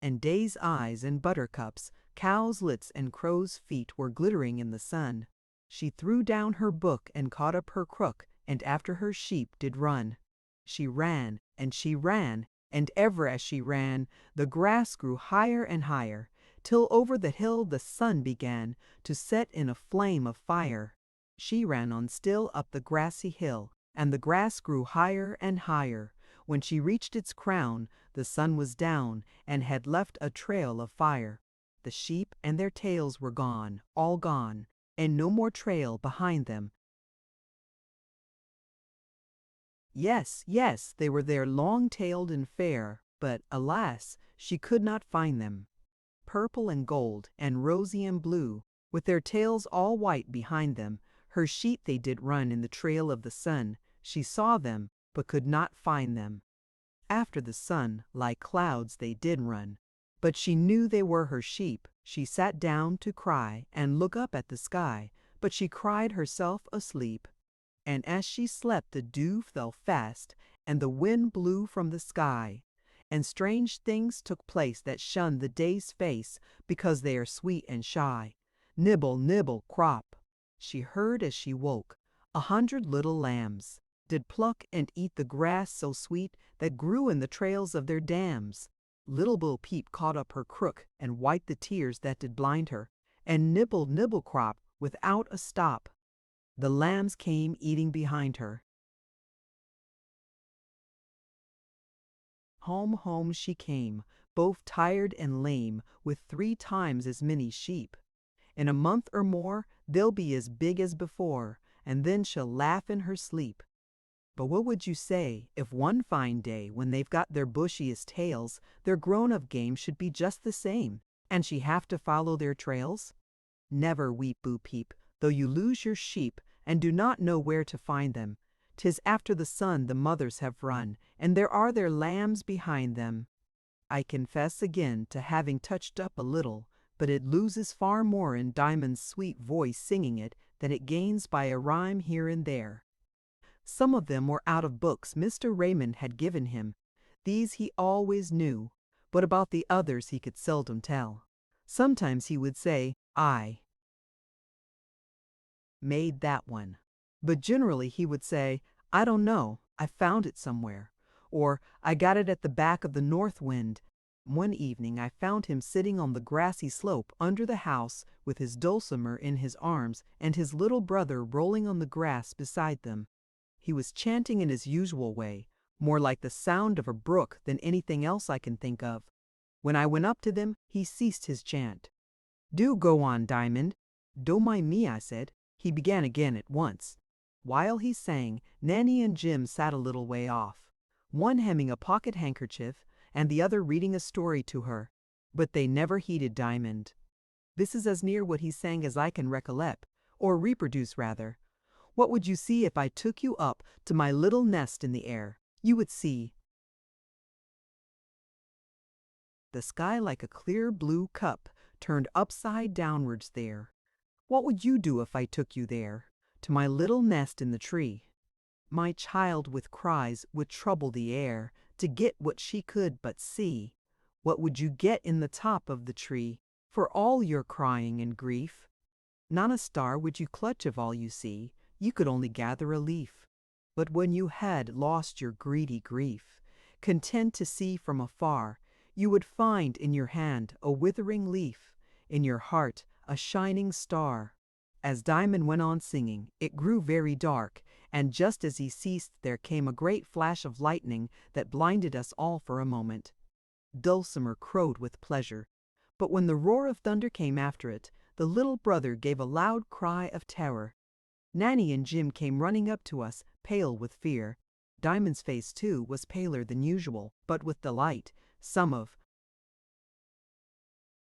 And Day's eyes and Buttercup's, Cowslet's and Crow's feet were glittering in the sun. She threw down her book and caught up her crook, and after her sheep did run. She ran, and ever as she ran, the grass grew higher and higher, till over the hill the sun began to set in a flame of fire. She ran on still up the grassy hill, and the grass grew higher and higher. When she reached its crown, the sun was down and had left a trail of fire. The sheep and their tails were gone, all gone, and no more trail behind them. Yes, yes, they were there, long-tailed and fair, but, alas, she could not find them. Purple and gold, and rosy and blue, with their tails all white behind them, her sheep they did run in the trail of the sun. She saw them, but could not find them. After the sun, like clouds, they did run, but she knew they were her sheep. She sat down to cry and look up at the sky, but she cried herself asleep. And as she slept the dew fell fast, and the wind blew from the sky, and strange things took place that shunned the day's face, because they are sweet and shy. Nibble, nibble, crop. She heard as she woke 100 little lambs did pluck and eat the grass so sweet that grew in the trails of their dams. Little Bo Peep caught up her crook and wiped the tears that did blind her, and nibble, nibble, crop without a stop. The lambs came eating behind her. Home, home she came, both tired and lame, with 3 times as many sheep. In a month or more, they'll be as big as before, and then she'll laugh in her sleep. But what would you say if one fine day, when they've got their bushiest tails, their grown-up game should be just the same, and she have to follow their trails? Never weep, Bo Peep, though you lose your sheep, and do not know where to find them. 'Tis after the sun the mothers have run, and there are their lambs behind them. I confess again to having touched up a little, but it loses far more in Diamond's sweet voice singing it than it gains by a rhyme here and there. Some of them were out of books Mr. Raymond had given him. These he always knew, but about the others he could seldom tell. Sometimes he would say, "I made that one," but generally he would say, "I don't know, I found it somewhere," or "I got it at the back of the north wind." One evening I found him sitting on the grassy slope under the house with his dulcimer in his arms and his little brother rolling on the grass beside them. He was chanting in his usual way, more like the sound of a brook than anything else I can think of. When I went up to them, he ceased his chant. "Do go on, Diamond." "Don't mind me," I said. He began again at once. While he sang, Nanny and Jim sat a little way off, one hemming a pocket handkerchief and the other reading a story to her, but they never heeded Diamond. This is as near what he sang as I can recollect, or reproduce rather. What would you see if I took you up to my little nest in the air? You would see the sky like a clear blue cup turned upside downwards there. What would you do if I took you there, to my little nest in the tree? My child with cries would trouble the air to get what she could but see. What would you get in the top of the tree for all your crying and grief? Not a star would you clutch of all you see, you could only gather a leaf. But when you had lost your greedy grief, content to see from afar, you would find in your hand a withering leaf, in your heart a shining star. As Diamond went on singing, it grew very dark, and just as he ceased there came a great flash of lightning that blinded us all for a moment. Dulcimer crowed with pleasure, but when the roar of thunder came after it, the little brother gave a loud cry of terror. Nanny and Jim came running up to us, pale with fear. Diamond's face, too, was paler than usual, but with delight. Some of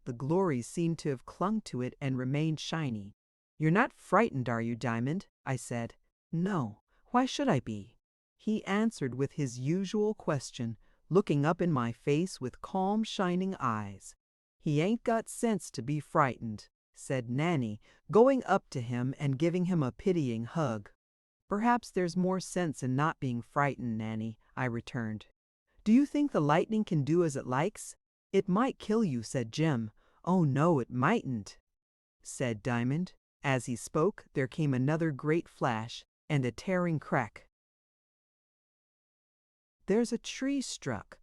the glories seemed to have clung to it and remained shiny. "You're not frightened, are you, Diamond?" I said. "No. Why should I be?" He answered with his usual question, looking up in my face with calm, shining eyes. "He ain't got sense to be frightened," said Nanny, going up to him and giving him a pitying hug. "Perhaps there's more sense in not being frightened, Nanny," I returned. "Do you think the lightning can do as it likes?" "It might kill you," said Jim. "Oh no, it mightn't," said Diamond. As he spoke, there came another great flash and a tearing crack. "There's a tree struck,"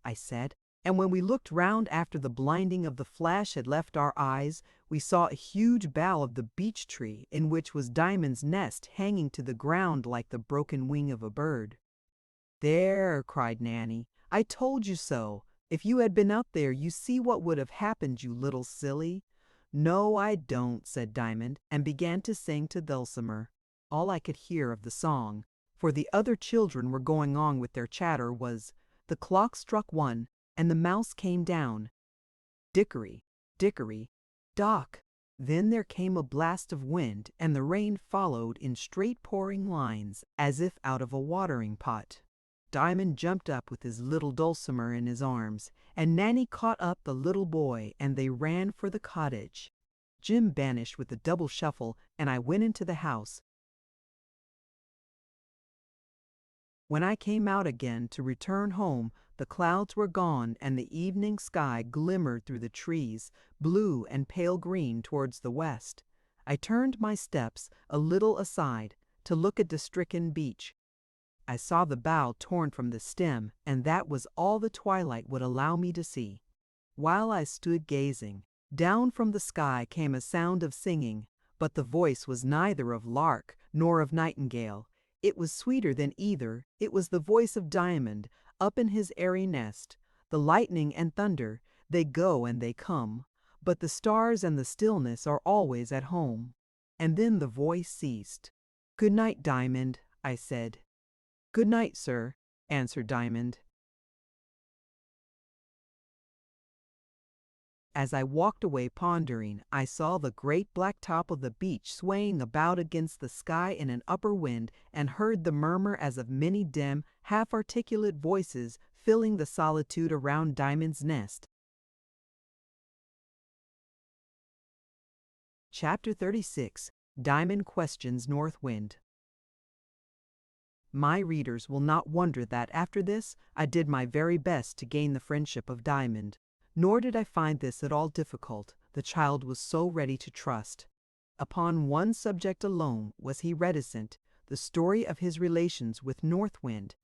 I said, and when we looked round after the blinding of the flash had left our eyes, we saw a huge bough of the beech tree in which was Diamond's nest hanging to the ground like the broken wing of a bird. "There," cried Nanny, "I told you so. If you had been up there, you see what would have happened, you little silly." "No, I don't," said Diamond, and began to sing to Dulcimer. All I could hear of the song, for the other children were going on with their chatter, was, "The clock struck 1, and the mouse came down. Dickory, dickory, dock." Then there came a blast of wind, and the rain followed in straight pouring lines, as if out of a watering pot. Diamond jumped up with his little Dulcimer in his arms, and Nanny caught up the little boy, and they ran for the cottage. Jim vanished with a double shuffle, and I went into the house. When I came out again to return home, the clouds were gone, and the evening sky glimmered through the trees, blue and pale green towards the west. I turned my steps a little aside to look at the stricken beech. I saw the bough torn from the stem, and that was all the twilight would allow me to see. While I stood gazing, down from the sky came a sound of singing, but the voice was neither of lark nor of nightingale. It was sweeter than either. It was the voice of Diamond, up in his airy nest. The lightning and thunder, they go and they come, but the stars and the stillness are always at home. And then the voice ceased. "Good night, Diamond," I said. "Good night, sir," answered Diamond. As I walked away pondering, I saw the great black top of the beech swaying about against the sky in an upper wind, and heard the murmur as of many dim, half-articulate voices filling the solitude around Diamond's nest. Chapter 36. Diamond Questions North Wind. My readers will not wonder that after this I did my very best to gain the friendship of Diamond. Nor did I find this at all difficult, the child was so ready to trust. Upon one subject alone was he reticent, the story of his relations with North Wind.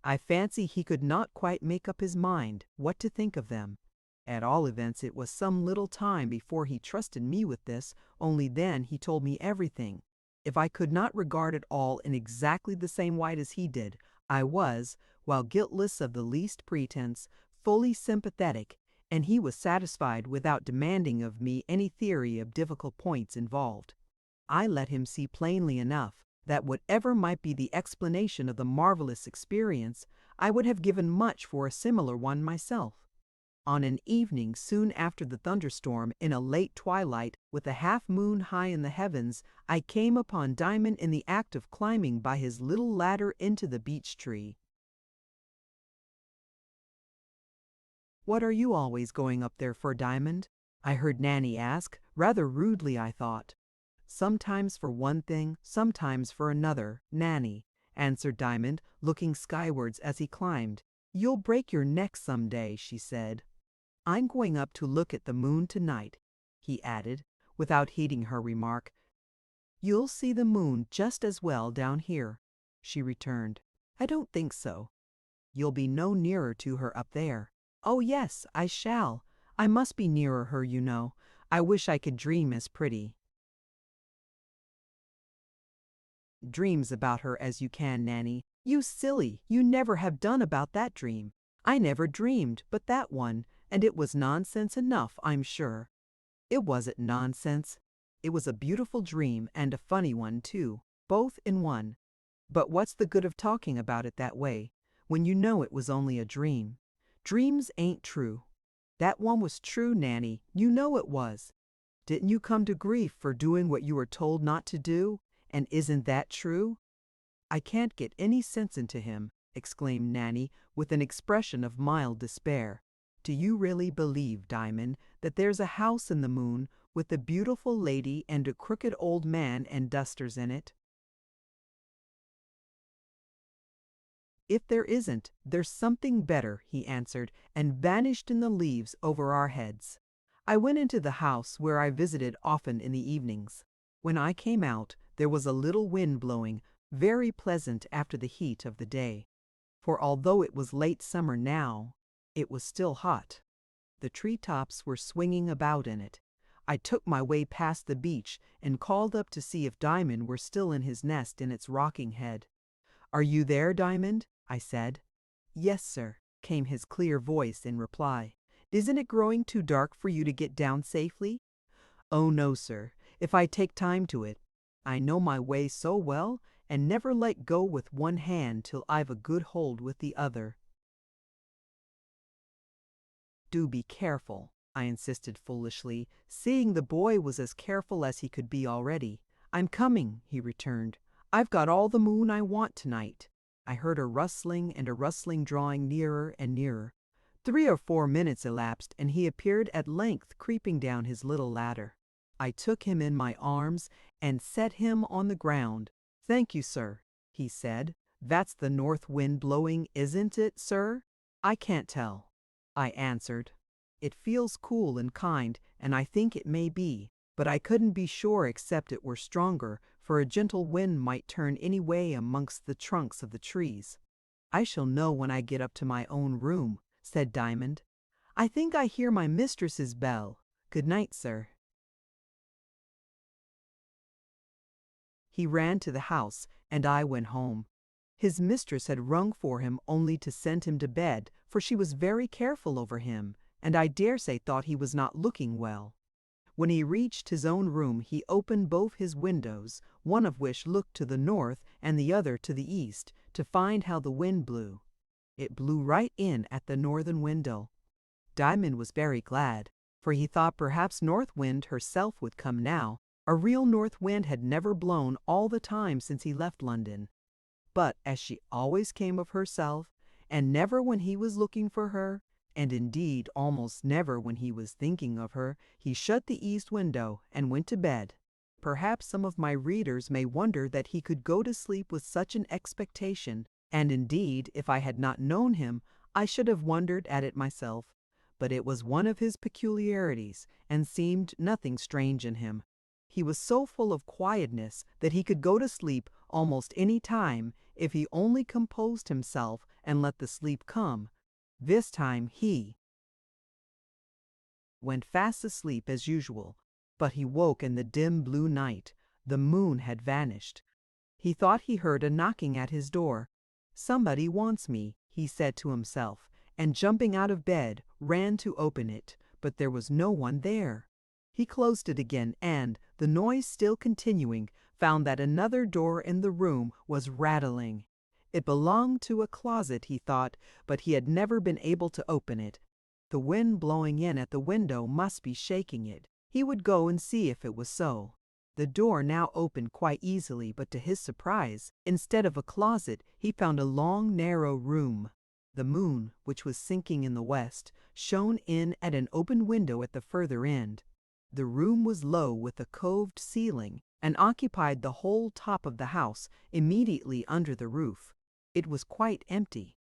I fancy he could not quite make up his mind what to think of them. At all events, it was some little time before he trusted me with this, only then he told me everything. If I could not regard it all in exactly the same light as he did, I was, while guiltless of the least pretense, fully sympathetic, and he was satisfied without demanding of me any theory of difficult points involved. I let him see plainly enough that whatever might be the explanation of the marvelous experience, I would have given much for a similar one myself. On an evening soon after the thunderstorm, in a late twilight, with a half-moon high in the heavens, I came upon Diamond in the act of climbing by his little ladder into the beech tree. "What are you always going up there for, Diamond?" I heard Nanny ask, rather rudely I thought. "Sometimes for one thing, sometimes for another, Nanny," answered Diamond, looking skywards as he climbed. "You'll break your neck some day," she said. I'm going up to look at the moon tonight, he added, without heeding her remark. You'll see the moon just as well down here, she returned. I don't think so. You'll be no nearer to her up there. Oh yes, I shall. I must be nearer her, you know. I wish I could dream as pretty. Dreams about her as you can, Nanny. You silly, you never have done about that dream. I never dreamed but that one, and it was nonsense enough, I'm sure. It wasn't nonsense. It was a beautiful dream and a funny one, too, both in one. But what's the good of talking about it that way, when you know it was only a dream? Dreams ain't true. That one was true, Nanny. You know it was. Didn't you come to grief for doing what you were told not to do? And isn't that true? I can't get any sense into him, exclaimed Nanny with an expression of mild despair. Do you really believe, Diamond, that there's a house in the moon with a beautiful lady and a crooked old man and dusters in it? If there isn't, there's something better, he answered, and vanished in the leaves over our heads. I went into the house where I visited often in the evenings. When I came out, there was a little wind blowing, very pleasant after the heat of the day. For although it was late summer now, it was still hot. The treetops were swinging about in it. I took my way past the beech and called up to see if Diamond were still in his nest in its rocking head. Are you there, Diamond? I said. Yes, sir, came his clear voice in reply. Isn't it growing too dark for you to get down safely? Oh, no, sir, if I take time to it. I know my way so well and never let go with one hand till I've a good hold with the other. Do be careful, I insisted foolishly, seeing the boy was as careful as he could be already. I'm coming, he returned. I've got all the moon I want tonight. I heard a rustling and a rustling drawing nearer and nearer. 3 or 4 minutes elapsed, and he appeared at length creeping down his little ladder. I took him in my arms and set him on the ground. Thank you, sir, he said. That's the north wind blowing, isn't it, sir? I can't tell, I answered. It feels cool and kind, and I think it may be, but I couldn't be sure except it were stronger, for a gentle wind might turn any way amongst the trunks of the trees. I shall know when I get up to my own room, said Diamond. I think I hear my mistress's bell. Good night, sir. He ran to the house, and I went home. His mistress had rung for him only to send him to bed, for she was very careful over him, and I dare say thought he was not looking well. When he reached his own room, he opened both his windows, one of which looked to the north and the other to the east, to find how the wind blew. It blew right in at the northern window. Diamond was very glad, for he thought perhaps North Wind herself would come now. A real north wind had never blown all the time since he left London. But as she always came of herself, and never when he was looking for her, and indeed almost never when he was thinking of her, he shut the east window and went to bed. Perhaps some of my readers may wonder that he could go to sleep with such an expectation, and indeed, if I had not known him, I should have wondered at it myself. But it was one of his peculiarities, and seemed nothing strange in him. He was so full of quietness that he could go to sleep almost any time if he only composed himself and let the sleep come. This time he went fast asleep as usual, but he woke in the dim blue night. The moon had vanished. He thought he heard a knocking at his door. Somebody wants me, he said to himself, and jumping out of bed, ran to open it, but there was no one there. He closed it again and, the noise still continuing, found that another door in the room was rattling. It belonged to a closet, he thought, but he had never been able to open it. The wind blowing in at the window must be shaking it. He would go and see if it was so. The door now opened quite easily, but to his surprise, instead of a closet, he found a long, narrow room. The moon, which was sinking in the west, shone in at an open window at the further end. The room was low with a coved ceiling, and occupied the whole top of the house, immediately under the roof. It was quite empty.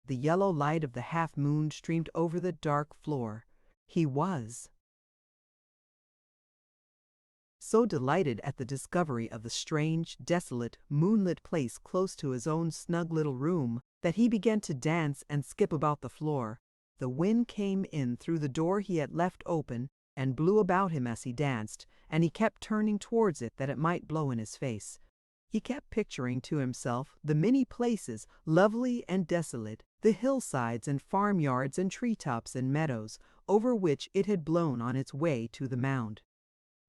The yellow light of the half-moon streamed over the dark floor. He was so delighted at the discovery of the strange, desolate, moonlit place close to his own snug little room that he began to dance and skip about the floor. The wind came in through the door he had left open and blew about him as he danced, and he kept turning towards it that it might blow in his face. He kept picturing to himself the many places, lovely and desolate, the hillsides and farmyards and treetops and meadows, over which it had blown on its way to the mound.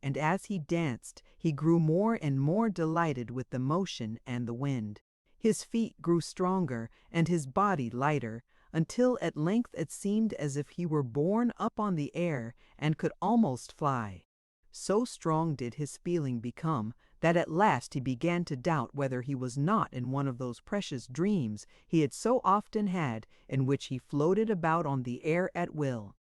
And as he danced, he grew more and more delighted with the motion and the wind. His feet grew stronger and his body lighter, until at length it seemed as if he were borne up on the air and could almost fly. So strong did his feeling become that at last he began to doubt whether he was not in one of those precious dreams he had so often had, in which he floated about on the air at will.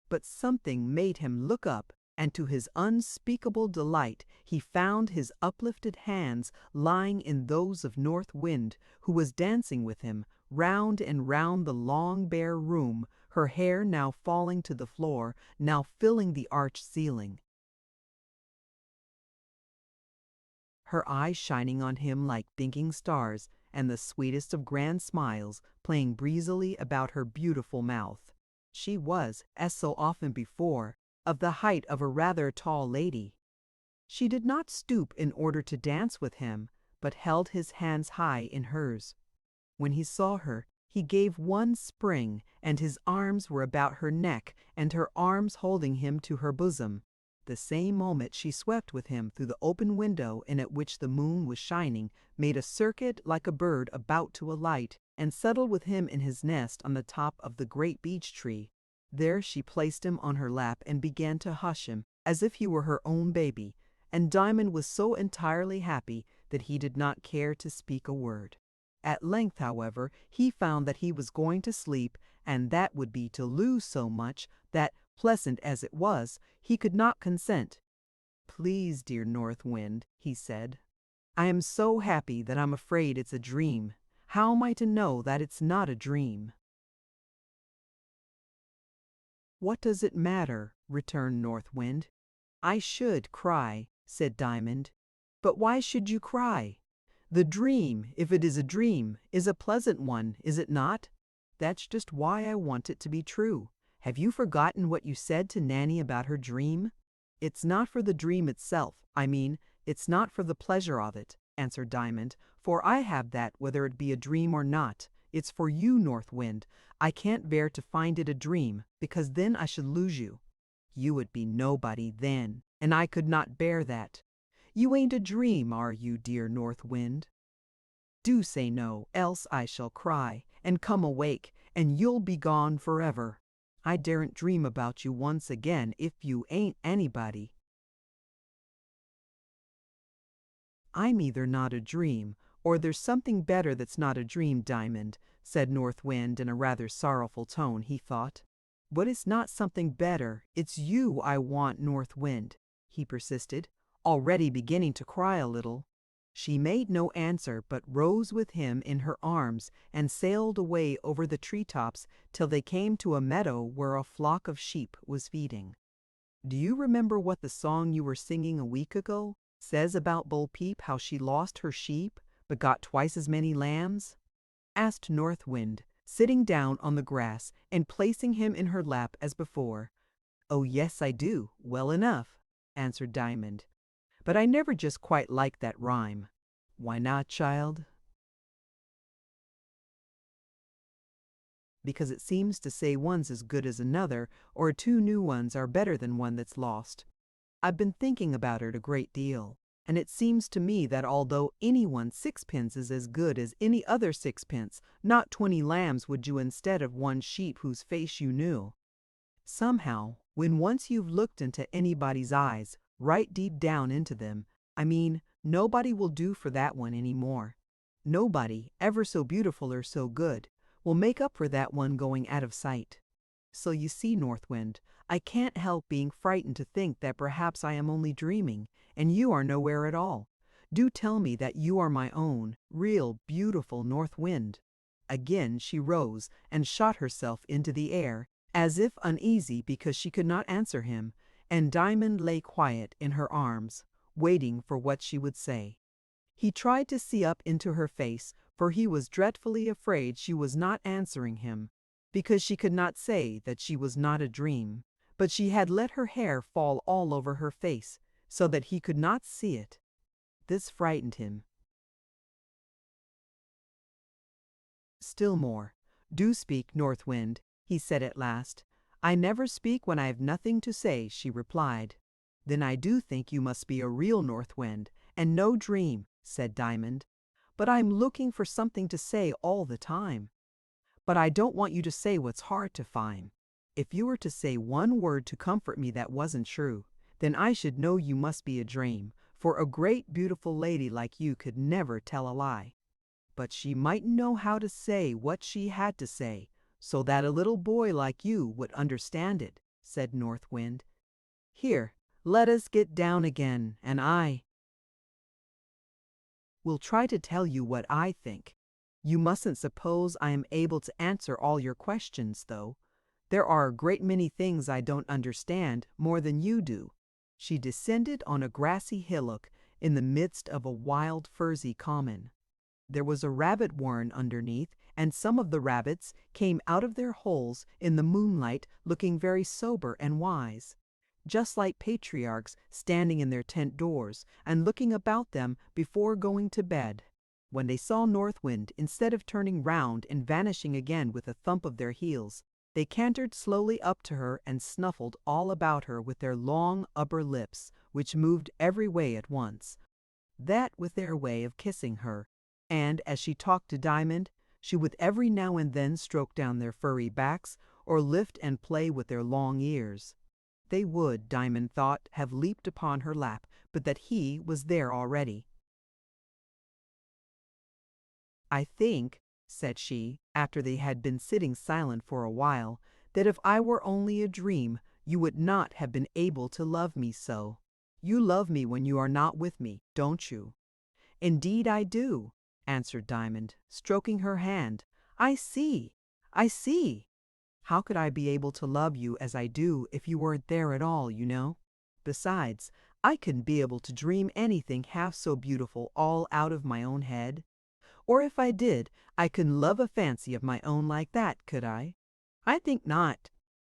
But something made him look up, and to his unspeakable delight he found his uplifted hands lying in those of North Wind, who was dancing with him round and round the long bare room, her hair now falling to the floor, now filling the arched ceiling, her eyes shining on him like thinking stars, and the sweetest of grand smiles playing breezily about her beautiful mouth. She was, as so often before, of the height of a rather tall lady. She did not stoop in order to dance with him, but held his hands high in hers. When he saw her, he gave one spring, and his arms were about her neck, and her arms holding him to her bosom. The same moment she swept with him through the open window in at which the moon was shining, made a circuit like a bird about to alight, and settled with him in his nest on the top of the great beech tree. There she placed him on her lap and began to hush him, as if he were her own baby, and Diamond was so entirely happy that he did not care to speak a word. At length, however, he found that he was going to sleep, and that would be to lose so much that, pleasant as it was, he could not consent. "Please, dear North Wind," he said, "I am so happy that I'm afraid it's a dream. How am I to know that it's not a dream?" "What does it matter?" returned North Wind. "I should cry," said Diamond. "But why should you cry? The dream, if it is a dream, is a pleasant one, is it not? That's just why I want it to be true. Have you forgotten what you said to Nanny about her dream?" "It's not for the dream itself, it's not for the pleasure of it," answered Diamond, "for I have that whether it be a dream or not. It's for you, North Wind. I can't bear to find it a dream, because then I should lose you. You would be nobody then, and I could not bear that. You ain't a dream, are you, dear North Wind? Do say no, else I shall cry, and come awake, and you'll be gone forever. I daren't dream about you once again if you ain't anybody." "I'm either not a dream, or there's something better that's not a dream, Diamond," said North Wind in a rather sorrowful tone, he thought. "But it's not something better, it's you I want, North Wind," he persisted, already beginning to cry a little. She made no answer, but rose with him in her arms and sailed away over the treetops till they came to a meadow where a flock of sheep was feeding. "Do you remember what the song you were singing a week ago says about Bo Peep, how she lost her sheep, but got twice as many lambs?" asked North Wind, sitting down on the grass and placing him in her lap as before. "Oh yes, I do, well enough," answered Diamond. "But I never just quite liked that rhyme." "Why not, child?" "Because it seems to say one's as good as another, or two new ones are better than one that's lost. I've been thinking about it a great deal, and it seems to me that although anyone's sixpence is as good as any other sixpence, not 20 lambs would you instead of one sheep whose face you knew. Somehow, when once you've looked into anybody's eyes, right deep down into them, nobody will do for that one any more. Nobody, ever so beautiful or so good, will make up for that one going out of sight. So you see, North Wind, I can't help being frightened to think that perhaps I am only dreaming, and you are nowhere at all. Do tell me that you are my own, real, beautiful North Wind." Again she rose and shot herself into the air, as if uneasy because she could not answer him, and Diamond lay quiet in her arms, waiting for what she would say. He tried to see up into her face, for he was dreadfully afraid she was not answering him, because she could not say that she was not a dream, but she had let her hair fall all over her face, so that he could not see it. This frightened him still more. "Do speak, North Wind," he said at last. "I never speak when I have nothing to say," she replied. "Then I do think you must be a real North Wind, and no dream," said Diamond. "But I'm looking for something to say all the time. But I don't want you to say what's hard to find. If you were to say one word to comfort me that wasn't true, then I should know you must be a dream, for a great beautiful lady like you could never tell a lie. But she might know how to say what she had to say, so that a little boy like you would understand it," said North Wind. "Here, let us get down again, and I will try to tell you what I think. You mustn't suppose I am able to answer all your questions, though. There are a great many things I don't understand more than you do." She descended on a grassy hillock in the midst of a wild furzy common. There was a rabbit warren underneath, and some of the rabbits came out of their holes in the moonlight looking very sober and wise, just like patriarchs standing in their tent doors and looking about them before going to bed. When they saw North Wind, instead of turning round and vanishing again with a thump of their heels, they cantered slowly up to her and snuffled all about her with their long upper lips, which moved every way at once. That was their way of kissing her, and as she talked to Diamond, she would every now and then stroke down their furry backs or lift and play with their long ears. They would, Diamond thought, have leaped upon her lap, but that he was there already. "I think," said she, after they had been sitting silent for a while, "that if I were only a dream, you would not have been able to love me so. You love me when you are not with me, don't you?" "Indeed I do," answered Diamond, stroking her hand. I see. How could I be able to love you as I do if you weren't there at all, you know? Besides, I couldn't be able to dream anything half so beautiful all out of my own head. Or if I did, I couldn't love a fancy of my own like that, could I? I think not.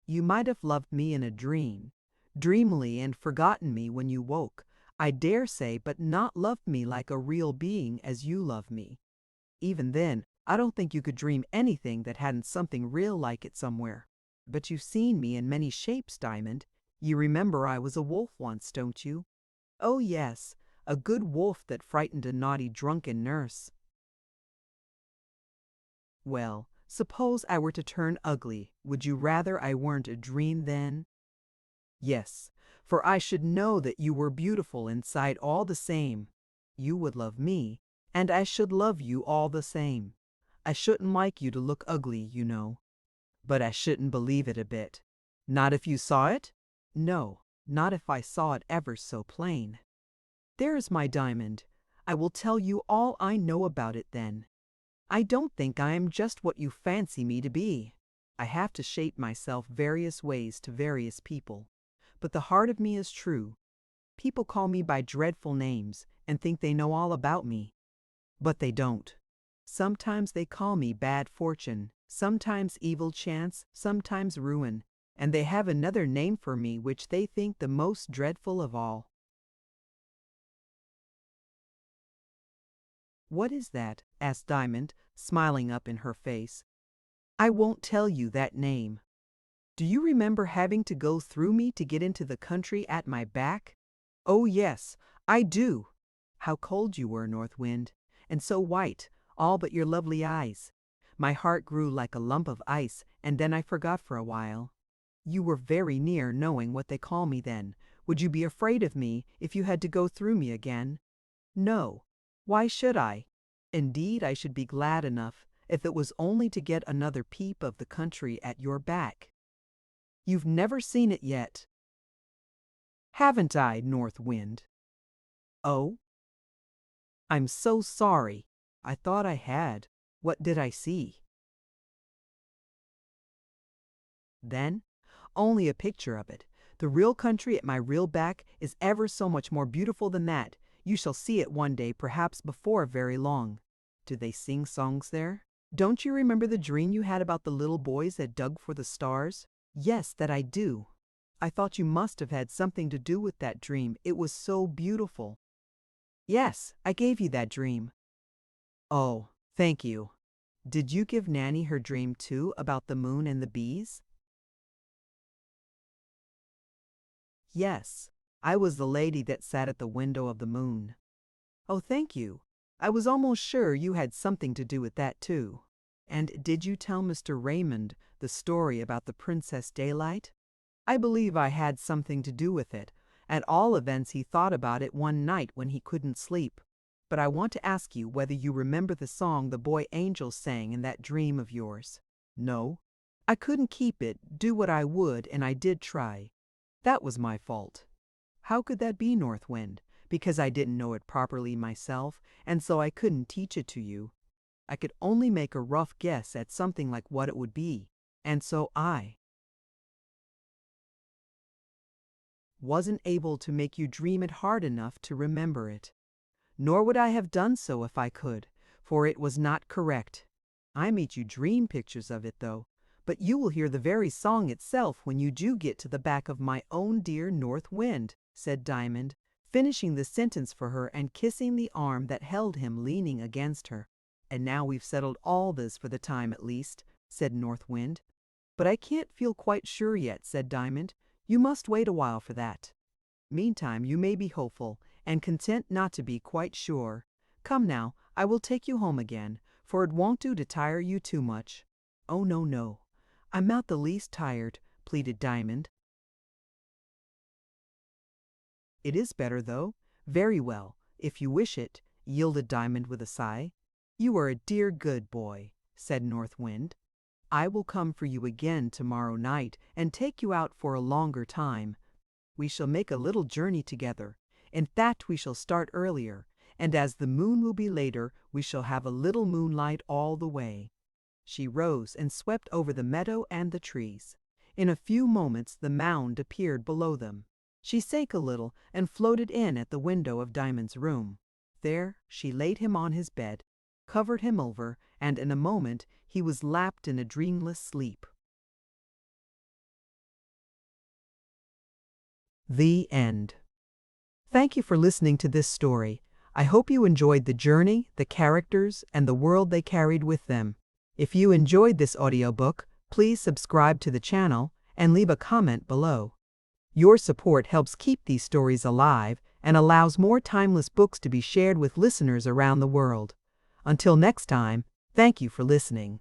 You might have loved me in a dream, dreamily, and forgotten me when you woke, I dare say, but not loved me like a real being as you love me. Even then, I don't think you could dream anything that hadn't something real like it somewhere. But you've seen me in many shapes, Diamond. You remember I was a wolf once, don't you? Oh yes, a good wolf that frightened a naughty drunken nurse. Well, suppose I were to turn ugly, would you rather I weren't a dream then? Yes, for I should know that you were beautiful inside all the same. You would love me, and I should love you all the same. I shouldn't like you to look ugly, you know. But I shouldn't believe it a bit. Not if you saw it? No, not if I saw it ever so plain. There's my Diamond. I will tell you all I know about it then. I don't think I am just what you fancy me to be. I have to shape myself various ways to various people. But the heart of me is true. People call me by dreadful names and think they know all about me. But they don't. Sometimes they call me bad fortune, sometimes evil chance, sometimes ruin, and they have another name for me which they think the most dreadful of all. What is that? Asked Diamond, smiling up in her face. I won't tell you that name. Do you remember having to go through me to get into the country at my back? Oh yes, I do. How cold you were, North Wind, and so white, all but your lovely eyes. My heart grew like a lump of ice, and then I forgot for a while. You were very near knowing what they call me then. Would you be afraid of me if you had to go through me again? No. Why should I? Indeed, I should be glad enough if it was only to get another peep of the country at your back. You've never seen it yet. Haven't I, North Wind? Oh? I'm so sorry. I thought I had. What did I see? Then, only a picture of it. The real country at my real back is ever so much more beautiful than that. You shall see it one day, perhaps before very long. Do they sing songs there? Don't you remember the dream you had about the little boys that dug for the stars? Yes, that I do. I thought you must have had something to do with that dream. It was so beautiful. Yes, I gave you that dream. Oh, thank you. Did you give Nanny her dream too about the moon and the bees? Yes, I was the lady that sat at the window of the moon. Oh, thank you. I was almost sure you had something to do with that too. And did you tell Mr. Raymond the story about the Princess Daylight? I believe I had something to do with it. At all events, he thought about it one night when he couldn't sleep. But I want to ask you whether you remember the song the boy angel sang in that dream of yours. No. I couldn't keep it, do what I would, and I did try. That was my fault. How could that be, North Wind? Because I didn't know it properly myself, and so I couldn't teach it to you. I could only make a rough guess at something like what it would be, and so I wasn't able to make you dream it hard enough to remember it. Nor would I have done so if I could, for it was not correct. I made you dream pictures of it, though, but you will hear the very song itself when you do get to the back of my own dear North Wind, said Diamond, finishing the sentence for her and kissing the arm that held him leaning against her. And now we've settled all this for the time at least, said North Wind. But I can't feel quite sure yet, said Diamond. You must wait a while for that. Meantime, you may be hopeful, and content not to be quite sure. Come now, I will take you home again, for it won't do to tire you too much. Oh, no, no. I'm not the least tired, pleaded Diamond. It is better, though. Very well, if you wish it, yielded Diamond with a sigh. You are a dear good boy, said North Wind. I will come for you again tomorrow night and take you out for a longer time. We shall make a little journey together. In fact, we shall start earlier, and as the moon will be later, we shall have a little moonlight all the way. She rose and swept over the meadow and the trees. In a few moments the mound appeared below them. She sank a little and floated in at the window of Diamond's room. There she laid him on his bed, covered him over, and in a moment he was lapped in a dreamless sleep. The end. Thank you for listening to this story. I hope you enjoyed the journey, the characters, and the world they carried with them. If you enjoyed this audiobook, please subscribe to the channel and leave a comment below. Your support helps keep these stories alive and allows more timeless books to be shared with listeners around the world. Until next time, thank you for listening.